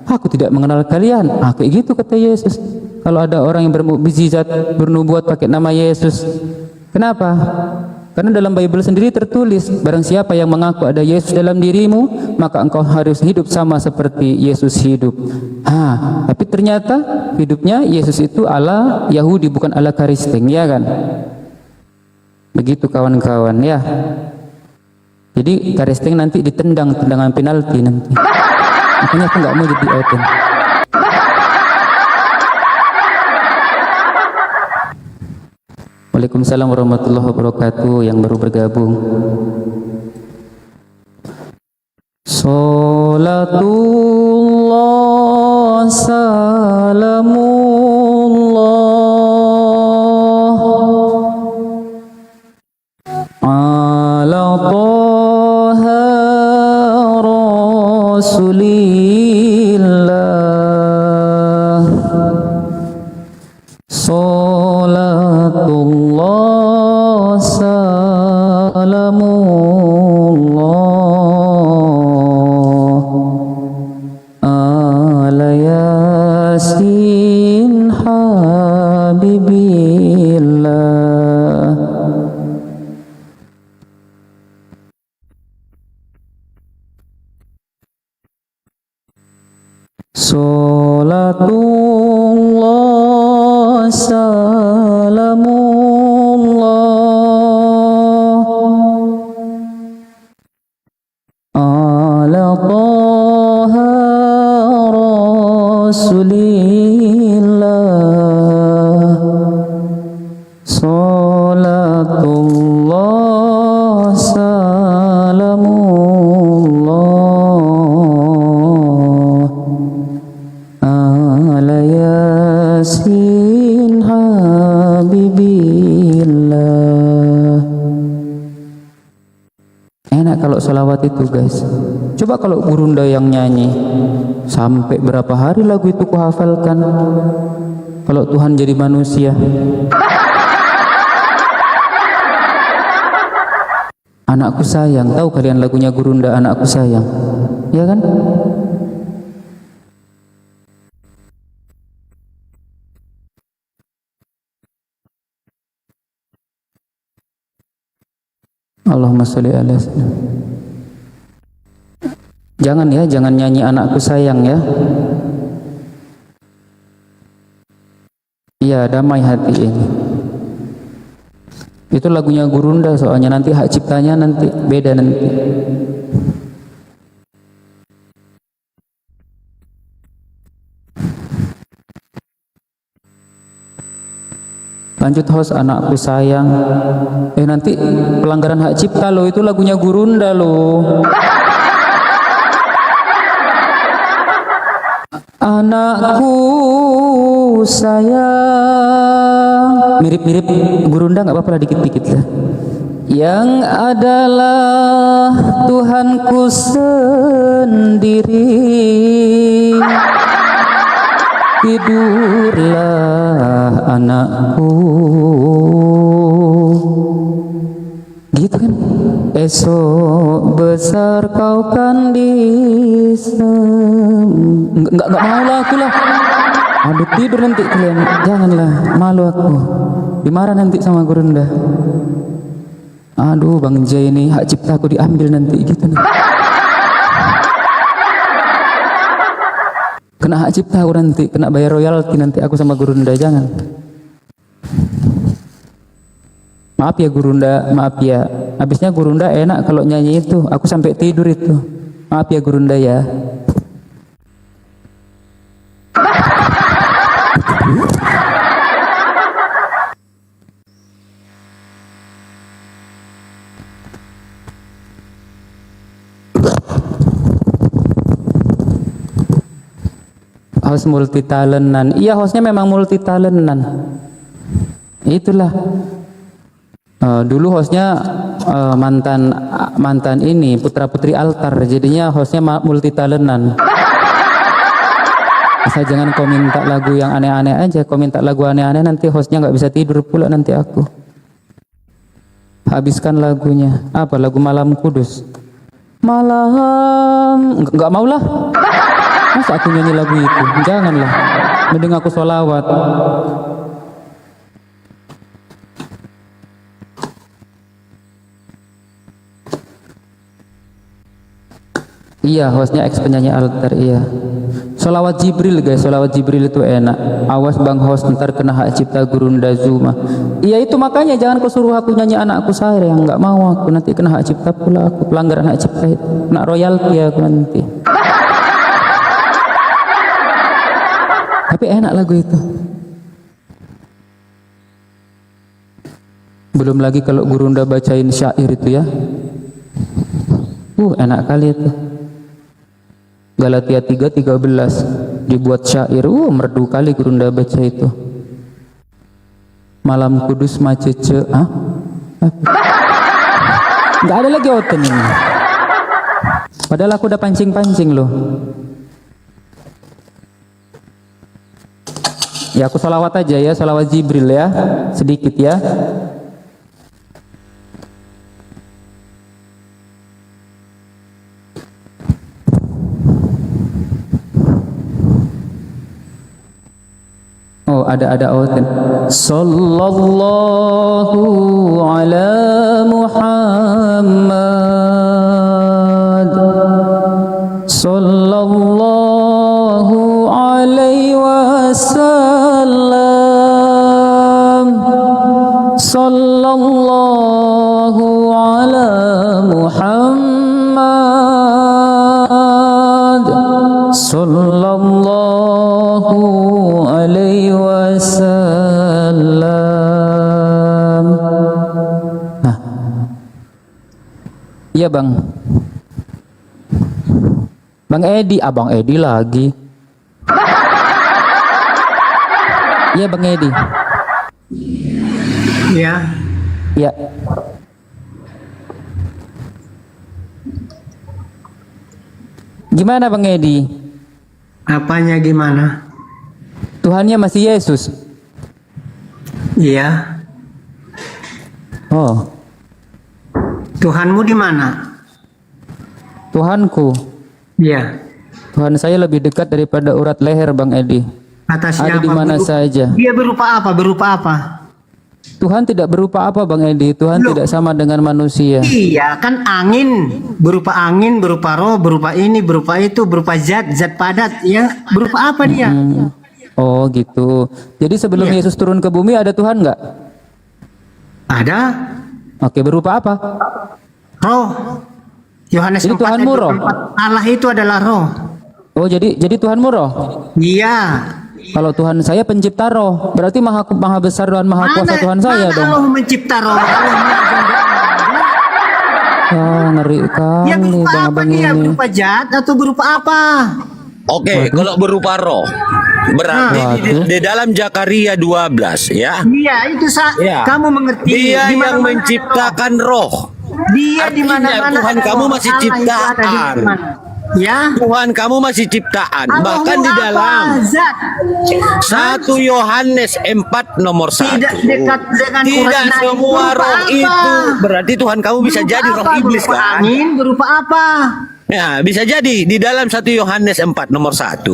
Aku tidak mengenal kalian. Kayak gitu kata Yesus. Kalau ada orang yang bermukjizat, bernubuat pakai nama Yesus. Kenapa? Karena dalam Bible sendiri tertulis, barang siapa yang mengaku ada Yesus dalam dirimu, maka engkau harus hidup sama seperti Yesus hidup. Tapi ternyata hidupnya Yesus itu ala Yahudi, bukan ala Kristen, ya kan? Begitu kawan-kawan ya. Jadi Kristen nanti ditendang tendangan penalti nanti. Makanya aku nggak mau jadi oten. Waalaikumsalam warahmatullahi wabarakatuh yang baru bergabung. Salatullah salamullah ala Taha Rasulillah. Salatullah salamullah ala Yasin Habibillah. Salatullah salamullah ala Taha Rasulillah. Salatullah salamullah ala Yasin Habibillah. Enak kalau sholawat itu guys. Coba kalau gurunda yang nyanyi, sampai berapa hari lagu itu kuhafalkan. Kalau Tuhan jadi manusia. Anakku sayang, tahu kalian lagunya gurunda Anakku Sayang? Ya kan? Allahumma sholli ala sayyidina. Jangan ya, jangan nyanyi Anakku Sayang ya. Iya, damai hati ini. Itu lagunya gurunda soalnya, nanti hak ciptanya nanti beda nanti. Lanjut host, Anakku Sayang. Nanti pelanggaran hak cipta loh, itu lagunya gurunda loh. Anakku sayang, mirip-mirip gurunda, nggak apa-apa lah, dikit-dikit lah. Yang adalah Tuhanku sendiri, tidurlah anakku. Gitu kan? Esok besar kau kan nggak mau lah aku lah. Aduh, tidur nanti kalian, janganlah, malu aku Lebih marah nanti sama Gurunda. Aduh, Bang Jai ini hak ciptaku diambil nanti gitu nih. Kena hak cipta aku nanti, kena bayar royalti nanti aku sama Gurunda, jangan. Maaf ya Gurunda, maaf ya. Habisnya Gurunda enak kalau nyanyi itu, aku sampai tidur itu. Maaf ya Gurunda ya. Host multi talentan. Iya, hostnya memang multi talentan. Itulah. Dulu hostnya mantan ini putra putri altar, jadinya hostnya multi talentan. Asal jangan kau minta lagu yang aneh-aneh aja. Kau minta lagu aneh-aneh nanti hostnya nggak bisa tidur pula nanti aku. Habiskan lagunya. Apa lagu Malam Kudus? Malam nggak mau lah. Masa aku nyanyi lagu itu? Janganlah. Mending aku sholawat. Iya, hostnya ex penyanyi altar, iya. Sholawat Jibril guys, sholawat Jibril itu enak. Awas bang host, ntar kena hak cipta Gurunda Zuma. Iya itu makanya jangan kau suruh aku nyanyi anakku sayang, nggak mau aku nanti kena hak cipta pula aku, pelanggaran hak cipta itu, kena royalti aku nanti. Tapi enak lagu itu. Belum lagi kalau Gurunda bacain syair itu ya. Enak kali itu. Galatia 3:13 dibuat syair. Merdu kali Gurunda baca itu. Malam Kudus macece. Nggak ada lagi oten ini. Padahal aku udah pancing-pancing loh. Ya aku salawat aja ya, salawat Jibril ya, sedikit ya. Oh ada oten. Sallallahu ala Muhammad. Sallallahu alaihi wasallam. Sallallahu ala Muhammad. Sallallahu alaihi wasallam. Nah. Iya bang. Bang Edi, abang Edi lagi. Iya Bang Edi. Iya. Iya. Gimana Bang Edi? Apanya gimana? Tuhannya masih Yesus. Iya. Oh. Tuhanmu di mana? Tuhanku. Iya. Tuhan saya lebih dekat daripada urat leher Bang Edi. Kata siapa? Ada di mana saja. Dia berupa apa? Berupa apa? Tuhan tidak berupa apa Bang Edi. Tuhan tidak sama dengan manusia. Iya, kan angin, berupa roh, berupa ini, berupa itu, berupa zat padat. Ya, berupa apa dia? Oh gitu. Jadi sebelum Yesus turun ke bumi ada Tuhan nggak? Ada. Oke, berupa apa? Roh. Yohanes 4 Tuhanmu roh. Allah itu adalah roh. Oh, jadi Tuhanmu roh? Iya. Kalau Tuhan saya pencipta roh, berarti maha besar dan maha kuasa Tuhan saya dong. Allah mencipta roh. Ngeri kali Ya berupa Bang apa Abang dia? ini. Berupa zat atau berupa apa? Oke, kalau berupa roh, berarti di dalam Zakaria 12 ya. Iya, itu kamu mengerti. Dia yang menciptakan roh. Dia di mana-mana. Tuhan kamu masih ciptaan. Ya. Tuhan kamu masih ciptaan. Bahkan di dalam 1 Yohanes 4 nomor 1. Tidak semua roh itu berarti Tuhan kamu bisa jadi roh iblis kan? Angin berupa apa? Ya, bisa jadi di dalam 1 Yohanes 4 nomor 1.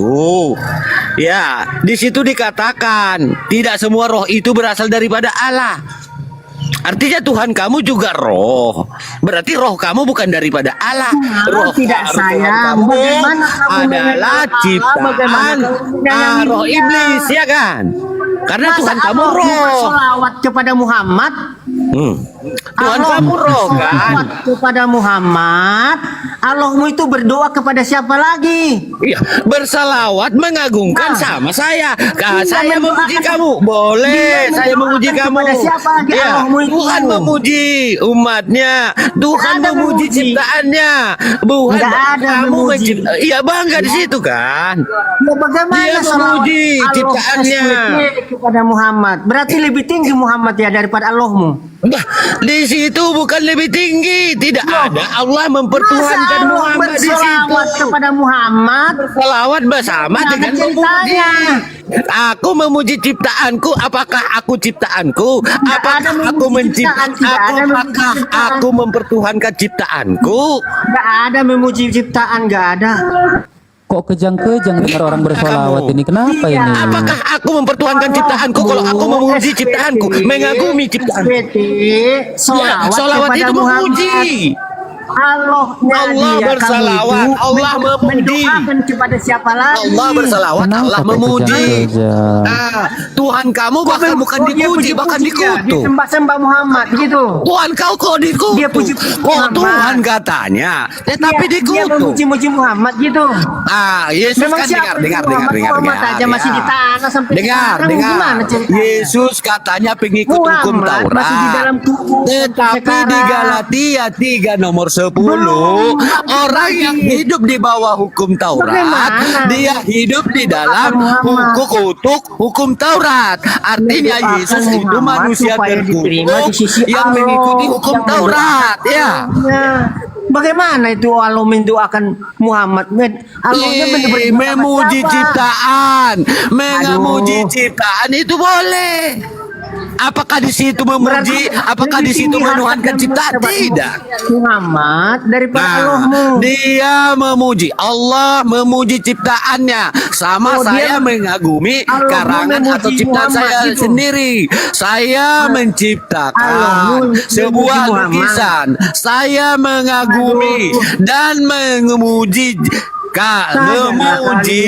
Ya, di situ dikatakan tidak semua roh itu berasal daripada Allah. Artinya Tuhan kamu juga roh. Berarti roh kamu bukan daripada Allah. Roh tidak Tuhan sayang. kamu Bagaimana kamu adalah mengenal Allah? ciptaan Bagaimana kamu menyayangi roh dia? iblis, ya kan? Karena Masa Tuhan kamu Allah roh. bersolawat kepada Muhammad. Tuhan Allah kamu roh kan? bersolawat kepada Muhammad. Allahmu itu berdoa kepada siapa lagi? Iya, bersalawat mengagungkan sama saya. Saya memuji kamu, boleh. Saya memuji kamu. Kepada siapa lagi Iya, Allahmu itu? Tuhan memuji umatnya. Tuhan memuji ciptaannya. Tuhan Nggak ada kamu memuji. mencipta. Iya, bangga di situ kan. Ya bagaimana Dia salawat memuji Allah ciptaannya. kepada Muhammad? Berarti lebih tinggi Muhammad ya daripada Allahmu. Bah, di situ bukan lebih tinggi, tidak ada Allah mempertuhankan Masa Allah Muhammad di situ. bersolawat kepada Muhammad? Bersolawat bersama Nggak ada dengan ceritanya. memuji. Aku memuji ciptaanku. Apakah aku ciptaanku? Apakah aku ciptaan, tidak ada memuji Apakah ciptaan. aku mempertuhankan ciptaanku? Gak ada memuji ciptaan, gak ada. Kok kejang-kejang dengar orang bersolawat ini? Kenapa ini? Apakah aku mempertuhankan ciptaanku? Kalau aku memuji ciptaanku, mengagumi ciptaanku. Solawat Solawat itu kepada memuji. Allahnya Allah dia bersalawat, kamu itu Allah memuji. mendoakan kepada siapa lagi? Allah bersalawat, Allah memuji. Tuhan kamu bahkan bukan dipuji, bahkan dikutuk. Disembah-sembah Muhammad gitu. Tuhan kau kok dikutuk. Dia puji Kok Muhammad. Tuhan katanya, tetapi Dia dikutuk. memuji-muji Muhammad gitu. Yesus Memang kan siapa dengar, itu Muhammad aja masih di tanah sampai dengar. sekarang. Gimana ceritanya? Yesus katanya pengikut hukum Muhammad Taurat. masih di dalam kubur Tetapi sekarang. di Galatia 3 nomor 10, orang yang hidup di bawah hukum Taurat, Bagaimana? dia hidup di dalam kutuk hukum Taurat. Artinya Mendoakan Yesus itu Muhammad manusia supaya diterima terkutuk di sisi yang Allah, mengikuti hukum yang Taurat, ya. Bagaimana itu Allah mendoakan Muhammad? Allahnya Ih, memuji ciptaan, memuji Aduh. ciptaan itu boleh. Apakah di situ memuji? Apakah di situ menuhankan ciptaan? Tidak. Muhammad daripada Nah, Allahmu. dia memuji Allah, memuji ciptaannya. Sama Oh, saya dia- mengagumi Allah karangan memuji atau ciptaan Muhammad saya gitu. sendiri. Saya menciptakan Allah sebuah memuji Muhammad. lukisan. Saya mengagumi dan memuji. Memuji,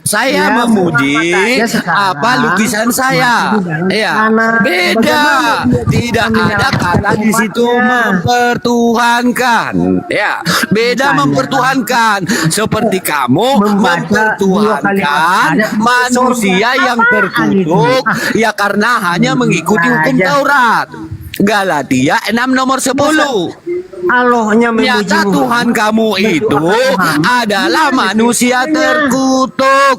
saya Ya, memuji Muhammad aja sekarang apa lukisan saya. masih di dalam Ya, tanah. beda. Bagaimana dia Tidak bisa ada kata di situ umatnya? mempertuhankan. Ya, beda mempertuhankan. Seperti kamu mempertuhankan manusia yang terkutuk ya karena hanya mengikuti hukum Taurat. Galatia 6 nomor 10. Allahnya memuji Ternyata Muhammad. Tuhan kamu itu adalah manusia terkutuk.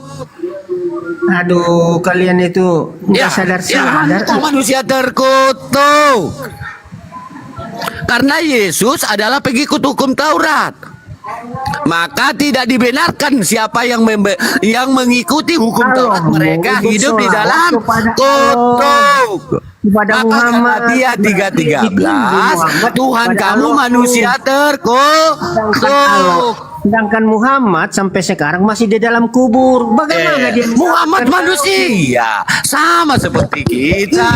Aduh, kalian itu nggak sadar-sadar. Kok manusia terkutuk? Karena Yesus adalah pengikut hukum Taurat. Maka tidak dibenarkan siapa yang mengikuti hukum Taurat. Mereka hidup di dalam kutuk. Kepada Muhammad. Galatia 3:13, Tuhan kamu manusia terkutuk. Sedangkan Muhammad sampai sekarang masih di dalam kubur. Bagaimana dia? Muhammad manusia sama seperti kita.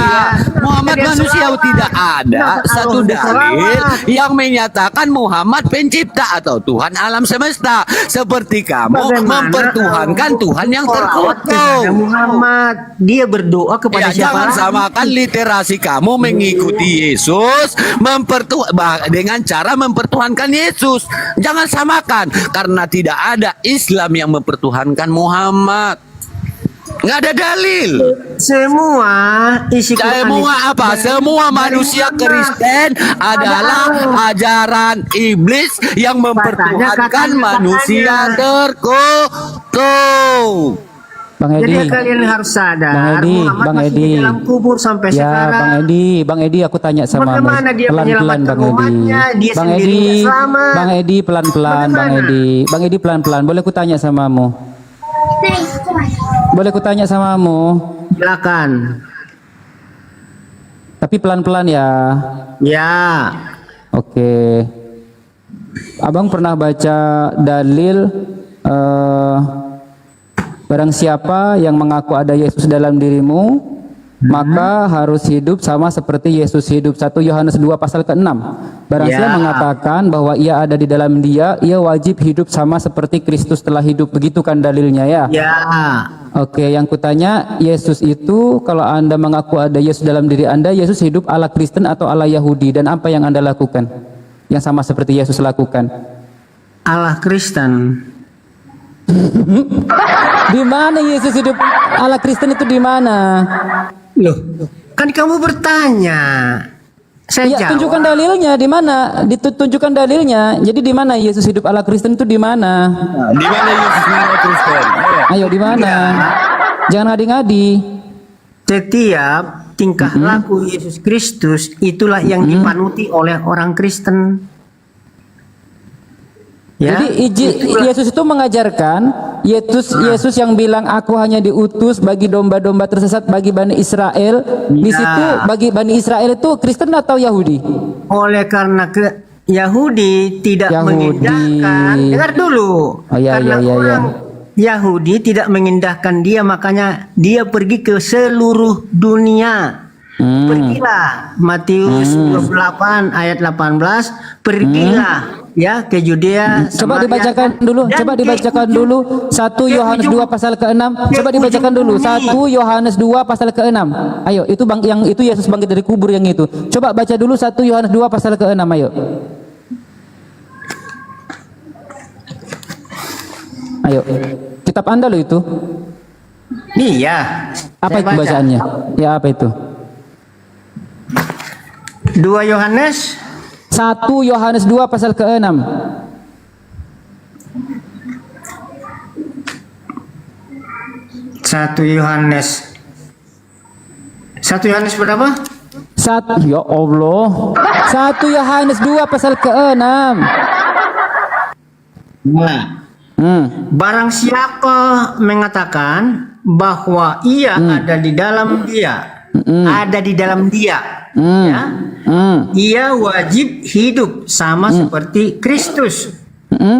Muhammad manusia tidak ada satu dalil yang menyatakan Muhammad pencipta atau Tuhan alam semesta. Seperti kamu mempertuhankan Tuhan yang terkutuk. Muhammad dia berdoa kepada Ya, siapa? jangan samakan literasi kamu mengikuti Yesus dengan cara mempertuhankan Yesus. Jangan samakan karena tidak ada Islam yang mempertuhankan Muhammad. Nggak ada dalil. Semua isi Semua apa? Semua manusia Kristen adalah ajaran iblis yang mempertuhankan manusia terkutuk. Bang Edi. Jadi kalian harus sadar, Bang Edi, Muhammad Bang masih Edi. di dalam kubur sampai Ya, sekarang. Bang Edi, aku tanya sama Bagaimana dia pelan-pelan menyelamatkan Bang Edi. umatnya, dia Bang sendiri Edi, nggak selamat. Bang Edi pelan-pelan, Bang Bagaimana? Edi. Bang Edi pelan-pelan. Boleh ku tanya samamu? Boleh ku tanya samamu? Silakan. Tapi pelan-pelan ya. Ya. Oke. Abang pernah baca dalil barang siapa yang mengaku ada Yesus dalam dirimu, maka harus hidup sama seperti Yesus hidup. 1 Yohanes 2 pasal ke-6. Barang Ya. siapa mengatakan bahwa ia ada di dalam dia, ia wajib hidup sama seperti Kristus telah hidup. Begitu kan dalilnya ya? Ya. Oke, yang kutanya, Yesus itu kalau Anda mengaku ada Yesus dalam diri Anda, Yesus hidup ala Kristen atau ala Yahudi, dan apa yang Anda lakukan? Yang sama seperti Yesus lakukan. Allah Kristen. Di mana Yesus hidup ala Kristen itu di mana? Loh, kan kamu bertanya. Saya Ya, jawab. tunjukkan dalilnya di mana? Ditunjukkan dalilnya. Jadi di mana Yesus hidup ala Kristen itu di mana? Di mana Yesus ala Kristen? Ayo di mana? Jangan ngadi-ngadi. Setiap tingkah laku Yesus Kristus itulah yang dipanuti oleh orang Kristen. Ya, Jadi Yesus itu mengajarkan, Yesus yang bilang aku hanya diutus bagi domba-domba tersesat bagi Bani Israel. Di situ bagi Bani Israel itu Kristen atau Yahudi? oleh karena Yahudi tidak mengindahkan. Dengar dulu. Oh, ya, karena ya, ya, ya. orang Yahudi tidak mengindahkan dia, makanya dia pergi ke seluruh dunia. Pergilah, Matius 28 ayat 18, pergilah ya ke Yudea. Coba dibacakan dulu, coba dibacakan dulu 1 Yohanes 2 pasal ke-6. Coba dibacakan dulu 1 Yohanes 2 pasal ke-6. Ayo, itu yang itu Yesus bangkit dari kubur yang itu. Coba baca dulu 1 Yohanes 2 pasal ke-6, ayo. Ayo. Kitab Anda loh itu. Iya. Apa saya itu baca. bacaannya? Ya, apa itu? 2 Yohanes 1 Yohanes 2 pasal ke-6. 1 Yohanes berapa? Ya Allah. 1 Yohanes 2 pasal ke-6. Nah, barang siapa mengatakan bahwa ia ada di dalam dia, ada di dalam dia, ya, ia wajib hidup sama seperti Kristus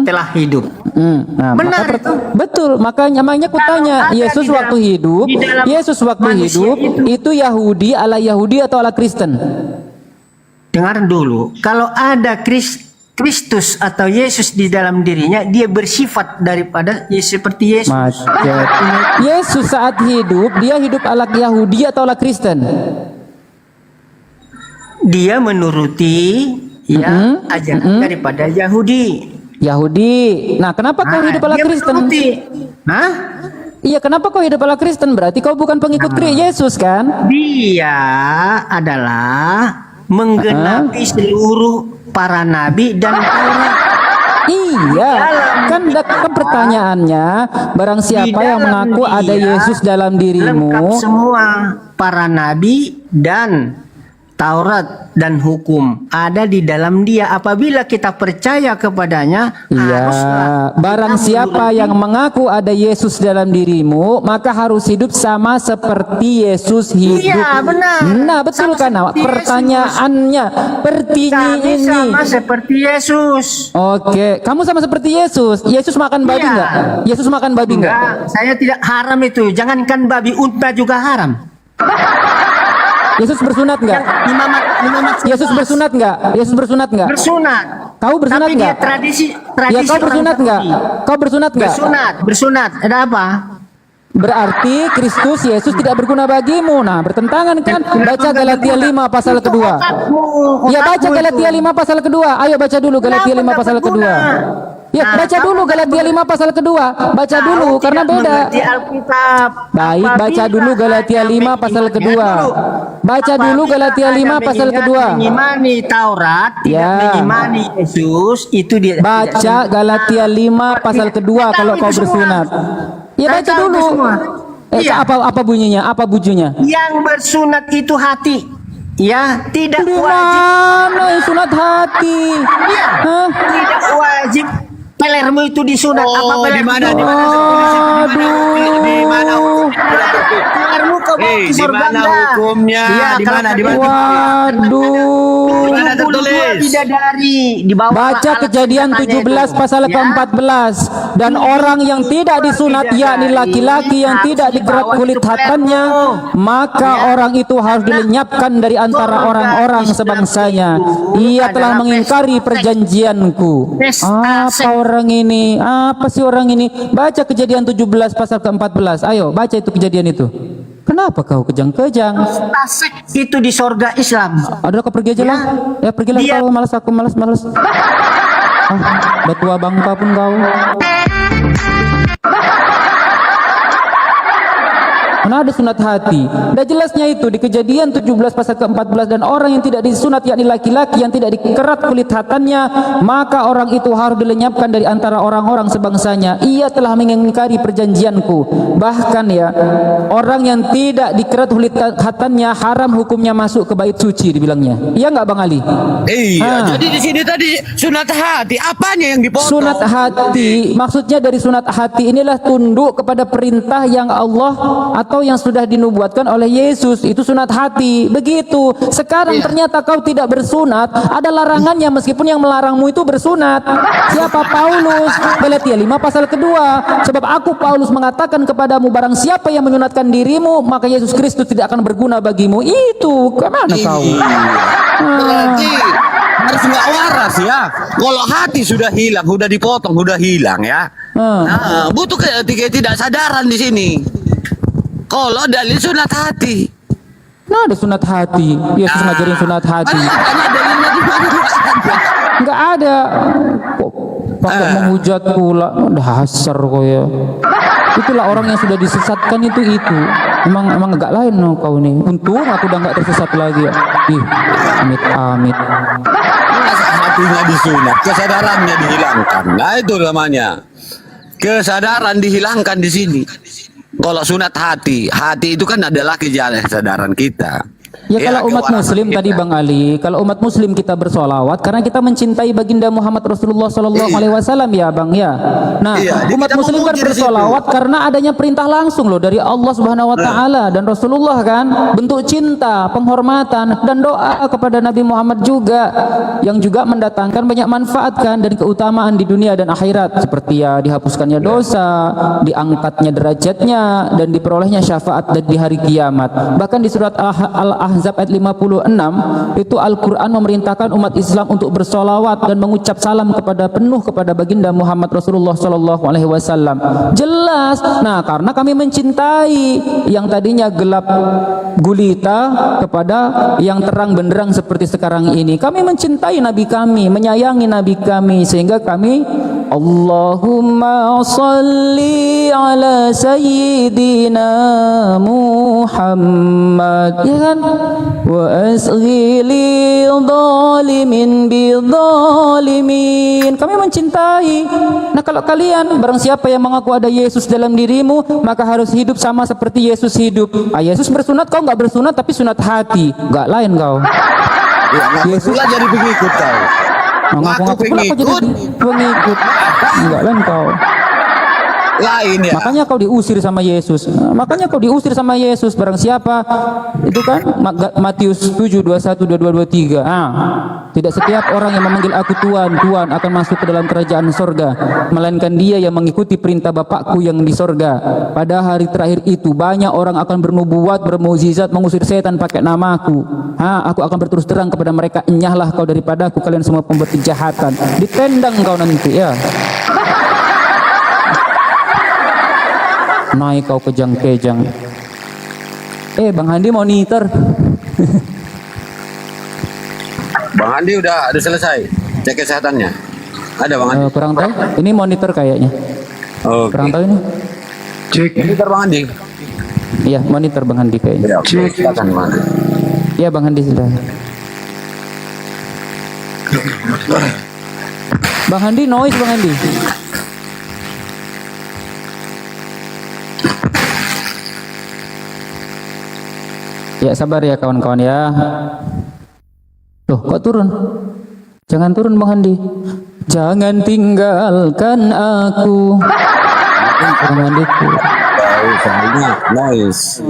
telah hidup. Nah, Benar maka betul, makanya aku tanya, Yesus waktu hidup, itu Yahudi ala Yahudi atau ala Kristen? Dengar dulu, kalau ada Kristus atau Yesus di dalam dirinya, dia bersifat daripada seperti Yesus. Yesus saat hidup, dia hidup ala Yahudi atau ala Kristen? Dia menuruti ajaran daripada Yahudi. Nah, kenapa kau hidup ala Kristen? Hah? Iya, kenapa kau hidup ala Kristen? Berarti kau bukan pengikut Yesus kan? Dia adalah menggenapi seluruh para nabi dan Taurat. Iya, kan pertanyaannya, barang siapa yang mengaku ada Yesus dalam dirimu, lengkap semua para nabi dan Taurat dan hukum ada di dalam dia. Apabila kita percaya kepadanya, iya, barang siapa yang mengaku ada Yesus dalam dirimu, maka harus hidup sama seperti Yesus hidup. Iya, benar. Nah, betul kan? Pertanyaannya, ini sama seperti Yesus. Oke, kamu sama seperti Yesus. Yesus makan babi enggak? Yesus makan babi enggak? Saya tidak haram itu. Jangankan babi, unta juga haram. Yesus bersunat enggak? Yesus bersunat enggak? Yesus bersunat enggak? Bersunat. Kau bersunat Tapi enggak? dia tradisi Ya, kau bersunat enggak? Kau bersunat enggak? Bersunat. Ada apa? Berarti Kristus Yesus tidak berguna bagimu. Nah, bertentangan kan? Baca Galatia 5 pasal kedua. Ya, baca Galatia 5 pasal kedua. Ayo baca dulu Galatia 5 pasal kedua. Ya, baca dulu Galatia 5 pasal kedua. Baca dulu karena beda. Baik, baca dulu Galatia 5 pasal kedua. Baca dulu Galatia 5 pasal kedua. Mengimani Taurat, tidak mengimani Yesus, itu dia. Baca Galatia 5 pasal kedua kalau kau bersunat. Ya, baca dulu. Apa bunyinya? Apa bunyinya? Yang bersunat itu hati. Ya, tidak Di wajib. mana sunat hati? Tidak wajib pelermu itu disunat? Apa Oh, di pelermu? mana? Di mana tertulis itu? Di mana hukumnya? Pelermu kau bawa ke Di surga mana dah. hukumnya? Iya, Di kalau mana? Di kau- mana? Waduh. Di mana tertulis? Bidadari di bawah Baca alat Kejadian sunatannya 17 itu. pasal Ya. ke-14. Dan orang yang tidak disunat, yakni laki-laki yang tidak dikerat kulit hatannya, maka orang itu harus dilenyapkan dari antara orang-orang sebangsanya. Ia telah mengingkari perjanjianku. Apa orang ini? Apa sih orang ini? Baca Kejadian 17 pasal ke-14. Ayo, baca itu kejadian itu. Kenapa kau kejang-kejang? Seks itu di sorga Islam. Ada kau pergi aja lah. Ya pergilah kau, malas aku, malas. Udah tua bangka pun kau. Mana ada sunat hati? Udah jelasnya itu di Kejadian 17 pasal ke-14, dan orang yang tidak disunat yakni laki-laki yang tidak dikerat kulit hatannya, maka orang itu harus dilenyapkan dari antara orang-orang sebangsanya. Ia telah mengingkari perjanjianku. Bahkan ya, orang yang tidak dikerat kulit hatannya haram hukumnya masuk ke bait suci, dibilangnya. Iya nggak Bang Ali? Iya, jadi di sini tadi sunat hati, apanya yang dipotong? Sunat hati, maksudnya dari sunat hati inilah tunduk kepada perintah yang Allah atau yang sudah dinubuatkan oleh Yesus. Itu sunat hati. Begitu. Sekarang ternyata kau tidak bersunat, ada larangannya meskipun yang melarangmu itu bersunat. Siapa? Paulus. Galatia 5 pasal kedua. Sebab aku Paulus mengatakan kepadamu, barang siapa yang menyunatkan dirimu, maka Yesus Kristus tidak akan berguna bagimu. Itu kemana kau? Berarti harus nggak waras ya. Kalau hati sudah hilang, sudah dipotong, sudah hilang ya. Nah, butuh ketidaksadaran di sini. Kalau dalil sunat hati. Nah, ada sunat hati. Yesus ngajarin sunat hati. Dalilnya di mana? Enggak ada. Kok pakai menghujat pula? Dasar kau ya. Itulah orang yang sudah disesatkan itu. Emang agak lain no, kau nih. Untung aku udah nggak tersesat lagi ya. Ih, amit. Masa hatinya disunat, kesadarannya dihilangkan. Nah itu namanya. Kesadaran dihilangkan di sini. Kalau sunat hati itu kan adalah kesadaran kita. Ya kalau umat kewarasan muslim kita. tadi Bang Ali, kalau umat muslim kita bersolawat karena kita mencintai baginda Muhammad Rasulullah Sallallahu Alaihi Wasallam ya Bang ya. Nah umat kita muslim kan memuji di situ. bersolawat karena adanya perintah langsung loh dari Allah Subhanahu Wa Taala dan Rasulullah kan, bentuk cinta, penghormatan dan doa kepada Nabi Muhammad juga, yang juga mendatangkan banyak manfaat kan dan keutamaan di dunia dan akhirat, seperti ya dihapuskannya dosa, diangkatnya derajatnya dan diperolehnya syafaat di hari kiamat. Bahkan di surat Al-Ahzab ayat 56 itu Al-Quran memerintahkan umat Islam untuk bersolawat dan mengucap salam kepada baginda Muhammad Rasulullah Sallallahu Alaihi Wasallam. Jelas. Nah karena kami mencintai yang tadinya gelap gulita kepada yang terang benderang seperti sekarang ini. Kami mencintai Nabi kami, menyayangi Nabi kami, sehingga kami Allahumma salli ala sayyidina Muhammad, ya kan? Wa asghili dhalimin bi dhalimin. Kami mencintai. Nah kalau kalian, barang siapa yang mengaku ada Yesus dalam dirimu, maka harus hidup sama seperti Yesus hidup. Yesus bersunat, kau nggak bersunat tapi sunat hati, nggak lain kau. Ya, Yesus pula jadi pengikut kau. Ngaku pengikut. Enggak lain kau. Lain ya. Makanya kau diusir sama Yesus. Barang siapa itu kan Matius 7:21-22-23. Tidak setiap orang yang memanggil aku Tuhan, Tuhan akan masuk ke dalam kerajaan sorga, melainkan dia yang mengikuti perintah Bapakku yang di sorga. Pada hari terakhir itu banyak orang akan bernubuat, bermukjizat, mengusir setan pakai namaku. Aku akan berterus terang kepada mereka, enyahlah kau daripadaku kalian semua pembuat kejahatan. Ditendang kau nanti ya. Naik kau kejang-kejang. Bang Handi monitor. Bang Andi udah selesai cek kesehatannya. Ada Bang Andi? Kurang tahu. Ini monitor kayaknya. Kurang tahu ini. Cek monitor Bang Andi. Iya, monitor Bang Handi kayaknya. Cek kesehatan Bang Andi. Iya Bang Handi sudah. Bang Handi noise Bang Handi. Ya sabar ya kawan-kawan ya. Loh kok turun? Jangan turun Bang Handi. Jangan tinggalkan aku. Jangan itu. Nice.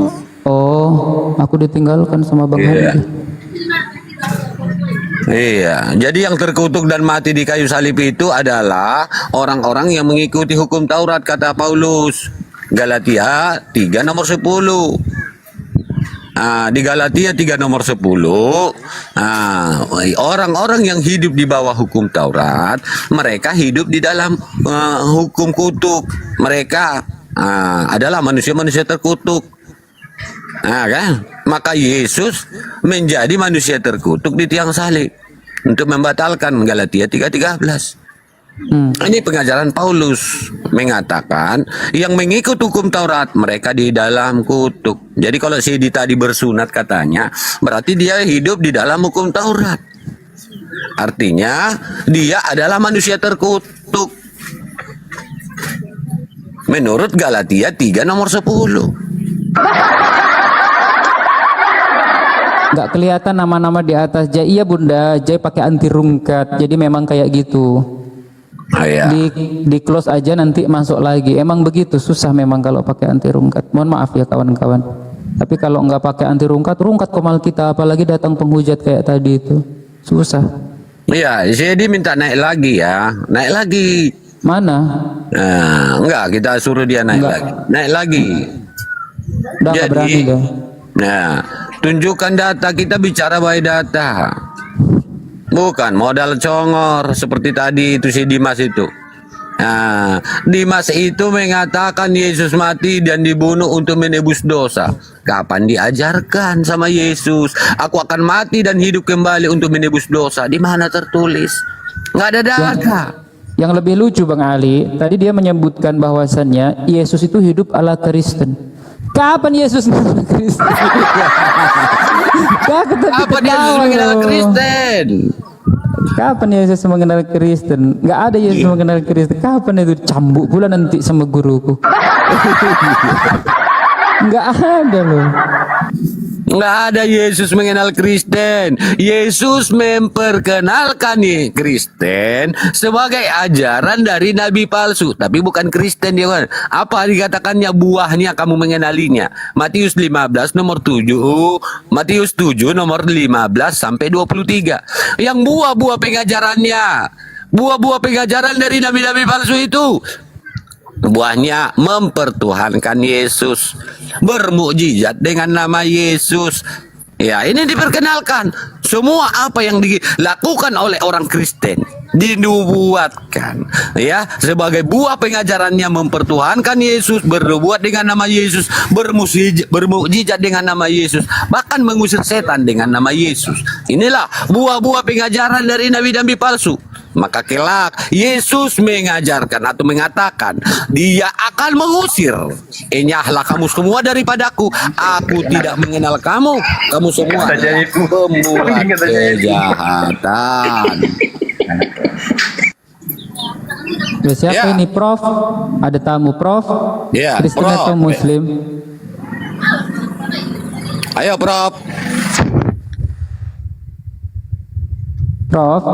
Oh, aku ditinggalkan sama Bang Hadi. Iya, jadi yang terkutuk dan mati di kayu salib itu adalah orang-orang yang mengikuti hukum Taurat, kata Paulus. Galatia 3 nomor 10. Di Galatia 3 nomor 10, orang-orang yang hidup di bawah hukum Taurat, mereka hidup di dalam hukum kutuk. Mereka adalah manusia-manusia terkutuk. Kan? Maka Yesus menjadi manusia terkutuk di tiang salib untuk membatalkan Galatia 3:13. Ini pengajaran Paulus mengatakan yang mengikut hukum Taurat mereka di dalam kutuk. Jadi kalau Sidi tadi bersunat katanya, berarti dia hidup di dalam hukum Taurat. Artinya dia adalah manusia terkutuk menurut Galatia 3 nomor 10. Nggak kelihatan nama-nama di atas Jai. Iya Bunda, Jai pakai anti rungkat. Jadi memang kayak gitu. Di close aja nanti masuk lagi. Emang begitu, susah memang kalau pakai anti rungkat. Mohon maaf ya kawan-kawan. Tapi kalau nggak pakai anti rungkat, rungkat komal kita, apalagi datang penghujat kayak tadi itu. Susah. Iya, jadi minta naik lagi ya. Naik lagi. Mana? Enggak, kita suruh dia naik lagi. Naik lagi. Udah nggak berani deh. Nah, tunjukkan data, kita bicara by data. Bukan modal congor seperti tadi itu si Dimas itu. Nah, Dimas itu mengatakan Yesus mati dan dibunuh untuk menebus dosa. Kapan diajarkan sama Yesus, aku akan mati dan hidup kembali untuk menebus dosa? Di mana tertulis? Nggak ada data. Yang lebih lucu Bang Ali, tadi dia menyebutkan bahwasannya Yesus itu hidup ala Kristen. Kapan Yesus mengenal Kristen? Kapan Yesus mengenal Kristen? Kapan Yesus mengenal Kristen? Nggak ada Yesus mengenal Kristen. Kapan itu? Cambuk pula nanti sama guruku. Nggak ada loh. Nggak ada Yesus mengenal Kristen. Yesus memperkenalkan nih Kristen sebagai ajaran dari nabi palsu, tapi bukan Kristen dia kan. Apa dikatakannya buahnya kamu mengenalinya? Matius 15 nomor 7, Matius 7 nomor 15 sampai 23. Yang buah-buah pengajarannya, buah-buah pengajaran dari nabi-nabi palsu itu, buahnya mempertuhankan Yesus, bermukjizat dengan nama Yesus. Ya, ini diperkenalkan. Semua apa yang dilakukan oleh orang Kristen dinubuatkan ya sebagai buah pengajarannya, mempertuhankan Yesus, berbuat dengan nama Yesus, bermukjizat dengan nama Yesus, bahkan mengusir setan dengan nama Yesus. Inilah buah-buah pengajaran dari nabi-nabi palsu. Maka kelak Yesus mengajarkan atau mengatakan dia akan mengusir, enyahlah kamu semua daripadaku, aku tidak mengenal kamu, kamu semua adalah pembuat kejahatan. Siapa ini Prof? Ada tamu Prof? Ya, Kristen Prof. atau Muslim? Ayo Prof. Prof.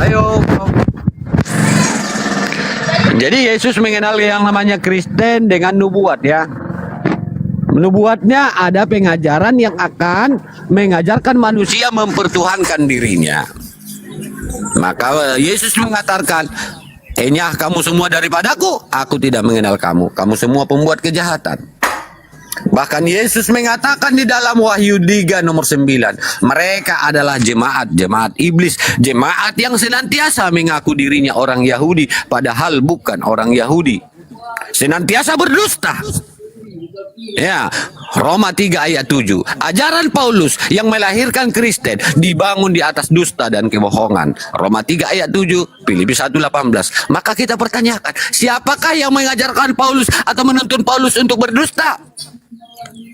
Ayo Prof. Jadi Yesus mengenal yang namanya Kristen dengan nubuat ya. Nubuatnya ada pengajaran yang akan mengajarkan manusia mempertuhankan dirinya. Maka Yesus mengatakan, enyah kamu semua daripadaku, aku tidak mengenal kamu, kamu semua pembuat kejahatan. Bahkan Yesus mengatakan di dalam Wahyu 3 nomor 9, mereka adalah jemaat iblis, jemaat yang senantiasa mengaku dirinya orang Yahudi padahal bukan orang Yahudi, senantiasa berdusta. Ya, Roma 3 ayat 7. Ajaran Paulus yang melahirkan Kristen dibangun di atas dusta dan kebohongan. Roma 3 ayat 7, Filipi 1:18. Maka kita pertanyakan, siapakah yang mengajarkan Paulus atau menuntun Paulus untuk berdusta?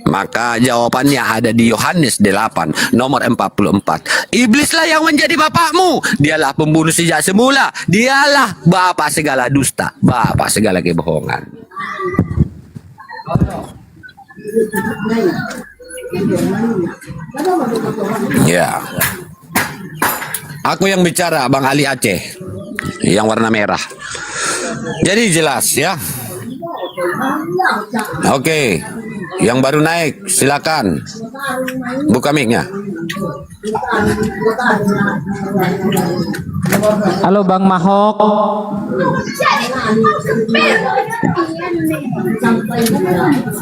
Maka jawabannya ada di Yohanes 8 nomor 44. Iblislah yang menjadi bapakmu, dialah pembunuh sejak semula, dialah bapa segala dusta, bapa segala kebohongan. Ya. Aku yang bicara, Bang Ali Aceh, yang warna merah. Jadi jelas ya. Oke, yang baru naik silakan buka mic-nya. Halo Bang Mahok.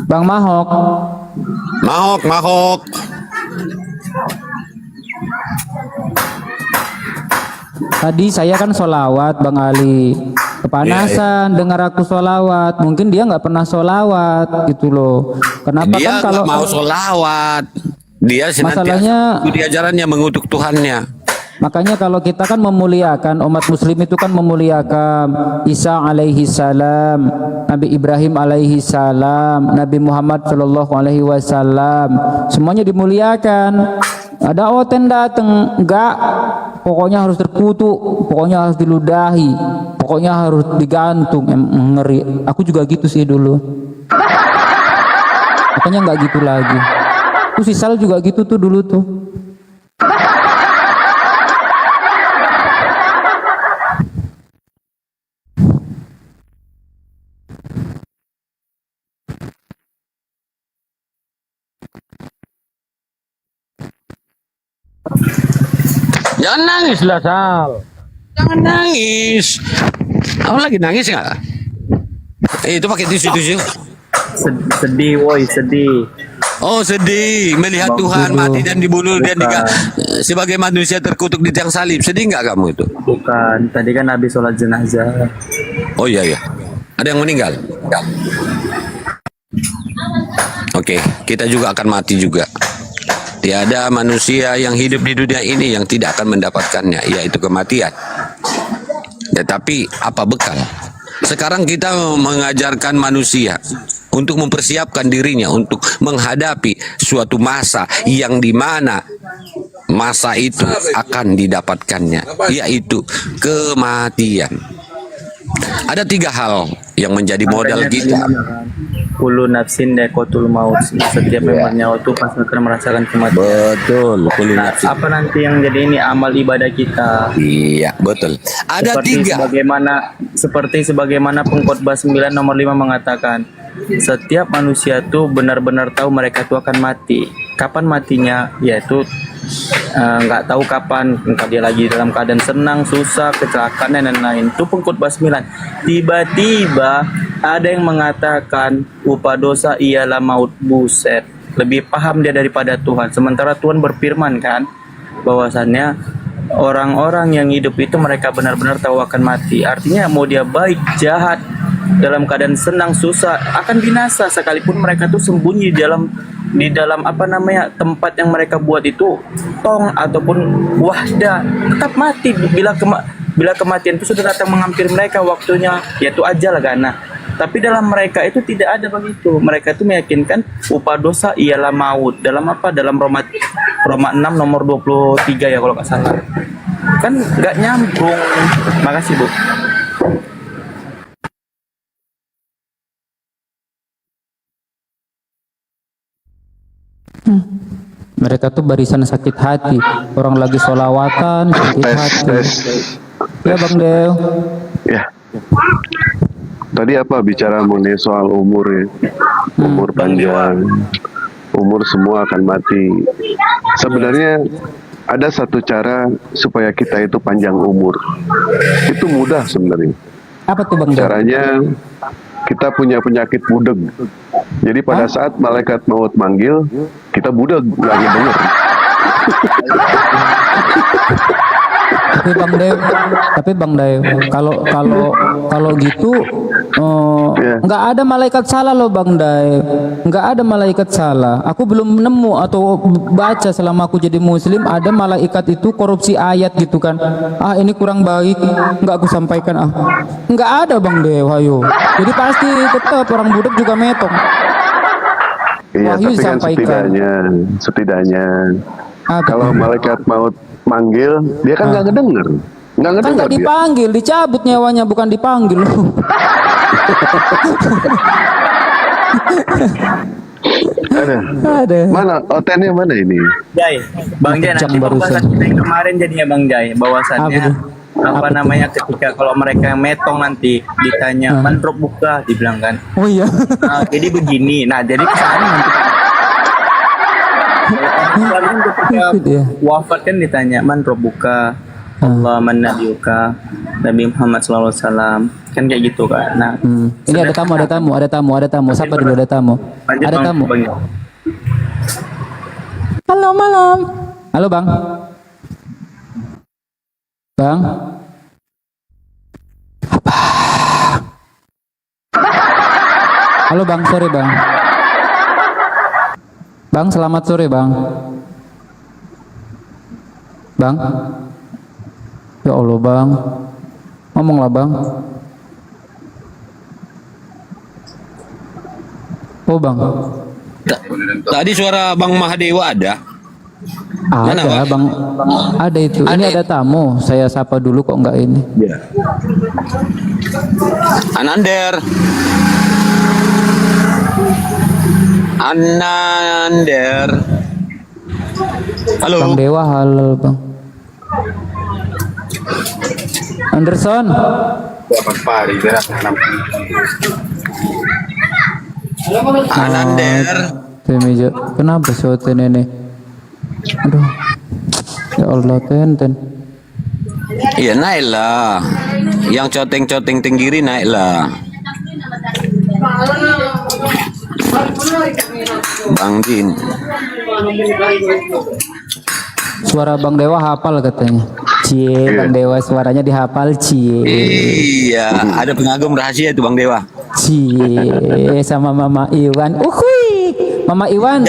Bang Mahok. Mahok. Tadi saya kan sholawat Bang Ali. Kepanasan dengar aku sholawat. Mungkin dia nggak pernah sholawat gitu loh. Kenapa Dia kan kalau nggak mau sholawat. Dia Masalahnya- senantiasa di ajarannya mengutuk Tuhannya. Makanya kalau kita kan memuliakan, umat muslim itu kan memuliakan Isa alaihi salam, Nabi Ibrahim alaihi salam, Nabi Muhammad sallallahu alaihi wasallam, semuanya dimuliakan. Ada oten datang, enggak, pokoknya harus terkutuk, pokoknya harus diludahi, pokoknya harus digantung. Ngeri. Aku juga gitu sih dulu. Makanya enggak gitu lagi. Tuh si Sal juga gitu tuh dulu tuh. Jangan nangis lah, Sal. Jangan nangis. Kamu lagi nangis nggak? Itu pakai tisu. Sedih, woi, sedih. Oh, sedih melihat Bang Tuhan Guru. mati dan dibunuh dan Bukan. sebagai manusia terkutuk di tiang salib. Sedih nggak kamu itu? Bukan, tadi kan habis sholat jenazah. Oh iya. Ada yang meninggal? Oke, kita juga akan mati juga. Tiada manusia yang hidup di dunia ini yang tidak akan mendapatkannya, yaitu kematian. Tetapi apa bekal? Sekarang kita mengajarkan manusia untuk mempersiapkan dirinya untuk menghadapi suatu masa yang dimana masa itu akan didapatkannya, yaitu kematian. Ada 3 hal yang menjadi modal kita. Kullu nafsin dha'iqatul maut. Setiap yang bernyawa itu pasti akan merasakan kematian. Betul, kullu Nah, nafsin. apa nanti yang jadi ini amal ibadah kita? Iya, betul. Ada 3. Seperti sebagaimana pengkhotbah 9 nomor 5 mengatakan, setiap manusia tuh benar-benar tahu mereka tuh akan mati. Kapan matinya? Yaitu nggak tahu kapan, entah dia lagi dalam keadaan senang, susah, kecelakaan dan lain-lain. Itu pengkhotbah 9. Tiba-tiba ada yang mengatakan upah dosa ialah maut. Buset, lebih paham dia daripada Tuhan. Sementara Tuhan berfirman kan bahwasannya orang-orang yang hidup itu mereka benar-benar tahu akan mati. Artinya mau dia baik, jahat, dalam keadaan senang, susah, akan binasa sekalipun mereka tuh sembunyi di dalam apa namanya tempat yang mereka buat itu tong ataupun wahdah, tetap mati bila kematian itu sudah datang menghampiri mereka waktunya, yaitu ajal kan. Nah, tapi dalam mereka itu tidak ada begitu. Mereka itu meyakinkan upah dosa ialah maut. Dalam apa? Dalam Roma 6 nomor 23 ya kalau nggak salah. Kan nggak nyambung. Makasih, Bu. Mereka tuh barisan sakit hati. Orang lagi sholawatan sakit hati. Ya Bang Dew. Ya. Tadi apa bicara mengenai soal umur ya? Umur panjang. Umur semua akan mati. Sebenarnya ada satu cara supaya kita itu panjang umur. Itu mudah sebenarnya. Apa tuh Bang Dew? Caranya kita punya penyakit budeg. Jadi pada saat malaikat maut manggil, kita budeg lagi denger. Tapi Bang Dew, kalau gitu nggak ada malaikat salah loh Bang Dew. Nggak ada malaikat salah. Aku belum nemu atau baca selama aku jadi muslim ada malaikat itu korupsi ayat gitu kan. Ini kurang baik, nggak aku sampaikan nggak ada Bang Dew. Ayo. Jadi pasti tetap orang budak juga metong. Iya, Wahyu tapi kan sampaikan. setidaknya kalau malaikat maut manggil, dia kan nggak ngedenger. Nggak Kan ngedenger nggak dia. dipanggil, dicabut nyawanya bukan dipanggil. Ada. Mana Otennya mana ini? Jai, Bang Jai, nanti pembahasan kita yang kemarin jadinya Bang Jai, bahwasannya apa namanya ketika kalau mereka yang metong nanti ditanya mantrop buka, dibilang kan. Oh iya. Nah, jadi begini. Nah, jadi kesana nanti kalian ketika wafat kan ditanya mantrop buka, Allah manabiyuka, Nabi Muhammad SAW, kan kayak gitu kan. Nah, Ini ada tamu. Siapa dulu ada tamu? lanjut, Ada Bang. tamu. Bang. Halo malam. Halo Bang. Bang. Apa? Halo Bang, sore Bang. Bang, selamat sore Bang. Bang. Ya Allah Bang. Ngomonglah Bang. Oh Bang. Tadi suara Bang Mahadewa ada? Mana, Ada Bang? Ada itu. Ini ada tamu. Saya sapa dulu kok enggak ini. Ya. Anander. Halo. Bang Dewa, halo Bang. Anderson. Anander. Meja. Kenapa sote nenek? Aduh. Ya Allah, ten. Iya, naiklah. Yang coteng-coteng tenggiri naiklah. Bang Din. Suara Bang Dewa hafal katanya. Cie, Bang Dewa suaranya dihafal, cie. Iya, ada pengagum rahasia itu Bang Dewa. Cie, sama Mama Iwan. Uhui, Mama Iwan.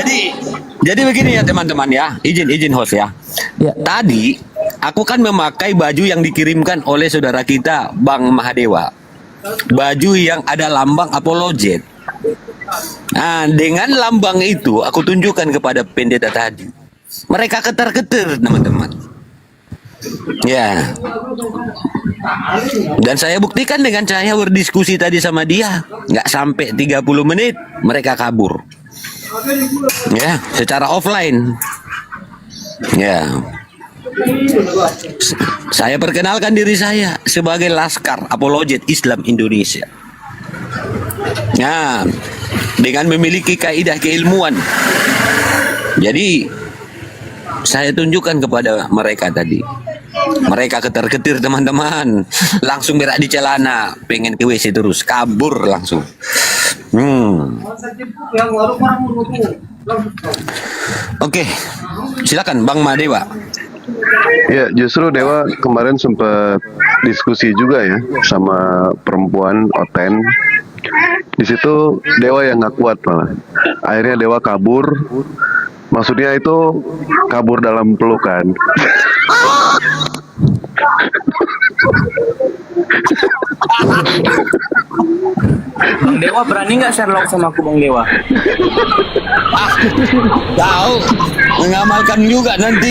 Jadi begini ya teman-teman ya, izin host ya. Tadi aku kan memakai baju yang dikirimkan oleh saudara kita Bang Mahadewa. Baju yang ada lambang Apologet. Nah, dengan lambang itu aku tunjukkan kepada pendeta tadi. Mereka ketar-ketir teman-teman. Ya. Dan saya buktikan dengan saya berdiskusi tadi sama dia, nggak sampai 30 menit mereka kabur. Ya, secara offline. Ya. Saya perkenalkan diri saya sebagai Laskar Apologet Islam Indonesia. Nah, dengan memiliki kaidah keilmuan. Jadi saya tunjukkan kepada mereka tadi. Mereka ketar-ketir teman-teman, langsung berak di celana, pengen ke WC terus, kabur langsung. Oke, silakan Bang Madewa. Ya, justru Dewa kemarin sempat diskusi juga ya sama perempuan Oten. Di situ Dewa yang nggak kuat malah. Akhirnya Dewa kabur. Maksudnya itu kabur dalam pelukan. Bang Dewa berani nggak Sherlock sama aku Bang Dewa? Tahu, mengamalkan juga nanti.